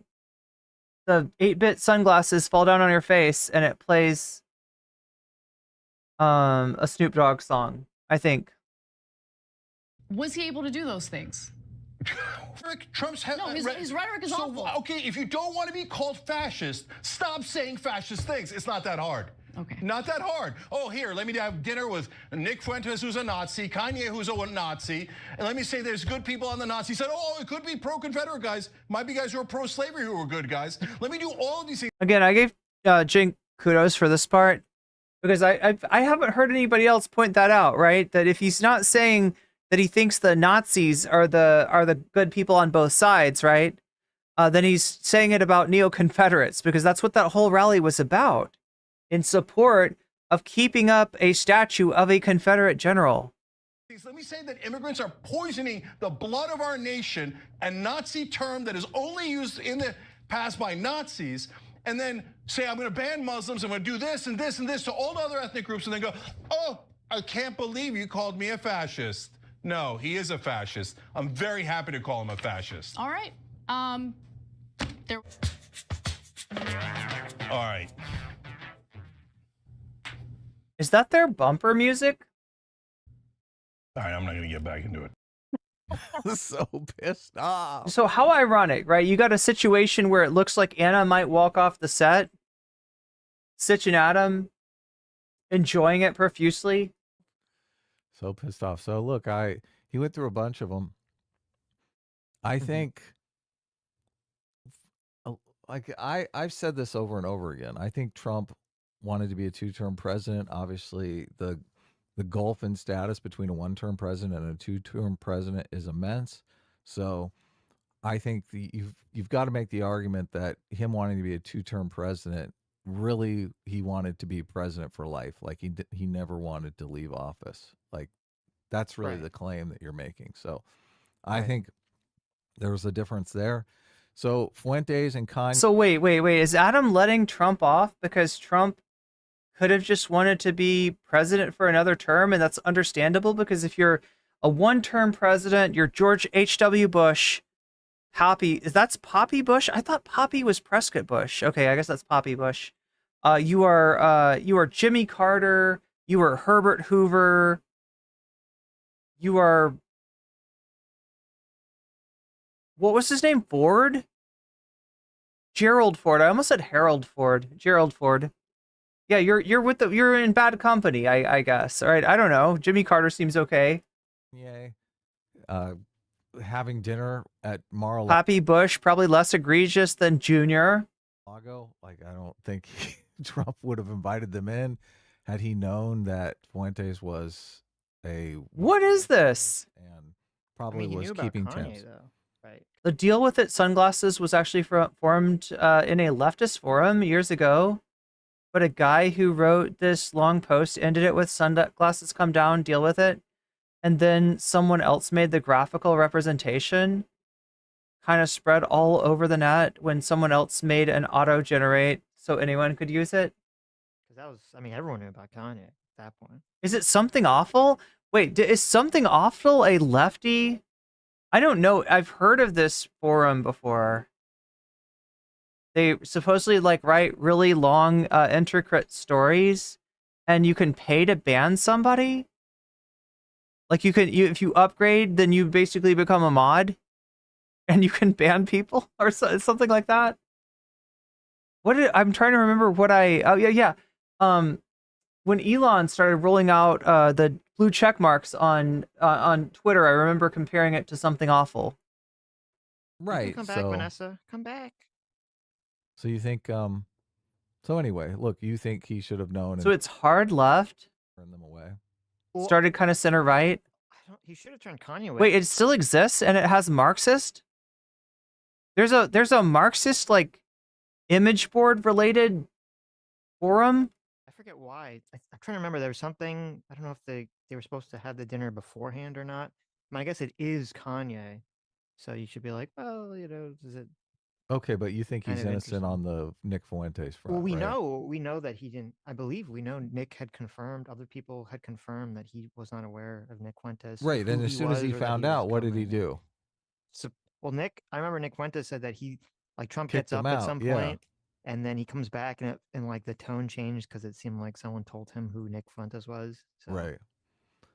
the 8-bit sunglasses fall down on your face and it plays a Snoop Dogg song, I think. was he able to do those things? Trump's No, his rhetoric is awful. Okay, if you don't want to be called fascist, stop saying fascist things. It's not that hard. Okay. Not that hard. Oh, here, let me have dinner with Nick Fuentes, who's a Nazi, Kanye, who's a Nazi, and let me say there's good people on the Nazi side. Oh, it could be pro-Confederate guys. Might be guys who are pro-slavery who are good guys. Let me do all of these things. Again, I gave Cenk kudos for this part because I haven't heard anybody else point that out, right? That if he's not saying that he thinks the Nazis are the good people on both sides, right? Then he's saying it about neo-Confederates because that's what that whole rally was about, in support of keeping up a statue of a Confederate general. Let me say that immigrants are poisoning the blood of our nation, a Nazi term that is only used in the passed by Nazis, and then say, I'm going to ban Muslims, I'm going to do this and this and this to all the other ethnic groups, and then go, oh, I can't believe you called me a fascist. No, he is a fascist. I'm very happy to call him a fascist. All right. There. All right. Is that their bumper music? All right, I'm not going to get back into it. So pissed off. So how ironic, right? You got a situation where it looks like Anna might walk off the set. Sitch and Adam enjoying it profusely. So pissed off. So look, he went through a bunch of them. I think, like I've said this over and over again. I think Trump wanted to be a two-term president. Obviously, the gulf in status between a one-term president and a two-term president is immense. So I think you've got to make the argument that him wanting to be a two-term president, really he wanted to be president for life. Like he never wanted to leave office. Like that's really the claim that you're making. So I think there was a difference there. So Fuentes and Kanye. So wait. Is Adam letting Trump off because Trump could have just wanted to be president for another term? And that's understandable because if you're a one-term president, you're George H.W. Bush. That's Poppy Bush? I thought Poppy was Prescott Bush. Okay, I guess that's Poppy Bush. You are Jimmy Carter. You are Herbert Hoover. You are, what was his name? Ford? Gerald Ford. I almost said Harold Ford. Gerald Ford. Yeah, you're in bad company, I guess. All right, I don't know. Jimmy Carter seems okay. Yay. Having dinner at Mar-a-Lago. Poppy Bush, probably less egregious than Junior. Like, I don't think Trump would have invited them in had he known that Fuentes was a... What is this? And probably was keeping tabs. Right. The Deal With It sunglasses was actually formed in a leftist forum years ago. But a guy who wrote this long post ended it with sunglasses come down, deal with it. And then someone else made the graphical representation. Kind of spread all over the net when someone else made an auto-generate so anyone could use it. Because that was, I mean, everyone knew about Kanye at that point. Is it Something Awful? Wait, is Something Awful a lefty? I don't know. I've heard of this forum before. They supposedly like write really long, intricate stories, and you can pay to ban somebody. Like if you upgrade, then you basically become a mod, and you can ban people or something like that. I'm trying to remember what yeah. When Elon started rolling out the blue check marks on Twitter, I remember comparing it to Something Awful. Right. Come back, Vanessa. Come back. So you think, so anyway, look, you think he should have known. So it's hard left. Turn them away. Started kind of center right. He should have turned Kanye away. Wait, it still exists and it has Marxist? There's a Marxist like image board related forum? I forget why. I'm trying to remember. There was something, I don't know if they were supposed to have the dinner beforehand or not. I mean, I guess it is Kanye. So you should be like, well, is it... Okay, but you think he's innocent on the Nick Fuentes front? Well, we right? know that he didn't. I believe we know Nick had confirmed. Other people had confirmed that he was not aware of Nick Fuentes. Right, and as soon as he found out, what did he do? So, well, I remember Nick Fuentes said that he, like, Trump Kicked gets up him at out, some yeah. point, and then he comes back, and like the tone changed because it seemed like someone told him who Nick Fuentes was. So. Right.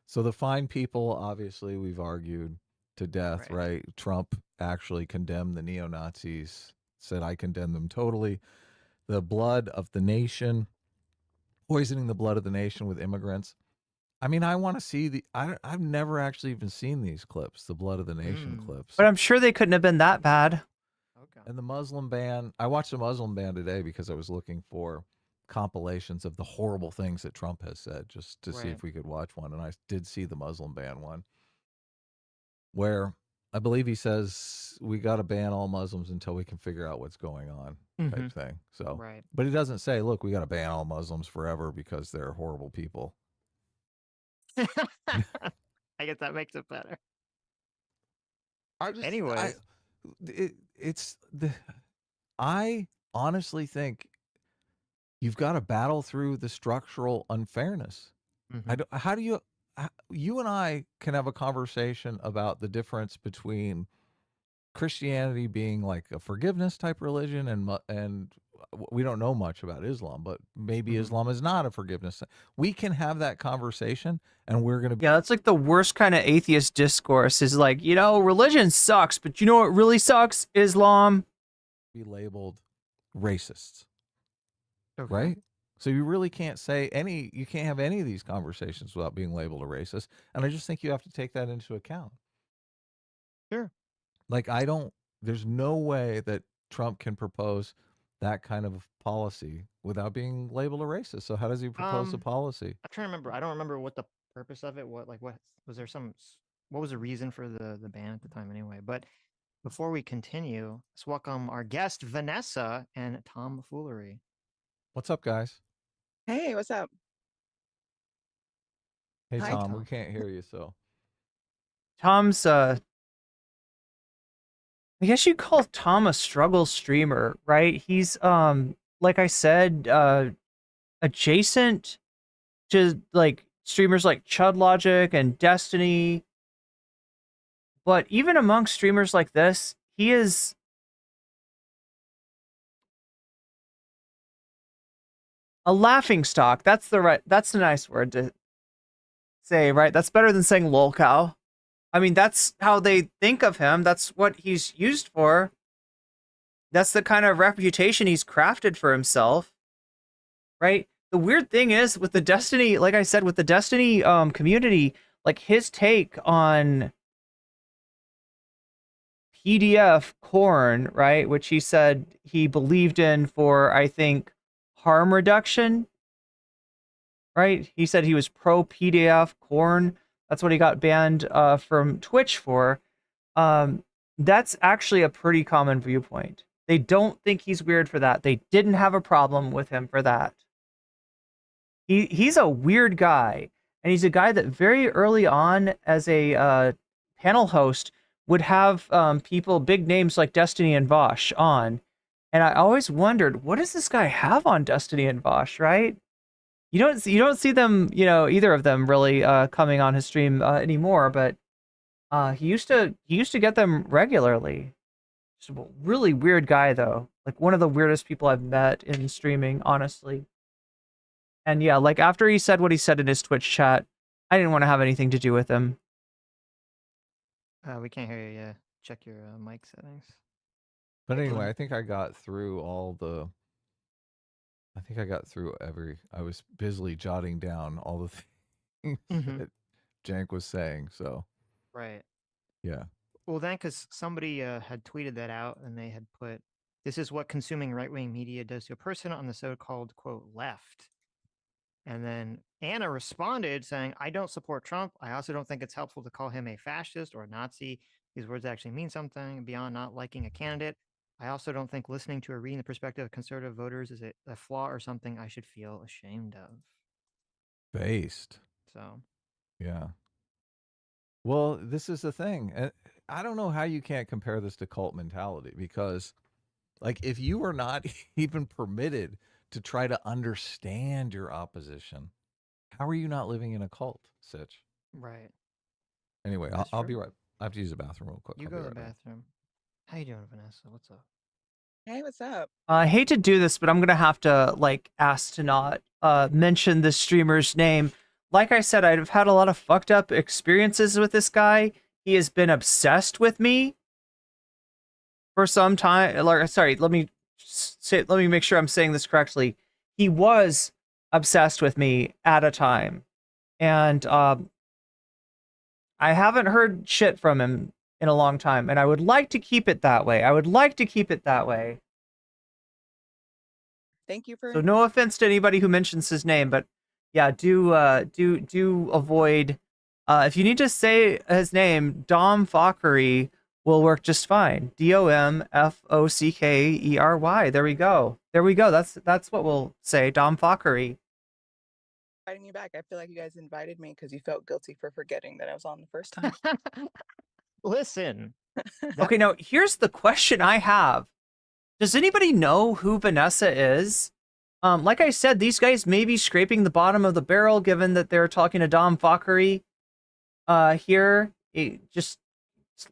So the fine people, obviously, we've argued to death, right? Trump actually condemned the neo-Nazis. Said, I condemn them totally. The blood of the nation, poisoning the blood of the nation with immigrants. I mean, I want to see I've never actually even seen these clips, the blood of the nation clips. But I'm sure they couldn't have been that bad. Okay. And the Muslim ban, I watched the Muslim ban today because I was looking for compilations of the horrible things that Trump has said, just to see if we could watch one. And I did see the Muslim ban one, where I believe he says we got to ban all Muslims until we can figure out what's going on, type thing. So, but he doesn't say, look, we got to ban all Muslims forever because they're horrible people. I guess that makes it better. Anyway, I honestly think you've got to battle through the structural unfairness. How do you and I can have a conversation about the difference between Christianity being like a forgiveness type religion and we don't know much about Islam, but maybe Islam is not a forgiveness. We can have that conversation, and we're going to Yeah, that's like the worst kind of atheist discourse is like, religion sucks, but you know what really sucks? Islam. be labeled racists. Right? So you really can't you can't have any of these conversations without being labeled a racist. And I just think you have to take that into account. Sure. Like, there's no way that Trump can propose that kind of policy without being labeled a racist. So how does he propose the policy? I'm trying to remember. I don't remember what the purpose of it. What was there what was the reason for the ban at the time anyway? But before we continue, let's welcome our guest Vanessa and Tomfoolery. What's up, guys? Hey, what's up? Hey, Hi, Tom, Tom. we can't hear you, so. Tom's I guess you'd call Tom a struggle streamer, right? He's like I said, adjacent to like streamers like Chud Logic and Destiny. But even among streamers like this, he is a laughingstock. That's the nice word to say, right? That's better than saying lolcow. I mean, that's how they think of him. That's what he's used for. That's the kind of reputation he's crafted for himself, right? The weird thing is with the Destiny, like I said, with the Destiny community, like his take on PDF corn, right, which he said he believed in for, I think, harm reduction, right? He said he was pro PDF corn. That's what he got banned from Twitch for. That's actually a pretty common viewpoint. They don't think he's weird for that. They didn't have a problem with him for that. He's a weird guy, and he's a guy that very early on as a panel host would have people, big names like Destiny and Vosh on. And I always wondered, what does this guy have on Destiny and Vosh, right? You don't see them, either of them really coming on his stream anymore, but he used to get them regularly. Just a really weird guy though. Like one of the weirdest people I've met in streaming, honestly. And yeah, like after he said what he said in his Twitch chat, I didn't want to have anything to do with him. We can't hear you. Yeah, check your mic settings. But anyway, I think I got through I was busily jotting down all the things that Cenk was saying, so. Right. Yeah. Well, then, because somebody had tweeted that out and they had put, this is what consuming right-wing media does to a person on the so-called, quote, left. And then Anna responded saying, I don't support Trump. I also don't think it's helpful to call him a fascist or a Nazi. These words actually mean something beyond not liking a candidate. I also don't think listening to or reading the perspective of conservative voters is a flaw or something I should feel ashamed of. Based. So. Yeah. Well, this is the thing. I don't know how you can't compare this to cult mentality, because like if you are not even permitted to try to understand your opposition, how are you not living in a cult, Sitch? Right. Anyway, I'll be right. I have to use the bathroom real quick. You go to the bathroom. How you doing, Vanessa? What's up? Hey, what's up? I hate to do this, but I'm gonna have to ask to not mention the streamer's name. Like I said, I've had a lot of fucked up experiences with this guy. He has been obsessed with me for some time. Sorry, let me make sure I'm saying this correctly. He was obsessed with me at a time, and I haven't heard shit from him in a long time, and I would like to keep it that way. Thank you for. So no offense to anybody who mentions his name, but yeah, do avoid. If you need to say his name, Dom Fockery will work just fine. DOMFOCKERY. There we go. That's what we'll say. Dom Fockery. Inviting me back. I feel like you guys invited me because you felt guilty for forgetting that I was on the first time. Listen. Okay, now here's the question I have. Does anybody know who Vanessa is? Like I said, these guys may be scraping the bottom of the barrel, given that they're talking to Dom Fockery here. Just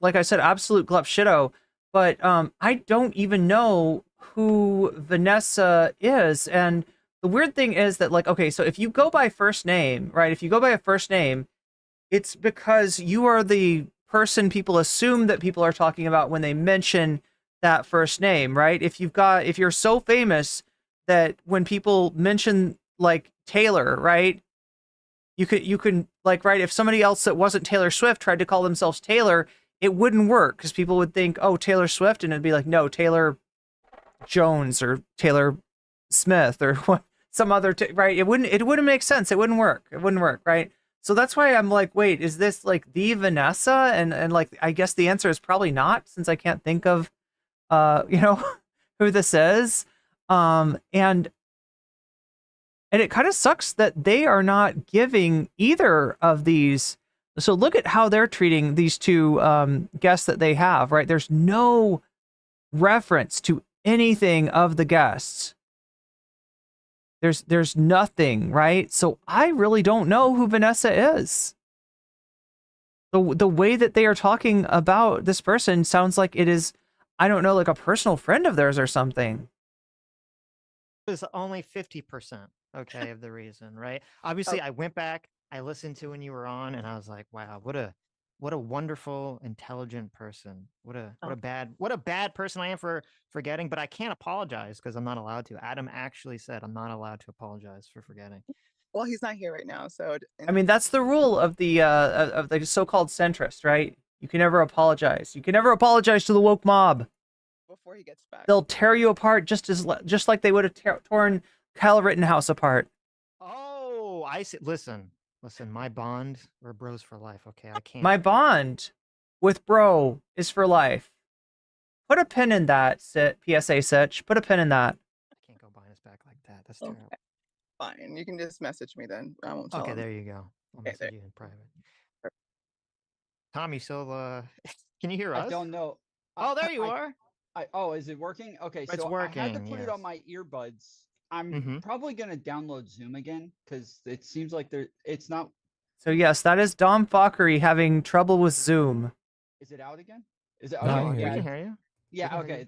like I said, absolute glup shitto. But I don't even know who Vanessa is. And the weird thing is that, like, okay, so if you go by first name, right? If you go by a first name, it's because you are the person people assume that people are talking about when they mention that first name, right? If you're so famous that when people mention like Taylor, right? You can like, right, if somebody else that wasn't Taylor Swift tried to call themselves Taylor, it wouldn't work because people would think, oh, Taylor Swift, and it'd be like, no, Taylor Jones or Taylor Smith or what, some other, right? It wouldn't make sense. It wouldn't work, right? So that's why I'm like, wait, is this like the Vanessa? And like, I guess the answer is probably not, since I can't think of, who this is. And it kind of sucks that they are not giving either of these. So look at how they're treating these two guests that they have, right? There's no reference to anything of the guests. There's nothing, right? So I really don't know who Vanessa is. The way that they are talking about this person sounds like it is, I don't know, like a personal friend of theirs or something. It was only 50%, okay, of the reason, right? Obviously, I went back, I listened to when you were on, and I was like, wow, what a wonderful, intelligent person. What a bad person I am for forgetting, but I can't apologize because I'm not allowed to. Adam actually said I'm not allowed to apologize for forgetting. Well, he's not here right now, so. I mean, that's the rule of the so-called centrist, right? You can never apologize. You can never apologize to the woke mob. Before he gets back. They'll tear you apart just like they would have torn Kyle Rittenhouse apart. Oh, I see. Listen, my bond, we're bros for life, okay? I can't. My bond with bro is for life. Put a pin in that, PSA Sitch. Put a pin in that. I can't go behind his back like that. That's terrible. Fine, you can just message me then. I won't tell Okay, him. there you go. I'll message you in private. Tom, you still, can you hear us? I don't know. Oh, there you are. Oh, is it working? Okay, It's so working, I had to put it on yes. my earbuds. I'm probably gonna download Zoom again because it seems like it's not. So yes, that is Dom Fockery having trouble with Zoom. Is it out again? Is it? No, Okay, we can hear you. Yeah, okay.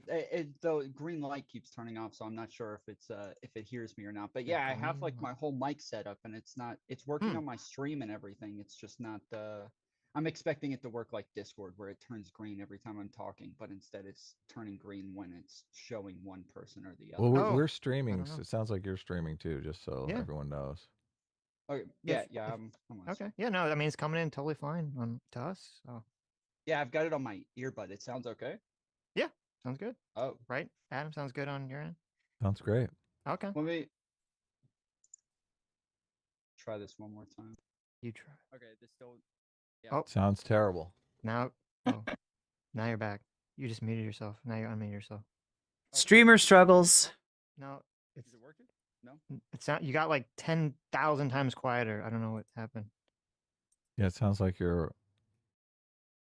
The green light keeps turning off, so I'm not sure if it hears me or not. But yeah, I have like my whole mic set up, and it's working on my stream and everything. It's just not. I'm expecting it to work like Discord, where it turns green every time I'm talking, but instead it's turning green when it's showing one person or the other. Well, we're streaming. So it sounds like you're streaming too, just so Yeah. everyone knows. Okay. Yeah. I'm on Okay. Yeah, no, I mean, it's coming in totally fine to us. So. Yeah, I've got it on my earbud. It sounds okay. Yeah, sounds good. Oh, right. Adam, sounds good on your end. Sounds great. Okay. Let me try this one more time. You try. Okay, this still. Yeah. Oh, Sounds terrible. now you're back. You just muted yourself. Now you unmuted yourself. Streamer struggles. No, Is it working? No. it's not. You got like 10,000 times quieter. I don't know what happened. Yeah, it sounds like you're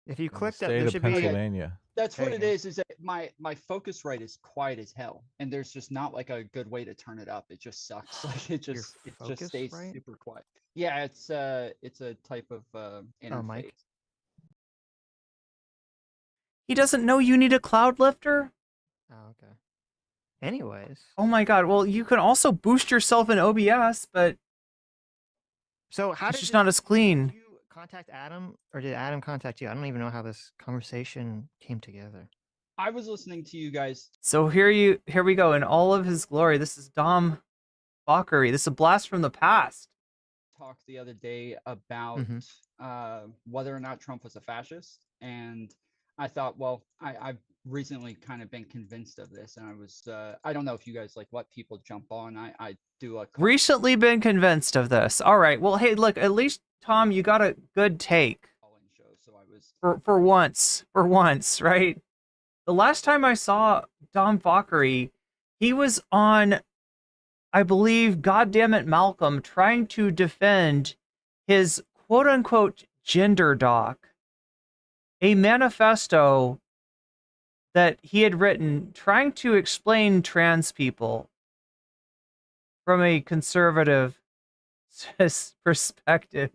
If you in the click that, state there of should be. Pennsylvania. That's There what you it go. is that my focus rate is quiet as hell, and there's just not like a good way to turn it up. It just sucks. Like it just focus stays rate? super quiet. Yeah, it's a type of interface. Mike. He doesn't know you need a cloud lifter? Oh, okay. Anyways. Oh my god, well, you can also boost yourself in OBS, but So how it's did just not as clean. you contact Adam, or did Adam contact you? I don't even know how this conversation came together. I was listening to you guys. So here we go in all of his glory. This is Dom Fockery. This is a blast from the past. Talk the other day about whether or not Trump was a fascist, and I thought, well, I've recently kind of been convinced of this, and I was I don't know if you guys like let people jump on. I do a Recently been convinced of this. All right. Well, hey, look, at least Tom, you got a good take. show, so I was For once, right? The last time I saw Dom Fockery, he was on, I believe, goddammit Malcolm, trying to defend his quote-unquote gender doc, a manifesto that he had written trying to explain trans people from a conservative perspective.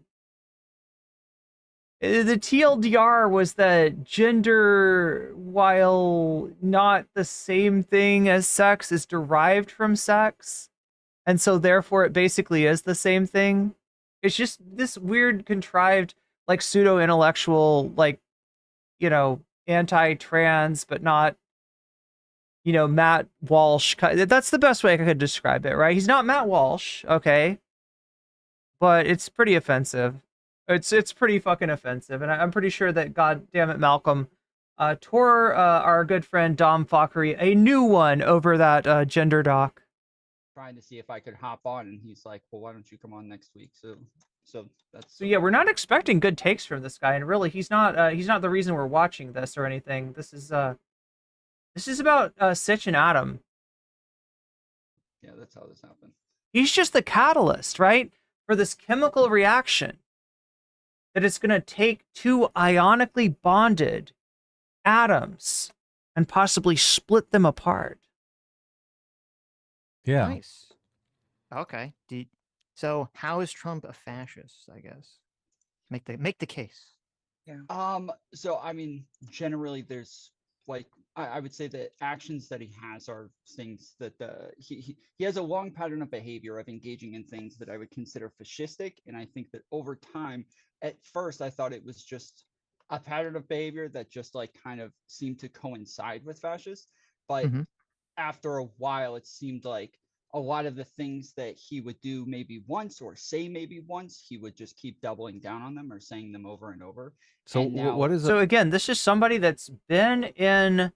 The TLDR was that gender, while not the same thing as sex, is derived from sex. And so therefore it basically is the same thing. It's just this weird contrived, like pseudo-intellectual, like, you know, anti-trans, but not, you know, Matt Walsh. That's the best way I could describe it, right? He's not Matt Walsh, okay? But it's pretty offensive. It's pretty fucking offensive, and I'm pretty sure that, God damn it, Malcolm tore our good friend Dom Fockery a new one over that gender doc. Trying to see if I could hop on, and he's like, "Well, why don't you come on next week?" So that's So yeah, we're not expecting good takes from this guy, and really, he's not the reason we're watching this or anything. This is about Sitch and Adam. Yeah, that's how this happened. He's just the catalyst, right, for this chemical reaction that it's going to take two ionically bonded atoms and possibly split them apart. Yeah. Nice. Okay. So how is Trump a fascist, I guess? Make the case. Yeah. So I mean, generally there's like I would say the actions that he has are things that he has a long pattern of behavior of engaging in things that I would consider fascistic, and I think that over time, at first I thought it was just a pattern of behavior that just like kind of seemed to coincide with fascists, but after a while it seemed like a lot of the things that he would do maybe once or say maybe once, he would just keep doubling down on them or saying them over and over. So And now, what is So again, this is somebody that's been in,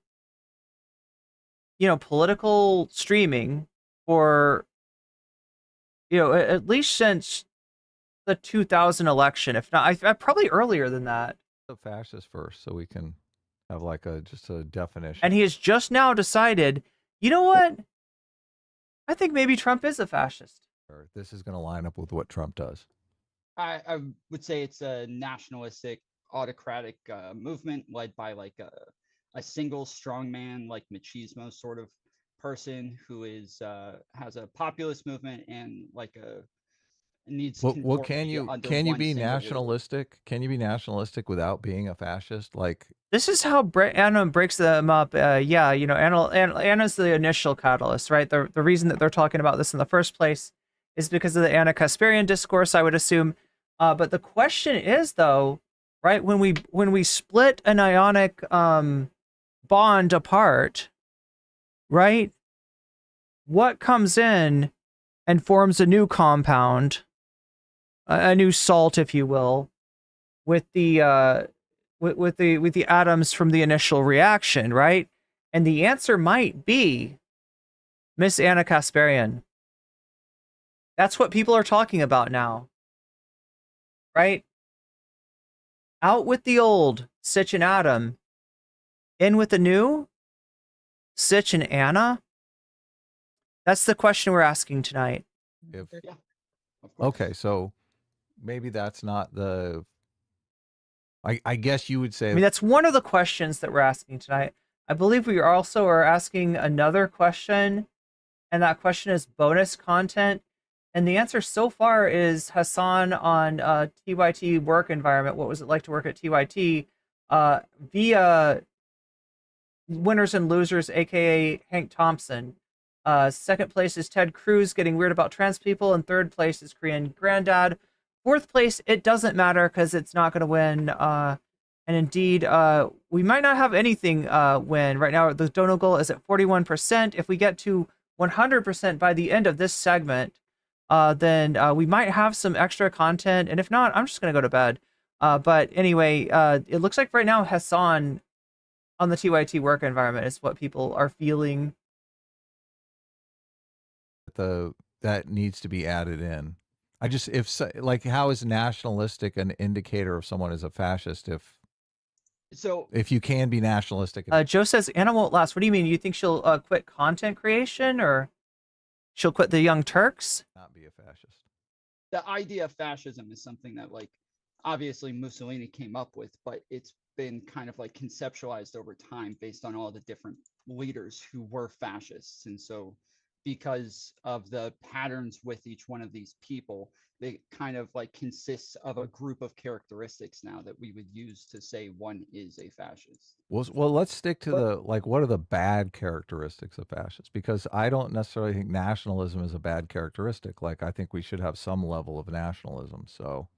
you know, political streaming for, you know, at least since the 2000 election, if not, I probably earlier than that. The fascist first, so we can have like just a definition. And he has just now decided, you know what? I think maybe Trump is a fascist. This is going to line up with what Trump does. I would say it's a nationalistic, autocratic movement led by like a single strongman, like machismo sort of person who is has a populist movement and like needs. Well, can you be leader. nationalistic? Can you be nationalistic without being a fascist? Like, this is how Anna breaks them up. Yeah, you know, Anna's the initial catalyst, right? The reason that they're talking about this in the first place is because of the Anna Kasparian discourse, I would assume. But the question is, though, right, when we split an ionic bond apart, right, what comes in and forms a new compound, a new salt, if you will, with the with the atoms from the initial reaction, right? And the answer might be Miss Anna Kasparian. That's what people are talking about now, right? Out with the old, Sitch and Adam. In with the new, Sitch and Anna. That's the question we're asking tonight. Okay, so maybe that's not the. I guess you would say. I mean, that's one of the questions that we're asking tonight. I believe we also are asking another question, and that question is bonus content. And the answer so far is Hasan on TYT work environment. What was it like to work at TYT? Via Winners and Losers, aka Hank Thompson. Second place is Ted Cruz getting weird about trans people, and third place is Korean Granddad. Fourth place, it doesn't matter because it's not going to win. And indeed, we might not have anything win. Right now, the donor goal is at 41%. If we get to 100% by the end of this segment, then we might have some extra content. And if not, I'm just going to go to bed. But anyway, it looks like right now, Hasan on the TYT work environment is what people are feeling. That needs to be added in. I just, like, how is nationalistic an indicator of someone is a fascist if you can be nationalistic? Joe says Anna won't last. What do you mean? You think she'll quit content creation, or she'll quit the Young Turks? Not be a fascist. The idea of fascism is something that, like, obviously Mussolini came up with, but it's been kind of like conceptualized over time based on all the different leaders who were fascists. And so because of the patterns with each one of these people, they kind of like consists of a group of characteristics now that we would use to say one is a fascist. Well, let's stick to the, like, what are the bad characteristics of fascists? Because I don't necessarily think nationalism is a bad characteristic. Like, I think we should have some level of nationalism. So,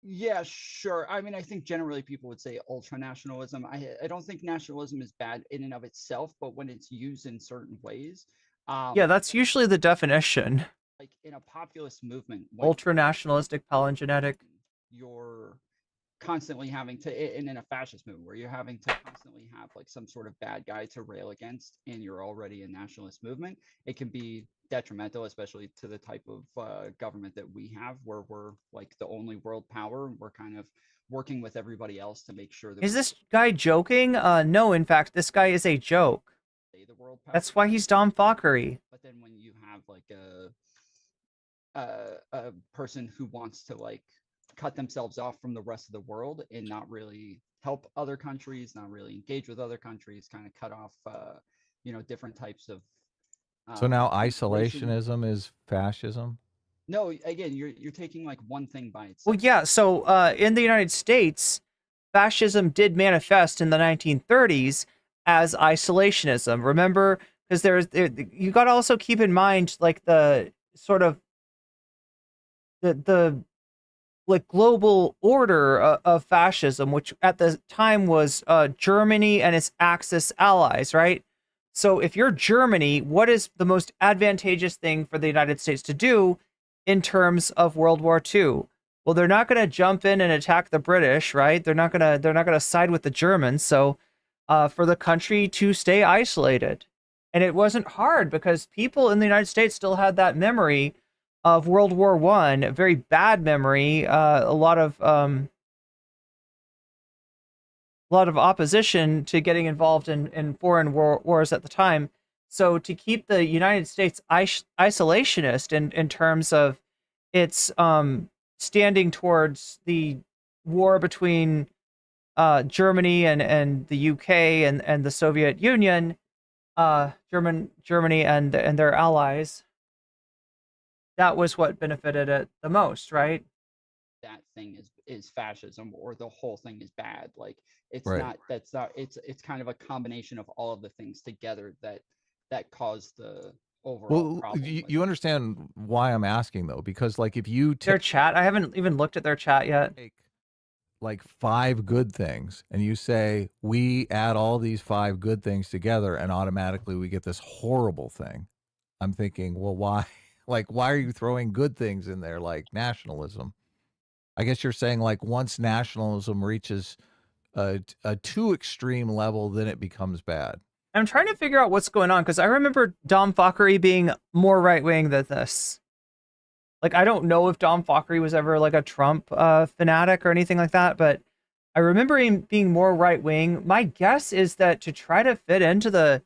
Yeah, sure. I mean, I think generally people would say ultra-nationalism. I don't think nationalism is bad in and of itself, but when it's used in certain ways. Yeah, that's usually the definition. Like in a populist movement. when Ultra-nationalistic, palingenetic. You're constantly having to, and in a fascist movement where you're having to constantly have like some sort of bad guy to rail against, and you're already a nationalist movement, it can be detrimental, especially to the type of government that we have, where we're like the only world power, and we're kind of working with everybody else to make sure that Is this guy joking? No, in fact, this guy is a joke. the world power. That's why he's Dom Fockery. But then when you have like a person who wants to like cut themselves off from the rest of the world and not really help other countries, not really engage with other countries, kind of cut off, you know, different types of. so now isolationism is fascism? No, again, you're taking like one thing by itself. Well, yeah. So in the United States, fascism did manifest in the 1930s as isolationism. Remember, because you got to also keep in mind like the sort of the like global order of fascism, which at the time was Germany and its Axis allies, right? So if you're Germany, what is the most advantageous thing for the United States to do in terms of World War II? Well, they're not going to jump in and attack the British, right? They're not going to side with the Germans. So for the country to stay isolated. And it wasn't hard because people in the United States still had that memory of World War I, a very bad memory, a lot of opposition to getting involved in foreign wars at the time. So to keep the United States isolationist in terms of its standing towards the war between Germany and the UK and the Soviet Union, Germany and their allies, that was what benefited it the most, right? That thing is fascism, or the whole thing is bad. Like it's Right. not. That's not. It's kind of a combination of all of the things together that caused the overall Well, problem. you understand why I'm asking though, because like if you Their chat, I haven't even looked at their chat yet. like 5 good things and you say we add all these 5 good things together and automatically we get this horrible thing, I'm thinking, well, why? Like, why are you throwing good things in there like nationalism? I guess you're saying like once nationalism reaches a too extreme level, then it becomes bad. I'm trying to figure out what's going on because I remember Dom Fockery being more right-wing than this. Like, I don't know if Dom Fockery was ever like a Trump fanatic or anything like that, but I remember him being more right-wing. My guess is that to try to fit into the,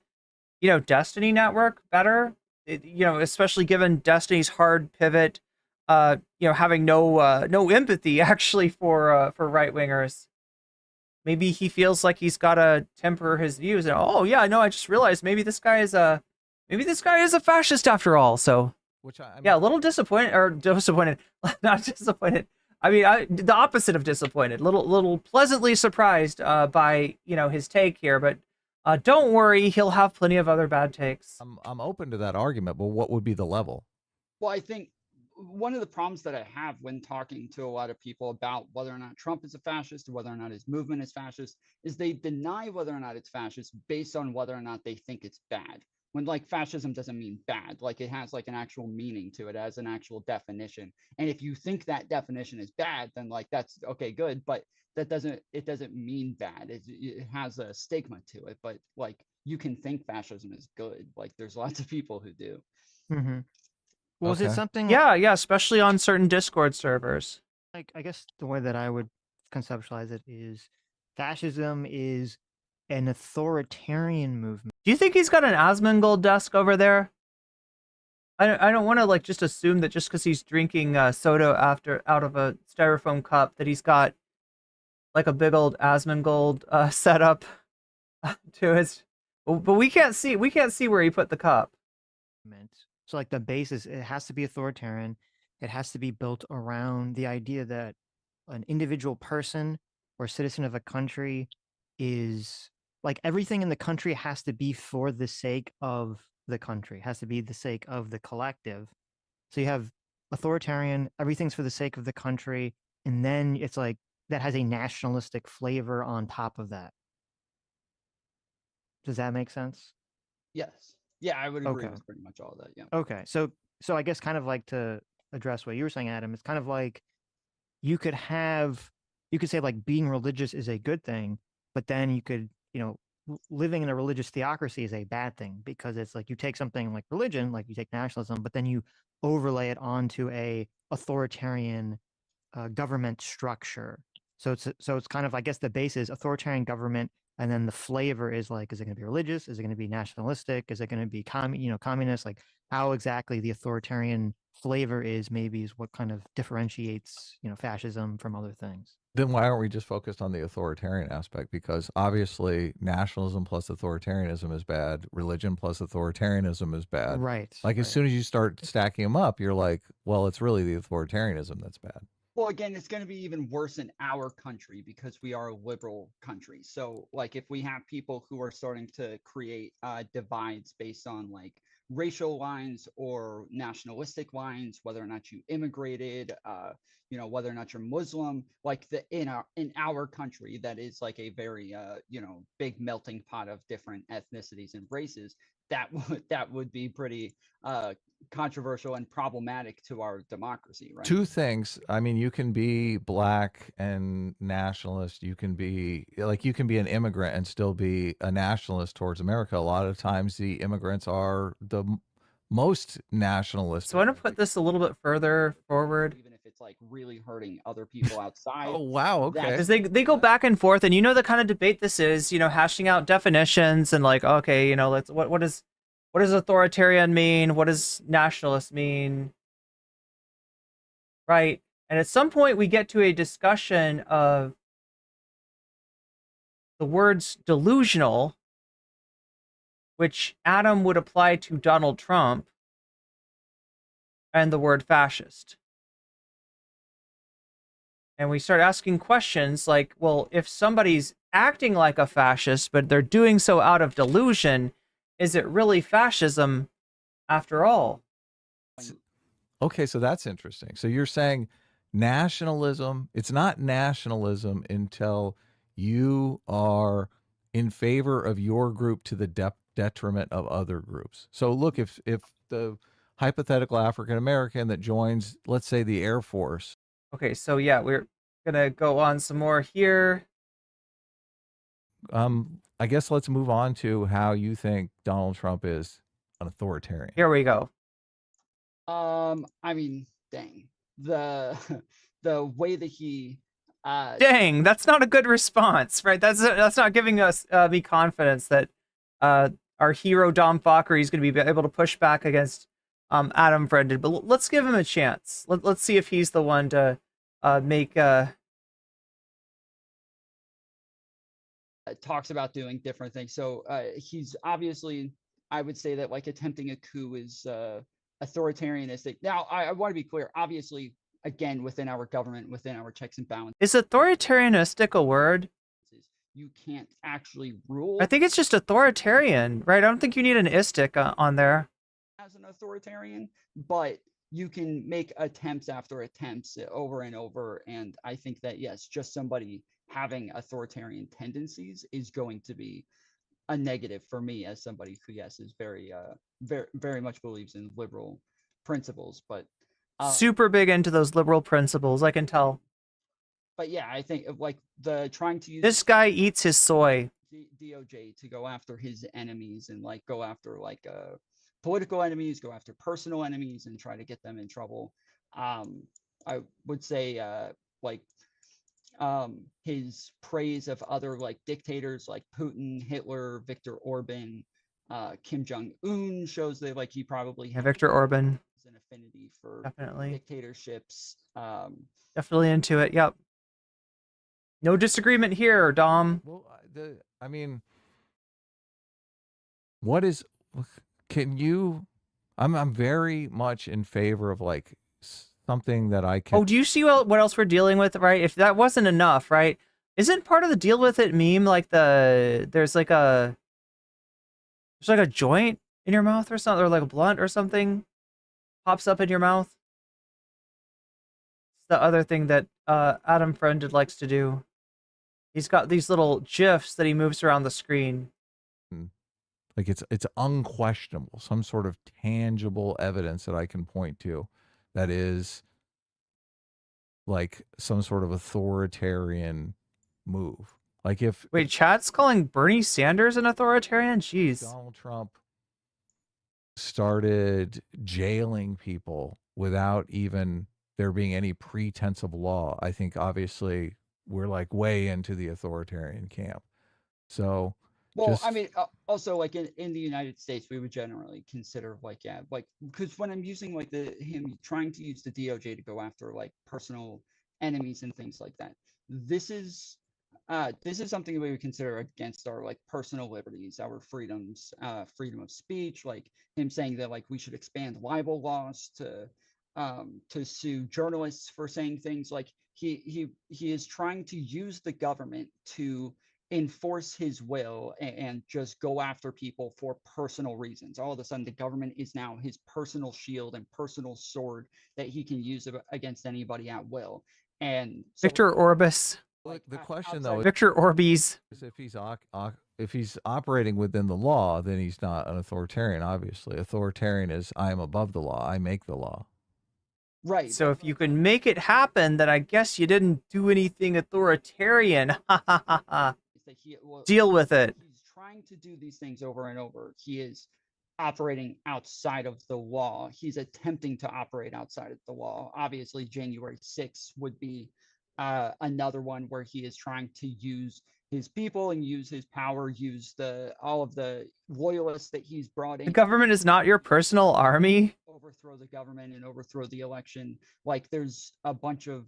Destiny network better, especially given Destiny's hard pivot, having no empathy actually for right-wingers. Maybe he feels like he's got to temper his views. And I just realized maybe this guy is a fascist after all. So, a little disappointed, not disappointed. I mean, the opposite of disappointed. Little pleasantly surprised by his take here. But don't worry, he'll have plenty of other bad takes. I'm open to that argument, but what would be the level? Well, I think one of the problems that I have when talking to a lot of people about whether or not Trump is a fascist or whether or not his movement is fascist is they deny whether or not it's fascist based on whether or not they think it's bad. When like fascism doesn't mean bad, like it has like an actual meaning to it, as an actual definition. And if you think that definition is bad, then like that's okay, good. But it doesn't mean bad. It has a stigma to it. But like you can think fascism is good. Like there's lots of people who do. Mm-hmm. Well, is it something? Yeah, especially on certain Discord servers. Like, I guess the way that I would conceptualize it is fascism is an authoritarian movement. Do you think he's got an Asmongold desk over there? I don't want to like just assume that just because he's drinking soda out of a styrofoam cup that he's got like a big old Asmongold setup to his, but we can't see where he put the cup. So like the basis, it has to be authoritarian. It has to be built around the idea that an individual person or citizen of a country is like everything in the country has to be for the sake of the country, has to be the sake of the collective. So you have authoritarian, everything's for the sake of the country, and then it's like that has a nationalistic flavor on top of that. Does that make sense? Yes. Yeah, I would agree Okay. with pretty much all of that. Yeah. Okay. So I guess kind of like to address what you were saying, Adam, it's kind of like you could say like being religious is a good thing, but then you could, living in a religious theocracy is a bad thing because it's like you take something like religion, like you take nationalism, but then you overlay it onto a authoritarian government structure. So it's kind of, I guess the base is authoritarian government, and then the flavor is like, is it going to be religious? Is it going to be nationalistic? Is it going to be communist? Like how exactly the authoritarian flavor is maybe is what kind of differentiates, fascism from other things. Then why aren't we just focused on the authoritarian aspect? Because obviously nationalism plus authoritarianism is bad. Religion plus authoritarianism is bad. Right. Like as soon as you start stacking them up, you're like, well, it's really the authoritarianism that's bad. Well, again, it's going to be even worse in our country because we are a liberal country. So, like, if we have people who are starting to create divides based on like racial lines or nationalistic lines, whether or not you immigrated, whether or not you're Muslim, like in our country, that is like a very big melting pot of different ethnicities and races. That would be pretty controversial and problematic to our democracy, right? Two things. I mean, you can be black and nationalist. You can be an immigrant and still be a nationalist towards America. A lot of times the immigrants are the most nationalist. So I want to put this a little bit further forward. Even if it's like really hurting other people outside. Oh, wow. Okay. Because they go back and forth, and the kind of debate this is, hashing out definitions and like, okay, what does authoritarian mean? What does nationalist mean? Right. And at some point we get to a discussion of the words delusional, which Adam would apply to Donald Trump, and the word fascist. And we start asking questions like, well, if somebody's acting like a fascist, but they're doing so out of delusion, is it really fascism after all? Okay, so that's interesting. So you're saying nationalism, it's not nationalism until you are in favor of your group to the detriment of other groups. So look, if the hypothetical African American that joins, let's say, the Air Force. Okay, so yeah, we're gonna go on some more here. I guess let's move on to how you think Donald Trump is an authoritarian. Here we go. I mean, dang, the way that he dang, that's not a good response, right? That's not giving us me confidence that our hero Dom Fockery is going to be able to push back against Adam Brendan. But let's give him a chance. Let's see if he's the one to make talks about doing different things. So he's obviously, I would say that like attempting a coup is authoritarianistic. Now, I want to be clear. Obviously, again, within our government, within our checks and balances. Is authoritarianistic a word? You can't actually rule. I think it's just authoritarian, right? I don't think you need an istic on there. As an authoritarian, but you can make attempts after attempts over and over. And I think that, yes, just somebody having authoritarian tendencies is going to be a negative for me as somebody who, yes, is very, very much believes in liberal principles, but super big into those liberal principles, I can tell. But yeah, I think like trying to use this guy eats his soy. DOJ to go after his enemies and like go after like political enemies, go after personal enemies, and try to get them in trouble. I would say his praise of other like dictators like Putin, Hitler, Viktor Orban, Kim Jong-un shows that like he probably has Viktor Orban an affinity for definitely dictatorships. Definitely into it. Yep. No disagreement here, Dom. Well, I mean, what is? Can you? I'm very much in favor of like something that I can. Oh, do you see what else we're dealing with, right? If that wasn't enough, right? Isn't part of the deal with it meme like there's like a joint in your mouth or something, or like a blunt or something pops up in your mouth? It's the other thing that Adam Friended likes to do. He's got these little GIFs that he moves around the screen. Like it's unquestionable, some sort of tangible evidence that I can point to that is like some sort of authoritarian move. Like if Wait, chat's calling Bernie Sanders an authoritarian? Jeez. Donald Trump started jailing people without even there being any pretense of law, I think obviously we're like way into the authoritarian camp. So well, I mean, also like in the United States, we would generally consider like, yeah, like, because when I'm using like him trying to use the DOJ to go after like personal enemies and things like that, this is something that we would consider against our like personal liberties, our freedoms, freedom of speech, like him saying that like we should expand libel laws to sue journalists for saying things like he is trying to use the government to enforce his will and just go after people for personal reasons. All of a sudden, the government is now his personal shield and personal sword that he can use against anybody at will. And so, Victor Orbis. Look, the question though, Victor Orbiz. is if he's operating within the law, then he's not an authoritarian. Obviously, authoritarian is I am above the law. I make the law. Right. So if you can make it happen, then I guess you didn't do anything authoritarian. Deal with it. He's trying to do these things over and over. He is operating outside of the law. He's attempting to operate outside of the law. Obviously, January 6th would be another one where he is trying to use his people and use his power, use all of the loyalists that he's brought in. The government is not your personal army. Overthrow the government and overthrow the election. Like there's a bunch of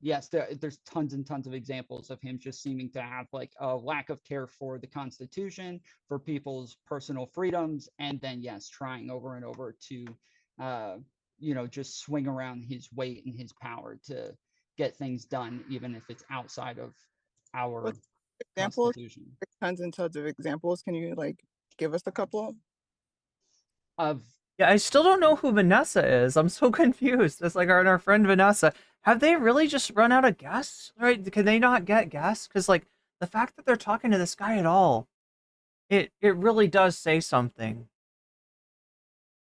yes, there's tons and tons of examples of him just seeming to have like a lack of care for the Constitution, for people's personal freedoms, and then yes, trying over and over to just swing around his weight and his power to get things done, even if it's outside of our examples. Constitution. Tons and tons of examples. Can you like give us a couple of? Yeah, I still don't know who Vanessa is. I'm so confused. It's like our friend Vanessa. Have they really just run out of guests? Right? Can they not get guests? Because like the fact that they're talking to this guy at all, it really does say something.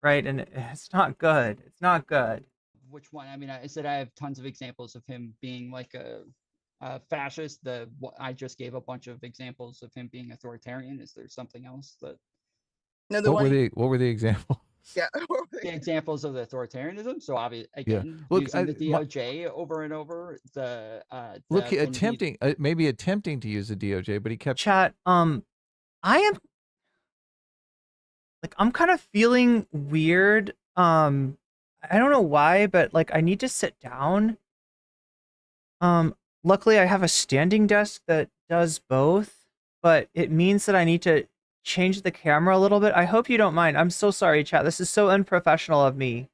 Right? And it's not good. It's not good. Which one? I mean, I said I have tons of examples of him being like a fascist. I just gave a bunch of examples of him being authoritarian. Is there something else that? No, what were the examples? Yeah, the examples of the authoritarianism. So obviously, again, Look, using the DOJ over and over. Maybe attempting to use the DOJ, but he kept chat. I'm kind of feeling weird. I don't know why, but like I need to sit down. Luckily I have a standing desk that does both, but it means that I need to change the camera a little bit. I hope you don't mind. I'm so sorry, chat. This is so unprofessional of me.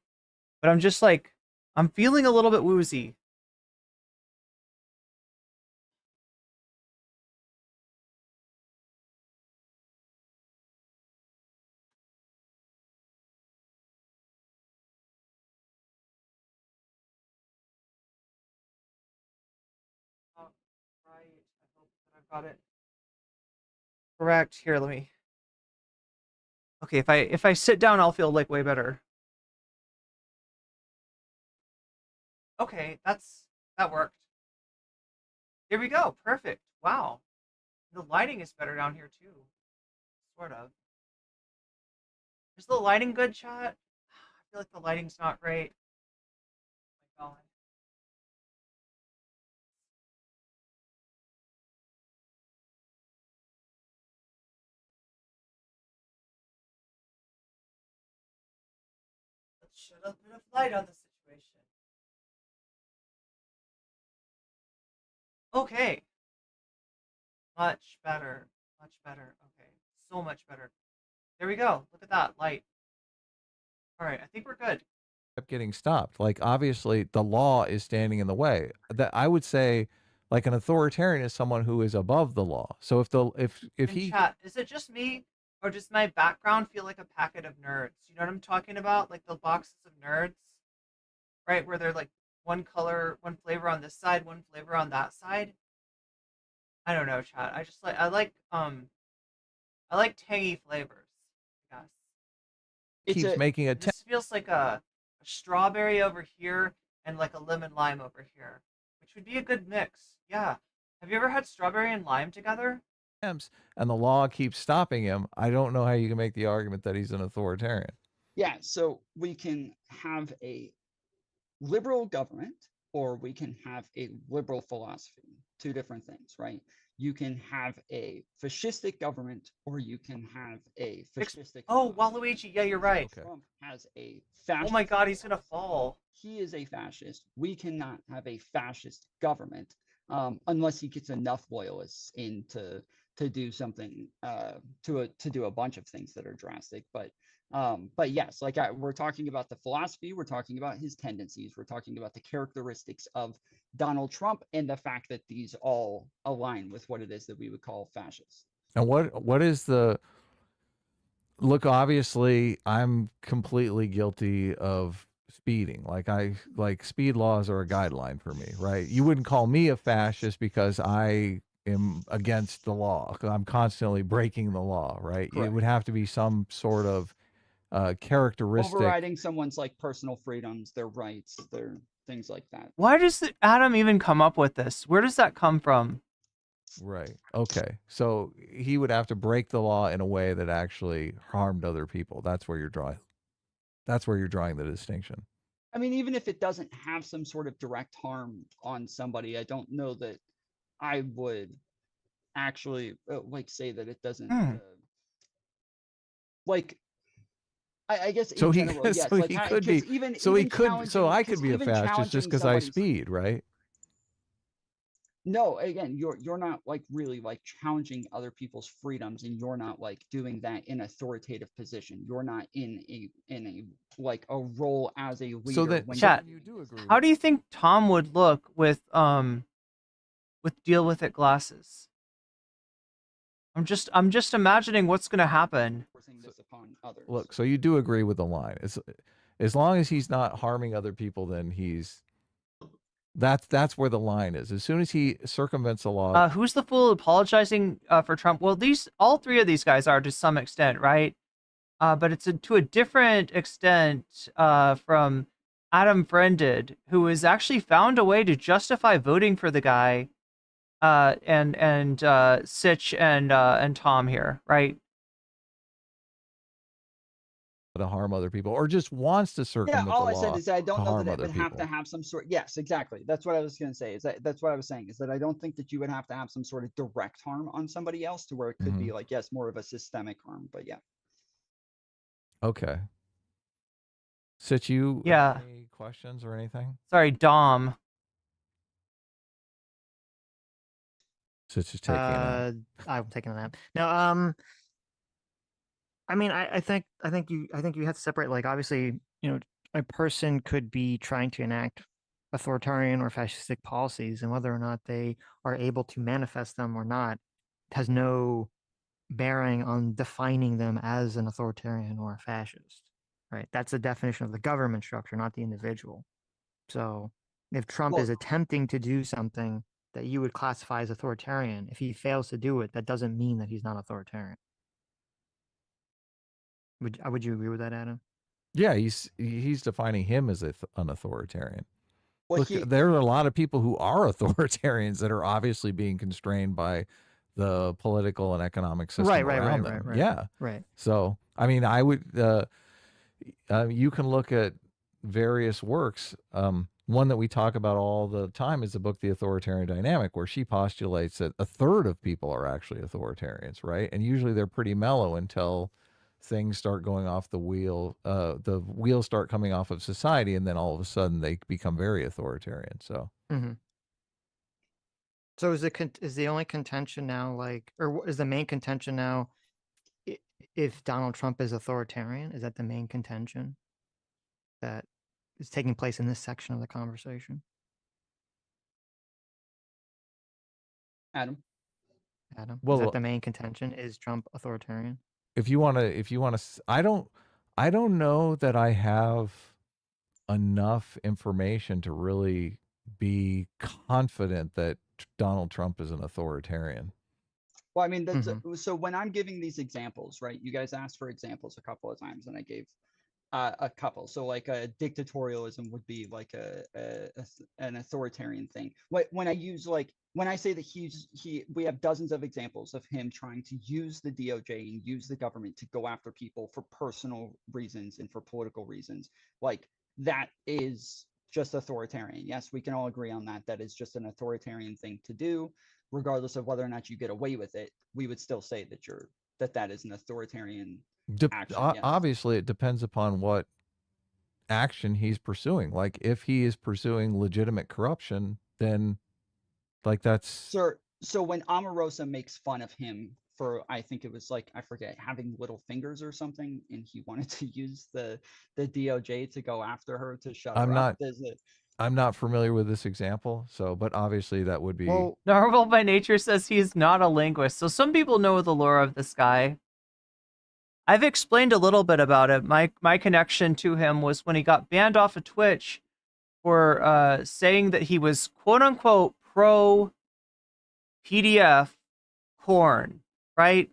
But I'm just like, I'm feeling a little bit woozy. Right. I hope that I've got it correct. Here, let me. Okay, if I sit down, I'll feel like way better. Okay, that worked. Here we go. Perfect. Wow. The lighting is better down here too. Sort of. Is the lighting good, chat? I feel like the lighting's not great. Oh my God. Let's shed a bit of light on the situation. Okay. Much better. Much better. Okay. So much better. There we go. Look at that light. All right. I think we're good. Kept getting stopped. Like, obviously the law is standing in the way. That I would say, like, an authoritarian is someone who is above the law. So if In he chat, is it just me, or does my background feel like a packet of nerds? You know what I'm talking about? Like the boxes of nerds, right? Where they're like one color, one flavor on this side, one flavor on that side. I don't know, chat. I like tangy flavors. I guess. keeps making a This feels like a strawberry over here and like a lemon lime over here, which would be a good mix. Yeah. Have you ever had strawberry and lime together? attempts and the law keeps stopping him, I don't know how you can make the argument that he's an authoritarian. Yeah, so we can have a liberal government or we can have a liberal philosophy. Two different things, right? You can have a fascistic government or you can have a fascistic. Oh, Waluigi, yeah, you're right. Trump has a fascist. Oh my God, he's gonna fall. He is a fascist. We cannot have a fascist government unless he gets enough loyalists in to do something to do a bunch of things that are drastic. But yes, like we're talking about the philosophy, we're talking about his tendencies, we're talking about the characteristics of Donald Trump and the fact that these all align with what it is that we would call fascist. And what is the look? Obviously, I'm completely guilty of speeding. Like speed laws are a guideline for me, right? You wouldn't call me a fascist because I am against the law. I'm constantly breaking the law, right? Correct. It would have to be some sort of characteristic. Overriding someone's like personal freedoms, their rights, their things like that. Why does Adam even come up with this? Where does that come from? Right. Okay. So he would have to break the law in a way that actually harmed other people. That's where you're drawing. That's where you're drawing the distinction. I mean, even if it doesn't have some sort of direct harm on somebody, I don't know that I would actually like say that it doesn't like I guess So in he, general, yes, so like he how- could 'cause be. even So he even could. So I could challenging- be a 'cause even fascist just challenging because I somebody's- speed, right? No, again, you're not like really like challenging other people's freedoms, and you're not like doing that in authoritative position. You're not in a like a role as a leader. So that when Chat, you do agree. how do you think Tom would look with deal with it glasses? I'm just imagining what's gonna happen. This upon others. Look, so you do agree with the line. As long as he's not harming other people, then that's where the line is. As soon as he circumvents the law. Who's the fool apologizing for Trump? Well, all three of these guys are to some extent, right? But it's to a different extent from Adam Friended, who has actually found a way to justify voting for the guy, and Sitch and Tom here, right? To harm other people, or just wants to circumvent Yeah, all the I said law is that I don't to know harm that it other would have people. to have some sort. Yes, exactly. That's what I was going to say. That's what I was saying is that I don't think that you would have to have some sort of direct harm on somebody else to where it could be like, yes, more of a systemic harm. But yeah. Okay. Sitch, you Yeah. have any questions or anything? Sorry, Dom. Sitch is taking a I'm taking a nap. No, I mean, I think you have to separate. Like, obviously, a person could be trying to enact authoritarian or fascistic policies, and whether or not they are able to manifest them or not has no bearing on defining them as an authoritarian or a fascist. Right? That's the definition of the government structure, not the individual. So, if Trump is attempting to do something that you would classify as authoritarian, if he fails to do it, that doesn't mean that he's not authoritarian. Would you agree with that, Adam? Yeah, he's defining him as an authoritarian. Well, Look, there are a lot of people who are authoritarians that are obviously being constrained by the political and economic system around them. Right. Yeah, Right. So, I mean, I would. You can look at various works. One that we talk about all the time is the book The Authoritarian Dynamic, where she postulates that a third of people are actually authoritarians, right? And usually they're pretty mellow until things start going off the wheel. The wheels start coming off of society, and then all of a sudden they become very authoritarian. So, So is the only contention now is the main contention now if Donald Trump is authoritarian? Is that the main contention that is taking place in this section of the conversation? Adam, is Well, that the main contention? Is Trump authoritarian? if you want to, I don't know that I have enough information to really be confident that Donald Trump is an authoritarian. well, I mean, that's so when I'm giving these examples, right? You guys asked for examples a couple of times, and I gave a couple. So like a dictatorialism would be like an authoritarian thing. When I use when I say that we have dozens of examples of him trying to use the DOJ and use the government to go after people for personal reasons and for political reasons, like that is just authoritarian. Yes, we can all agree on that. That is just an authoritarian thing to do, regardless of whether or not you get away with it. We would still say that that is an authoritarian action. Yes. Obviously, it depends upon what action he's pursuing. Like if he is pursuing legitimate corruption, then like that's so when Omarosa makes fun of him for, I think it was like, I forget, having little fingers or something, and he wanted to use the DOJ to go after her to shut her up. I'm not familiar with this example, so but obviously that would be. Well, Narwhal by Nature says he's not a linguist, so some people know the lore of this guy. I've explained a little bit about it. My connection to him was when he got banned off of Twitch for saying that he was quote unquote pro PDF porn, right?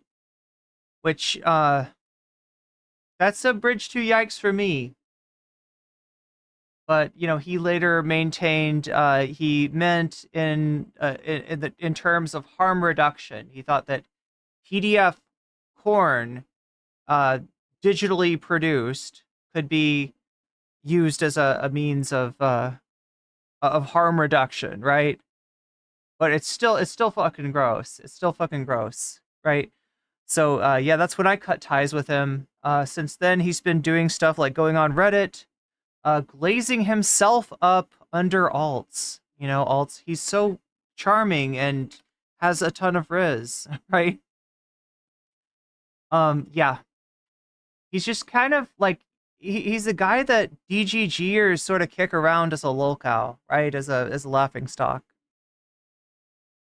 Which that's a bridge to yikes for me. But you know, he later maintained he meant in terms of harm reduction. He thought that PDF porn digitally produced could be used as a means of harm reduction, right? But it's still fucking gross. It's still fucking gross, right? So yeah, that's when I cut ties with him. Since then, he's been doing stuff like going on Reddit, glazing himself up under alts. You know, alts. He's so charming and has a ton of riz, right? Yeah. He's just kind of like he's a guy that DGGers sort of kick around as a lolcow, right? As a laughing stock.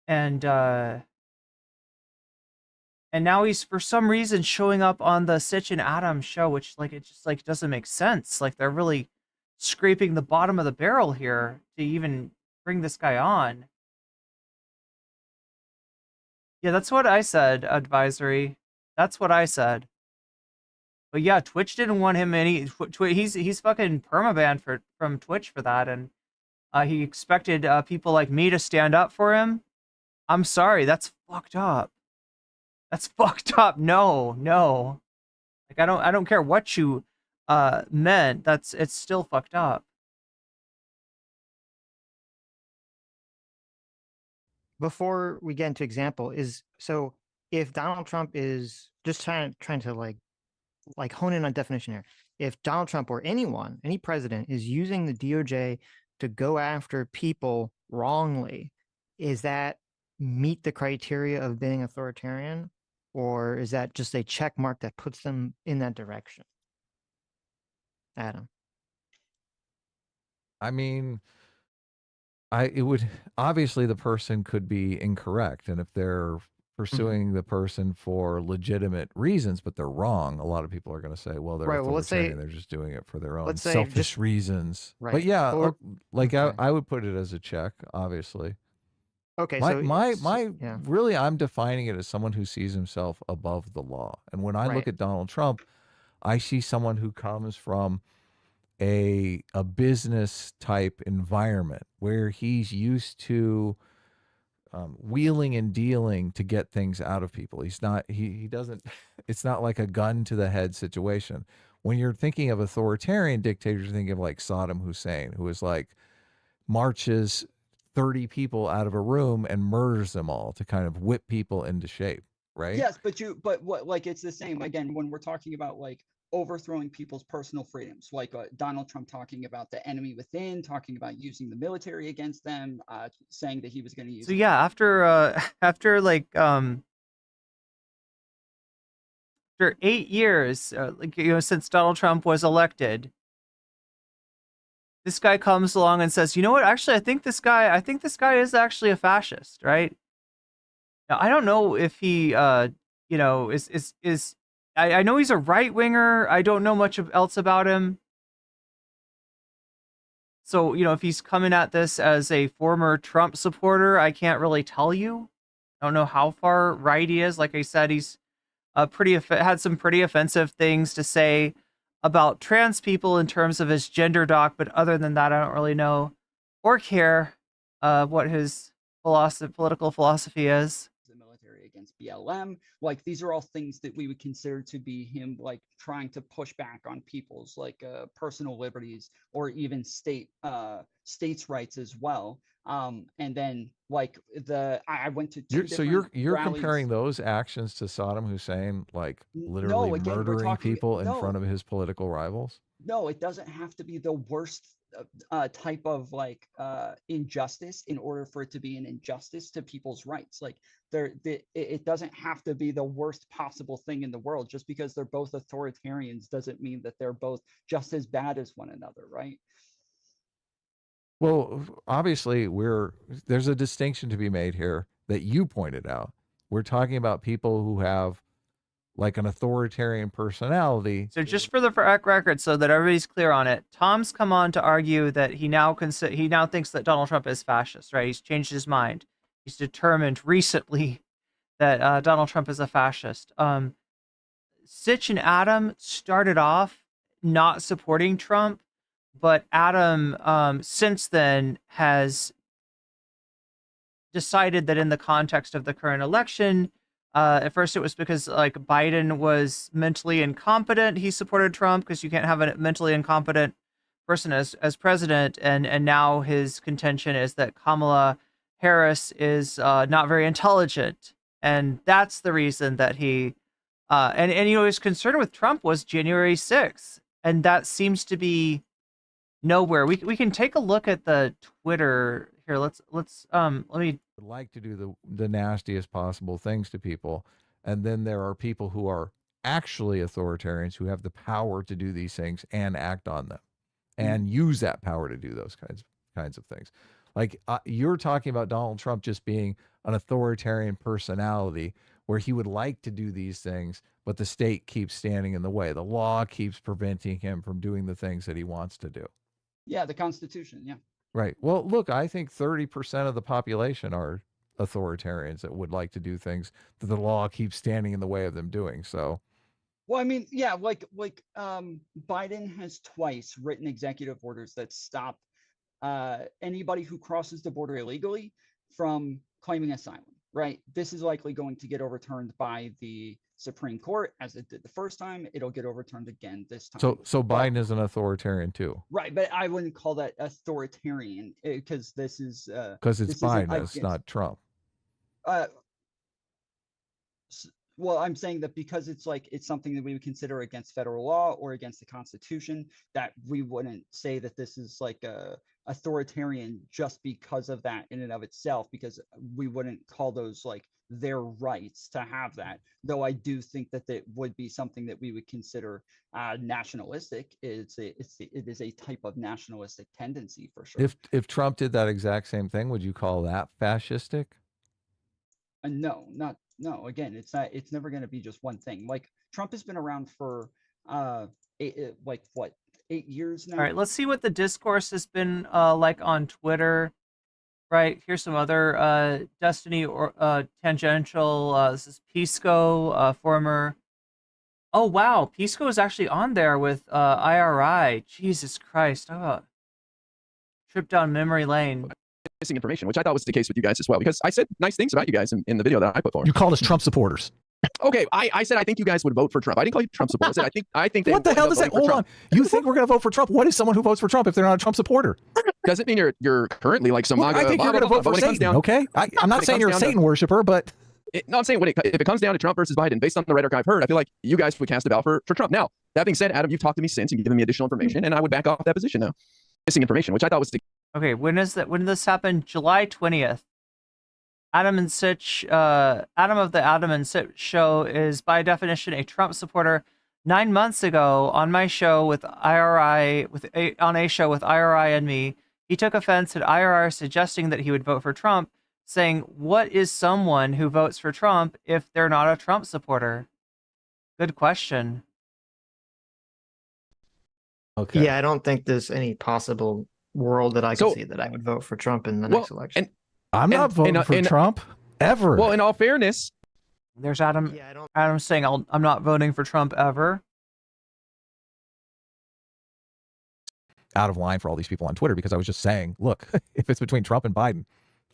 And now he's for some reason showing up on the Sitch and Adam show, which like it just like doesn't make sense. Like they're really scraping the bottom of the barrel here to even bring this guy on. Yeah, that's what I said, advisory. That's what I said. But yeah, Twitch didn't want him any. He's fucking permabanned from Twitch for that, and he expected people like me to stand up for him. I'm sorry, that's fucked up. That's fucked up. No. Like I don't care what you meant. It's still fucked up. Before we get into example, so if Donald Trump is just trying to like hone in on definition here, if Donald Trump or anyone, any president is using the DOJ to go after people wrongly, is that meet the criteria of being authoritarian, or is that just a check mark that puts them in that direction? Adam. I mean, it would obviously the person could be incorrect, and if they're pursuing the person for legitimate reasons, but they're wrong, a lot of people are going to say, well, they're authoritarian, they're just doing it for their own selfish reasons. Right. But yeah, Or, like I would put it as a check, obviously. Okay, really, I'm defining it as someone who sees himself above the law. And when I look at Donald Trump, I see someone who comes from a business type environment where he's used to wheeling and dealing to get things out of people. He doesn't, it's not like a gun to the head situation. When you're thinking of authoritarian dictators, you're thinking of like Saddam Hussein, who is like marches 30 people out of a room and murders them all to kind of whip people into shape, right? Yes, but what, like, it's the same again when we're talking about like overthrowing people's personal freedoms, like Donald Trump talking about the enemy within, talking about using the military against them, saying that he was going to use. So yeah, after like after 8 years, since Donald Trump was elected, this guy comes along and says, you know what? Actually, I think this guy is actually a fascist, right? Now, I don't know if he, I know he's a right winger. I don't know much else about him. So, if he's coming at this as a former Trump supporter, I can't really tell you. I don't know how far right he is. Like I said, he's had some pretty offensive things to say about trans people in terms of his gender doc, but other than that, I don't really know or care what his political philosophy is. The military against BLM, like these are all things that we would consider to be him like trying to push back on people's like personal liberties or even states' rights as well. And then like I went to you're comparing those actions to Saddam Hussein, like literally murdering people in front of his political rivals? No, it doesn't have to be the worst type of like injustice in order for it to be an injustice to people's rights. Like it doesn't have to be the worst possible thing in the world. Just because they're both authoritarians doesn't mean that they're both just as bad as one another, right? Well, obviously, there's a distinction to be made here that you pointed out. We're talking about people who have like an authoritarian personality. So just for the record, so that everybody's clear on it, Tom's come on to argue that he now thinks that Donald Trump is fascist, right? He's changed his mind. He's determined recently that Donald Trump is a fascist. Sitch and Adam started off not supporting Trump, but Adam, since then, has decided that in the context of the current election, at first it was because like Biden was mentally incompetent. He supported Trump because you can't have a mentally incompetent person as president. And now his contention is that Kamala Harris is not very intelligent. And that's the reason that he, his concern with Trump was January 6th. And that seems to be nowhere. We can take a look at the Twitter here. Let me like to do the nastiest possible things to people, and then there are people who are actually authoritarians who have the power to do these things and act on them and use that power to do those kinds of things. Like you're talking about Donald Trump just being an authoritarian personality where he would like to do these things, but the state keeps standing in the way. The law keeps preventing him from doing the things that he wants to do. Yeah, the Constitution. Yeah. Right. Well, look, I think 30% of the population are authoritarians that would like to do things that the law keeps standing in the way of them doing. So, well, I mean, yeah, like Biden has twice written executive orders that stop anybody who crosses the border illegally from claiming asylum. Right. This is likely going to get overturned by the Supreme Court, as it did the first time. It'll get overturned again this time. So Biden is an authoritarian too. Right, but I wouldn't call that authoritarian because this is because it's Biden, it's not Trump. Well, I'm saying that because it's something that we would consider against federal law or against the Constitution, that we wouldn't say that this is like a authoritarian just because of that in and of itself, because we wouldn't call those like their rights to have that. Though I do think that it would be something that we would consider nationalistic. It is a type of nationalistic tendency for sure. If Trump did that exact same thing, would you call that fascistic? No. Again, it's never going to be just one thing. Like Trump has been around for 8 years now. All right, let's see what the discourse has been like on Twitter. Right, here's some other Destiny or tangential. This is Pisco, former. Oh wow, Pisco is actually on there with IRI. Jesus Christ! Trip down memory lane. Missing information, which I thought was the case with you guys as well, because I said nice things about you guys in the video that I put forward. You called us Trump supporters. Okay, I said I think you guys would vote for Trump. I didn't call you Trump supporters. I think they what the hell does that? Hold on. You think we're going to vote for Trump? What is someone who votes for Trump if they're not a Trump supporter? Doesn't mean you're currently like some. I think you're going to vote for Satan. Okay, I'm not saying you're a Satan worshiper, but no, I'm saying if it comes down to Trump versus Biden, based on the rhetoric I've heard, I feel like you guys would cast a ballot for Trump. Now, That being said, Adam, you've talked to me since and given me additional information, and I would back off that position now. Missing information, which I thought was the Okay, when is that? When did this happen? July 20th. Adam and Sitch, Adam of the Adam and Sitch show is by definition a Trump supporter. 9 months ago, on my show with IRI, on a show with IRI and me, he took offense at IRI suggesting that he would vote for Trump, saying, "What is someone who votes for Trump if they're not a Trump supporter?" Good question. Okay. Yeah, I don't think there's any possible world that I can see that I would vote for Trump in the next election. I'm not voting for Trump ever. Well, in all fairness, there's Adam. Yeah, Adam's saying I'm not voting for Trump ever. Out of line for all these people on Twitter because I was just saying, look, if it's between Trump and Biden,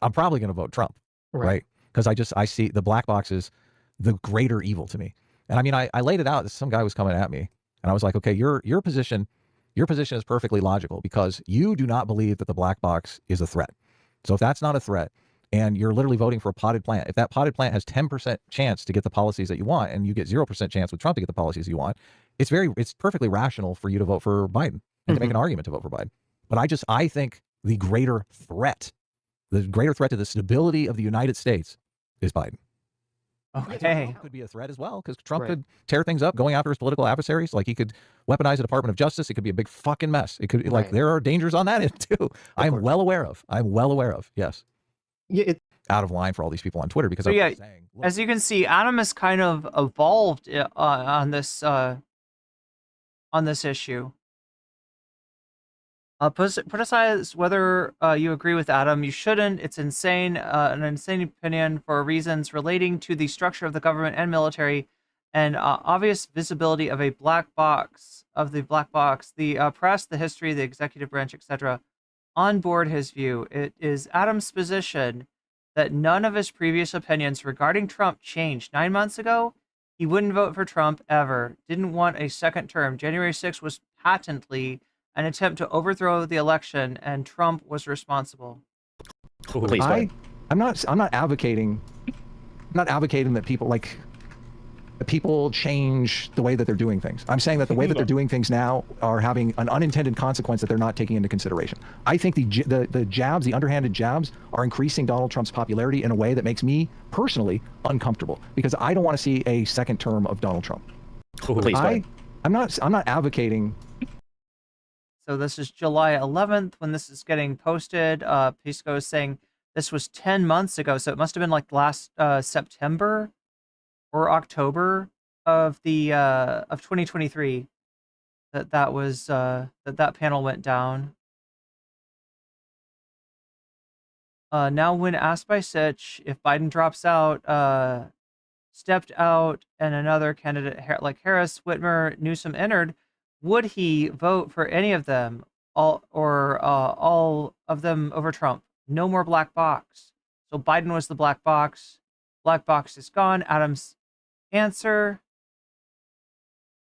I'm probably going to vote Trump, right? Because I see the black box is the greater evil to me. And I mean, I laid it out. Some guy was coming at me, and I was like, okay, your position is perfectly logical because you do not believe that the black box is a threat. So if that's not a threat, and you're literally voting for a potted plant, if that potted plant has 10% chance to get the policies that you want, and you get 0% chance with Trump to get the policies you want, it's perfectly rational for you to vote for Biden and to make an argument to vote for Biden. But I think the greater threat to the stability of the United States is Biden. Okay. Trump could be a threat as well because Trump could tear things up going after his political adversaries. Like he could weaponize the Department of Justice. It could be a big fucking mess. It could there are dangers on that end too. I'm well aware of. Yes. Yeah, out of line for all these people on Twitter because So I'm yeah, saying, as you can see, Adam has kind of evolved on this issue. Put aside whether you agree with Adam, you shouldn't. It's insane, an insane opinion for reasons relating to the structure of the government and military, and obvious visibility of a black box, the press, the history, the executive branch, etc. On board his view, it is Adam's position that none of his previous opinions regarding Trump changed. 9 months ago, he wouldn't vote for Trump ever. Didn't want a second term. January 6th was patently an attempt to overthrow the election, and Trump was responsible. I'm not advocating that people change the way that they're doing things. I'm saying that the way that they're doing things now are having an unintended consequence that they're not taking into consideration. I think the jabs, the underhanded jabs, are increasing Donald Trump's popularity in a way that makes me personally uncomfortable because I don't want to see a second term of Donald Trump. I'm not advocating. So this is July 11th when this is getting posted. Pisco is saying this was 10 months ago, so it must have been like last September or October of 2023 that panel went down. Now, when asked by Sitch if Biden drops out, stepped out, and another candidate like Harris, Whitmer, Newsom entered, would he vote for any of them, all of them over Trump? No more black box. So Biden was the black box. Black box is gone. Adam's answer.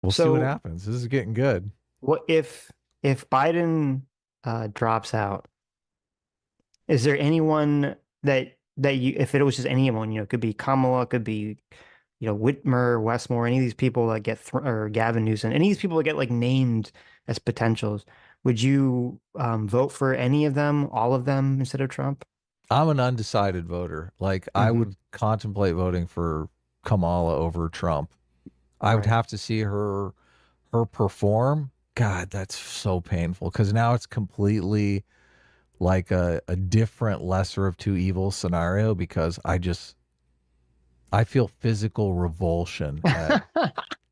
We'll see what happens. This is getting good. What if Biden drops out? Is there anyone that you, if it was just anyone, it could be Kamala, could be, Whitmer, Westmore, any of these people that get or Gavin Newsom, any of these people that get named as potentials, would you vote for any of them, all of them, instead of Trump? I'm an undecided voter. I would contemplate voting for Kamala over Trump. I would have to see her perform. God, that's so painful because now it's completely like a different lesser of two evils scenario because I feel physical revulsion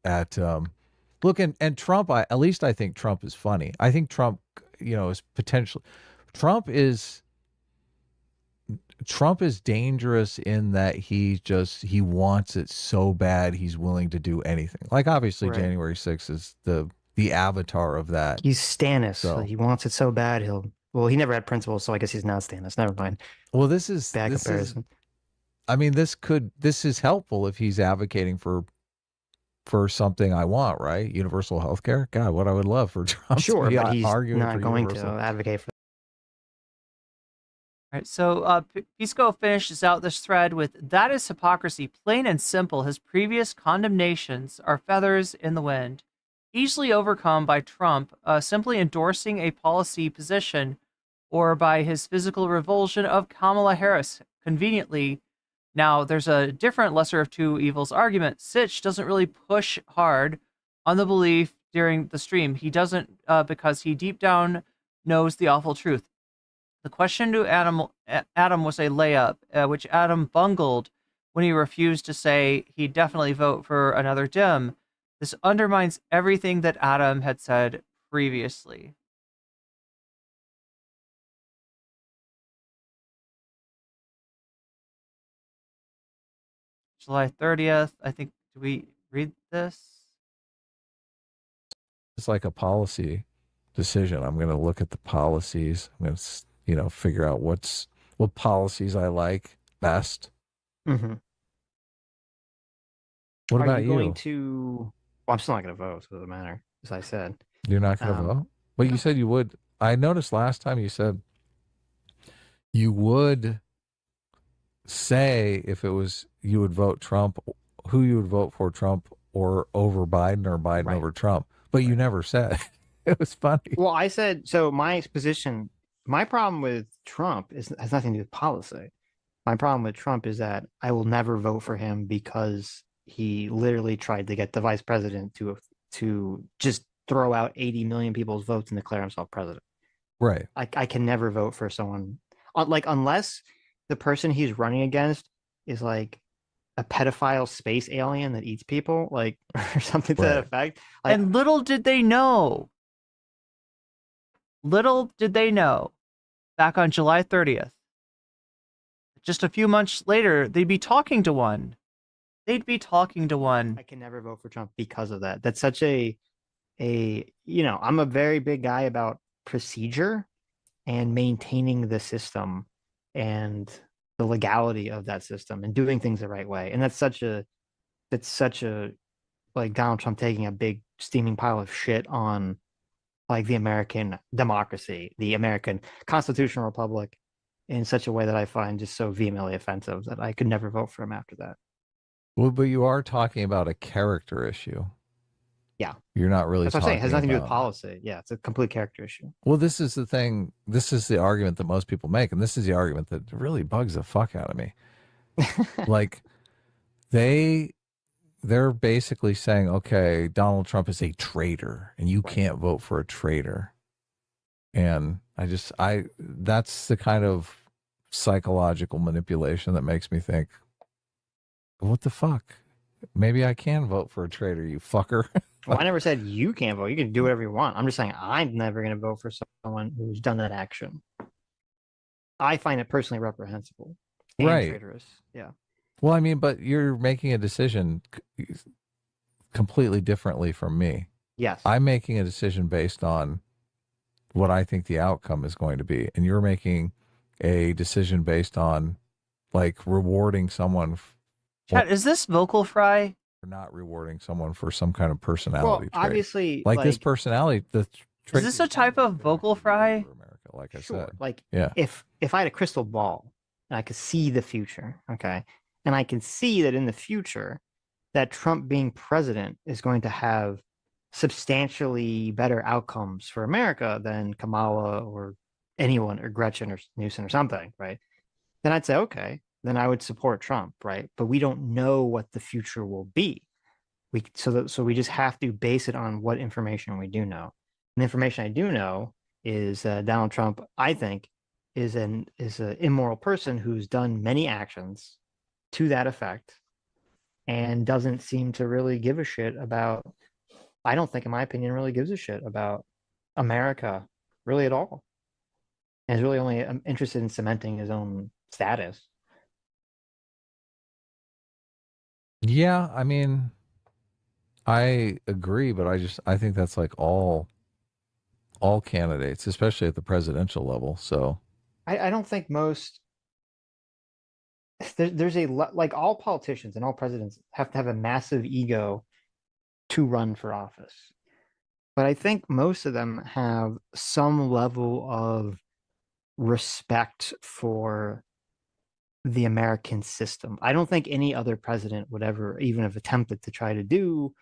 at look, and Trump, at least I think Trump is funny. I think Trump, is potentially, Trump is dangerous in that he wants it so bad he's willing to do anything. Like obviously January 6th is the avatar of that. He's Stannis. So he wants it so bad he never had principles, so I guess he's not Stannis. Never mind. Well, this is bad comparison. This is helpful if he's advocating for something I want, right? Universal health care. God, what I would love for Trump to be but he's arguing not for going universal. to advocate for. All right, so Pisco finishes out this thread with, "That is hypocrisy, plain and simple. His previous condemnations are feathers in the wind." easily overcome by Trump simply endorsing a policy position or by his physical revulsion of Kamala Harris. Conveniently, now there's a different lesser of two evils argument. Sitch doesn't really push hard on the belief during the stream. He doesn't because he deep down knows the awful truth. The question to Adam was a layup, which Adam bungled when he refused to say he'd definitely vote for another Dem. This undermines everything that Adam had said previously. July 30th, I think, do we read this? It's like a policy decision. I'm going to look at the policies. I'm going to, figure out what policies I like best. Mm-hmm. What Are about you going you? to? Well, I'm still not going to vote, so it doesn't matter, as I said. You're not going to vote? Well, you said you would. I noticed last time you said you would say if it was you would vote Trump, who you would vote for, Trump or over Biden or Biden over Trump. But you never said. It was funny. Well, I said, so my position, my problem with Trump has nothing to do with policy. My problem with Trump is that I will never vote for him because he literally tried to get the vice president to just throw out 80 million people's votes and declare himself president. Right. I can never vote for someone like unless the person he's running against is like a pedophile space alien that eats people, like or something to that effect. Like, And little did they know, back on July 30th, just a few months later, they'd be talking to one. I can never vote for Trump because of that. That's such I'm a very big guy about procedure and maintaining the system and the legality of that system and doing things the right way. And that's such a like Donald Trump taking a big steaming pile of shit on like the American democracy, the American constitutional republic in such a way that I find just so vehemently offensive that I could never vote for him after that. Well, but you are talking about a character issue. Yeah. You're not really That's what I'm saying. It has nothing to do with about- policy. Yeah, it's a complete character issue. Well, this is the thing. This is the argument that most people make, and this is the argument that really bugs the fuck out of me. Like, they're basically saying, okay, Donald Trump is a traitor, and you can't vote for a traitor. And that's the kind of psychological manipulation that makes me think, what the fuck? Maybe I can vote for a traitor, you fucker. Well, I never said you can't vote. You can do whatever you want. I'm just saying I'm never going to vote for someone who's done that action. I find it personally reprehensible and traitorous. Yeah. Well, I mean, but you're making a decision completely differently from me. Yes. I'm making a decision based on what I think the outcome is going to be. And you're making a decision based on like rewarding someone. Chat, is this vocal fry? For not rewarding someone for some kind of personality trait. Obviously, like this personality. Is this a type of vocal fry? Like I said. Like, yeah. if I had a crystal ball and I could see the future, okay, and I can see that in the future that Trump being president is going to have substantially better outcomes for America than Kamala or anyone or Gretchen or Newsom or something, right? Then I'd say, okay, then I would support Trump, right? But we don't know what the future will be. So we just have to base it on what information we do know. And the information I do know is Donald Trump, I think, is an immoral person who's done many actions to that effect and doesn't seem to really give a shit about, I don't think, in my opinion, really gives a shit about America really at all. And is really only interested in cementing his own status. Yeah, I mean, I agree, but I think that's like all candidates, especially at the presidential level. So I don't think most there's a like all politicians and all presidents have to have a massive ego to run for office. But I think most of them have some level of respect for the American system. I don't think any other president would ever even have attempted to try to do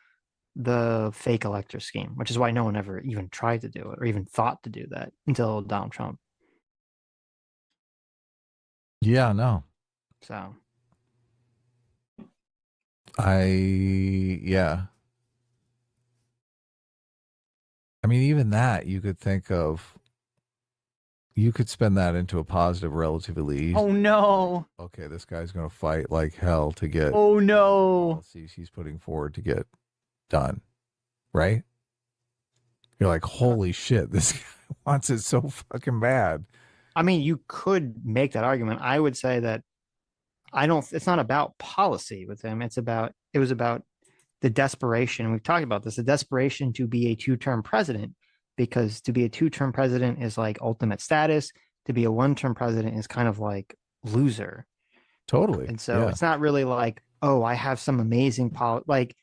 the fake elector scheme, which is why no one ever even tried to do it or even thought to do that until Donald Trump. Yeah, no. So yeah. I mean, even that you could think of. You could spin that into a positive relatively easy. Oh no. Okay, this guy's going to fight like hell to get Oh no. policies he's putting forward to get done. Right? You're like, holy shit, this guy wants it so fucking bad. I mean, you could make that argument. I would say that it's not about policy with him. It was about the desperation. And we've talked about this, the desperation to be a two-term president, because to be a two-term president is like ultimate status. To be a one-term president is kind of like loser. Totally. And so it's not really like, oh, I have some amazing like,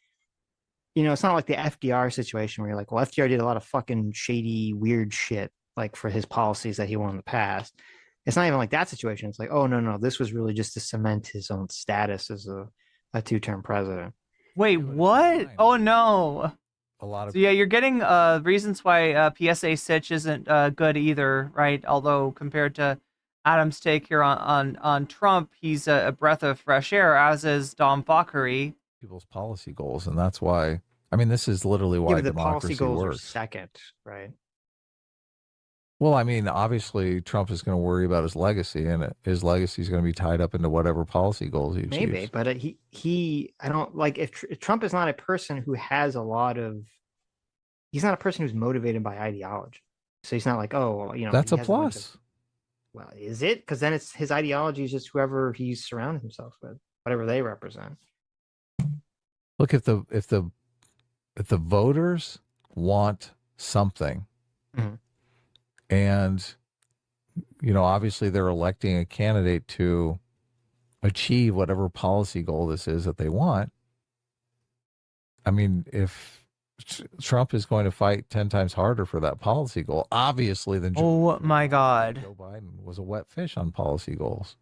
you know, it's not like the FDR situation where you're like, well, FDR did a lot of fucking shady, weird shit, like for his policies that he won in the past. It's not even like that situation. It's like, oh, no, this was really just to cement his own status as a two-term president. Wait, what? Oh no. A lot of So yeah, you're getting reasons why PSA Sitch isn't good either, right? Although compared to Adam's take here on Trump, he's a breath of fresh air, as is Dom Fockery. People's policy goals, and that's why. I mean, this is literally why the democracy policy goals works. are second, right? Well, I mean, obviously, Trump is going to worry about his legacy, and his legacy is going to be tied up into whatever policy goals he achieves. Maybe, but I don't like if Trump is not a person who has a lot of. He's not a person who's motivated by ideology, so he's not like, oh, you know, That's he a has bunch plus. of- well, is it? Because then it's his ideology is just whoever he's surrounded himself with, whatever they represent. Look, if the voters want something, Mhm. and you know, obviously they're electing a candidate to achieve whatever policy goal this is that they want. I mean, if Trump is going to fight 10 times harder for that policy goal, obviously, than Oh my God. Joe Biden was a wet fish on policy goals.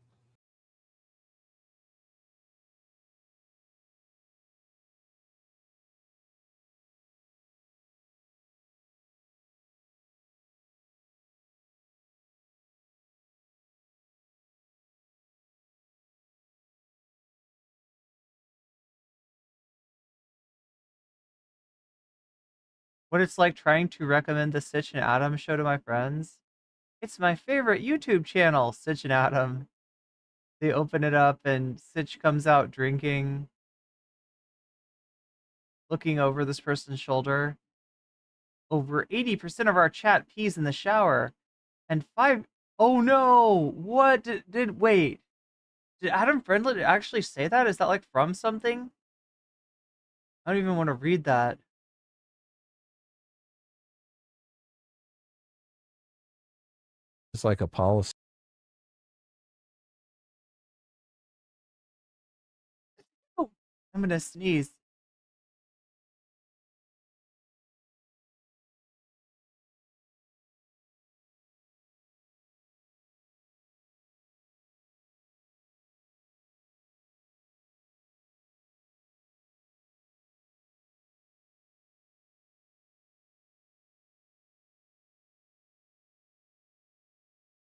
What it's like trying to recommend the Sitch and Adam show to my friends. It's my favorite YouTube channel, Sitch and Adam. They open it up and Sitch comes out drinking, looking over this person's shoulder. Over 80% of our chat pees in the shower. And oh no! What wait. Did Adam Friendly actually say that? Is that like from something? I don't even want to read that. It's like a policy. Oh, I'm gonna sneeze.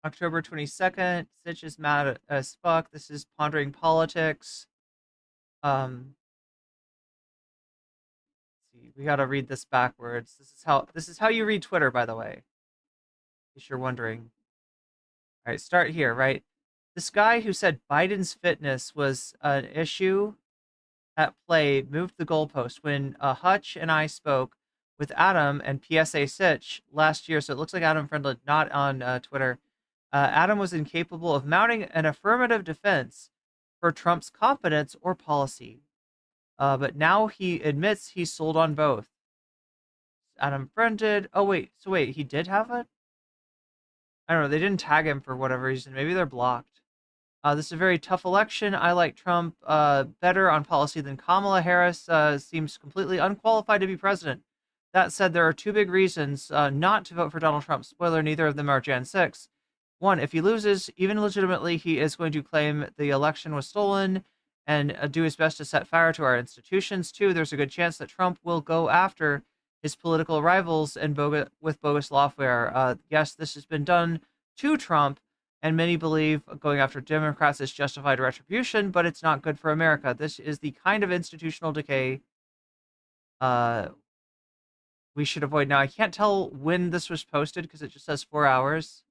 October 22nd, Sitch is mad as fuck. This is Pondering Politics. Let's see, we gotta read this backwards. This is how you read Twitter, by the way. In case you're wondering. Alright, start here, right? This guy who said Biden's fitness was an issue at play moved the goalpost when Hutch and I spoke with Adam and PSA Sitch last year. So it looks like Adam Friendly, not on Twitter. Adam was incapable of mounting an affirmative defense for Trump's competence or policy. But now he admits he's sold on both. Adam friended. Oh, wait. So wait, he did have it? I don't know. They didn't tag him for whatever reason. Maybe they're blocked. This is a very tough election. I like Trump better on policy than Kamala Harris. Seems completely unqualified to be president. That said, there are two big reasons not to vote for Donald Trump. Spoiler, neither of them are Jan 6. One, if he loses, even legitimately, he is going to claim the election was stolen and do his best to set fire to our institutions. Two, there's a good chance that Trump will go after his political rivals and with bogus lawfare. Yes, this has been done to Trump, and many believe going after Democrats is justified retribution, but it's not good for America. This is the kind of institutional decay we should avoid. Now, I can't tell when this was posted because it just says 4 hours.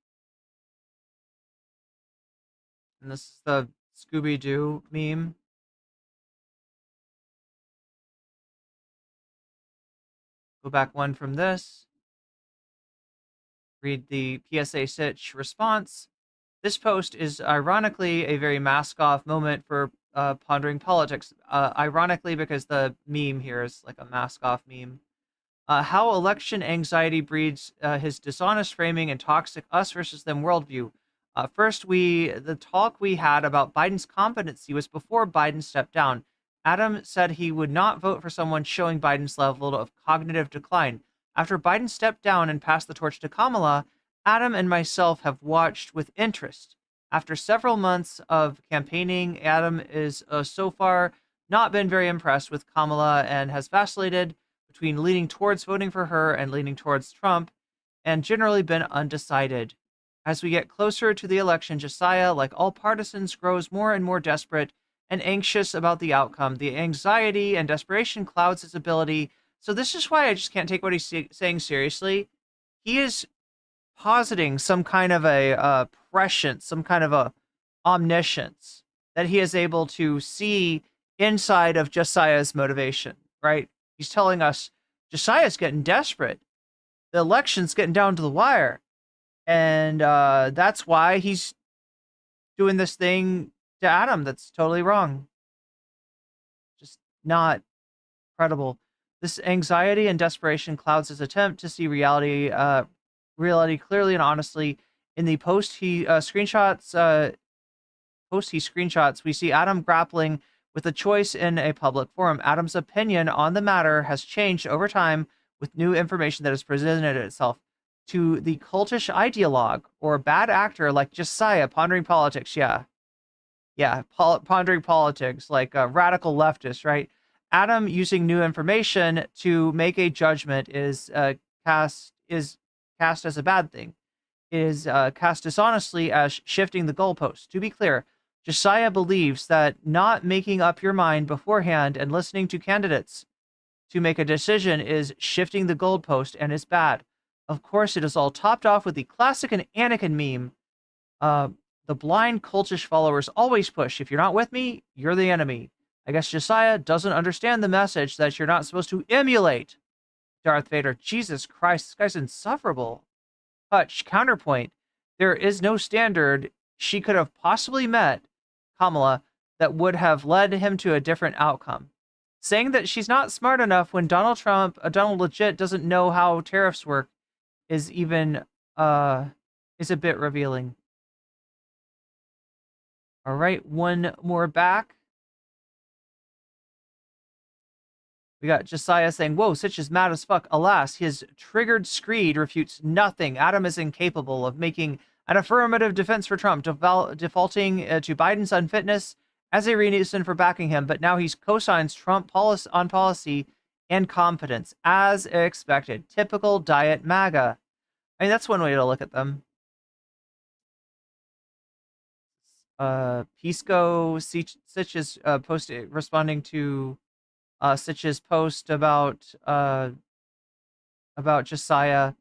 And this is the Scooby-Doo meme. Go back one from this. Read the PSA Sitch response. This post is ironically a very mask-off moment for pondering politics. Ironically, because the meme here is like a mask-off meme. How election anxiety breeds his dishonest framing and toxic us versus them worldview. First, the talk we had about Biden's competency was before Biden stepped down. Adam said he would not vote for someone showing Biden's level of cognitive decline. After Biden stepped down and passed the torch to Kamala, Adam and myself have watched with interest. After several months of campaigning, Adam is so far not been very impressed with Kamala and has vacillated between leaning towards voting for her and leaning towards Trump, and generally been undecided. As we get closer to the election, Josiah, like all partisans, grows more and more desperate and anxious about the outcome. The anxiety and desperation clouds his ability. So this is why I just can't take what he's saying seriously. He is positing some kind of a prescience, some kind of a omniscience that he is able to see inside of Josiah's motivation, right? He's telling us Josiah's getting desperate. The election's getting down to the wire. And that's why he's doing this thing to Adam that's totally wrong. Just not credible. This anxiety and desperation clouds his attempt to see reality clearly and honestly. In the post he screenshots, we see Adam grappling with a choice in a public forum. Adam's opinion on the matter has changed over time with new information that has presented itself. To the cultish ideologue or bad actor like Josiah pondering politics, pondering politics like a radical leftist, right? Adam using new information to make a judgment is cast as a bad thing, is cast dishonestly as shifting the goalposts. To be clear, Josiah believes that not making up your mind beforehand and listening to candidates to make a decision is shifting the goalpost and is bad. Of course, it is all topped off with the classic and Anakin meme. The blind cultish followers always push. If you're not with me, you're the enemy. I guess Josiah doesn't understand the message that you're not supposed to emulate Darth Vader. Jesus Christ, this guy's insufferable. Hutch, counterpoint. There is no standard she could have possibly met, Kamala, that would have led him to a different outcome. Saying that she's not smart enough when Donald legit doesn't know how tariffs work is even is a bit revealing. All right, one more back. We got Josiah saying, whoa, Sitch is mad as fuck. Alas, his triggered screed refutes nothing. Adam is incapable of making an affirmative defense for Trump, defaulting to Biden's unfitness as a reason for backing him. But now he's co-signs Trump on policy and competence, as expected. Typical diet MAGA. I mean, that's one way to look at them. Pisco Sitch is responding to Sitch's post about Josiah.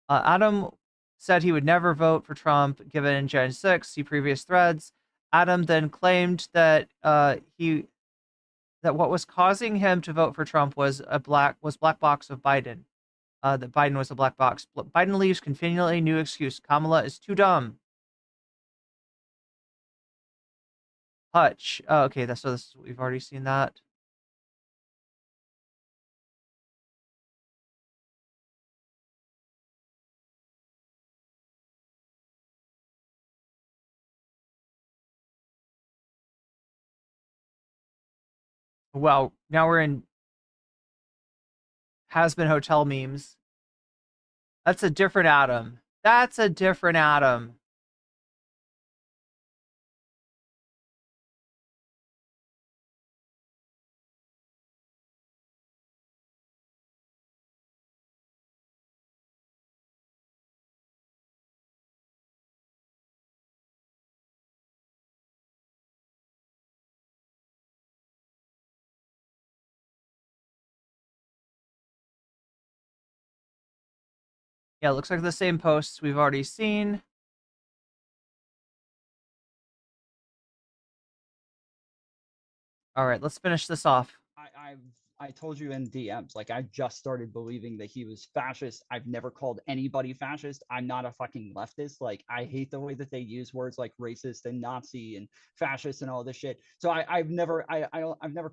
Adam said he would never vote for Trump given Jan 6. See previous threads. Adam then claimed that that what was causing him to vote for Trump was black box of Biden. That Biden was a black box. Biden leaves conveniently new excuse. Kamala is too dumb. Hutch. Oh, okay, we've already seen that. Well, now we're in has-been hotel memes. That's a different Adam. That's a different Adam. Yeah, it looks like the same posts we've already seen. All right, let's finish this off. I told you in DMs, like I just started believing that he was fascist. I've never called anybody fascist. I'm not a fucking leftist. Like I hate the way that they use words like racist and Nazi and fascist and all this shit. So I've never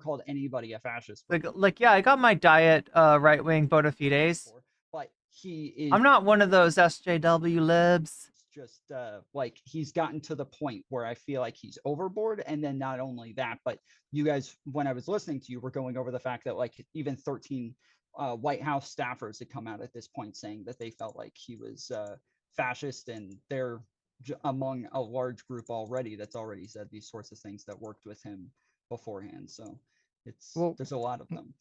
called anybody a fascist. Like yeah, I got my diet right-wing bona fides. But he is. I'm not one of those SJW libs. Just like he's gotten to the point where I feel like he's overboard. And then not only that, but you guys, when I was listening to you, were going over the fact that like even 13 White House staffers had come out at this point saying that they felt like he was fascist, and they're among a large group already that's already said these sorts of things that worked with him beforehand. So there's a lot of them.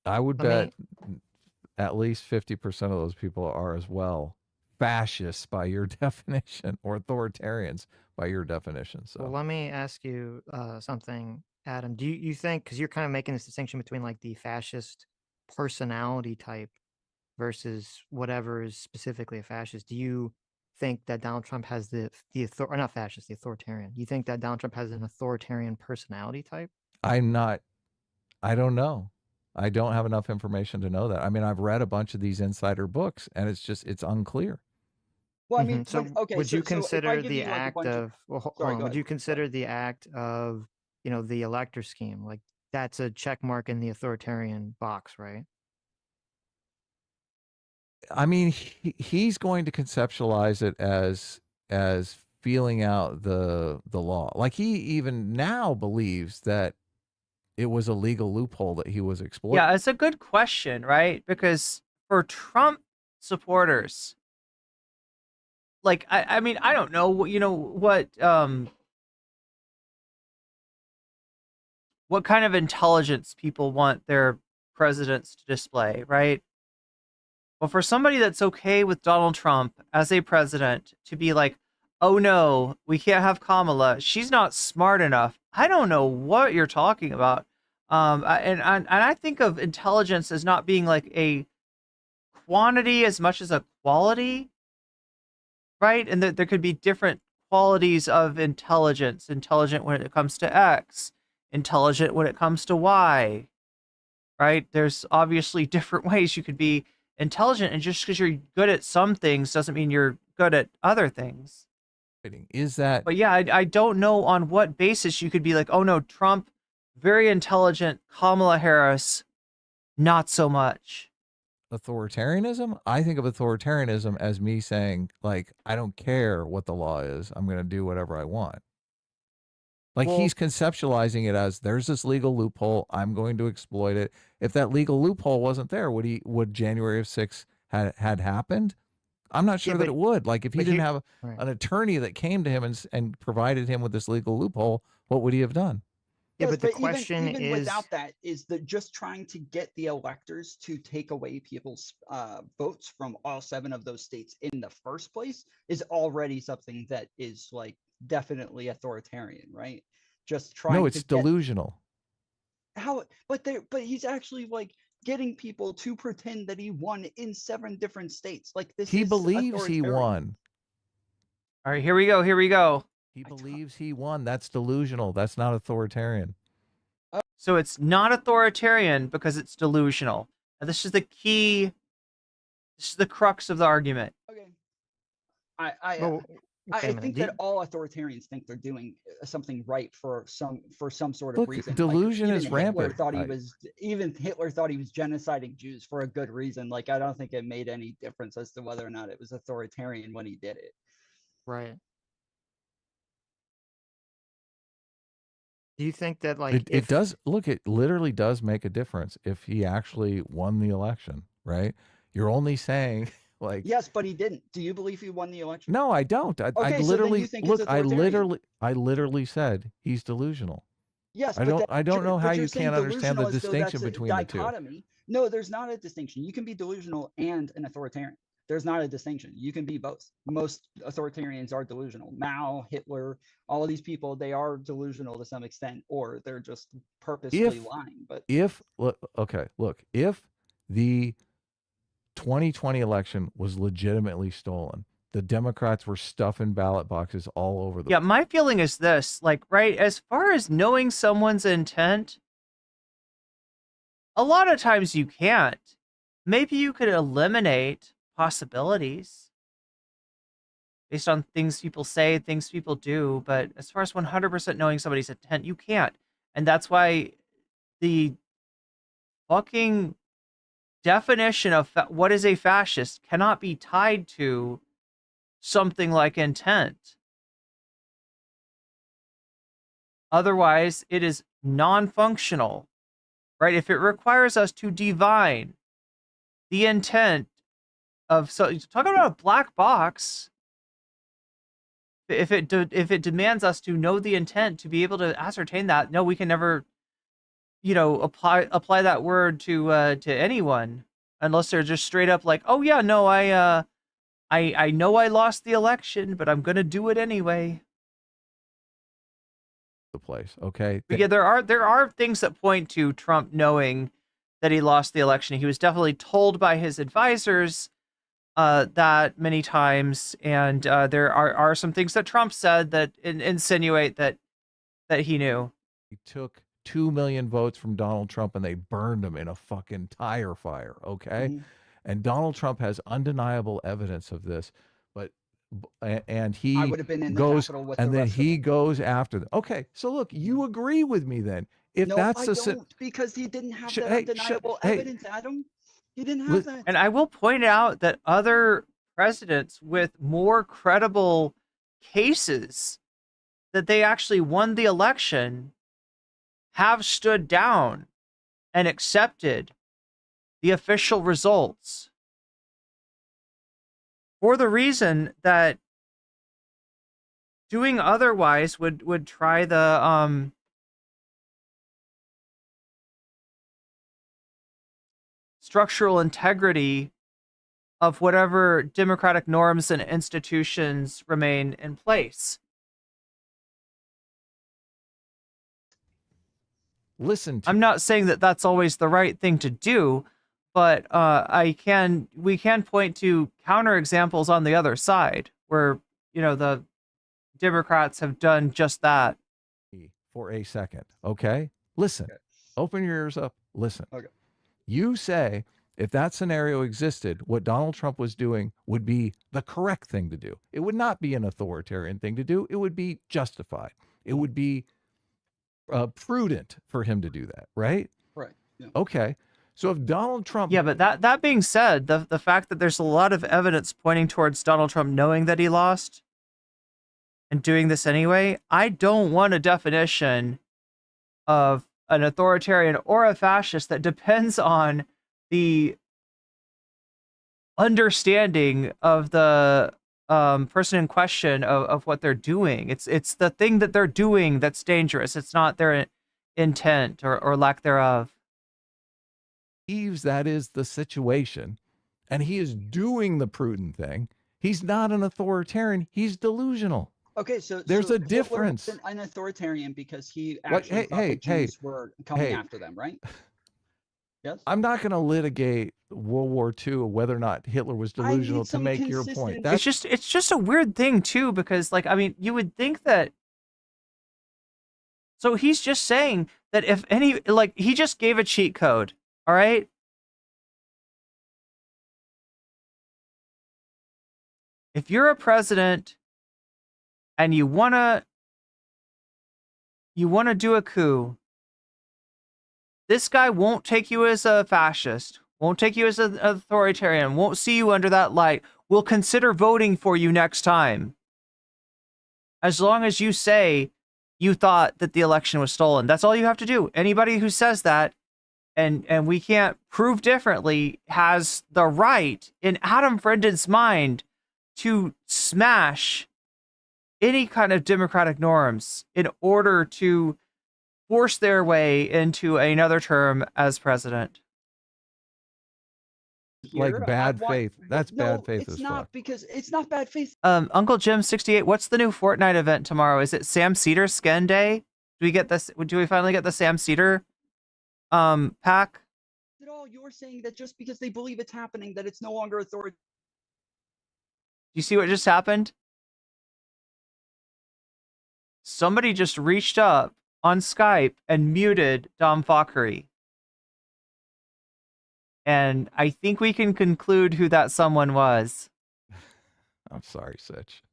I would bet at least 50% of those people are as well fascists by your definition, or authoritarians by your definition. So well, let me ask you something, Adam. Do you think, because you're kind of making this distinction between like the fascist personality type versus whatever is specifically a fascist, do you think that Donald Trump has or not fascist, the authoritarian? Do you think that Donald Trump has an authoritarian personality type? I don't know. I don't have enough information to know that. I mean, I've read a bunch of these insider books, and it's unclear. Well, I mean, so okay. Would you so consider the act of? Well, would you consider the act of, the elector scheme, like that's a check mark in the authoritarian box, right? I mean, he's going to conceptualize it as feeling out the law. Like he even now believes that it was a legal loophole that he was exploiting. Yeah, it's a good question, right? Because for Trump supporters, like I mean, I don't know, what kind of intelligence people want their presidents to display, right? Well, for somebody that's okay with Donald Trump as a president to be like, oh no, we can't have Kamala, she's not smart enough. I don't know what you're talking about. And I think of intelligence as not being like a quantity as much as a quality, right? And there could be different qualities of intelligence. Intelligent when it comes to X, intelligent when it comes to Y, right? There's obviously different ways you could be intelligent, and just because you're good at some things doesn't mean you're good at other things. Is that? But yeah, I don't know on what basis you could be like, oh no, Trump, very intelligent, Kamala Harris, not so much. Authoritarianism? I think of authoritarianism as me saying, like, I don't care what the law is. I'm going to do whatever I want. Like, he's conceptualizing it as there's this legal loophole. I'm going to exploit it. If that legal loophole wasn't there, would January of 6 had happened? I'm not sure that it would. Like, if he didn't have an attorney that came to him and provided him with this legal loophole, what would he have done? Yeah, but the question even is, without that, is that just trying to get the electors to take away people's votes from all 7 of those states in the first place is already something that is like definitely authoritarian, right? Just trying. No, it's delusional. But he's actually like getting people to pretend that he won in 7 different states. Like this. He believes he won. All right, here we go. He believes he won. That's delusional. That's not authoritarian. So it's not authoritarian because it's delusional. Now, this is the key. This is the crux of the argument. Okay. I think that all authoritarians think they're doing something right for some sort of reason. Delusion is rampant. Even Hitler thought he was genociding Jews for a good reason. Like I don't think it made any difference as to whether or not it was authoritarian when he did it. Right. Do you think that like it does look? It literally does make a difference if he actually won the election, right? You're only saying like yes, but he didn't. Do you believe he won the election? No, I don't. I literally look. I literally said he's delusional. Yes, I don't know how you can't understand the distinction between the two. No, there's not a distinction. You can be delusional and an authoritarian. There's not a distinction. You can be both. Most authoritarians are delusional. Mao, Hitler, all of these people, they are delusional to some extent, or they're just purposely lying. But if the 2020 election was legitimately stolen. The Democrats were stuffing ballot boxes all over the Yeah, my feeling is this, like, right, as far as knowing someone's intent, a lot of times you can't. Maybe you could eliminate possibilities based on things people say, things people do, but as far as 100% knowing somebody's intent, you can't. And that's why the fucking definition of what is a fascist cannot be tied to something like intent. Otherwise, it is non-functional, right? If it requires us to divine the intent of, so talking about a black box, if it demands us to know the intent to be able to ascertain that, no, we can never, you know, apply that word to anyone unless they're just straight up like, oh yeah, no, I know I lost the election, but I'm gonna do it anyway. the place. Okay. But yeah, there are things that point to Trump knowing that he lost the election. He was definitely told by his advisors that many times, and there are some things that Trump said that insinuate that he knew. He took 2 million votes from Donald Trump and they burned him in a fucking tire fire. Okay. Mm-hmm. And Donald Trump has undeniable evidence of this, and he I would have been in the goes Capitol with and the then rest of he them. goes after them. Okay. So look, you agree with me then. If No, that's I the don't, because he didn't have Sh- that hey, undeniable hey. evidence, Adam. He didn't have that. And I will point out that other presidents with more credible cases that they actually won the election have stood down and accepted the official results for the reason that doing otherwise would try the structural integrity of whatever democratic norms and institutions remain in place. Listen to I'm not saying that that's always the right thing to do, but we can point to counterexamples on the other side where, you know, the Democrats have done just that. For a second. Okay. Listen, open your ears up. Listen. Okay. You say if that scenario existed, what Donald Trump was doing would be the correct thing to do. It would not be an authoritarian thing to do. It would be justified. It would be prudent for him to do that, right? Right. Yeah. Okay. So if Donald Trump... Yeah, but that being said, the fact that there's a lot of evidence pointing towards Donald Trump knowing that he lost and doing this anyway, I don't want a definition of an authoritarian or a fascist that depends on the understanding of the person in question of what they're doing. It's the thing that they're doing that's dangerous. It's not their intent or lack thereof. Believes that is the situation, and he is doing the prudent thing. He's not an authoritarian. He's delusional. Okay, so there's so a Hitler difference. wasn't an authoritarian because he What- actually thought the Jews were coming hey. after them, right? Yes. I'm not going to litigate World War II or whether or not Hitler was delusional to some make your point. That's It's just a weird thing too, because like, I mean, you would think that. So he's just saying that if any, like, he just gave a cheat code. All right. If you're a president and you wanna do a coup, this guy won't take you as a fascist, won't take you as an authoritarian, won't see you under that light, will consider voting for you next time. As long as you say you thought that the election was stolen. That's all you have to do. Anybody who says that, and we can't prove differently, has the right, in Adam Friendon's mind, to smash any kind of democratic norms in order to force their way into another term as president. like Here, bad I want- faith. That's no, bad faith it's as not fuck. because it's not bad faith. Uncle Jim 68, what's the new Fortnite event tomorrow? Is it Sam Cedar Skin Day? Do we get this? Do we finally get the Sam Cedar pack? It all you're saying that just because they believe it's happening, that it's no longer authority. You see what just happened? Somebody just reached up on Skype and muted Dom Fockery. And I think we can conclude who that someone was. I'm sorry, Sitch.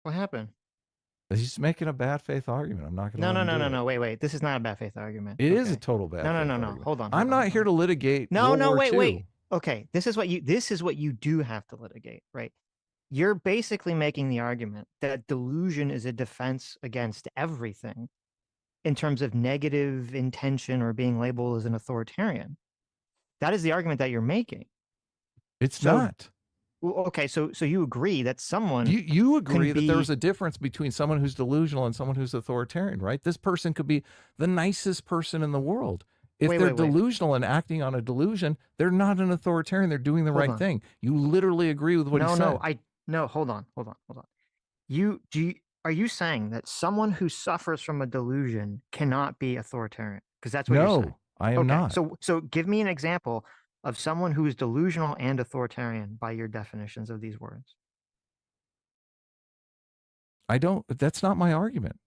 What happened? He's making a bad faith argument. I'm not going to. No. Wait. This is not a bad faith argument. It is a total bad. No. argument. Hold on. I'm not here to litigate. No. World War II. Wait. Okay. This is what you do have to litigate, right? You're basically making the argument that delusion is a defense against everything in terms of negative intention or being labeled as an authoritarian. That is the argument that you're making. It's not. Well, okay, so you agree that someone you agree that there's a difference between someone who's delusional and someone who's authoritarian, right? This person could be the nicest person in the world. If they're delusional and acting on a delusion, they're not an authoritarian. They're doing the right thing. You literally agree with what he said. No, hold on. Are you saying that someone who suffers from a delusion cannot be authoritarian? Because that's what you're saying. No, I am not. So give me an example of someone who is delusional and authoritarian by your definitions of these words. That's not my argument.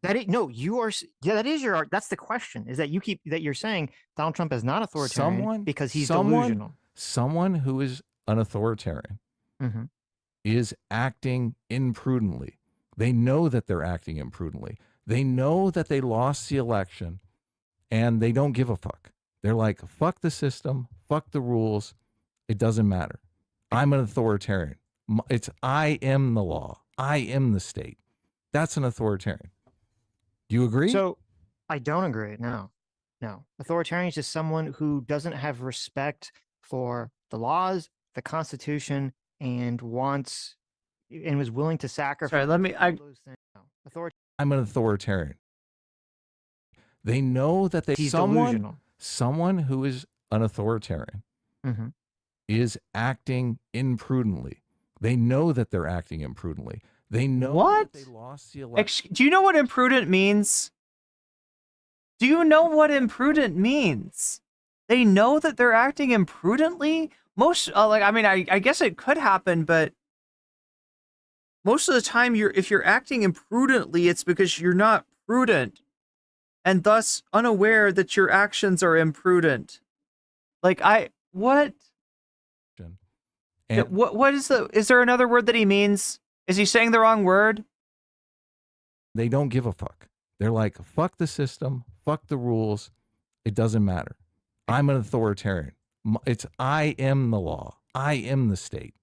That is your. That's the question. Is that you're saying Donald Trump is not authoritarian because he's delusional. Someone who is an authoritarian is acting imprudently. They know that they're acting imprudently. They know that they lost the election, and they don't give a fuck. They're like, fuck the system, fuck the rules. It doesn't matter. I'm an authoritarian. I am the law. I am the state. That's an authoritarian. Do you agree? So I don't agree. No. Authoritarian is just someone who doesn't have respect for the laws, the Constitution, and was willing to sacrifice. Sorry, those things. No. I'm an authoritarian. They know that He's delusional. Someone who is an authoritarian is acting imprudently. They know that they're acting imprudently. They know that they lost the election. Do you know what imprudent means? Do you know what imprudent means? They know that they're acting imprudently? I guess it could happen, but most of the time if you're acting imprudently, it's because you're not prudent and thus unaware that your actions are imprudent. What is there another word that he means? Is he saying the wrong word? They don't give a fuck. They're like, fuck the system, fuck the rules. It doesn't matter. I'm an authoritarian. I am the law. I am the state.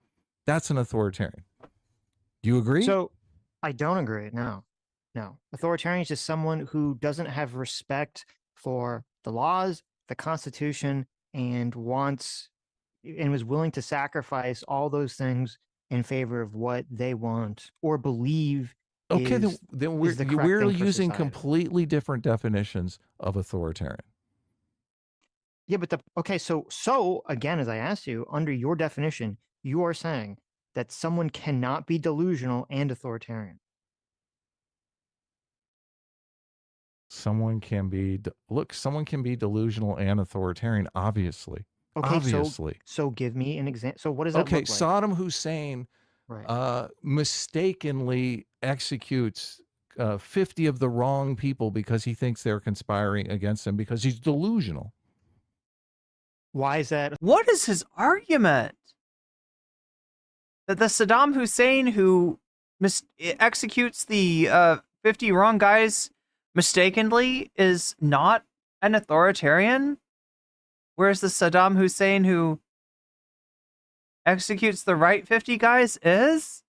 That's an authoritarian. Do you agree? So I don't agree. No. Authoritarian is just someone who doesn't have respect for the laws, the Constitution, and was willing to sacrifice all those things in favor of what they want or believe. Okay, then we're using society. completely different definitions of authoritarian. Yeah, but so again, as I asked you, under your definition, you are saying that someone cannot be delusional and authoritarian. Someone can be delusional and authoritarian, obviously. Okay, obviously. So give me an example. So what does that look like? Saddam Hussein mistakenly executes 50 of the wrong people because he thinks they're conspiring against him because he's delusional. Why is that? What is his argument? That the Saddam Hussein who executes the 50 wrong guys mistakenly is not an authoritarian? Whereas the Saddam Hussein who executes the right 50 guys is?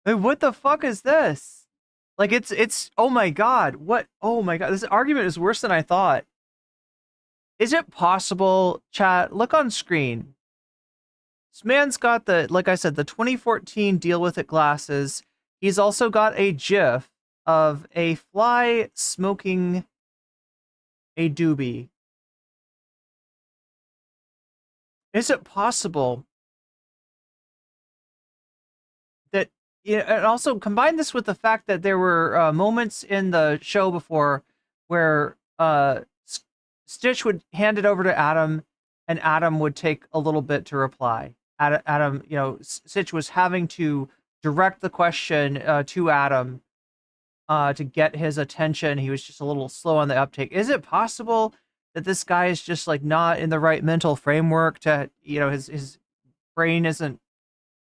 What the fuck is this? It's oh my god, this argument is worse than I thought. Is it possible, chat, look on screen. This man's got like I said, the 2014 Deal With It glasses. He's also got a GIF of a fly smoking a doobie. Is it possible that, and also combine this with the fact that there were moments in the show before where Sitch would hand it over to Adam, and Adam would take a little bit to reply. Adam, you know, Sitch was having to direct the question to Adam to get his attention. He was just a little slow on the uptake. Is it possible that this guy is just like not in the right mental framework to, you know, his brain isn't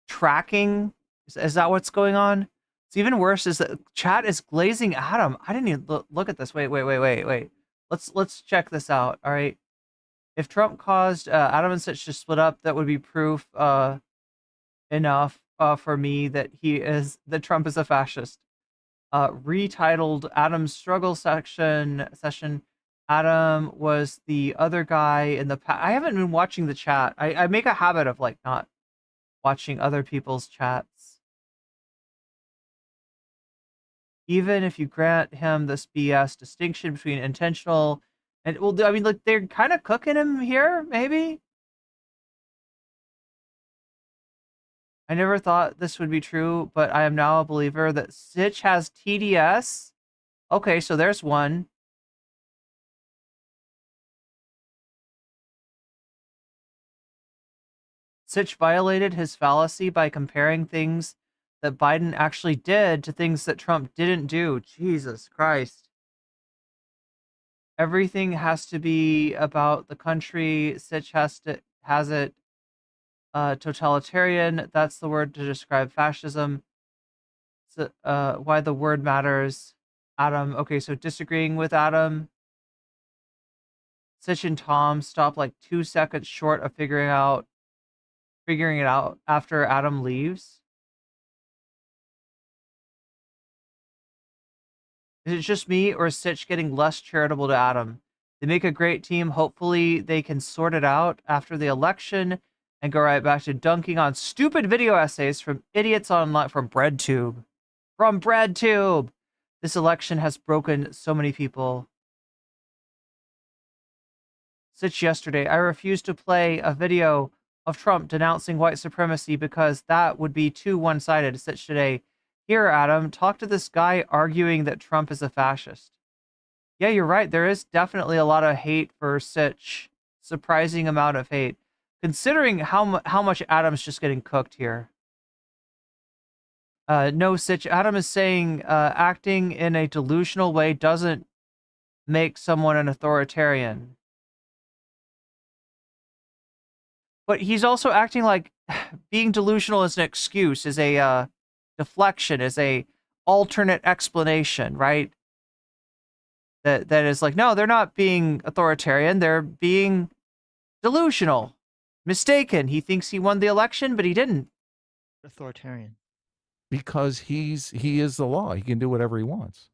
tracking? Is that what's going on? It's even worse is that chat is glazing Adam. I didn't even look at this. Wait. Let's check this out. All right. If Trump caused Adam and Sitch to split up, that would be proof enough for me that Trump is a fascist. Retitled Adam's struggle session. Adam was the other guy in the past. I haven't been watching the chat. I make a habit of like not watching other people's chats. Even if you grant him this BS distinction between intentional and, well, I mean, like, they're kind of cooking him here, maybe? I never thought this would be true, but I am now a believer that Sitch has TDS. Okay, so there's one. Sitch violated his fallacy by comparing things that Biden actually did to things that Trump didn't do. Jesus Christ. Everything has to be about the country. Sitch has it totalitarian. That's the word to describe fascism. So, why the word matters. Adam. Okay, so disagreeing with Adam. Sitch and Tom stop like 2 seconds short of figuring it out after Adam leaves. Is it just me, or is Sitch getting less charitable to Adam? They make a great team. Hopefully they can sort it out after the election and go right back to dunking on stupid video essays from idiots online from BreadTube. From BreadTube! This election has broken so many people. Sitch yesterday, I refused to play a video of Trump denouncing white supremacy because that would be too one-sided. Sitch today, here, Adam, talk to this guy arguing that Trump is a fascist. Yeah, you're right. There is definitely a lot of hate for Sitch. Surprising amount of hate. Considering how much Adam's just getting cooked here. No, Sitch, Adam is saying acting in a delusional way doesn't make someone an authoritarian. But he's also acting like being delusional is an excuse, is a deflection, is a alternate explanation, right? That is like, no, they're not being authoritarian, they're being delusional, mistaken. He thinks he won the election, but he didn't. Authoritarian. Because he is the law. He can do whatever he wants.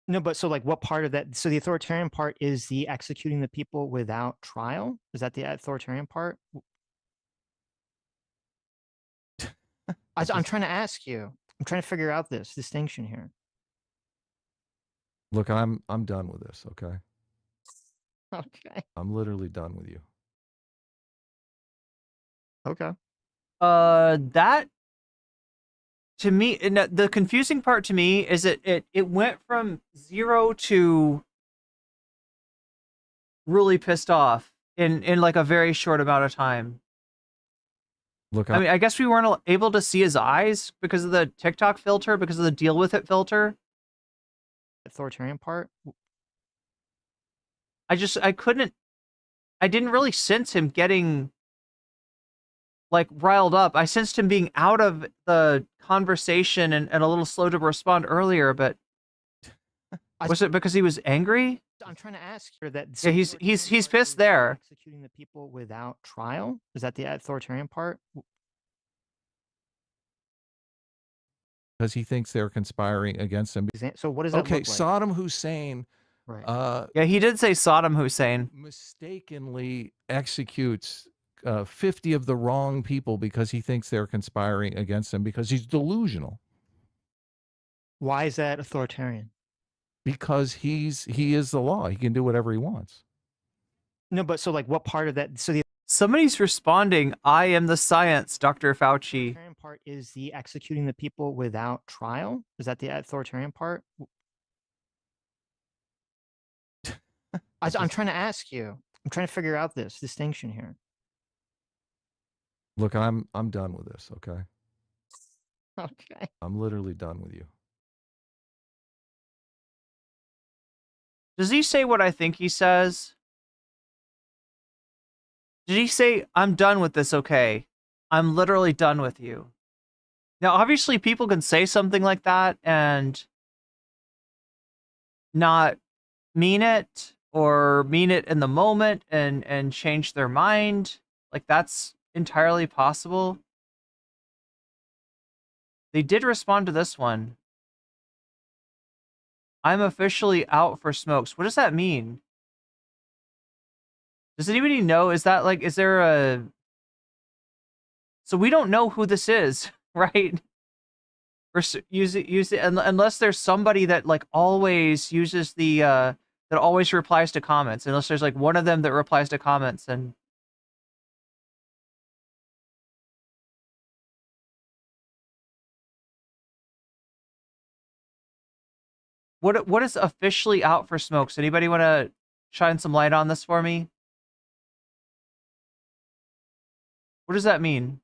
No, but so like what part of that? So the authoritarian part is the executing the people without trial? Is that the authoritarian part? I'm trying to ask you. I'm trying to figure out this distinction here. Look, I'm done with this, okay? Okay. I'm literally done with you. Okay. That to me, and the confusing part to me is it went from 0 to really pissed off in like a very short amount of time. Look, I mean, I guess we weren't able to see his eyes because of the TikTok filter, because of the deal with it filter. Authoritarian part? I didn't really sense him getting like riled up. I sensed him being out of the conversation and a little slow to respond earlier, but was it because he was angry? I'm trying to ask here that. Yeah, he's pissed there. Executing the people without trial? Is that the authoritarian part? Because he thinks they're conspiring against him. So what does that look like? Saddam Hussein. Right. Yeah, he did say Saddam Hussein. Mistakenly executes 50 of the wrong people because he thinks they're conspiring against him because he's delusional. Why is that authoritarian? Because he is the law. He can do whatever he wants. No, but so like what part of that? So the Somebody's responding, I am the science, Dr. Fauci. authoritarian part is the executing the people without trial? Is that the authoritarian part? I'm trying to ask you. I'm trying to figure out this distinction here. Look, I'm done with this, okay? Okay. I'm literally done with you. Does he say what I think he says? Did he say, I'm done with this, okay? I'm literally done with you. Now, obviously, people can say something like that and not mean it, or mean it in the moment and change their mind. Like, that's entirely possible. They did respond to this one. I'm officially out for smokes. What does that mean? Does anybody know? Is that like, is there a... So we don't know who this is, right? Or use it unless there's somebody that like always uses the that always replies to comments. Unless there's like one of them that replies to comments and what is officially out for smokes? Anybody want to shine some light on this for me? What does that mean?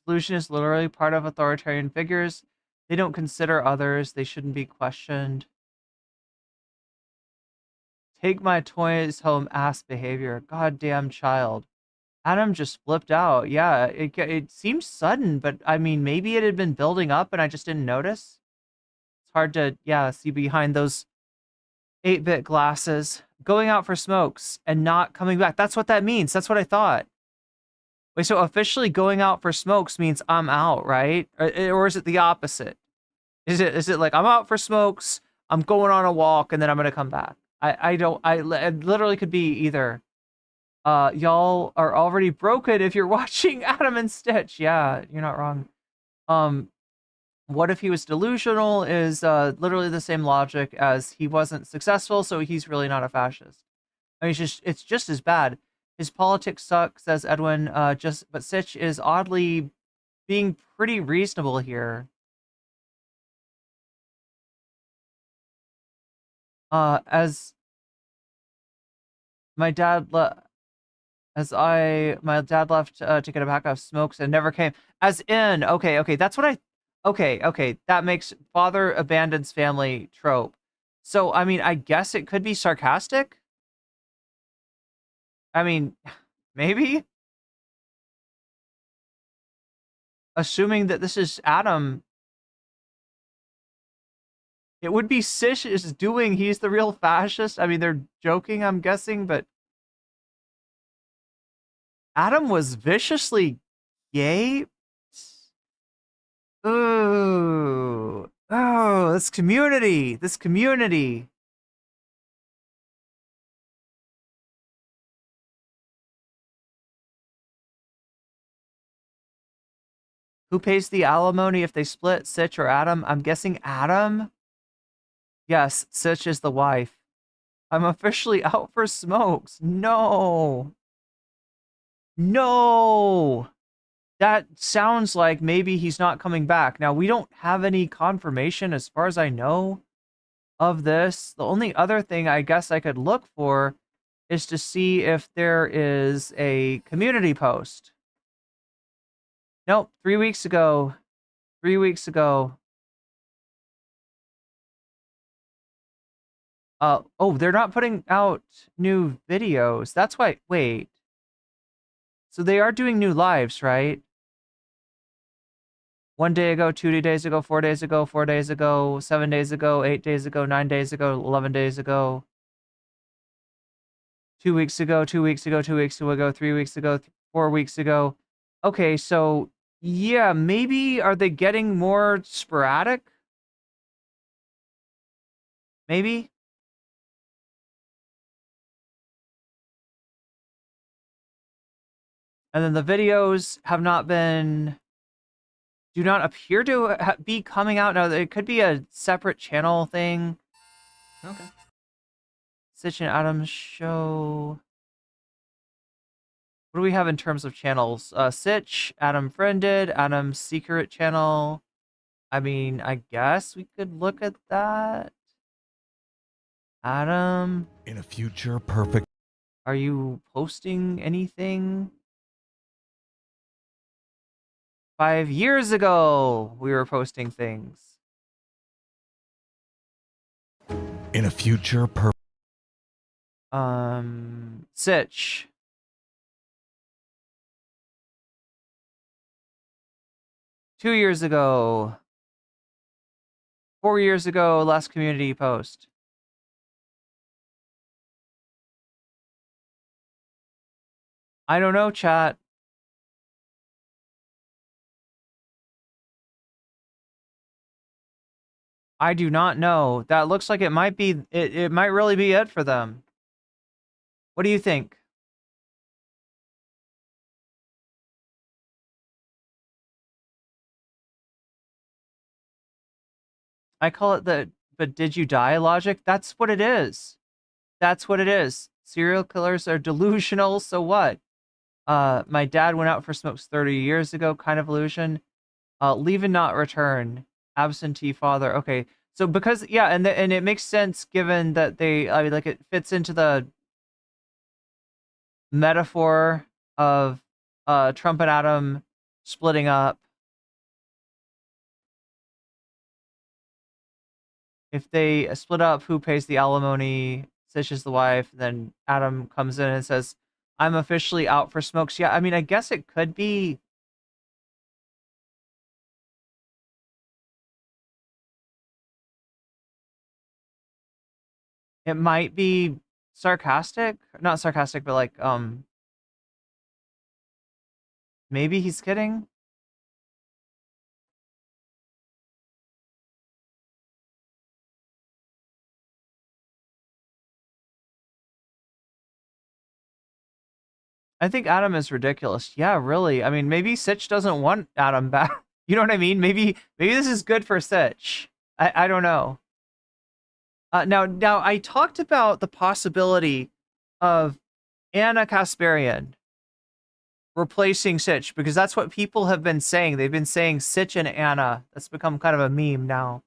Solution is literally part of authoritarian figures. They don't consider others. They shouldn't be questioned. Take my toys home, ass behavior. Goddamn child. Adam just flipped out. Yeah, it seems sudden, but I mean, maybe it had been building up and I just didn't notice. It's hard to, yeah, see behind those 8-bit glasses. Going out for smokes and not coming back. That's what that means. That's what I thought. Wait, so officially going out for smokes means I'm out, right? Or is it the opposite? Is it like I'm out for smokes, I'm going on a walk, and then I'm gonna come back? It literally could be either. Y'all are already broken if you're watching Adam and Sitch. Yeah, you're not wrong. What if he was delusional is literally the same logic as he wasn't successful, so he's really not a fascist. I mean, it's just as bad. His politics suck, says Edwin. But Sitch is oddly being pretty reasonable here. As my dad left to get a pack of smokes and never came. As in, okay, that's what okay, that makes father abandons family trope. So, I mean, I guess it could be sarcastic. I mean, maybe. Assuming that this is Adam, it would be Sitch is doing, he's the real fascist. I mean, they're joking, I'm guessing, but Adam was viciously gay. Ooh. Oh, this community. Who pays the alimony if they split, Sitch or Adam? I'm guessing Adam? Yes, Sitch is the wife. I'm officially out for smokes. No. That sounds like maybe he's not coming back. Now, we don't have any confirmation, as far as I know, of this. The only other thing I guess I could look for is to see if there is a community post. Nope, 3 weeks ago. 3 weeks ago. Oh, they're not putting out new videos. That's why, wait. So they are doing new lives, right? 1 day ago, 2 days ago, 4 days ago, 4 days ago, 7 days ago, 8 days ago, 9 days ago, 11 days ago. 2 weeks ago, 2 weeks ago, 2 weeks ago, 3 weeks ago, 4 weeks ago. Okay, so yeah, maybe are they getting more sporadic? Maybe? And then the videos have not been, do not appear to be coming out. Now, it could be a separate channel thing. Okay. Sitch and Adam show. What do we have in terms of channels? Sitch, Adam Friended, Adam's Secret channel. I mean, I guess we could look at that. Adam. In a future perfect. Are you posting anything? 5 years ago, we were posting things. In a future perfect. Sitch. Two years ago. 4 years ago, last community post. I don't know, chat. I do not know. That looks like it might be, it might really be it for them. What do you think? I call it the, but did you die logic? That's what it is. That's what it is. Serial killers are delusional, so what? My dad went out for smokes 30 years ago, kind of illusion. Leave and not return. Absentee father. Okay, so because, yeah, and it makes sense given that they, I mean, like, it fits into the metaphor of Trump and Adam splitting up. If they split up, who pays the alimony? Sitch is the wife. Then Adam comes in and says, I'm officially out for smokes. Yeah, I mean, I guess it could be. It might be sarcastic. Not sarcastic, but like, maybe he's kidding. I think Adam is ridiculous. Yeah, really. I mean, maybe Sitch doesn't want Adam back. You know what I mean? Maybe this is good for Sitch. I don't know. Now I talked about the possibility of Anna Kasparian replacing Sitch because that's what people have been saying. They've been saying Sitch and Anna. That's become kind of a meme now.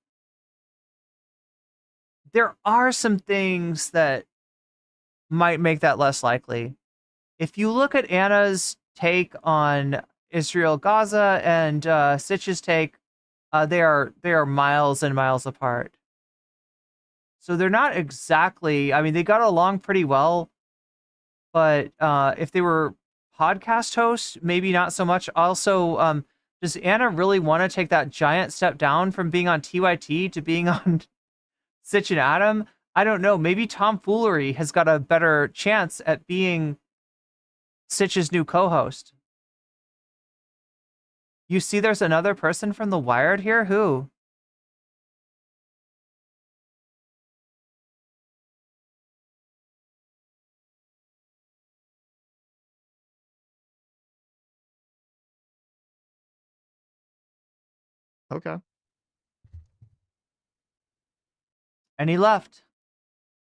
There are some things that might make that less likely. If you look at Anna's take on Israel, Gaza, and Sitch's take, they are miles and miles apart. So they're not exactly. I mean, they got along pretty well, but if they were podcast hosts, maybe not so much. Also, does Anna really want to take that giant step down from being on TYT to being on Sitch and Adam? I don't know. Maybe tomfoolery has got a better chance at being Sitch's new co-host. You see there's another person from The Wired here? Who? Okay. And he left.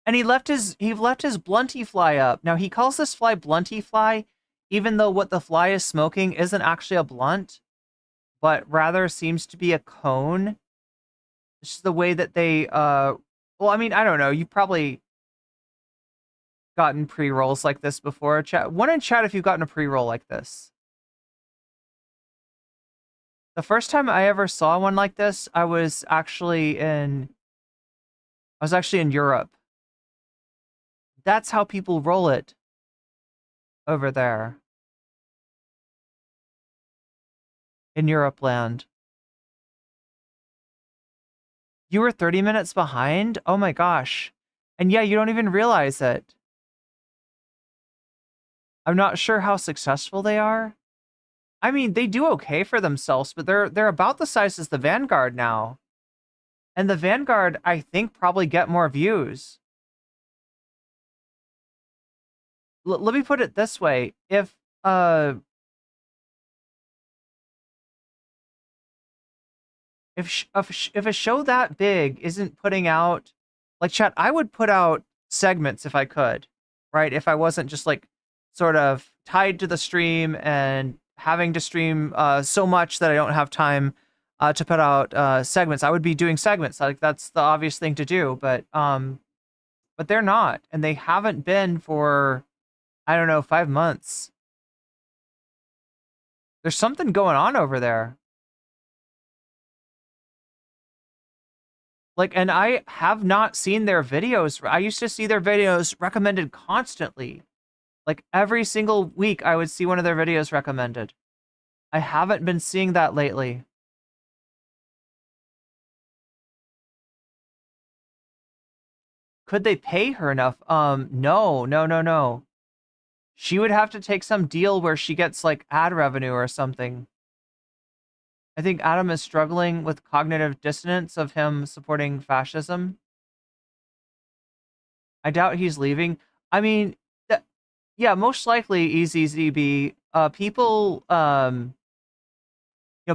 And he left his blunty fly up. Now he calls this fly blunty fly, even though what the fly is smoking isn't actually a blunt, but rather seems to be a cone. It's just the way that they well, I mean, I don't know. You've probably gotten pre-rolls like this before. Chat one in chat if you've gotten a pre-roll like this. The first time I ever saw one like this, I was actually in Europe. That's how people roll it over there in Europe land. You were 30 minutes behind? Oh my gosh. And yeah, you don't even realize it. I'm not sure how successful they are. I mean, they do okay for themselves, but they're about the size as the Vanguard now. And the Vanguard, I think, probably get more views. Let me put it this way. If a show that big isn't putting out, like, chat, I would put out segments if I could, right? If I wasn't just like sort of tied to the stream and having to stream so much that I don't have time to put out segments. I would be doing segments. Like that's the obvious thing to do, but they're not, and they haven't been for, I don't know, 5 months. There's something going on over there. Like, and I have not seen their videos. I used to see their videos recommended constantly. Like every single week I would see one of their videos recommended. I haven't been seeing that lately. Could they pay her enough? No. She would have to take some deal where she gets like ad revenue or something. I think Adam is struggling with cognitive dissonance of him supporting fascism. I doubt he's leaving. I mean, yeah, most likely EZZB. People,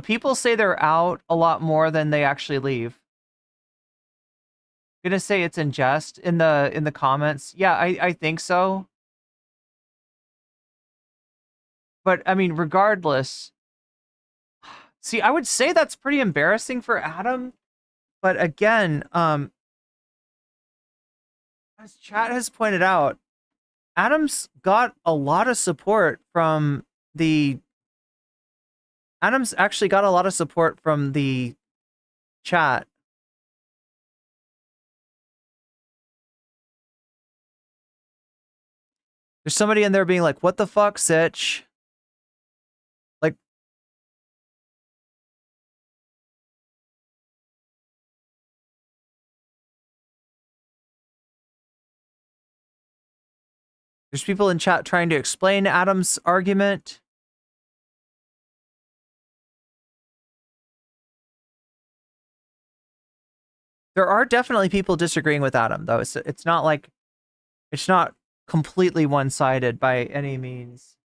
people say they're out a lot more than they actually leave. I'm gonna say it's in jest in the comments. Yeah, I think so. But I mean, regardless, see, I would say that's pretty embarrassing for Adam. But again, as chat has pointed out, Adam's got a lot of support from the. Adam's actually got a lot of support from the chat. There's somebody in there being like, "What the fuck, Sitch?" Like, there's people in chat trying to explain Adam's argument. There are definitely people disagreeing with Adam, though. It's not like it's not completely one-sided by any means.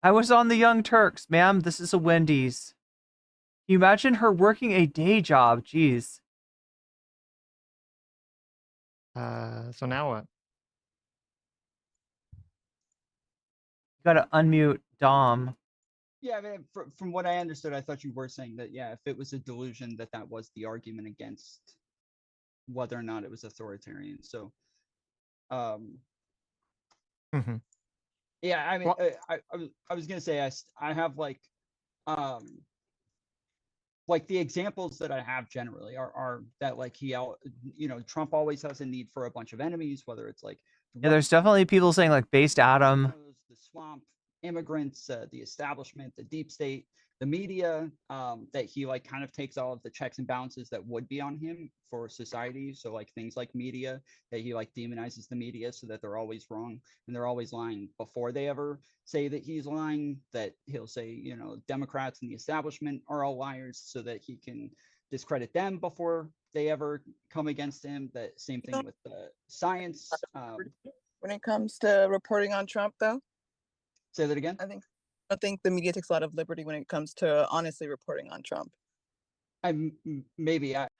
I was on the Young Turks, ma'am. This is a Wendy's. Can you imagine her working a day job? Jeez. So now what? You gotta unmute Dom. Yeah, I mean, from what I understood, I thought you were saying that, yeah, if it was a delusion, that was the argument against whether or not it was authoritarian. So, yeah, I mean, I was gonna say I have like the examples that I have generally are that like Trump always has a need for a bunch of enemies, whether it's like Yeah, there's definitely people saying like based Adam. the swamp, immigrants, the establishment, the deep state, the media, that he like kind of takes all of the checks and balances that would be on him for society. So like things like media, that he like demonizes the media so that they're always wrong and they're always lying before they ever say that he's lying, that he'll say, Democrats and the establishment are all liars so that he can discredit them before they ever come against him. That same thing with science. When it comes to reporting on Trump, though? Say that again? I think the media takes a lot of liberty when it comes to honestly reporting on Trump.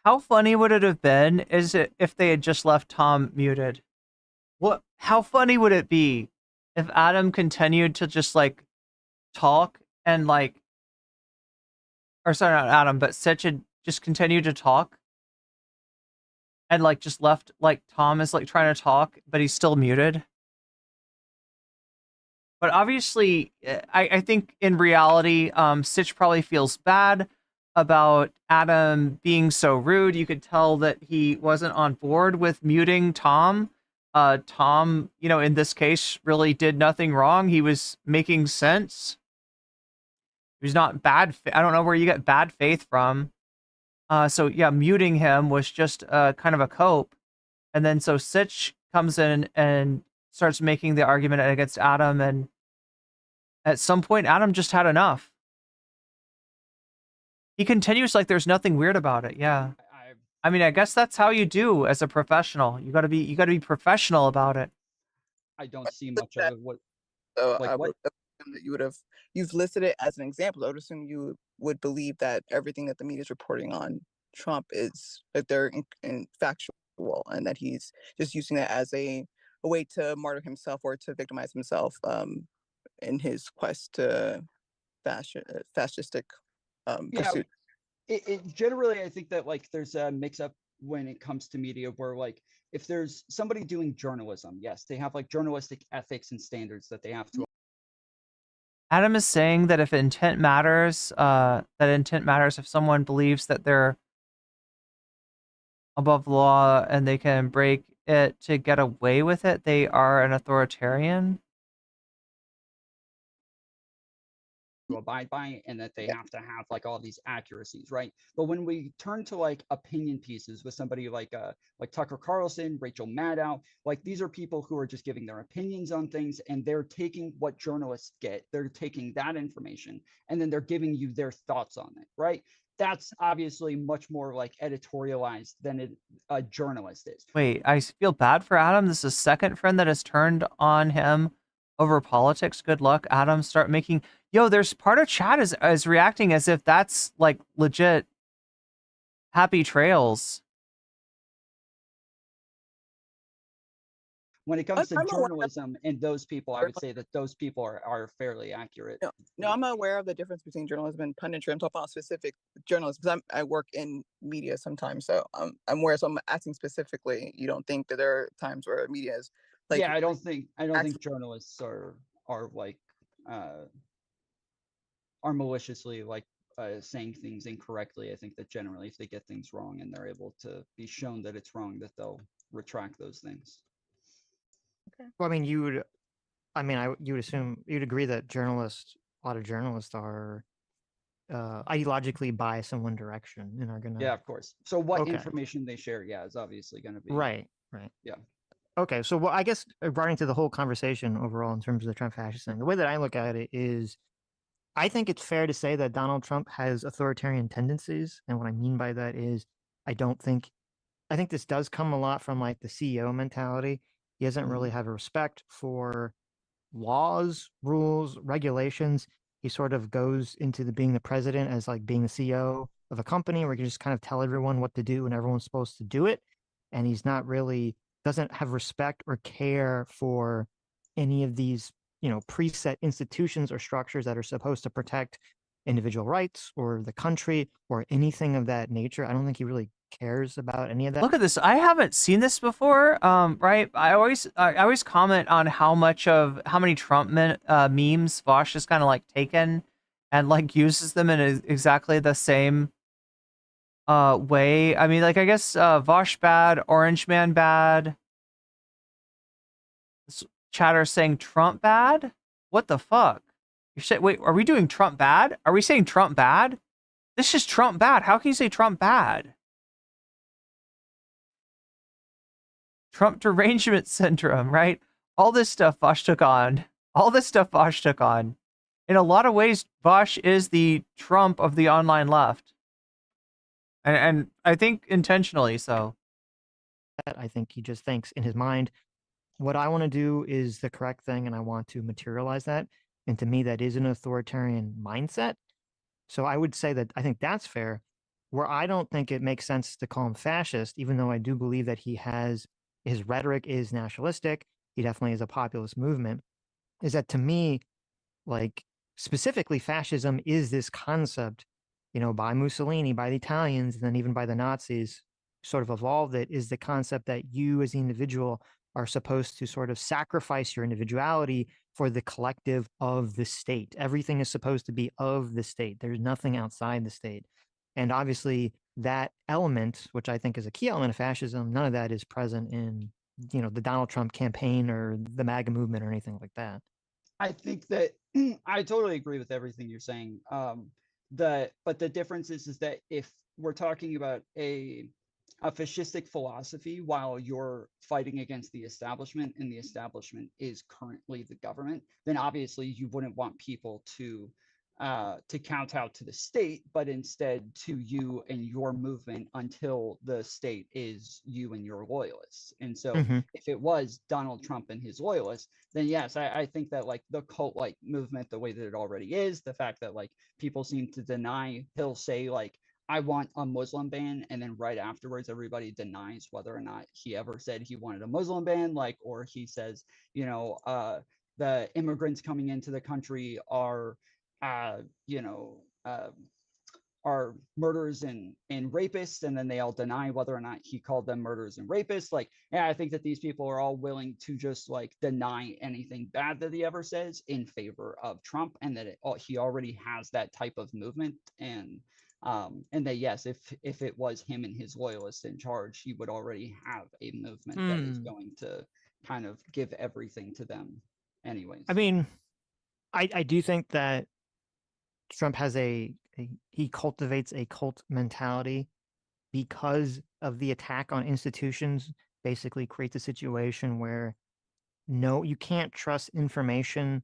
How funny would it have been if they had just left Tom muted? How funny would it be if Adam continued to just like talk and like, or sorry, not Adam, but Sitch had just continued to talk and like just left like Tom is like trying to talk, but he's still muted. But obviously, I think in reality, Sitch probably feels bad about Adam being so rude. You could tell that he wasn't on board with muting Tom. Tom, in this case, really did nothing wrong. He was making sense. He was not bad. I don't know where you get bad faith from. So yeah, muting him was just kind of a cope. And then so Sitch comes in and starts making the argument against Adam, and at some point Adam just had enough. He continues like there's nothing weird about it. Yeah. I mean, I guess that's how you do as a professional. You gotta be professional about it. I don't see much of it. What? So I would assume that you've listed it as an example. I would assume you would believe that everything that the media is reporting on Trump is that they're factual, and that he's just using that as a way to martyr himself or to victimize himself in his quest to fascistic pursuit. It generally, I think that like there's a mix-up when it comes to media where like if there's somebody doing journalism, yes, they have like journalistic ethics and standards that they have to. Adam is saying that if intent matters, if someone believes that they're above the law and they can break it to get away with it, they are an authoritarian. To abide by, and that they have to have like all these accuracies, right? But when we turn to like opinion pieces with somebody like Tucker Carlson, Rachel Maddow, like these are people who are just giving their opinions on things, and they're taking what journalists get, they're taking that information, and then they're giving you their thoughts on it, right? That's obviously much more like editorialized than a journalist is. Wait, I feel bad for Adam. This is a second friend that has turned on him over politics. Good luck, Adam. Start making... Yo, there's part of chat is reacting as if that's like legit happy trails. When it comes to journalism and those people, I would say that those people are fairly accurate. No, I'm aware of the difference between journalism and punditry. I'm talking about specific journalists because I work in media sometimes, so I'm aware. So I'm asking specifically. You don't think that there are times where media is like? Yeah, I don't think journalists are like are maliciously like saying things incorrectly. I think that generally, if they get things wrong and they're able to be shown that it's wrong, that they'll retract those things. Okay. Well, I mean, you would assume you'd agree that a lot of journalists are ideologically biased in one direction and are gonna. Yeah, of course. So what information they share, is obviously going to be right. Yeah. Okay, so I guess regarding to the whole conversation overall in terms of the Trump fascist thing, the way that I look at it is, I think it's fair to say that Donald Trump has authoritarian tendencies, and what I mean by that is, I think this does come a lot from like the CEO mentality. He doesn't really have a respect for laws, rules, regulations. He sort of goes into being the president as like being the CEO of a company where he can just kind of tell everyone what to do and everyone's supposed to do it. And he's not really, doesn't have respect or care for any of these, preset institutions or structures that are supposed to protect individual rights or the country or anything of that nature. I don't think he really cares about any of that. Look at this. I haven't seen this before. Right. I always comment on how many Trump memes Vosh has kind of like taken and like uses them in exactly the same way. I mean, like, I guess Vosh bad, Orange Man bad. This chatter saying Trump bad. What the fuck? Wait, are we doing Trump bad? Are we saying Trump bad? This is Trump bad. How can you say Trump bad? Trump derangement syndrome, right? All this stuff Vosh took on. In a lot of ways, Vosh is the Trump of the online left. And I think intentionally so. I think he just thinks in his mind, what I want to do is the correct thing, and I want to materialize that. And to me, that is an authoritarian mindset. So I would say that I think that's fair. Where I don't think it makes sense to call him fascist, even though I do believe that his rhetoric is nationalistic, he definitely is a populist movement, is that to me, like specifically fascism is this concept, by Mussolini, by the Italians, and then even by the Nazis, sort of evolved it, is the concept that you as the individual are supposed to sort of sacrifice your individuality for the collective of the state. Everything is supposed to be of the state. There's nothing outside the state. And obviously that element, which I think is a key element of fascism, none of that is present in, the Donald Trump campaign or the MAGA movement or anything like that. I think that I totally agree with everything you're saying. But the difference is that if we're talking about a fascistic philosophy while you're fighting against the establishment, and the establishment is currently the government, then obviously you wouldn't want people to kowtow to the state, but instead to you and your movement until the state is you and your loyalists. And so if it was Donald Trump and his loyalists, then yes, I think that like the cult-like movement, the way that it already is, the fact that like people seem to deny, he'll say like, I want a Muslim ban, and then right afterwards everybody denies whether or not he ever said he wanted a Muslim ban, like, or he says, you know, the immigrants coming into the country are, you know, are murderers and rapists, and then they all deny whether or not he called them murderers and rapists. Like, yeah, I think that these people are all willing to just like deny anything bad that he ever says in favor of Trump, and that he already has that type of movement, and that yes, if it was him and his loyalists in charge, he would already have a movement that is going to kind of give everything to them anyways. I mean, I do think that Trump has he cultivates a cult mentality because of the attack on institutions. Basically creates a situation where you can't trust information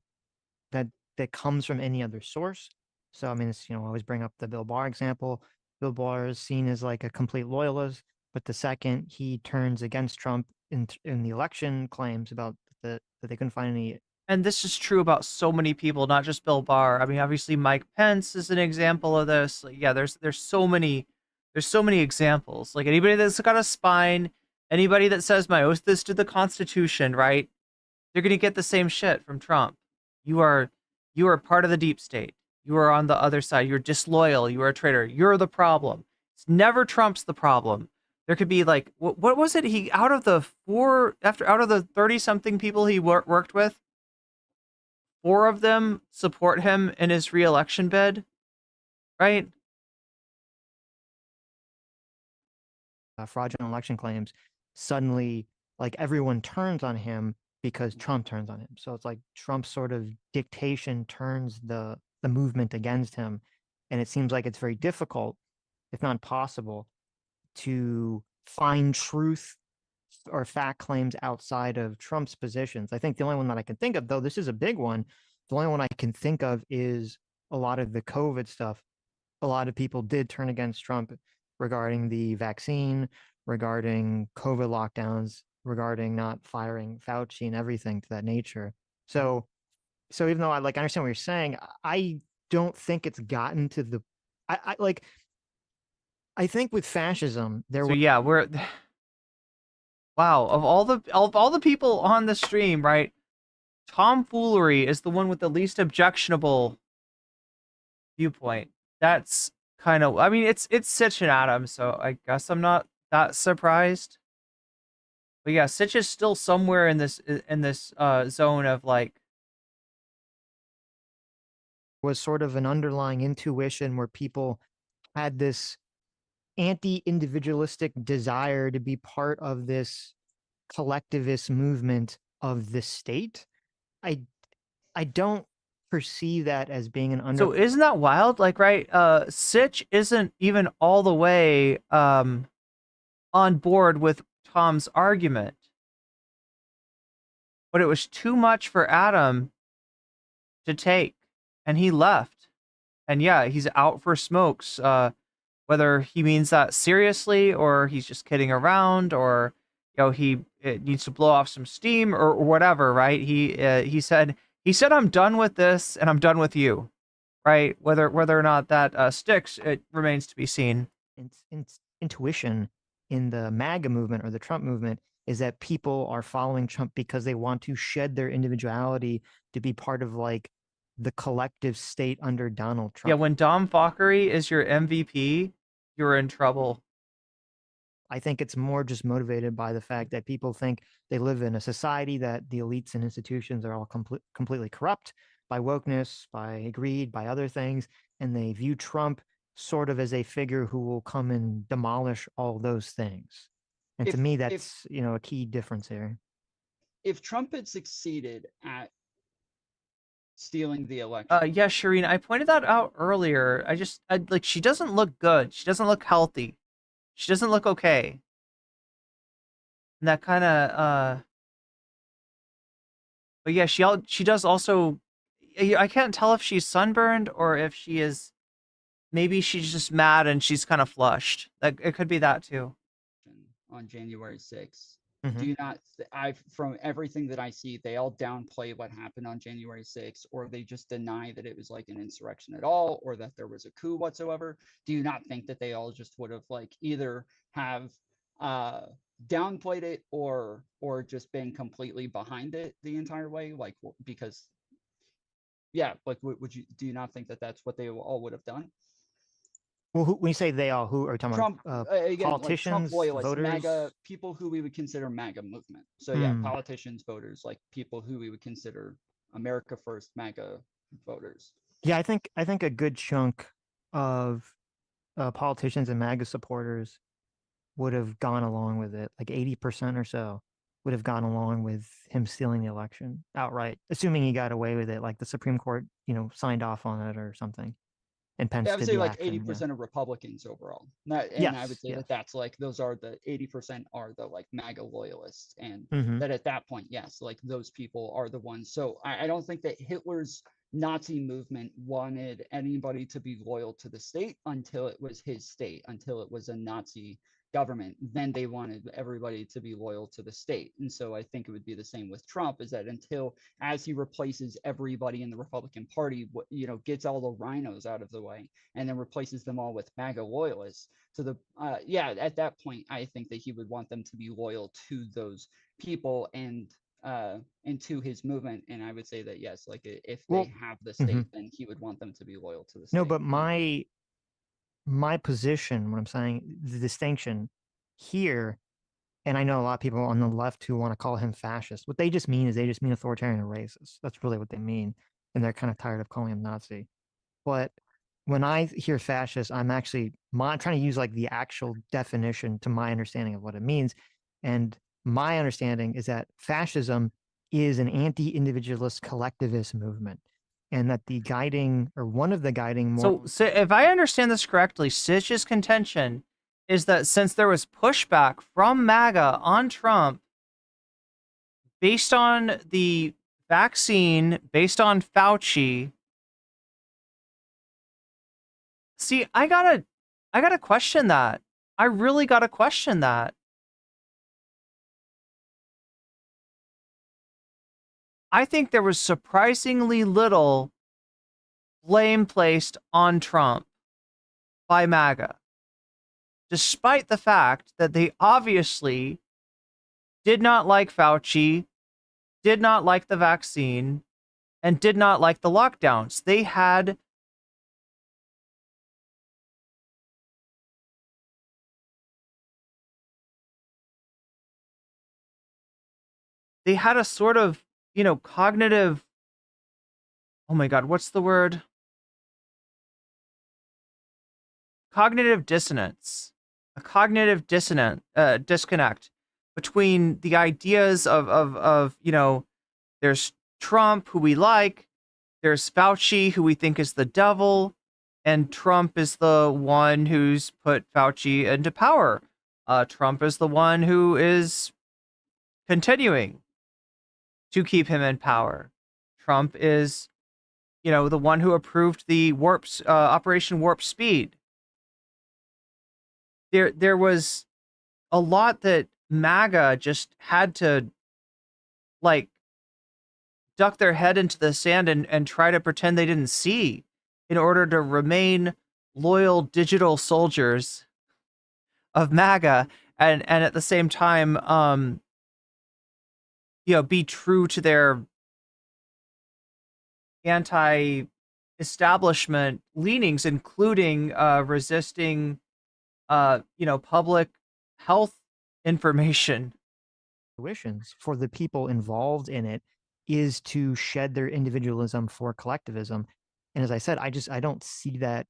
that comes from any other source. So I mean, it's, you know, I always bring up the Bill Barr example. Bill Barr is seen as like a complete loyalist, but the second he turns against Trump in the election claims about that they couldn't find any. And this is true about so many people, not just Bill Barr. I mean, obviously Mike Pence is an example of this. Like, yeah, there's so many examples. Like anybody that's got a spine, anybody that says my oath is to the Constitution, right? They're gonna get the same shit from Trump. You are part of the deep state. You are on the other side. You're disloyal. You are a traitor. You're the problem. It's never Trump's the problem. There could be like what was it? He out of the 30-something people he worked with, 4 of them support him in his re-election bid, right? Fraudulent election claims, suddenly like everyone turns on him because Trump turns on him. So it's like Trump's sort of dictation turns the movement against him. And it seems like it's very difficult, if not impossible, to find truth or fact claims outside of Trump's positions. I think the only one that I can think of, though this is a big one, the only one I can think of is a lot of the COVID stuff. A lot of people did turn against Trump regarding the vaccine, regarding COVID lockdowns, regarding not firing Fauci and everything to that nature. So even though I understand what you're saying, I don't think it's gotten to the, I think with fascism there. So yeah, wow, of all the people on the stream, right? Tomfoolery is the one with the least objectionable viewpoint. That's kind of, I mean, it's Sitch and Adam, so I guess I'm not that surprised. But yeah, Sitch is still somewhere in this zone of like, was sort of an underlying intuition where people had this anti-individualistic desire to be part of this collectivist movement of the state. I don't perceive that as being an So isn't that wild? Like, right, Sitch isn't even all the way on board with Tom's argument. But it was too much for Adam to take, and he left. And yeah, he's out for smokes. Whether he means that seriously or he's just kidding around, or you know, he needs to blow off some steam or whatever, right? He said I'm done with this and I'm done with you, right? Whether or not that sticks, it remains to be seen. Intuition in the MAGA movement or the Trump movement is that people are following Trump because they want to shed their individuality to be part of like the collective state under Donald Trump. Yeah, when Dom Fockery is your MVP, you're in trouble. I think it's more just motivated by the fact that people think they live in a society that the elites and institutions are all completely corrupt by wokeness, by greed, by other things, and they view Trump sort of as a figure who will come and demolish all those things. And to me, that's a key difference here. If Trump had succeeded at stealing the election. Yeah, Shireen, I pointed that out earlier. Like, she doesn't look good. She doesn't look healthy. She doesn't look okay. And that kind of, but yeah, she does also, I can't tell if she's sunburned or if she is, maybe she's just mad and she's kind of flushed. Like, it could be that too. On January 6th. do not, from everything that I see, they all downplay what happened on January 6th, or they just deny that it was like an insurrection at all, or that there was a coup whatsoever. Do you not think that they all just would have like either have downplayed it or just been completely behind it the entire way? Like, because yeah, like do you not think that that's what they all would have done? Well, when you say they all, who are you talking Trump, about? again, Politicians, like Trump loyalists, voters, MAGA, people who we would consider MAGA movement. So yeah, politicians, voters, like people who we would consider America First MAGA voters. Yeah, I think a good chunk of politicians and MAGA supporters would have gone along with it. Like 80% or so would have gone along with him stealing the election outright, assuming he got away with it, like the Supreme Court, signed off on it or something. And Pence I would did say the like action, 80% of Republicans overall. I would say that that's like, those are the 80% are the like MAGA loyalists. And that at that point, yes, like those people are the ones. So I don't think that Hitler's Nazi movement wanted anybody to be loyal to the state until it was his state, until it was a Nazi government. Then they wanted everybody to be loyal to the state. And so I think it would be the same with Trump, is that as he replaces everybody in the Republican Party, gets all the rhinos out of the way and then replaces them all with MAGA loyalists. So at that point, I think that he would want them to be loyal to those people and to his movement. And I would say that yes, like if they have the state, then he would want them to be loyal to the state. No, but my position, what I'm saying, the distinction here, and I know a lot of people on the left who want to call him fascist. What they just mean is they just mean authoritarian and racist. That's really what they mean. And they're kind of tired of calling him Nazi. But when I hear fascist, I'm actually trying to use like the actual definition to my understanding of what it means. And my understanding is that fascism is an anti-individualist collectivist movement. And that the guiding, or one of the guiding So if I understand this correctly, Sitch's contention is that since there was pushback from MAGA on Trump based on the vaccine, based on Fauci, see, I gotta question that. I really gotta question that. I think there was surprisingly little blame placed on Trump by MAGA, despite the fact that they obviously did not like Fauci, did not like the vaccine, and did not like the lockdowns. They had a sort of, cognitive, oh my God, what's the word? Cognitive dissonance, a cognitive disconnect between the ideas of there's Trump, who we like, there's Fauci, who we think is the devil, and Trump is the one who's put Fauci into power. Trump is the one who is continuing to keep him in power. Trump is, the one who approved the Operation Warp Speed. There was a lot that MAGA just had to, like, duck their head into the sand and try to pretend they didn't see in order to remain loyal digital soldiers of MAGA and at the same time, be true to their anti-establishment leanings, including resisting, public health information. For the people involved in it is to shed their individualism for collectivism. And as I said, I don't see that,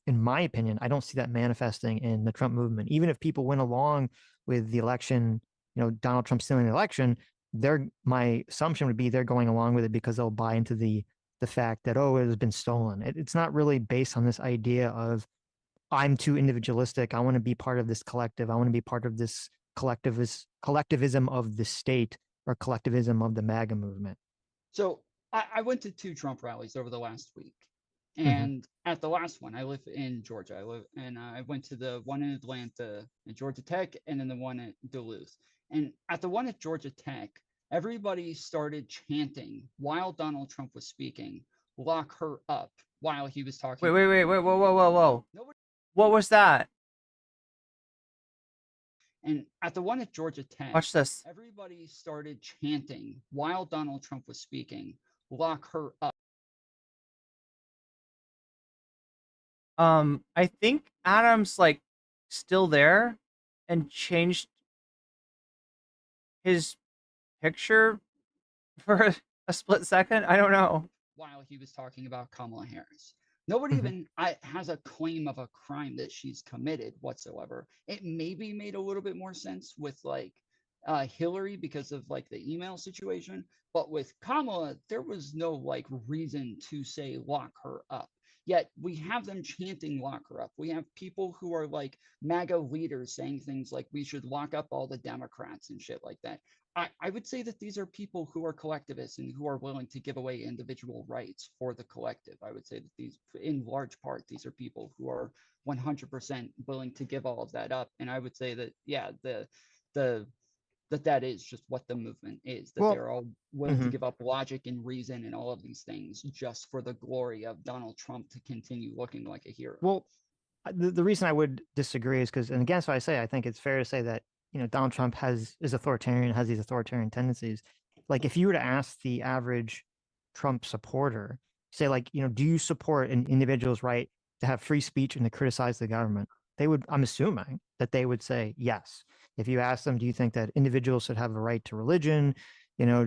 in my opinion, I don't see that manifesting in the Trump movement. Even if people went along with the election, Donald Trump stealing the election, my assumption would be they're going along with it because they'll buy into the fact that, it has been stolen. It's not really based on this idea of, I'm too individualistic. I want to be part of this collective. I want to be part of this collectivism of the state, or collectivism of the MAGA movement. So I went to 2 Trump rallies over the last week. And at the last one, I live in Georgia. I went to the one in Atlanta at Georgia Tech, and then the one at Duluth. And at the one at Georgia Tech, everybody started chanting while Donald Trump was speaking, "Lock her up," while he was talking. Wait, whoa. What was that? And at the one at Georgia Tech, Watch this. everybody started chanting while Donald Trump was speaking, "Lock her up." I think Adam's like still there and changed his picture for a split second. I don't know. While he was talking about Kamala Harris. Nobody even has a claim of a crime that she's committed whatsoever. It maybe made a little bit more sense with like Hillary because of like the email situation, but with Kamala, there was no like reason to say lock her up. Yet we have them chanting lock her up. We have people who are like MAGA leaders saying things like we should lock up all the Democrats and shit like that. I would say that these are people who are collectivists and who are willing to give away individual rights for the collective. I would say that these, in large part, these are people who are 100% willing to give all of that up. And I would say that, yeah, that is just what the movement is, that they're all willing to give up logic and reason and all of these things just for the glory of Donald Trump to continue looking like a hero. Well, the reason I would disagree is because, and again, so I say, I think it's fair to say that, Donald Trump is authoritarian, has these authoritarian tendencies. Like if you were to ask the average Trump supporter, say like, do you support an individual's right to have free speech and to criticize the government? They would, I'm assuming that they would say yes. If you ask them, do you think that individuals should have a right to religion?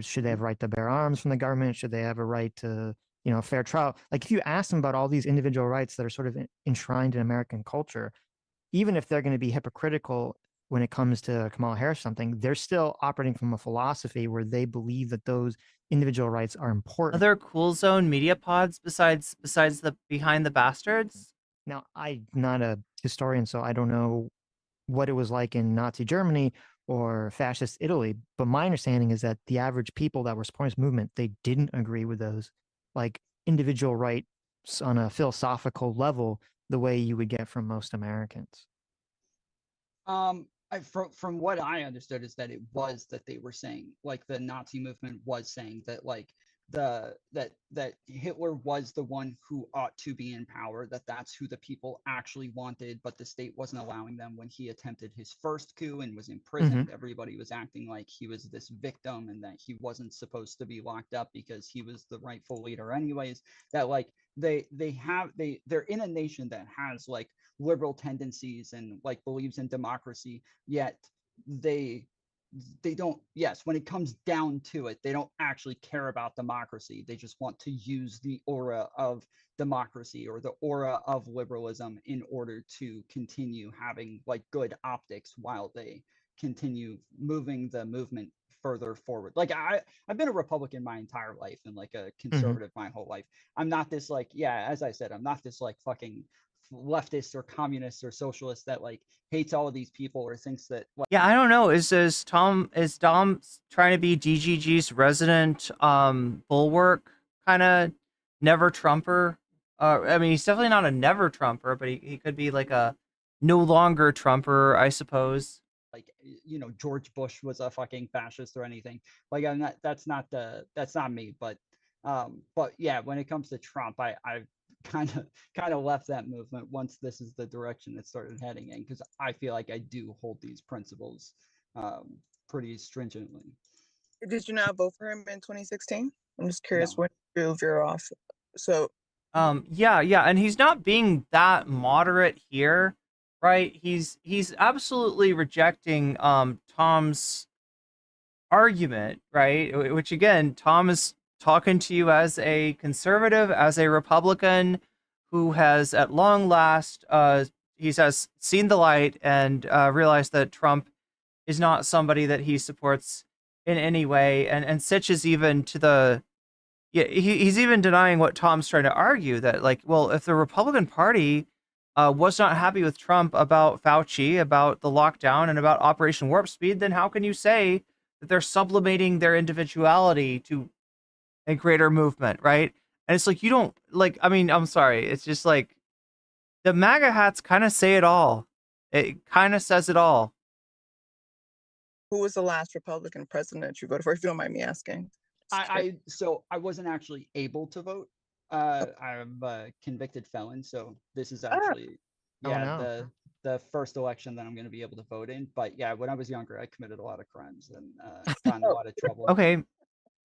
Should they have a right to bear arms from the government? Should they have a right to, fair trial? Like if you ask them about all these individual rights that are sort of enshrined in American culture, even if they're going to be hypocritical when it comes to Kamala Harris, something, they're still operating from a philosophy where they believe that those individual rights are important. Other cool zone media pods besides the Behind the Bastards? Now, I'm not a historian, so I don't know what it was like in Nazi Germany or fascist Italy, but my understanding is that the average people that were supporting this movement, they didn't agree with those like individual rights on a philosophical level the way you would get from most Americans. From what I understood is that it was that they were saying, like the Nazi movement was saying that like that Hitler was the one who ought to be in power, that's who the people actually wanted, but the state wasn't allowing them. When he attempted his first coup and was imprisoned, everybody was acting like he was this victim and that he wasn't supposed to be locked up because he was the rightful leader anyways. That like they're in a nation that has like liberal tendencies and like believes in democracy, yet they don't, yes, when it comes down to it, they don't actually care about democracy. They just want to use the aura of democracy or the aura of liberalism in order to continue having like good optics while they continue moving the movement further forward. Like I've been a Republican my entire life and like a conservative my whole life. I'm not this like, yeah, as I said, I'm not this like fucking leftist or communist or socialist that like hates all of these people or thinks that like, yeah, I don't know, is Dom trying to be DGG's resident bulwark kind of never Trumper? I mean, he's definitely not a never Trumper, but he could be like a no longer Trumper, I suppose. Like, George Bush was a fucking fascist or anything. Like that's not me, but yeah, when it comes to Trump, I've kind of left that movement once this is the direction it started heading in, because I feel like I do hold these principles pretty stringently. Did you not vote for him in 2016? I'm just curious when you veer off. So yeah, and he's not being that moderate here, right? He's absolutely rejecting Tom's argument, right? Which again, Tom is talking to you as a conservative, as a Republican who has at long last he has seen the light and realized that Trump is not somebody that he supports in any way. And Sitch is even to the he's even denying what Tom's trying to argue, that like, well, if the Republican Party was not happy with Trump about Fauci, about the lockdown, and about Operation Warp Speed, then how can you say that they're sublimating their individuality to a greater movement, right? And it's like, you don't like, I mean, I'm sorry, it's just like the MAGA hats kind of say it all. It kind of says it all. Who was the last Republican president that you voted for, if you don't mind me asking? So I wasn't actually able to vote. I'm a convicted felon, so this is actually the first election that I'm going to be able to vote in. But yeah, when I was younger, I committed a lot of crimes and got in a lot of trouble. Okay.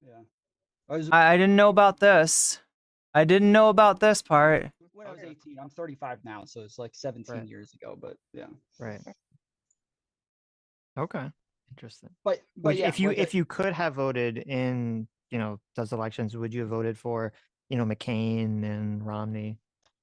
Yeah. I didn't know about this. I didn't know about this part. When I was 18, I'm 35 now, so it's like 17 years ago. But yeah. Right. Okay. Interesting. But yeah, if you could have voted in those elections, would you have voted for McCain and Romney?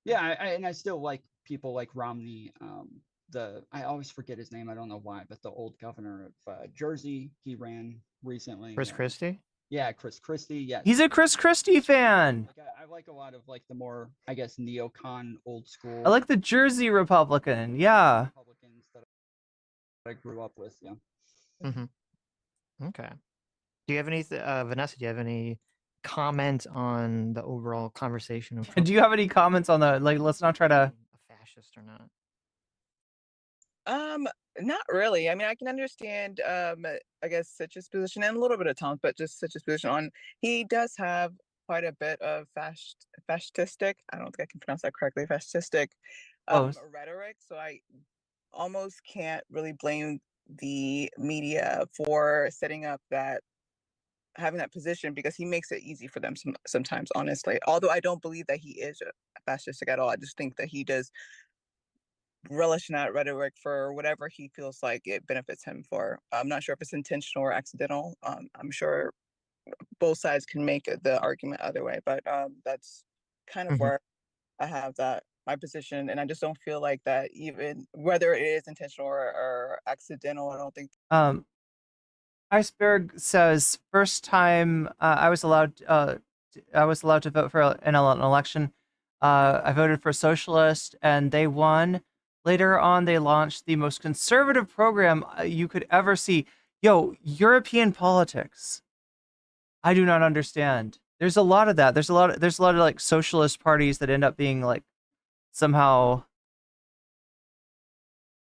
Yeah, and I still like people like Romney. I always forget his name. I don't know why, but the old governor of Jersey, he ran recently. Chris Christie. Yeah, Chris Christie. Yeah, He's a Chris Christie fan. I like a lot of like the more, I guess, neocon old school. I like the Jersey Republican. Yeah. Republicans that I grew up with. Yeah. Mm-hmm. Okay. Do you have any, Vanessa? Do you have any comment on the overall conversation of Trump? Do you have any comments on the let's not try to a fascist or not? Not really. I mean, I can understand I guess Sitch's position and a little bit of Tom's, but just Sitch's position on he does have quite a bit of fascistic, I don't think I can pronounce that correctly, fascistic rhetoric. So I almost can't really blame the media for setting up having that position, because he makes it easy for them sometimes, honestly. Although I don't believe that he is fascistic at all. I just think that he does relish in that rhetoric for whatever he feels like it benefits him for. I'm not sure if it's intentional or accidental. I'm sure both sides can make the argument other way, but that's kind of where I have my position, and I just don't feel like that, even whether it is intentional or accidental. I don't think. Iceberg says first time I was allowed to vote for an election. I voted for socialist and they won. Later on, they launched the most conservative program you could ever see. Yo, European politics. I do not understand. There's a lot of that. There's a lot of like socialist parties that end up being like somehow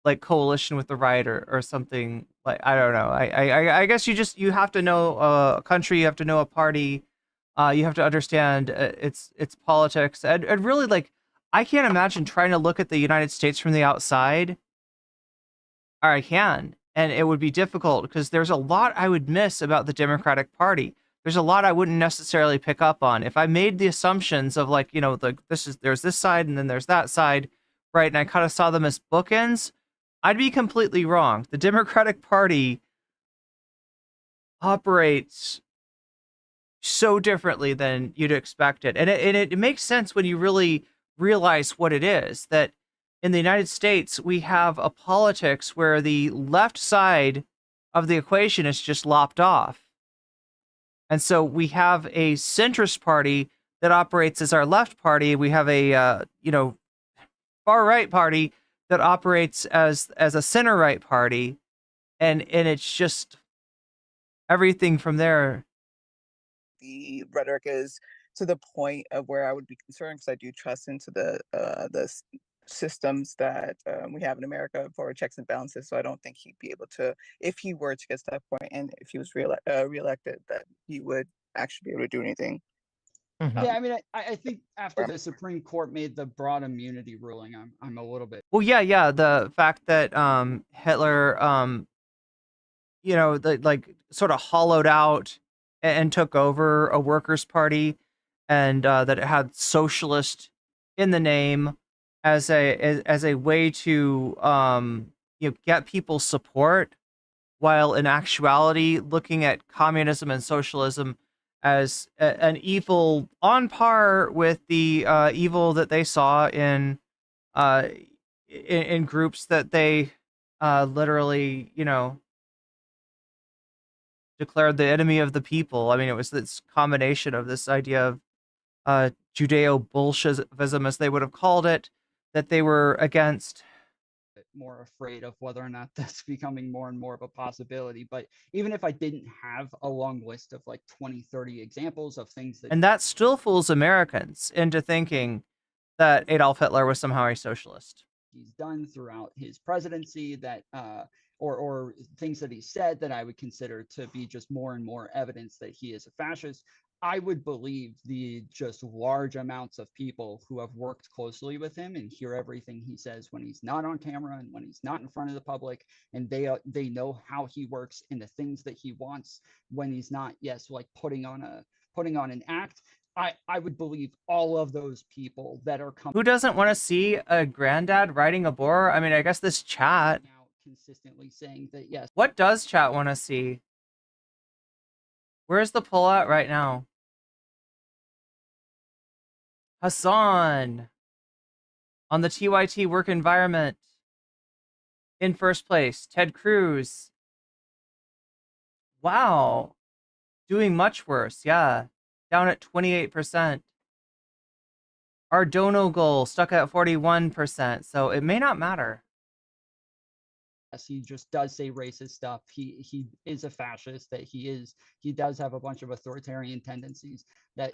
like coalition with the right or something. Like, I don't know. I guess you have to know a country, you have to know a party, you have to understand its politics. And really, like, I can't imagine trying to look at the United States from the outside. Or I can, and it would be difficult because there's a lot I would miss about the Democratic Party. There's a lot I wouldn't necessarily pick up on if I made the assumptions of like, there's this side and then there's that side, right? And I kind of saw them as bookends. I'd be completely wrong. The Democratic Party operates so differently than you'd expect it. And it makes sense when you really realize what it is, that in the United States, we have a politics where the left side of the equation is just lopped off. And so we have a centrist party that operates as our left party. We have a, far right party that operates as a center right party, and it's just everything from there. The rhetoric is to the point of where I would be concerned, because I do trust into the systems that we have in America for checks and balances. So I don't think he'd be able to, if he were to get to that point, and if he was reelected, that he would actually be able to do anything. Yeah, I mean, I think after the Supreme Court made the broad immunity ruling, I'm a little bit. Well, yeah, the fact that Hitler, sort of hollowed out and took over a workers' party, and that it had socialist in the name as a way to get people's support, while in actuality looking at communism and socialism as an evil on par with the evil that they saw in groups that they literally, declared the enemy of the people. I mean, it was this combination of this idea of Judeo-Bolshevism, as they would have called it, that they were against. More afraid of whether or not that's becoming more and more of a possibility. But even if I didn't have a long list of like 20, 30 examples of things that... And that still fools Americans into thinking that Adolf Hitler was somehow a socialist. He's done throughout his presidency, that or things that he said that I would consider to be just more and more evidence that he is a fascist, I would believe the just large amounts of people who have worked closely with him and hear everything he says when he's not on camera and when he's not in front of the public, and they know how he works and the things that he wants when he's not, yes, like putting on an act. I would believe all of those people that are coming. Who doesn't want to see a granddad riding a boar? I mean, I guess this chat. Consistently saying that, yes. What does chat want to see? Where's the poll at right now? Hasan on the TYT work environment. In first place, Ted Cruz. Wow. Doing much worse, yeah. Down at 28%. Our Dono goal stuck at 41%, so it may not matter. Yes, he just does say racist stuff. He is a fascist. That he does have a bunch of authoritarian tendencies. That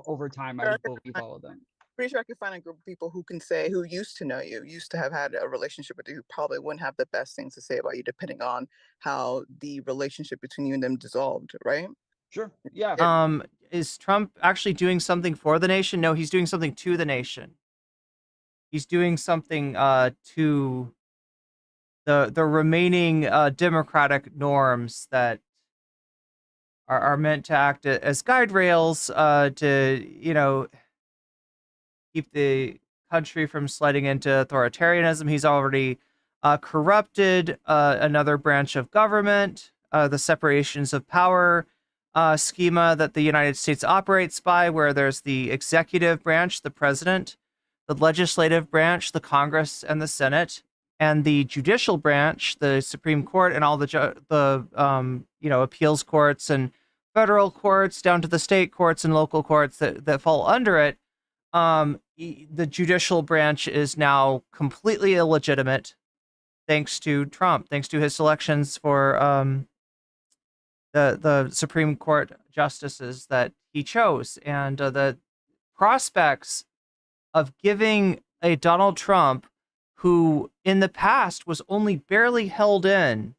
over time I would believe all of them. Pretty sure I could find a group of people who can say, who used to know you, used to have had a relationship with you, who probably wouldn't have the best things to say about you, depending on how the relationship between you and them dissolved, right? Sure. Yeah. Is Trump actually doing something for the nation? No, he's doing something to the nation. He's doing something to the remaining democratic norms that are meant to act as guide rails to, keep the country from sliding into authoritarianism. He's already corrupted another branch of government, the separations of power schema that the United States operates by, where there's the executive branch, the president, the legislative branch, the Congress and the Senate, and the judicial branch, the Supreme Court, and all the appeals courts and federal courts down to the state courts and local courts that fall under it. The judicial branch is now completely illegitimate, thanks to Trump, thanks to his selections for the Supreme Court justices that he chose, and the prospects of giving a Donald Trump, who in the past was only barely held in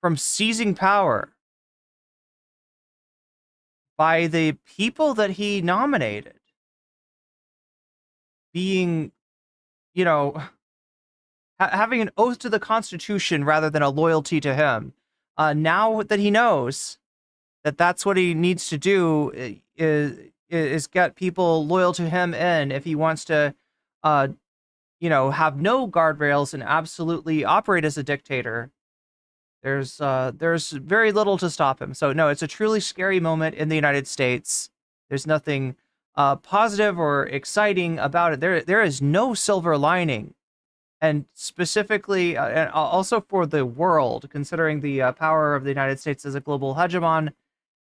from seizing power by the people that he nominated, being, having an oath to the Constitution rather than a loyalty to him. Now that he knows that that's what he needs to do, is get people loyal to him in if he wants to, have no guardrails and absolutely operate as a dictator. There's very little to stop him. So no, it's a truly scary moment in the United States. There's nothing positive or exciting about it. There is no silver lining. And specifically, and also for the world, considering the power of the United States as a global hegemon,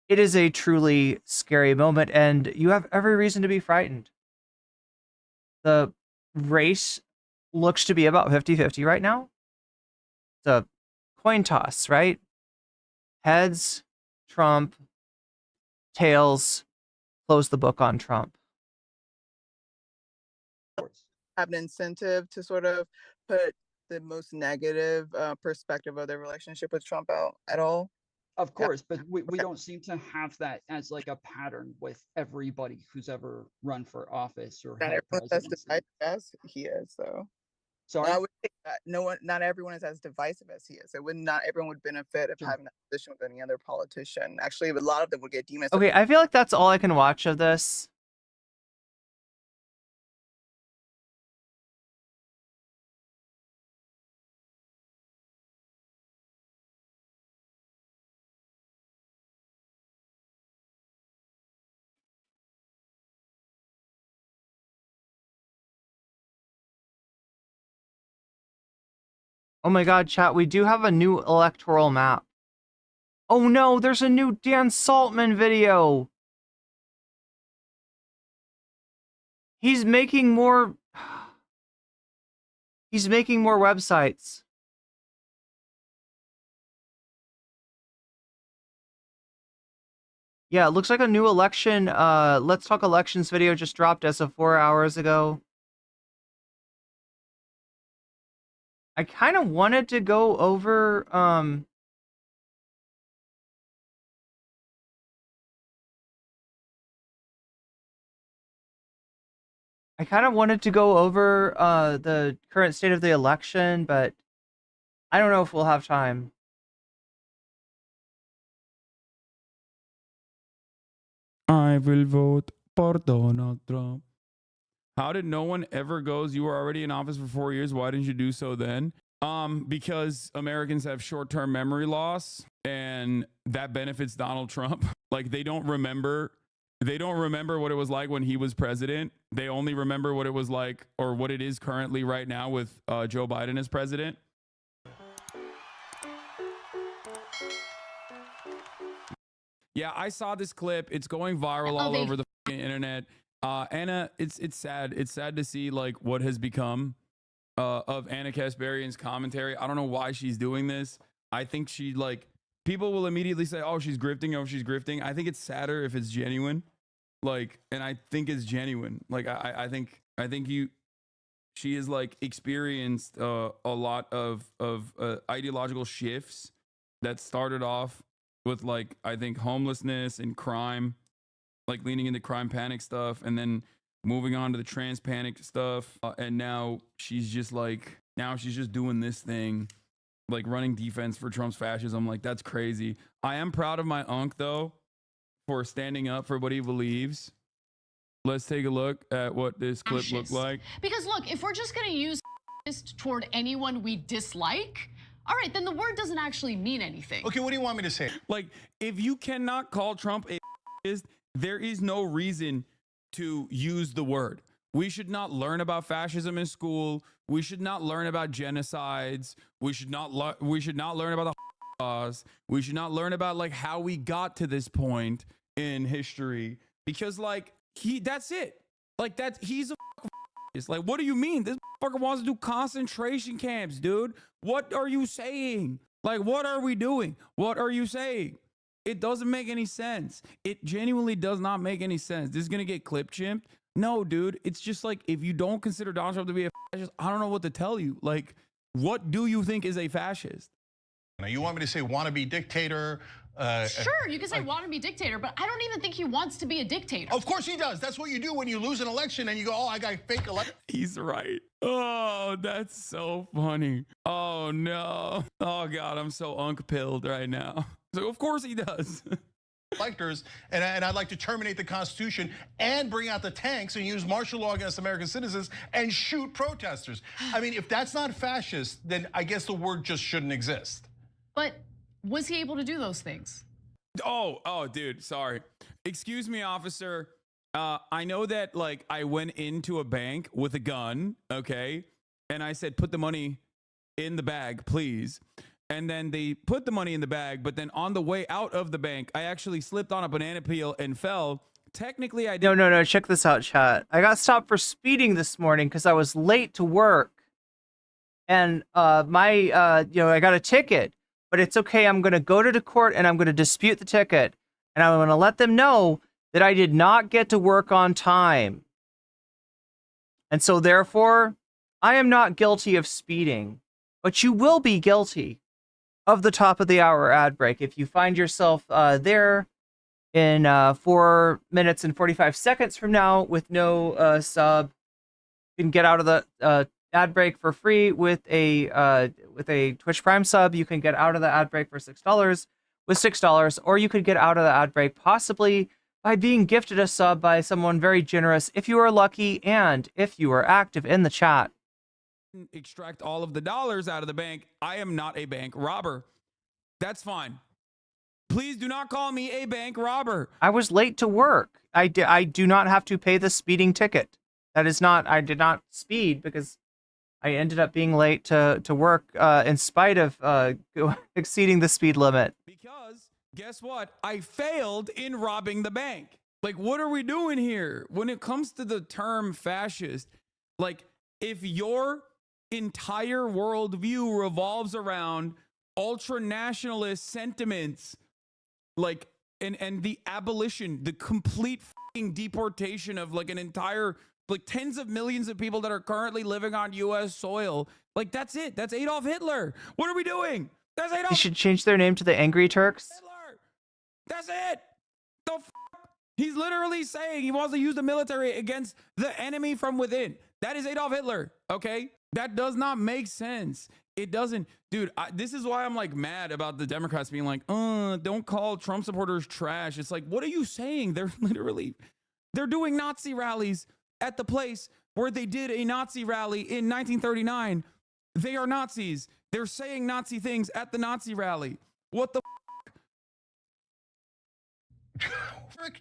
it is a truly scary moment, and you have every reason to be frightened. The race looks to be about 50-50 right now. It's a coin toss, right? Heads, Trump. Tails, close the book on Trump. Have an incentive to sort of put the most negative perspective of their relationship with Trump out at all? Of course, but we don't seem to have that as like a pattern with everybody who's ever run for office or Not had everyone as presidency. divisive as he is, though. Sorry? I would say that not everyone is as divisive as he is. Not everyone would benefit of having that position with any other politician. Actually, a lot of them would get demonized. Okay, I feel like that's all I can watch of this. Oh my god, chat, we do have a new electoral map. Oh no, there's a new Dan Saltman video. He's making more... He's making more websites. Yeah, it looks like a new election, Let's Talk Elections video just dropped as of 4 hours ago. I kind of wanted to go over the current state of the election, but I don't know if we'll have time. I will vote for Donald Trump. How did no one ever goes, you were already in office for 4 years, why didn't you do so then? Because Americans have short-term memory loss, and that benefits Donald Trump. Like, they don't remember what it was like when he was president. They only remember what it was like, or what it is currently right now with Joe Biden as president. Yeah, I saw this clip. It's going viral all over the internet. Anna, it's sad. It's sad to see like what has become of Anna Kasparian's commentary. I don't know why she's doing this. I think she like people will immediately say, "Oh, she's grifting. Oh, she's grifting." I think it's sadder if it's genuine. Like, and I think it's genuine. Like, I think she has like experienced a lot of ideological shifts that started off with like I think homelessness and crime, like leaning into crime panic stuff, and then moving on to the trans panic stuff, and now she's just doing this thing, like running defense for Trump's fascism. Like, that's crazy. I am proud of my unc though for standing up for what he believes. Let's take a look at what this clip looked like. Because look, if we're just going to use fascist toward anyone we dislike, all right, then the word doesn't actually mean anything. Okay, what do you want me to say? Like, if you cannot call Trump a fascist, there is no reason to use the word. We should not learn about fascism in school. We should not learn about genocides. We should not learn about the Holocaust. We should not learn about like how we got to this point in history, because like that's it. Like he's a fascist. Like, what do you mean? This motherfucker wants to do concentration camps, dude. What are you saying? Like, what are we doing? What are you saying? It doesn't make any sense. It genuinely does not make any sense. This is gonna get clip chimped. No, dude. It's just like, if you don't consider Donald Trump to be a fascist, I don't know what to tell you. Like, what do you think is a fascist? Now, you want me to say wannabe dictator? Sure, you can say wannabe dictator, but I don't even think he wants to be a dictator. Of course he does. That's what you do when you lose an election and you go, "Oh, I got fake election." He's right. Oh, that's so funny. Oh no. Oh God, I'm so unk-pilled right now. So of course he does. Electors, and I'd like to terminate the Constitution and bring out the tanks and use martial law against American citizens and shoot protesters. I mean, if that's not fascist, then I guess the word just shouldn't exist. But was he able to do those things? Oh, dude, sorry. Excuse me, officer. I know that like I went into a bank with a gun, okay? And I said, put the money in the bag, please. And then they put the money in the bag, but then on the way out of the bank, I actually slipped on a banana peel and fell. Technically, I didn't. No. Check this out, chat. I got stopped for speeding this morning because I was late to work. And I got a ticket. But it's okay. I'm going to go to the court and I'm going to dispute the ticket. And I'm going to let them know that I did not get to work on time. And so therefore, I am not guilty of speeding. But you will be guilty of the top of the hour ad break. If you find yourself there in 4 minutes and 45 seconds from now with no sub, you can get out of the ad break for free with a Twitch Prime sub. You can get out of the ad break for $6 with $6, or you could get out of the ad break possibly by being gifted a sub by someone very generous if you are lucky and if you are active in the chat. Extract all of the dollars out of the bank. I am not a bank robber. That's fine. Please do not call me a bank robber. I was late to work. I do not have to pay the speeding ticket. That is not, I did not speed because I ended up being late to work in spite of exceeding the speed limit. Because guess what? I failed in robbing the bank. Like, what are we doing here? When it comes to the term fascist, like, if your entire worldview revolves around ultra-nationalist sentiments, like, and the abolition, the complete fucking deportation of like an entire like tens of millions of people that are currently living on U.S. soil. Like, that's it. That's Adolf Hitler. What are we doing? That's Adolf. They should change their name to the Angry Turks. That's it. The f. He's literally saying he wants to use the military against the enemy from within. That is Adolf Hitler. Okay, that does not make sense. It doesn't, dude. This is why I'm like mad about the Democrats being like, don't call Trump supporters trash. It's like, what are you saying? They're doing Nazi rallies at the place where they did a Nazi rally in 1939. They are Nazis. They're saying Nazi things at the Nazi rally. What the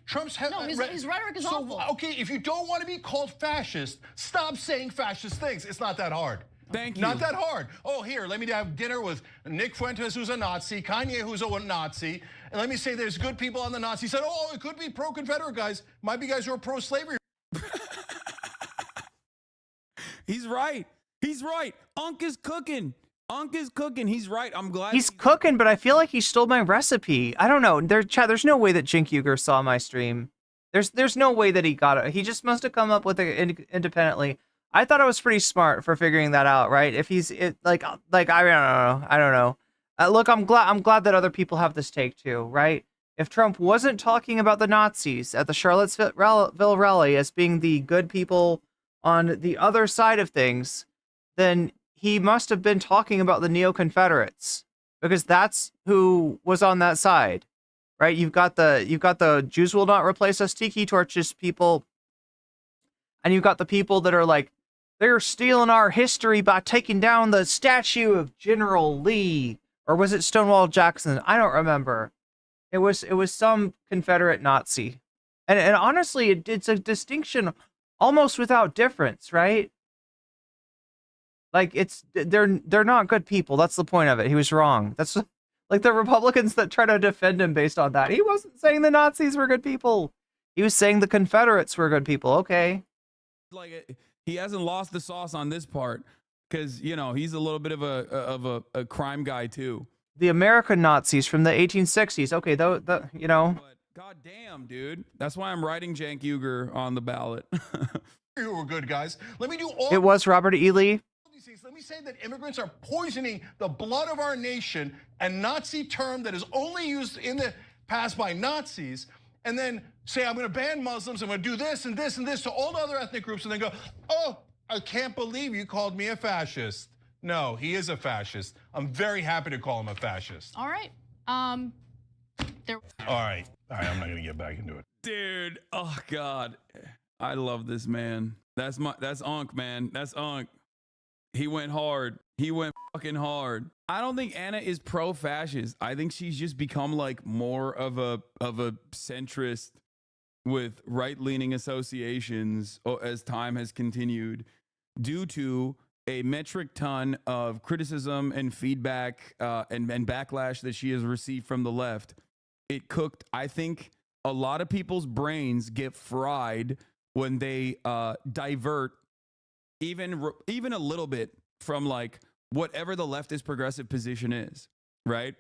Trump's his rhetoric is awful. Okay, if you don't want to be called fascist, stop saying fascist things. It's not that hard. Thank you. Not that hard. Oh, here, let me have dinner with Nick Fuentes, who's a Nazi, Kanye, who's a Nazi, and let me say there's good people on the Nazi side. Oh, it could be pro-Confederate guys. Might be guys who are pro-slavery. He's right. He's right. Unc is cooking. Unc is cooking. He's right. I'm glad He's cooking, but I feel like he stole my recipe. I don't know. There's no way that Cenk Uygur saw my stream. There's no way that he got it. He just must have come up with it independently. I thought I was pretty smart for figuring that out, right? If he's like I don't know. Look, I'm glad that other people have this take too, right? If Trump wasn't talking about the Nazis at the Charlottesville rally as being the good people on the other side of things, then he must have been talking about the neo-Confederates, because that's who was on that side, right? You've got the Jews will not replace us tiki torches people, and you've got the people that are like, they're stealing our history by taking down the statue of General Lee, or was it Stonewall Jackson? I don't remember. It was some Confederate Nazi, and honestly, it's a distinction almost without difference, right? Like, they're not good people. That's the point of it. He was wrong. That's like the Republicans that try to defend him based on that. He wasn't saying the Nazis were good people. He was saying the Confederates were good people. Okay. Like, he hasn't lost the sauce on this part, because, you know, he's a little bit of a crime guy too. The American Nazis from the 1860s. Okay, you know. But God damn, dude. That's why I'm writing Cenk Uygur on the ballot. You were good guys. Let me do all. It was Robert E. Lee. Let me say that immigrants are poisoning the blood of our nation, a Nazi term that is only used in the past by Nazis, and then say, I'm going to ban Muslims, I'm going to do this and this and this to all the other ethnic groups, and then go, oh, I can't believe you called me a fascist. No, he is a fascist. I'm very happy to call him a fascist. All right. All right, I'm not going to get back into it. Dude, oh God. I love this man. That's Unc, man. That's Unc. He went hard. He went fucking hard. I don't think Anna is pro-fascist. I think she's just become like more of a centrist with right-leaning associations as time has continued, due to a metric ton of criticism and feedback and backlash that she has received from the left. It cooked. I think a lot of people's brains get fried when they divert even a little bit from like whatever the leftist progressive position is, right?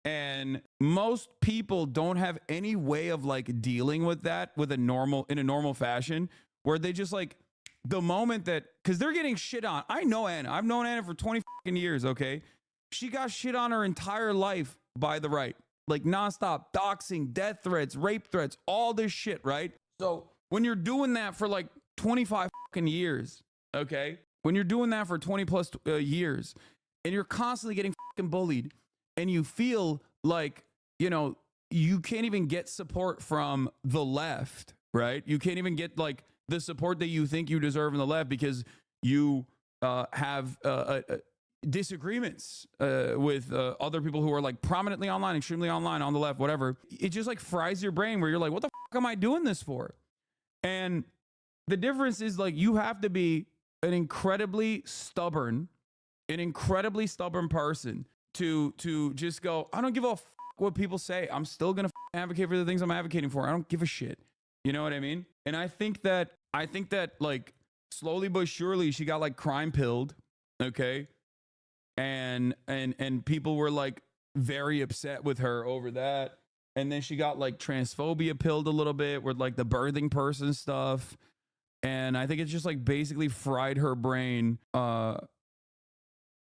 And most people don't have any way of like dealing with that in a normal fashion, where they just like, the moment that, because they're getting shit on. I know Anna. I've known Anna for 20 fucking years, okay? She got shit on her entire life by the right. Like nonstop, doxing, death threats, rape threats, all this shit, right? So when you're doing that for like 25 fucking years, okay? When you're doing that for 20 plus years, and you're constantly getting fucking bullied, and you feel like, you know, you can't even get support from the left, right? You can't even get like the support that you think you deserve in the left, because you have disagreements with other people who are like prominently online, extremely online, on the left, whatever. It just like fries your brain, where you're like, what the fuck am I doing this for? And the difference is like, you have to be an incredibly stubborn person to just go, I don't give a fuck what people say. I'm still gonna advocate for the things I'm advocating for. I don't give a shit. You know what I mean? And I think that like slowly but surely she got like crime pilled, okay? And people were like very upset with her over that. And then she got like transphobia pilled a little bit with like the birthing person stuff. And I think it's just like basically fried her brain.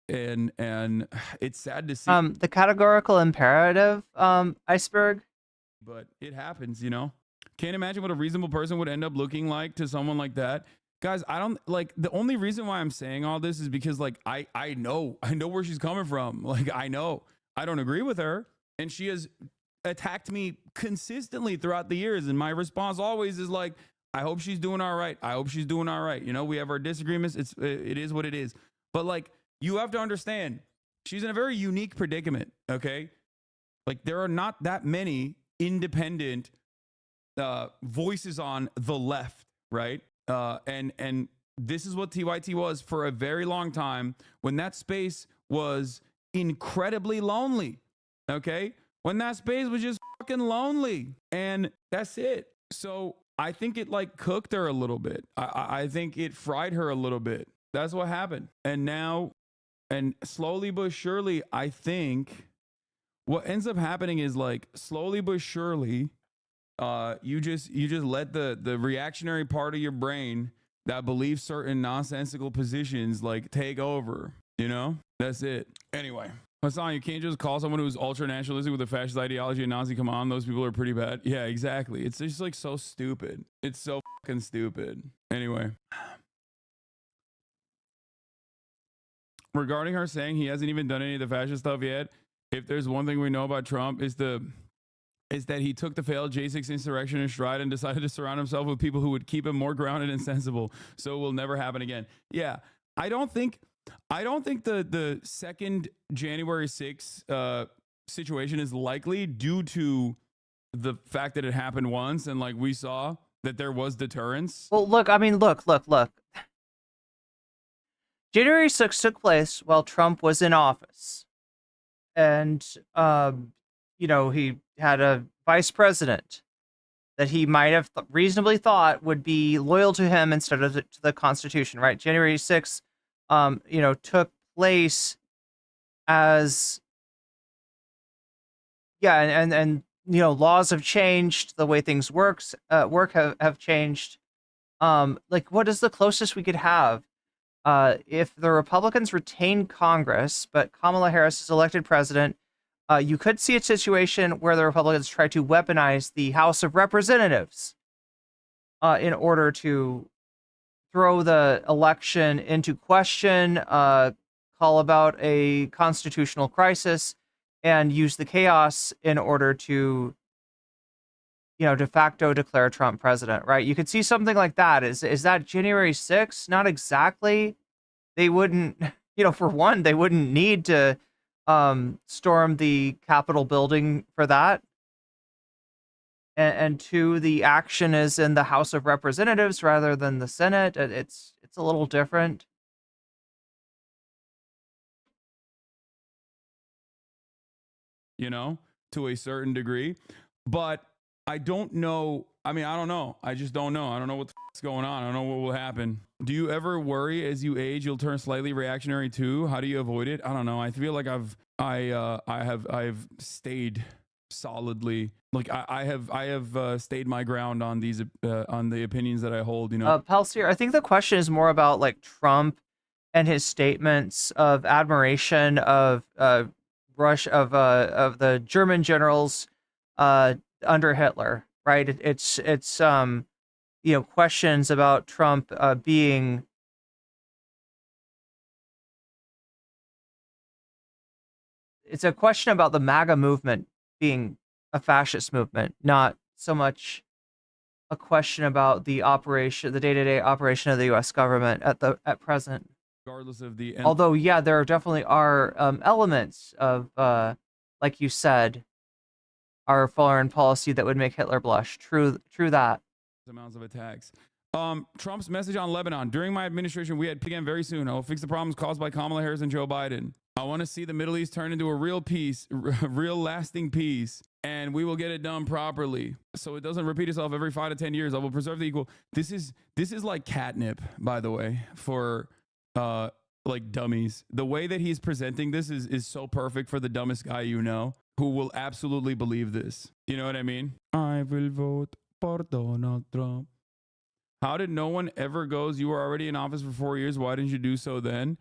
And it's sad to see. The categorical imperative iceberg. But it happens, you know. Can't imagine what a reasonable person would end up looking like to someone like that. Guys, I don't like, the only reason why I'm saying all this is because like I know where she's coming from. Like I know I don't agree with her, and she has attacked me consistently throughout the years, and my response always is like, I hope she's doing all right. I hope she's doing all right. You know, we have our disagreements. It is what it is. But like, you have to understand, she's in a very unique predicament, okay? Like, there are not that many independent voices on the left, right? And this is what TYT was for a very long time, when that space was incredibly lonely, okay? When that space was just fucking lonely, and that's it. So I think it like cooked her a little bit. I think it fried her a little bit. That's what happened. And now, and slowly but surely, I think what ends up happening is like slowly but surely, you just let the reactionary part of your brain that believes certain nonsensical positions like take over, you know? That's it. Anyway, Hasan, you can't just call someone who's ultra nationalistic with a fascist ideology a Nazi. Come on, those people are pretty bad. Yeah, exactly. It's just like so stupid. It's so fucking stupid. Anyway, regarding her saying he hasn't even done any of the fascist stuff yet, if there's one thing we know about Trump is that he took the failed J6 insurrection in stride and decided to surround himself with people who would keep him more grounded and sensible, so it will never happen again. Yeah, I don't think the second January 6th situation is likely, due to the fact that it happened once, and like we saw that there was deterrence. Well, look, I mean, look. January 6th took place while Trump was in office. And, you know, he had a vice president that he might have reasonably thought would be loyal to him instead of to the Constitution, right? January 6th, you know, took place as, yeah, and you know, laws have changed, the way things work have changed. Like, what is the closest we could have? If the Republicans retain Congress, but Kamala Harris is elected president, you could see a situation where the Republicans try to weaponize the House of Representatives in order to throw the election into question, call about a constitutional crisis, and use the chaos in order to, you know, de facto declare Trump president, right? You could see something like that. Is that January 6th? Not exactly. They wouldn't, you know, for one, they wouldn't need to storm the Capitol building for that. And two, the action is in the House of Representatives rather than the Senate. It's a little different. You know, to a certain degree. But I don't know. I mean, I don't know. I just don't know. I don't know what's going on. I don't know what will happen. Do you ever worry as you age you'll turn slightly reactionary too? How do you avoid it? I don't know. I feel like I've stayed solidly. Like I have stayed my ground on these on the opinions that I hold. You know, Pelsier, I think the question is more about like Trump and his statements of admiration of of the German generals under Hitler, right? It's you know, questions about Trump being it's a question about the MAGA movement being a fascist movement, not so much a question about the operation, the day-to-day operation of the U.S. government at present. Regardless of the end. Although, yeah, there definitely are elements of, like you said, our foreign policy that would make Hitler blush. True that. Amounts of attacks. Trump's message on Lebanon. During my administration, we had began very soon. I will fix the problems caused by Kamala Harris and Joe Biden. I want to see the Middle East turn into a real peace, real lasting peace, and we will get it done properly, so it doesn't repeat itself every 5 to 10 years. I will preserve the equal. This is like catnip, by the way, for like dummies. The way that he's presenting this is so perfect for the dumbest guy you know, who will absolutely believe this. You know what I mean? I will vote for Donald Trump. How did no one ever goes, you were already in office for 4 years, why didn't you do so then?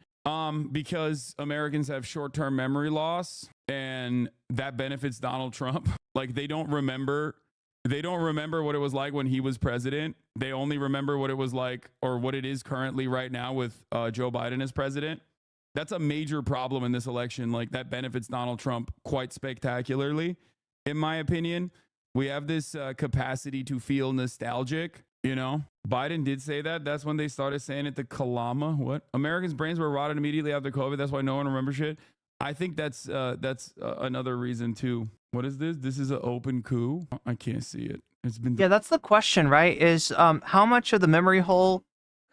Because Americans have short-term memory loss, and that benefits Donald Trump. Like, they don't remember what it was like when he was president. They only remember what it was like, or what it is currently right now with Joe Biden as president. That's a major problem in this election. Like, that benefits Donald Trump quite spectacularly, in my opinion. We have this capacity to feel nostalgic, you know? Biden did say that. That's when they started saying it to Kalama. What? Americans' brains were rotted immediately after COVID. That's why no one remembers shit. I think that's another reason too. What is this? This is an open coup? I can't see it. It's been... Yeah, that's the question, right? Is how much of the memory hole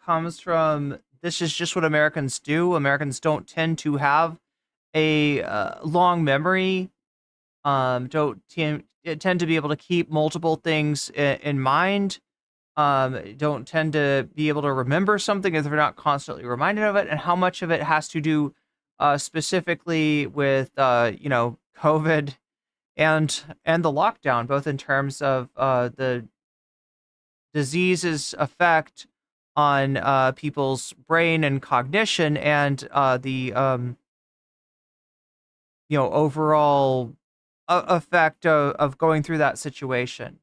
comes from this is just what Americans do. Americans don't tend to have a long memory. Don't tend to be able to keep multiple things in mind. Don't tend to be able to remember something if they're not constantly reminded of it. And how much of it has to do specifically with COVID and the lockdown, both in terms of the disease's effect on people's brain and cognition, and the overall effect of going through that situation.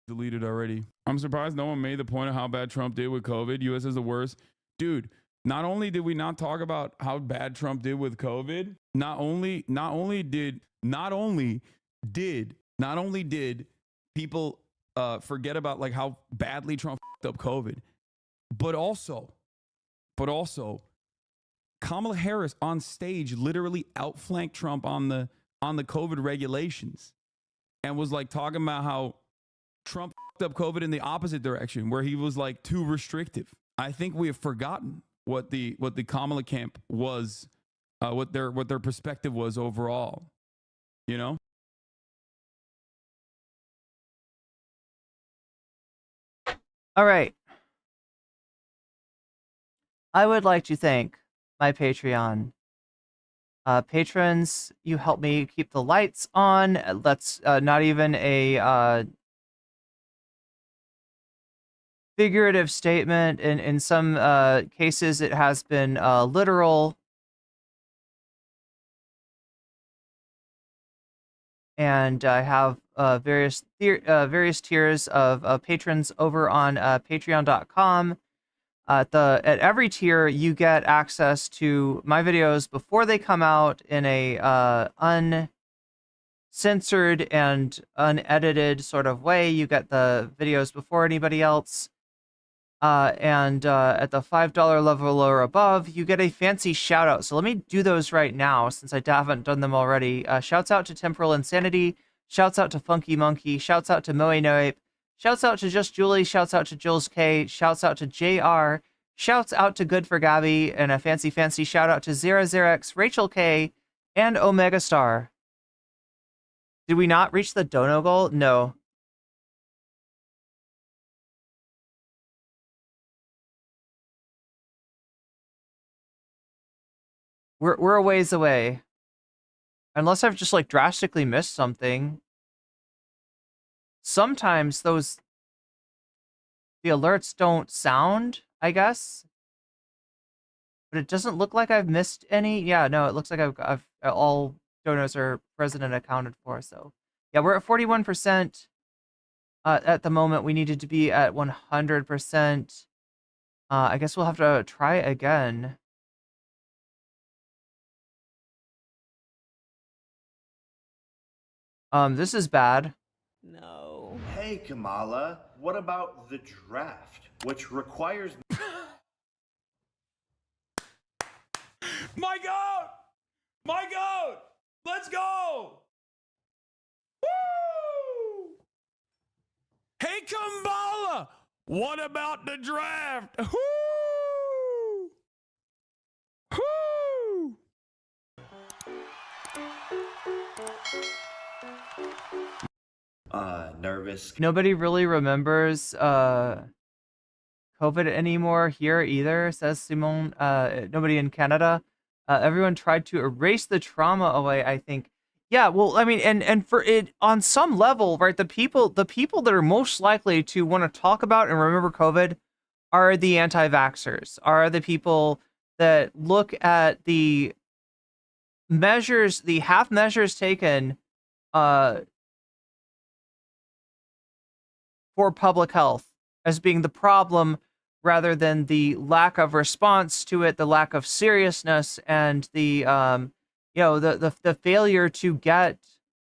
Deleted already. I'm surprised no one made the point of how bad Trump did with COVID. U.S. is the worst. Dude, not only did we not talk about how bad Trump did with COVID, not only did people forget about like how badly Trump fucked up COVID, but also Kamala Harris on stage literally outflanked Trump on the COVID regulations and was like talking about how Trump fucked up COVID in the opposite direction, where he was like too restrictive. I think we have forgotten what the Kamala camp was, what their perspective was overall, you know? All right. I would like to thank my Patreon patrons. You help me keep the lights on. That's not even a figurative statement. In some cases, it has been literal. And I have various tiers of patrons over on patreon.com. At every tier, you get access to my videos before they come out in a uncensored and unedited sort of way. You get the videos before anybody else. And at the $5 level or above, you get a fancy shout out. So let me do those right now since I haven't done them already. Shouts out to Temporal Insanity. Shouts out to Funky Monkey. Shouts out to Moe Noape. Shouts out to Just Julie. Shouts out to Jules K. Shouts out to JR. Shouts out to Good for Gabby. And a fancy shout out to Zerax, Rachel K, and Omega Star. Did we not reach the dono goal? No. We're a ways away. Unless I've just like drastically missed something. Sometimes the alerts don't sound, I guess. But it doesn't look like I've missed any. Yeah, no, it looks like I've all donors are present and accounted for. So yeah, we're at 41%. At the moment, we needed to be at 100%. I guess we'll have to try again. This is bad. No. Hey, Kamala, what about the draft, which requires... My goat! My goat! Let's go! Woo! Hey, Kamala! What about the draft? Woo! Woo! Nervous. Nobody really remembers COVID anymore here either, says Simon. Nobody in Canada. Everyone tried to erase the trauma away, I think. Yeah, well, I mean, and for it on some level, right? The people that are most likely to want to talk about and remember COVID are the anti-vaxxers, are the people that look at the measures, the half measures taken for public health as being the problem, rather than the lack of response to it, the lack of seriousness, and the the failure to get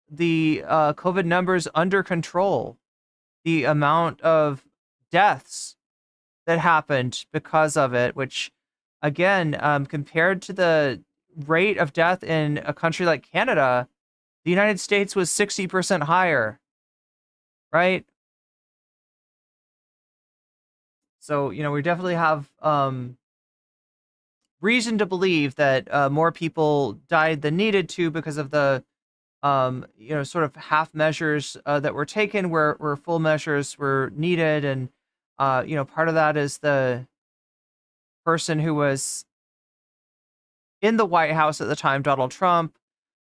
the COVID numbers under control, the amount of deaths that happened because of it, which again, compared to the rate of death in a country like Canada, the United States was 60% higher, right? So, we definitely have reason to believe that more people died than needed to because of the, sort of half measures that were taken where full measures were needed. And, part of that is the person who was in the White House at the time, Donald Trump.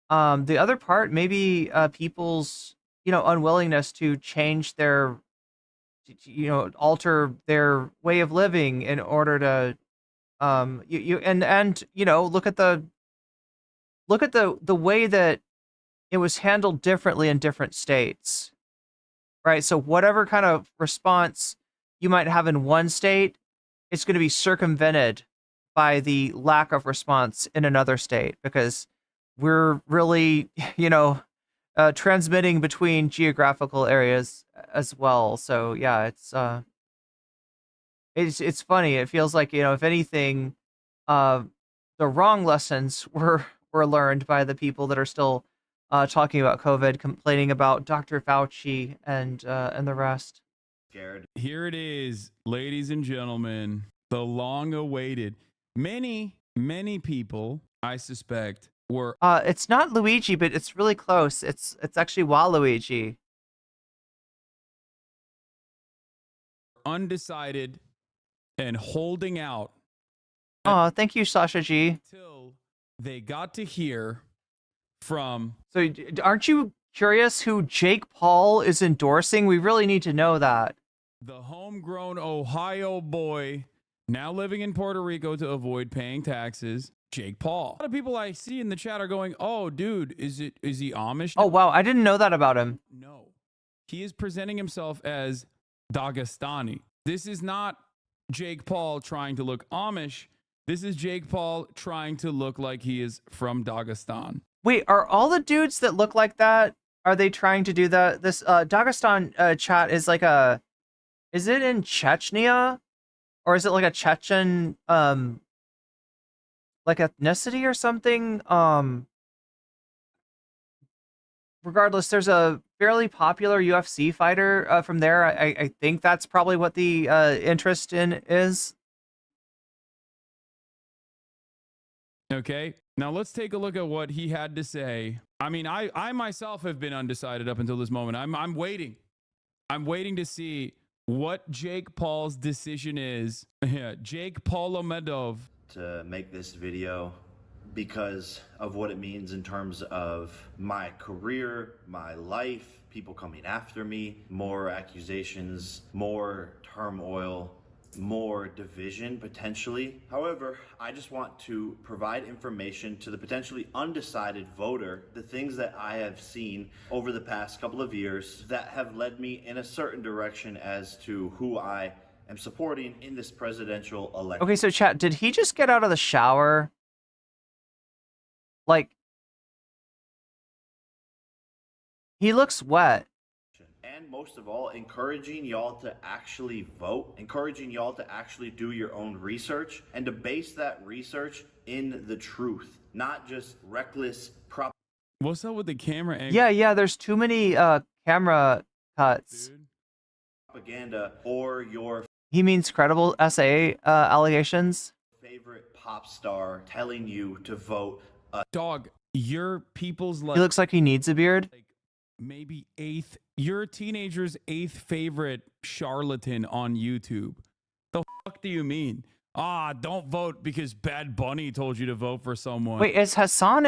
The other part, maybe people's, unwillingness to change their, alter their way of living in order to, look at the way that it was handled differently in different states, right? So whatever kind of response you might have in one state, it's going to be circumvented by the lack of response in another state, because we're really, transmitting between geographical areas as well. So yeah, it's funny. It feels like, if anything, the wrong lessons were learned by the people that are still talking about COVID, complaining about Dr. Fauci and the rest. Here it is, ladies and gentlemen, the long-awaited. Many people, I suspect, were it's not Luigi, but it's really close. It's actually Waluigi. Undecided and holding out. Oh, thank you, Sasha G. Until they got to hear from. So, aren't you curious who Jake Paul is endorsing? We really need to know that. The homegrown Ohio boy, now living in Puerto Rico to avoid paying taxes, Jake Paul. A lot of people I see in the chat are going, "Oh, dude, is he Amish?" Oh, wow, I didn't know that about him. No, he is presenting himself as Dagestani. This is not Jake Paul trying to look Amish. This is Jake Paul trying to look like he is from Dagestan. Wait, are all the dudes that look like that, are they trying to do that? This Dagestan chat is like is it in Chechnya? Or is it like a Chechen like ethnicity or something? Regardless, there's a fairly popular UFC fighter from there. I think that's probably what the interest in is. Okay, now let's take a look at what he had to say. I mean, I myself have been undecided up until this moment. I'm waiting. I'm waiting to see what Jake Paul's decision is. Yeah, Jake Paulomedov. To make this video because of what it means in terms of my career, my life, people coming after me, more accusations, more turmoil, more division potentially. However, I just want to provide information to the potentially undecided voter, the things that I have seen over the past couple of years that have led me in a certain direction as to who I am supporting in this presidential election. Okay, so chat, did he just get out of the shower? Like, he looks wet. And most of all, encouraging y'all to actually vote, encouraging y'all to actually do your own research and to base that research in the truth, not just reckless prop. What's up with the camera angle? Yeah, there's too many camera cuts. Dude. Propaganda or your He means credible SA allegations. favorite pop star telling you to vote. Dog, your people's He looks like he needs a beard. Like maybe your teenager's 8th favorite charlatan on YouTube. The fuck do you mean? Don't vote because Bad Bunny told you to vote for someone. Wait, is Hasan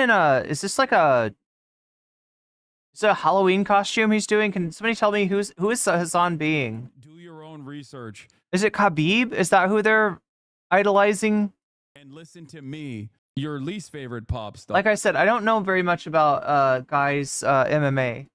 is this like is it a Halloween costume he's doing? Can somebody tell me who is Hasan being? Do your own own research. Is it Khabib? Is that who they're idolizing? And listen to me, your least favorite pop star. Like I said, I don't know very much about guys MMA.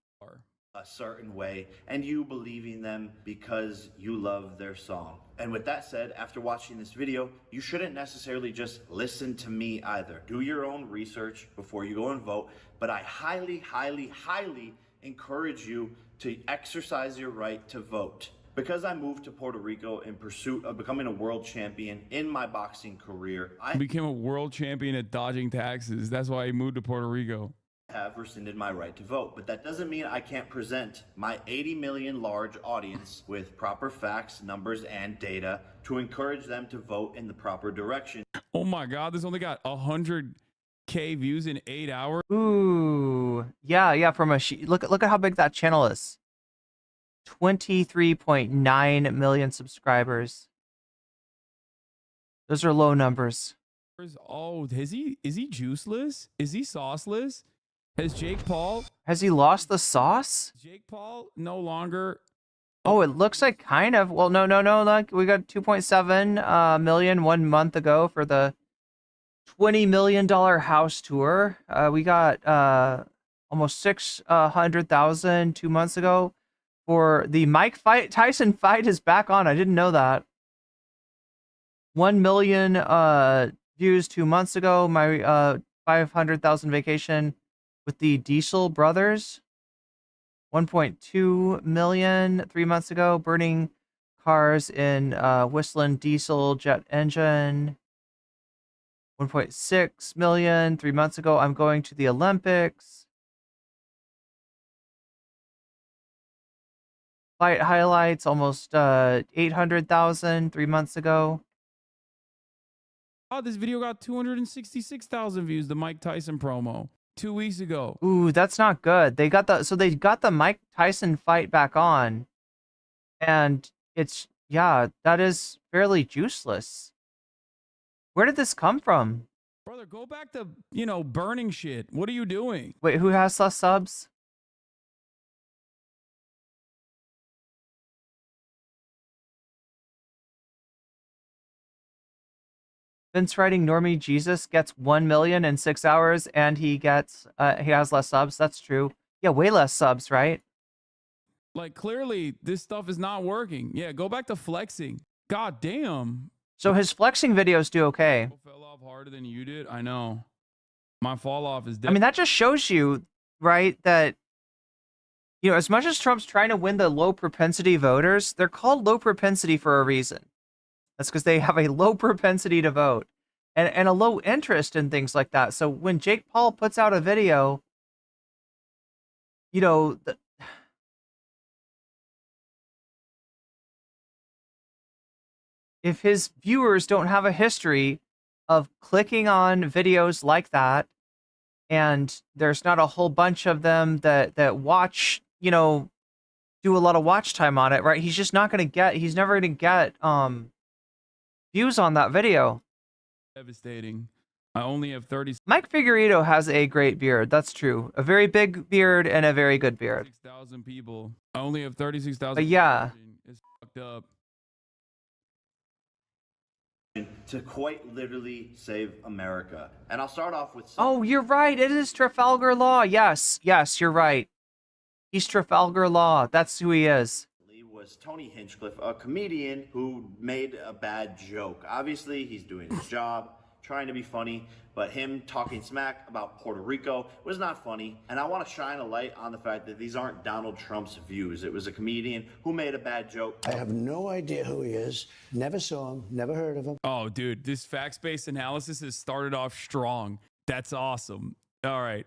A certain way, and you believing them because you love their song. And with that said, after watching this video, you shouldn't necessarily just listen to me either. Do your own research before you go and vote, but I highly, highly, highly encourage you to exercise your right to vote. Because I moved to Puerto Rico in pursuit of becoming a world champion in my boxing career, I became a world champion at dodging taxes. That's why he moved to Puerto Rico. have rescinded my right to vote, but that doesn't mean I can't present my 80 million large audience with proper facts, numbers, and data to encourage them to vote in the proper direction. Oh my God, this only got 100K views in 8 hours. Ooh, yeah. From a look at how big that channel is. 23.9 million subscribers. Those are low numbers. Oh, is he juiceless? Is he sauceless? Has Jake Paul? Has he lost the sauce? Jake Paul no longer. Oh, it looks like kind of. Well, no. Like we got 2.7 million 1 month ago for the $20 million house tour. We got almost 600,000 2 months ago for the Tyson fight is back on. I didn't know that. 1 million views 2 months ago. My 500,000 vacation with the Diesel brothers. 1.2 million 3 months ago. Burning cars in whistling diesel jet engine. 1.6 million 3 months ago. I'm going to the Olympics. Fight highlights almost 800,000 3 months ago. Oh, this video got 266,000 views. The Mike Tyson promo 2 weeks ago. Ooh, that's not good. They got the Mike Tyson fight back on, and it's that is fairly juiceless. Where did this come from? Brother, go back to burning shit. What are you doing? Wait, who has less subs? Vince writing Normie Jesus gets 1 million in 6 hours, and he has less subs. That's true. Yeah, way less subs, right? Like, clearly this stuff is not working. Yeah, go back to flexing. God damn. So his flexing videos do okay. Fell off harder than you did. I know. My fall off is. I mean, that just shows you, right, that as much as Trump's trying to win the low propensity voters, they're called low propensity for a reason. That's because they have a low propensity to vote and a low interest in things like that. So when Jake Paul puts out a video, if his viewers don't have a history of clicking on videos like that, and there's not a whole bunch of them that watch, do a lot of watch time on it, right? He's never going to get views on that video. Devastating. I only have 30. Mike Figueredo has a great beard. That's true. A very big beard and a very good beard. 6,000 people. I only have 36,000. But yeah. It's fucked up. To quite literally save America. And I'll start off with Oh, you're right. It is Trafalgar Law. Yes, you're right. He's Trafalgar Law. That's who he is. Was Tony Hinchcliffe, a comedian who made a bad joke. Obviously, he's doing his job, trying to be funny, but him talking smack about Puerto Rico was not funny. And I want to shine a light on the fact that these aren't Donald Trump's views. It was a comedian who made a bad joke. I have no idea who he is. Never saw him. Never heard of him. Oh, dude, this facts-based analysis has started off strong. That's awesome. All right.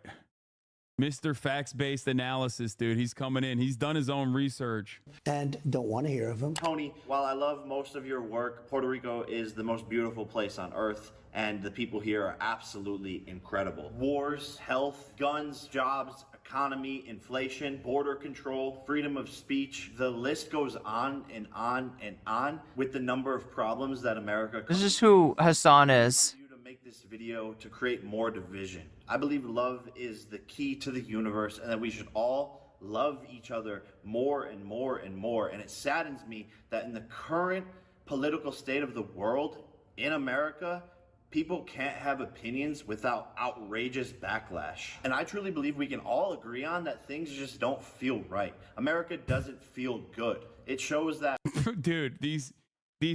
Mr. Facts-based analysis, dude. He's coming in. He's done his own research. And don't want to hear of him. Tony, while I love most of your work, Puerto Rico is the most beautiful place on earth, and the people here are absolutely incredible. Wars, health, guns, jobs, economy, inflation, border control, freedom of speech. The list goes on and on and on with the number of problems that America... This is who Hasan is. Make this video to create more division. I believe love is the key to the universe and that we should all love each other more and more and more. And it saddens me that in the current political state of the world in America, people can't have opinions without outrageous backlash. And I truly believe we can all agree on that things just don't feel right. America doesn't feel good. It shows that Dude, these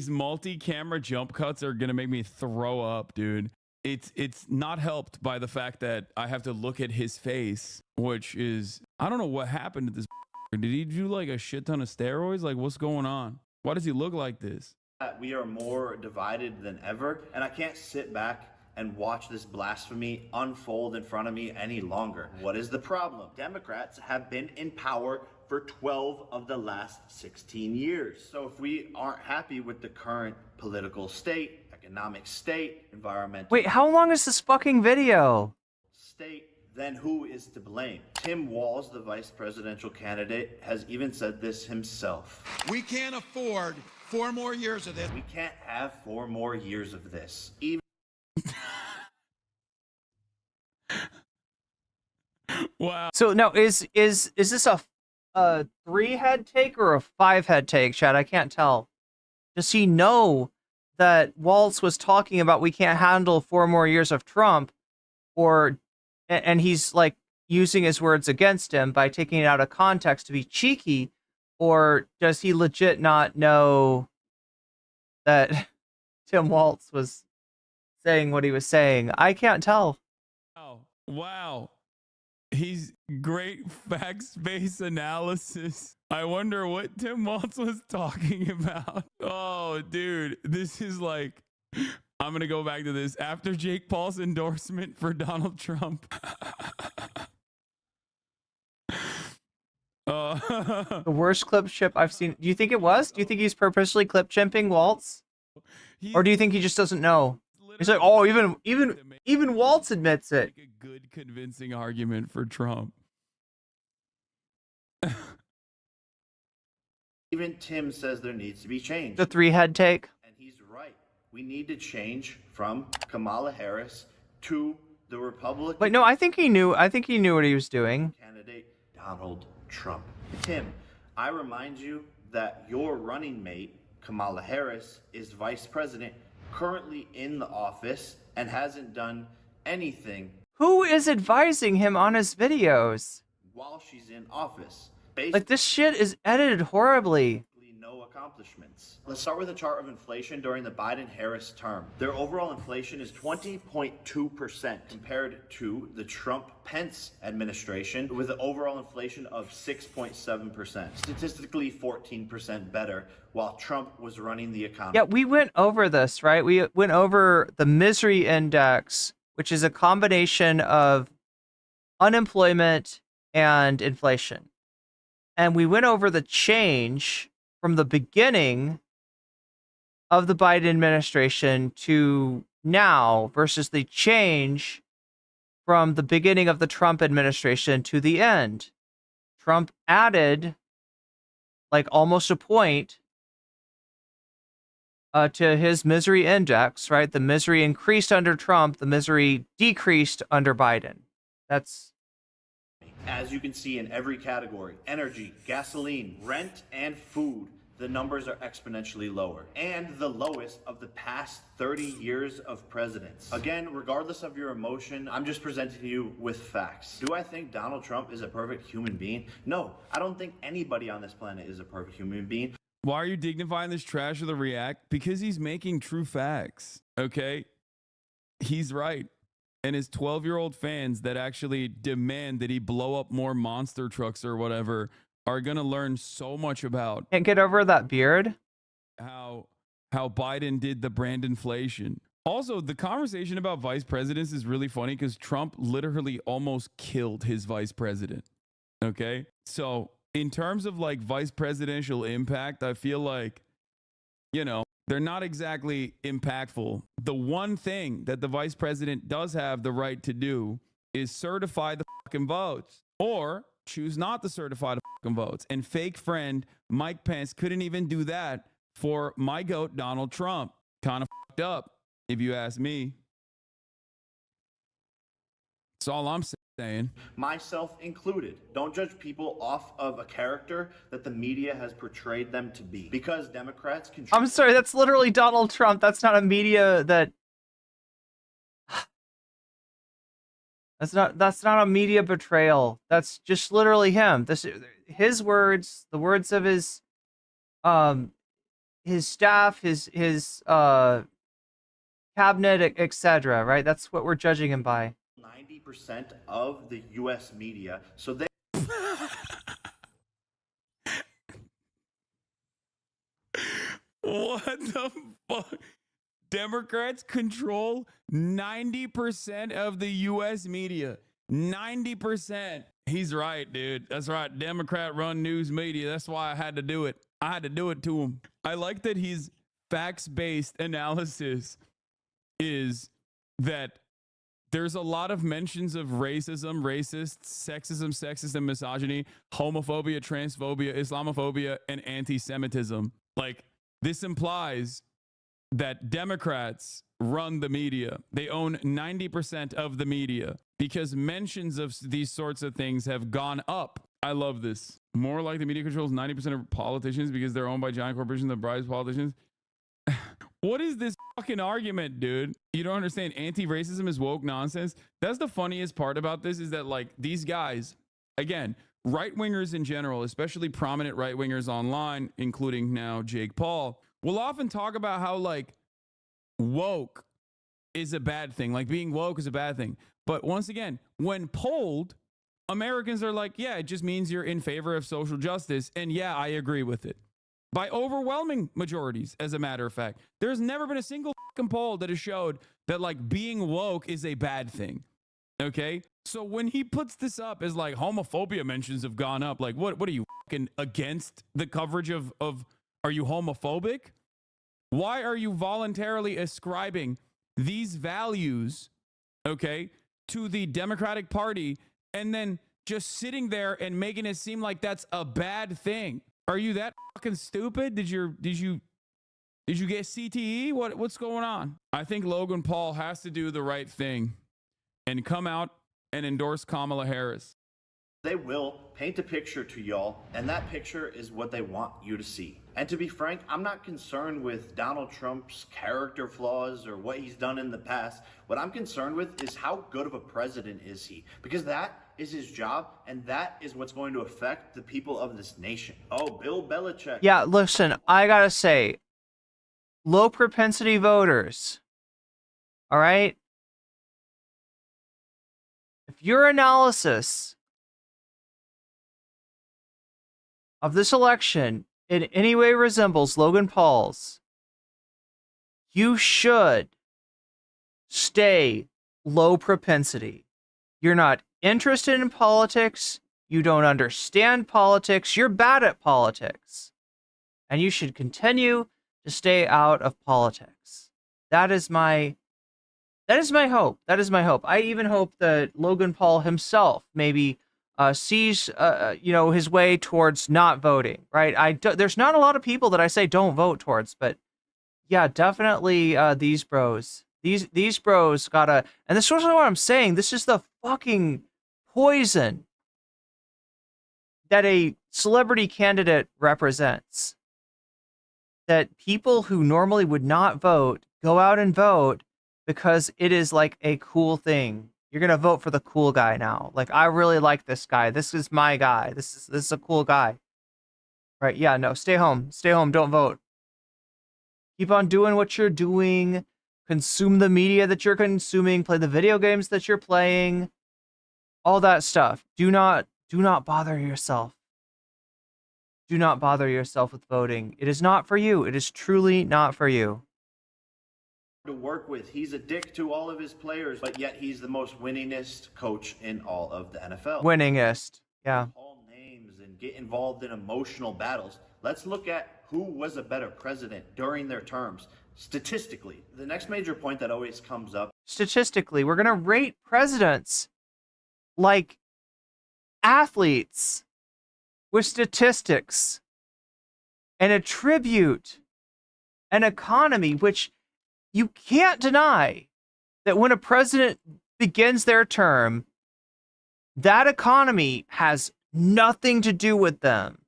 multi-camera jump cuts are gonna make me throw up, dude. It's not helped by the fact that I have to look at his face, which is, I don't know what happened to this. Did he do like a shit ton of steroids? Like, what's going on? Why does he look like this? we are more divided than ever, and I can't sit back and watch this blasphemy unfold in front of me any longer. What is the problem? Democrats have been in power for 12 of the last 16 years. So if we aren't happy with the current political state, economic state, environmental Wait, how long is this fucking video? state, then who is to blame? Tim Walz, the vice presidential candidate, has even said this himself. We can't afford 4 more years of this. We can't have 4 more years of this. Even Wow. So no, is this a 3-head take or a 5-head take, Chad? I can't tell. Does he know that Walz was talking about we can't handle 4 more years of Trump, or and he's like using his words against him by taking it out of context to be cheeky, or does he legit not know that Tim Walz was saying what he was saying? I can't tell. Wow. He's great facts-based analysis. I wonder what Tim Walz was talking about. Oh, dude, this is like, I'm going to go back to this. After Jake Paul's endorsement for Donald Trump. The worst clip chip I've seen. Do you think it was? Do you think he's purposely clip chimping Walz? Or do you think he just doesn't know? He's like, oh, even Walz admits it. A good convincing argument for Trump. Even Tim says there needs to be change. The 3-head take. And he's right. We need to change from Kamala Harris to the Republican But no, I think he knew what he was doing. candidate, Donald Trump. Tim, I remind you that your running mate, Kamala Harris, is vice president, currently in the office, and hasn't done anything Who is advising him on his videos? while she's in office. Like, this shit is edited horribly. No accomplishments. Let's start with a chart of inflation during the Biden-Harris term. Their overall inflation is 20.2% compared to the Trump-Pence administration with an overall inflation of 6.7%. Statistically 14% better while Trump was running the economy. Yeah, we went over this, right? We went over the misery index, which is a combination of unemployment and inflation. And we went over the change from the beginning of the Biden administration to now versus the change from the beginning of the Trump administration to the end. Trump added like almost a point to his misery index, right? The misery increased under Trump, the misery decreased under Biden. That's As you can see in every category, energy, gasoline, rent, and food, the numbers are exponentially lower and the lowest of the past 30 years of presidents. Again, regardless of your emotion, I'm just presenting you with facts. Do I think Donald Trump is a perfect human being? No, I don't think anybody on this planet is a perfect human being. Why are you dignifying this trash with a react? Because he's making true facts, okay? He's right. And his 12-year-old fans that actually demand that he blow up more monster trucks or whatever are going to learn so much about. Can't get over that beard. How Biden did the brand inflation. Also, the conversation about vice presidents is really funny because Trump literally almost killed his vice president. Okay? So in terms of like vice presidential impact, I feel like, you know, they're not exactly impactful. The one thing that the vice president does have the right to do is certify the fucking votes or choose not to certify the fucking votes. And fake friend Mike Pence couldn't even do that for my goat, Donald Trump. Kind of fucked up, if you ask me. That's all I'm saying. saying. Myself included. Don't judge people off of a character that the media has portrayed them to be. Because Democrats control. I'm sorry, that's literally Donald Trump. That's not a media that... That's not a media betrayal. That's just literally him. His words, the words of his staff, his cabinet, etc. Right? That's what we're judging him by. 90% of the U.S. media, so they. What the fuck? Democrats control 90% of the U.S. media. 90%. He's right, dude. That's right. Democrat-run news media. That's why I had to do it. I had to do it to him. I like that his facts-based analysis is that there's a lot of mentions of racism, racist, sexism, sexist, and misogyny, homophobia, transphobia, Islamophobia, and anti-Semitism. Like, this implies that Democrats run the media. They own 90% of the media because mentions of these sorts of things have gone up. I love this. More like the media controls 90% of politicians because they're owned by giant corporations that bribes politicians. What is this fucking argument, dude? You don't understand. Anti-racism is woke nonsense. That's the funniest part about this, is that, like, these guys, again, right-wingers in general, especially prominent right-wingers online, including now Jake Paul, will often talk about how, like, woke is a bad thing. Like, being woke is a bad thing. But once again, when polled, Americans are like, yeah, it just means you're in favor of social justice. And yeah, I agree with it. By overwhelming majorities, as a matter of fact. There's never been a single fucking poll that has showed that, like, being woke is a bad thing. Okay? So when he puts this up as, like, homophobia mentions have gone up, like, what are you fucking against the coverage of are you homophobic? Why are you voluntarily ascribing these values, okay, to the Democratic Party and then just sitting there and making it seem like that's a bad thing? Are you that fucking stupid? Did you get CTE? What's going on? I think Logan Paul has to do the right thing and come out and endorse Kamala Harris. They will paint a picture to y'all, and that picture is what they want you to see. And to be frank, I'm not concerned with Donald Trump's character flaws or what he's done in the past. What I'm concerned with is how good of a president is he? Because that is his job, and that is what's going to affect the people of this nation. Oh, Bill Belichick. Yeah, listen, I gotta say, low propensity voters, all right? If your analysis of this election in any way resembles Logan Paul's, you should stay low propensity. You're not interested in politics. You don't understand politics. You're bad at politics. And you should continue to stay out of politics. That is my hope. That is my hope. I even hope that Logan Paul himself maybe sees his way towards not voting, right? There's not a lot of people that I say don't vote towards, but yeah, definitely these bros. These bros gotta, and this is what I'm saying. This is the fucking poison that a celebrity candidate represents. That people who normally would not vote go out and vote because it is like a cool thing. You're gonna vote for the cool guy now. Like, I really like this guy. This is my guy. This is a cool guy. Right? Yeah, no, stay home. Stay home, don't vote. Keep on doing what you're doing. Consume the media that you're consuming, play the video games that you're playing. All that stuff. Do not bother yourself. Do not bother yourself with voting. It is not for you. It is truly not for you. To work with. He's a dick to all of his players, but yet he's the most winningest coach in all of the NFL. Winningest, yeah. Call names and get involved in emotional battles. Let's look at who was a better president during their terms. Statistically, the next major point that always comes up. Statistically, we're going to rate presidents like athletes with statistics and attribute an economy, which you can't deny that when a president begins their term, That economy has nothing to do with them.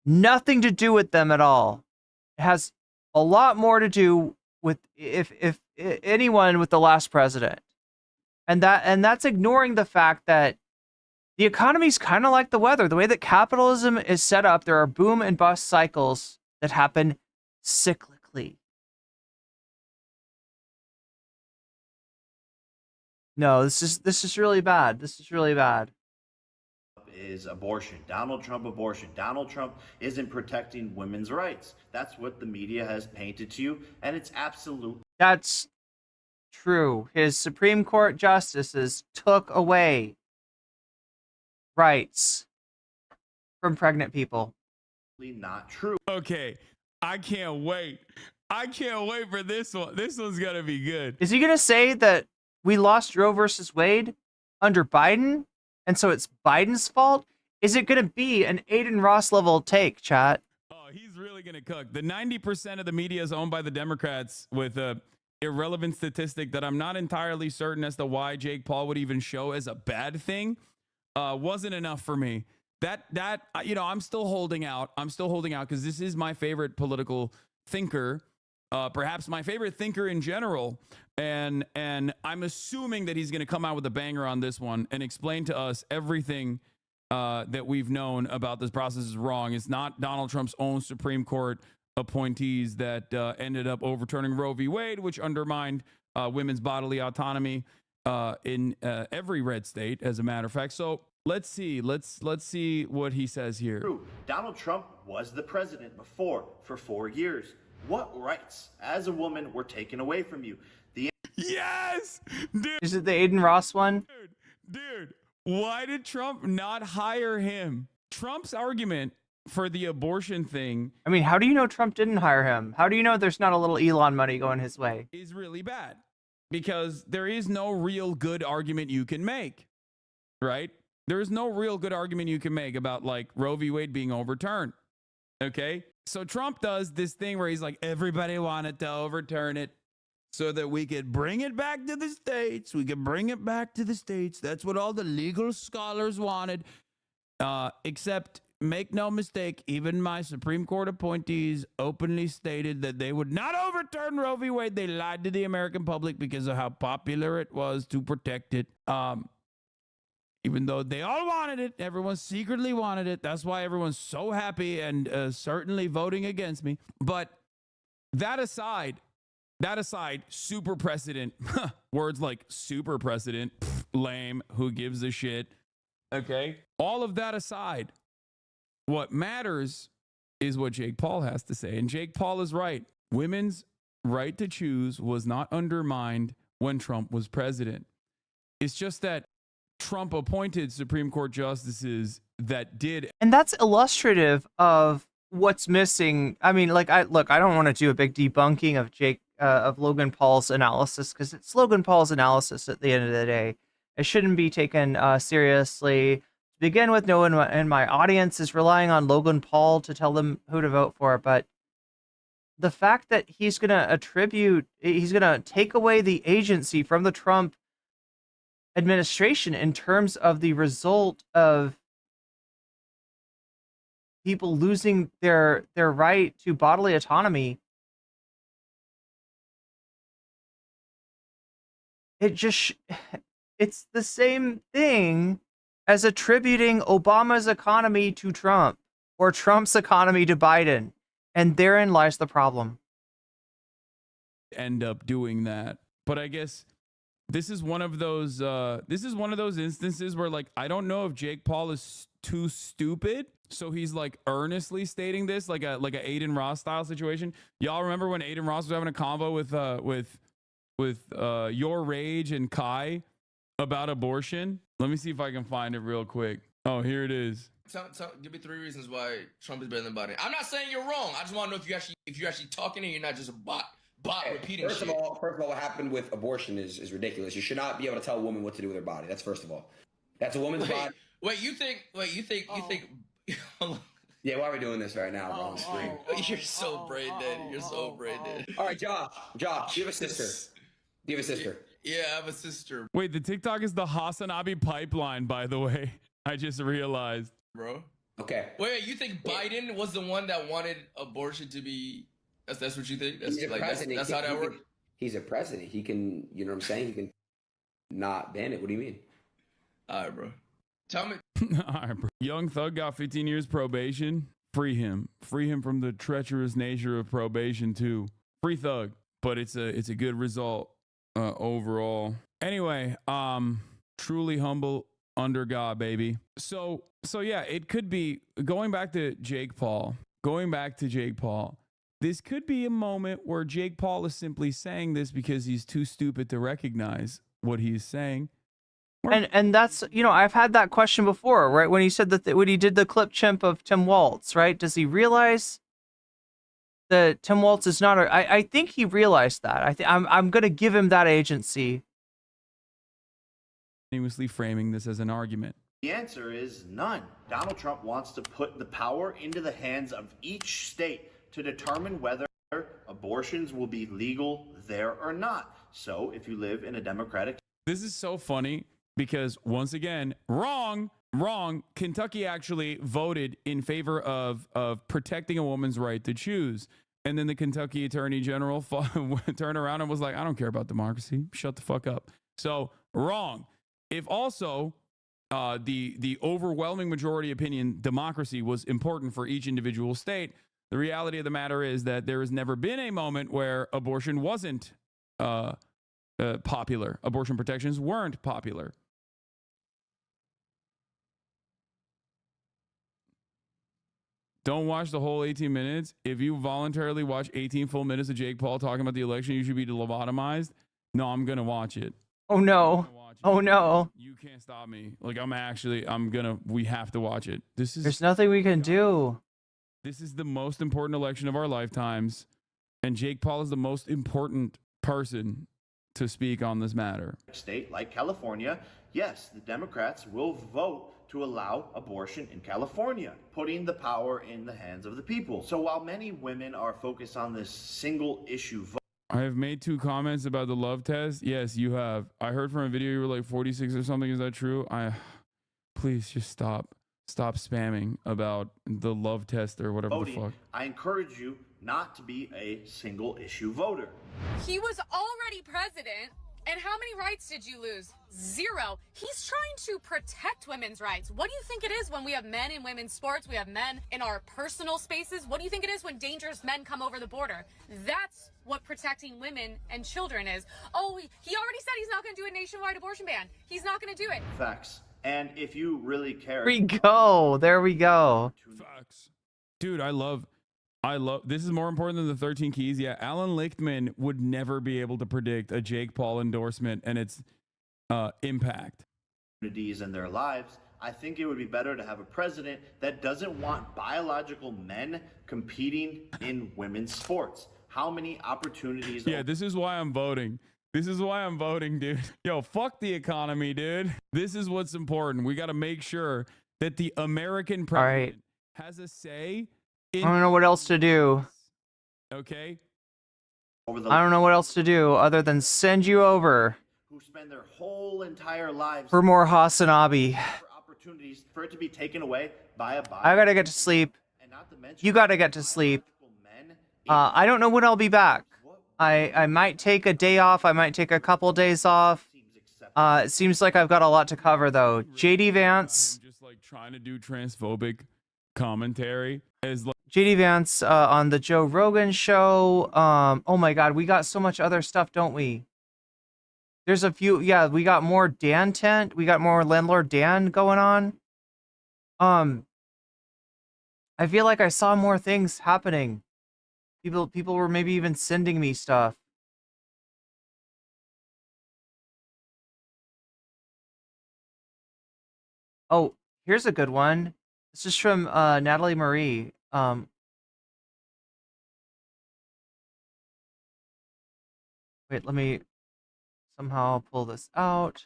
Nothing to do with them at all. It has a lot more to do with if anyone with the last president. And that's ignoring the fact that the economy is kind of like the weather. The way that capitalism is set up, there are boom and bust cycles that happen cyclically. No, this is really bad. This is really bad. Is abortion. Donald Trump abortion. Donald Trump isn't protecting women's rights. That's what the media has painted to you, and it's absolute. That's true. His Supreme Court justices took away rights from pregnant people. Not true. Okay, I can't wait. I can't wait for this one. This one's gonna be good. Is he gonna say that we lost Roe versus Wade under Biden, and so it's Biden's fault? Is it gonna be an Aiden Ross level take, chat? Oh, he's really gonna cook. The 90% of the media is owned by the Democrats, with a irrelevant statistic that I'm not entirely certain as to why Jake Paul would even show as a bad thing. Wasn't enough for me. That I'm still holding out. I'm still holding out because this is my favorite political thinker, perhaps my favorite thinker in general. And I'm assuming that he's going to come out with a banger on this one and explain to us everything that we've known about this process is wrong. It's not Donald Trump's own Supreme Court appointees that ended up overturning Roe v. Wade, which undermined women's bodily autonomy in every red state, as a matter of fact. So let's see what he says here. True. Donald Trump was the president before for 4 years. What rights as a woman were taken away from you? Yes, dude. Is it the Aiden Ross one? Dude, why did Trump not hire him? Trump's argument for the abortion thing, I mean, how do you know Trump didn't hire him? How do you know there's not a little Elon money going his way? is really bad because there is no real good argument you can make, right? There is no real good argument you can make about like Roe v. Wade being overturned. Okay. So Trump does this thing where he's like, everybody wanted to overturn it so that we could bring it back to the states. We could bring it back to the states. That's what all the legal scholars wanted. Except, make no mistake, even my Supreme Court appointees openly stated that they would not overturn Roe v. Wade. They lied to the American public because of how popular it was to protect it. Even though they all wanted it, everyone secretly wanted it. That's why everyone's so happy and certainly voting against me. But that aside, super precedent, words like super precedent, lame, who gives a shit, okay? All of that aside, what matters is what Jake Paul has to say. And Jake Paul is right. Women's right to choose was not undermined when Trump was president. It's just that Trump appointed Supreme Court justices that did. And that's illustrative of what's missing. I mean, like, I don't want to do a big debunking of Logan Paul's analysis because it's Logan Paul's analysis at the end of the day. It shouldn't be taken seriously. To begin with, no one in my audience is relying on Logan Paul to tell them who to vote for, but the fact that he's going to take away the agency from the Trump administration in terms of the result of people losing their right to bodily autonomy, it's the same thing as attributing Obama's economy to Trump or Trump's economy to Biden, and therein lies the problem. End up doing that, but I guess this is one of those instances where, like, I don't know if Jake Paul is too stupid, so he's like earnestly stating this like a Aiden Ross style situation. Y'all remember when Aiden Ross was having a convo with Your Rage and Kai about abortion? Let me see if I can find it real quick. Oh, here it is. Give me 3 reasons why Trump is better than Biden. I'm not saying you're wrong. I just want to know if you're actually talking and you're not just a bot repeating First of all, what happened with abortion is ridiculous. You should not be able to tell a woman what to do with her body. That's first of all. That's a woman's body. You think. Yeah, why are we doing this right now, bro, on the screen? You're so brain dead. You're so brain dead. All right, Josh, do you have a sister? Yeah, I have a sister, Wait, the TikTok is the Hasanabi pipeline, by the way. I just realized. bro. Okay. Wait, you think Biden was the one that wanted abortion to be? That's what you think? That's He's a like president. that's how that works. He's a president. He can, you know what I'm saying? He can not ban it. What do you mean? All right, bro. Tell me. All right, bro. Young Thug got 15 years probation. Free him. Free him from the treacherous nature of probation too. Free Thug. But it's a good result overall. Anyway, truly humble under God, baby. So yeah, it could be going back to Jake Paul. This could be a moment where Jake Paul is simply saying this because he's too stupid to recognize what he's saying. And that's, you know, I've had that question before, right? When he said that when he did the clip chimp of Tim Walz, right? Does he realize that Tim Walz is not I think he realized that. I'm going to give him that agency. Continuously framing this as an argument. The answer is none. Donald Trump wants to put the power into the hands of each state to determine whether abortions will be legal there or not. So if you live in a Democratic... This is so funny because once again, wrong. Kentucky actually voted in favor of protecting a woman's right to choose. And then the Kentucky Attorney General turned around and was like, I don't care about democracy. Shut the fuck up. So wrong. If also the overwhelming majority opinion democracy was important for each individual state, the reality of the matter is that there has never been a moment where abortion wasn't popular. Abortion protections weren't popular. Don't watch the whole 18 minutes. If you voluntarily watch 18 full minutes of Jake Paul talking about the election, you should be lobotomized. No, I'm going to watch it. Oh, no. Oh, no. You can't stop me. Like, we have to watch it. There's nothing we can do. This is the most important election of our lifetimes. And Jake Paul is the most important person to speak on this matter. State like California, yes, the Democrats will vote to allow abortion in California, putting the power in the hands of the people. So while many women are focused on this single issue vote, I have made 2 comments about the love test. Yes, you have. I heard from a video you were like 46 or something. Is that true? Please just stop spamming about the love test or whatever voting, the fuck. I encourage you not to be a single issue voter. He was already president, and how many rights did you lose? 0. He's trying to protect women's rights. What do you think it is when we have men in women's sports, we have men in our personal spaces? What do you think it is when dangerous men come over the border? That's what protecting women and children is. Oh, he already said he's not going to do a nationwide abortion ban. He's not going to do it. Facts. And if you really care... There we go. There we go. Facts. Dude, I love... This is more important than the 13 keys. Yeah, Alan Lichtman would never be able to predict a Jake Paul endorsement and its impact. ...in their lives, I think it would be better to have a president that doesn't want biological men competing in women's sports. How many opportunities... Yeah, this is why I'm voting. This is why I'm voting, dude. Yo, fuck the economy, dude. This is what's important. We got to make sure that the American president has a say. I don't know what else to do. Okay. I don't know what else to do other than send you over who spend their whole entire lives for more Hasanabi. For opportunities for it to be taken away by a body. I gotta get to sleep. You gotta get to sleep. I don't know when I'll be back. I might take a day off. I might take a couple days off. It seems like I've got a lot to cover though. JD Vance. Just like trying to do transphobic commentary is like JD Vance on the Joe Rogan show. Oh my God, we got so much other stuff, don't we? There's a few. Yeah, we got more Dan tent. We got more Landlord Dan going on. I feel like I saw more things happening. People were maybe even sending me stuff. Oh, here's a good one. This is from Natalie Marie. Wait, let me somehow pull this out.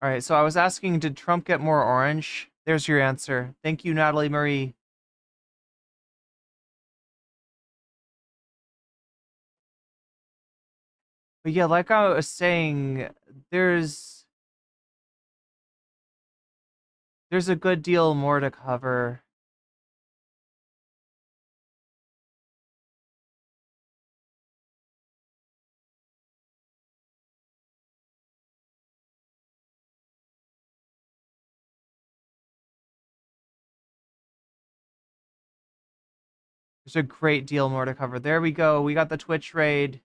All right, so I was asking, did Trump get more orange? There's your answer. Thank you, Natalie Marie. But yeah, like I was saying, there's a good deal more to cover. There's a great deal more to cover. There we go. We got the Twitch raid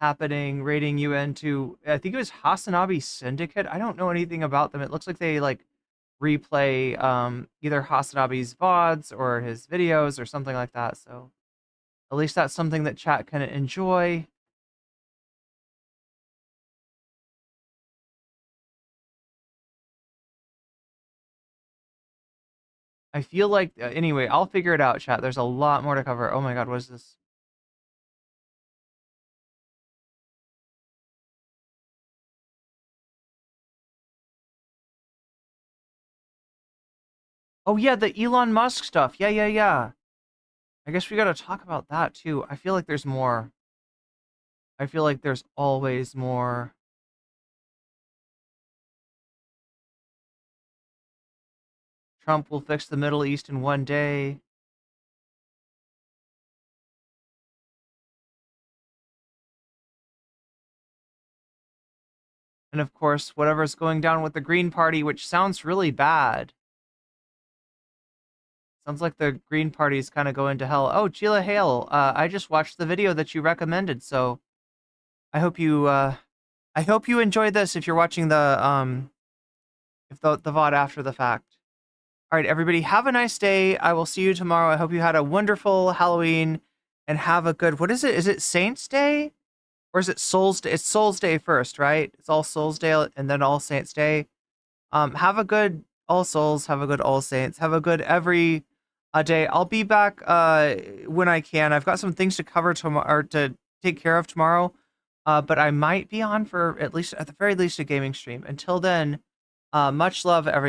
happening, raiding you into, I think it was Hasanabi Syndicate. I don't know anything about them. It looks like they like replay either Hasanabi's VODs or his videos or something like that. So at least that's something that chat can enjoy. I feel like, anyway, I'll figure it out, chat. There's a lot more to cover. Oh my god, what is this? Oh yeah, the Elon Musk stuff. Yeah. I guess we gotta talk about that too. I feel like there's more. I feel like there's always more. Trump will fix the Middle East in one day. And of course, whatever's going down with the Green Party, which sounds really bad. Sounds like the Green Party's kind of going to hell. Oh, Sheila Hale, I just watched the video that you recommended, so I hope you enjoyed this if you're watching the VOD after the fact. All right, everybody, have a nice day. I will see you tomorrow. I hope you had a wonderful Halloween and have a good, what is it? Is it Saints Day? Or is it Souls Day? It's Souls Day first, right? It's All Souls Day and then All Saints Day. Have a good All Souls, have a good All Saints, have a good every day. I'll be back when I can. I've got some things to cover tomorrow, or to take care of tomorrow. But I might be on for at the very least a gaming stream. Until then, much love, everybody.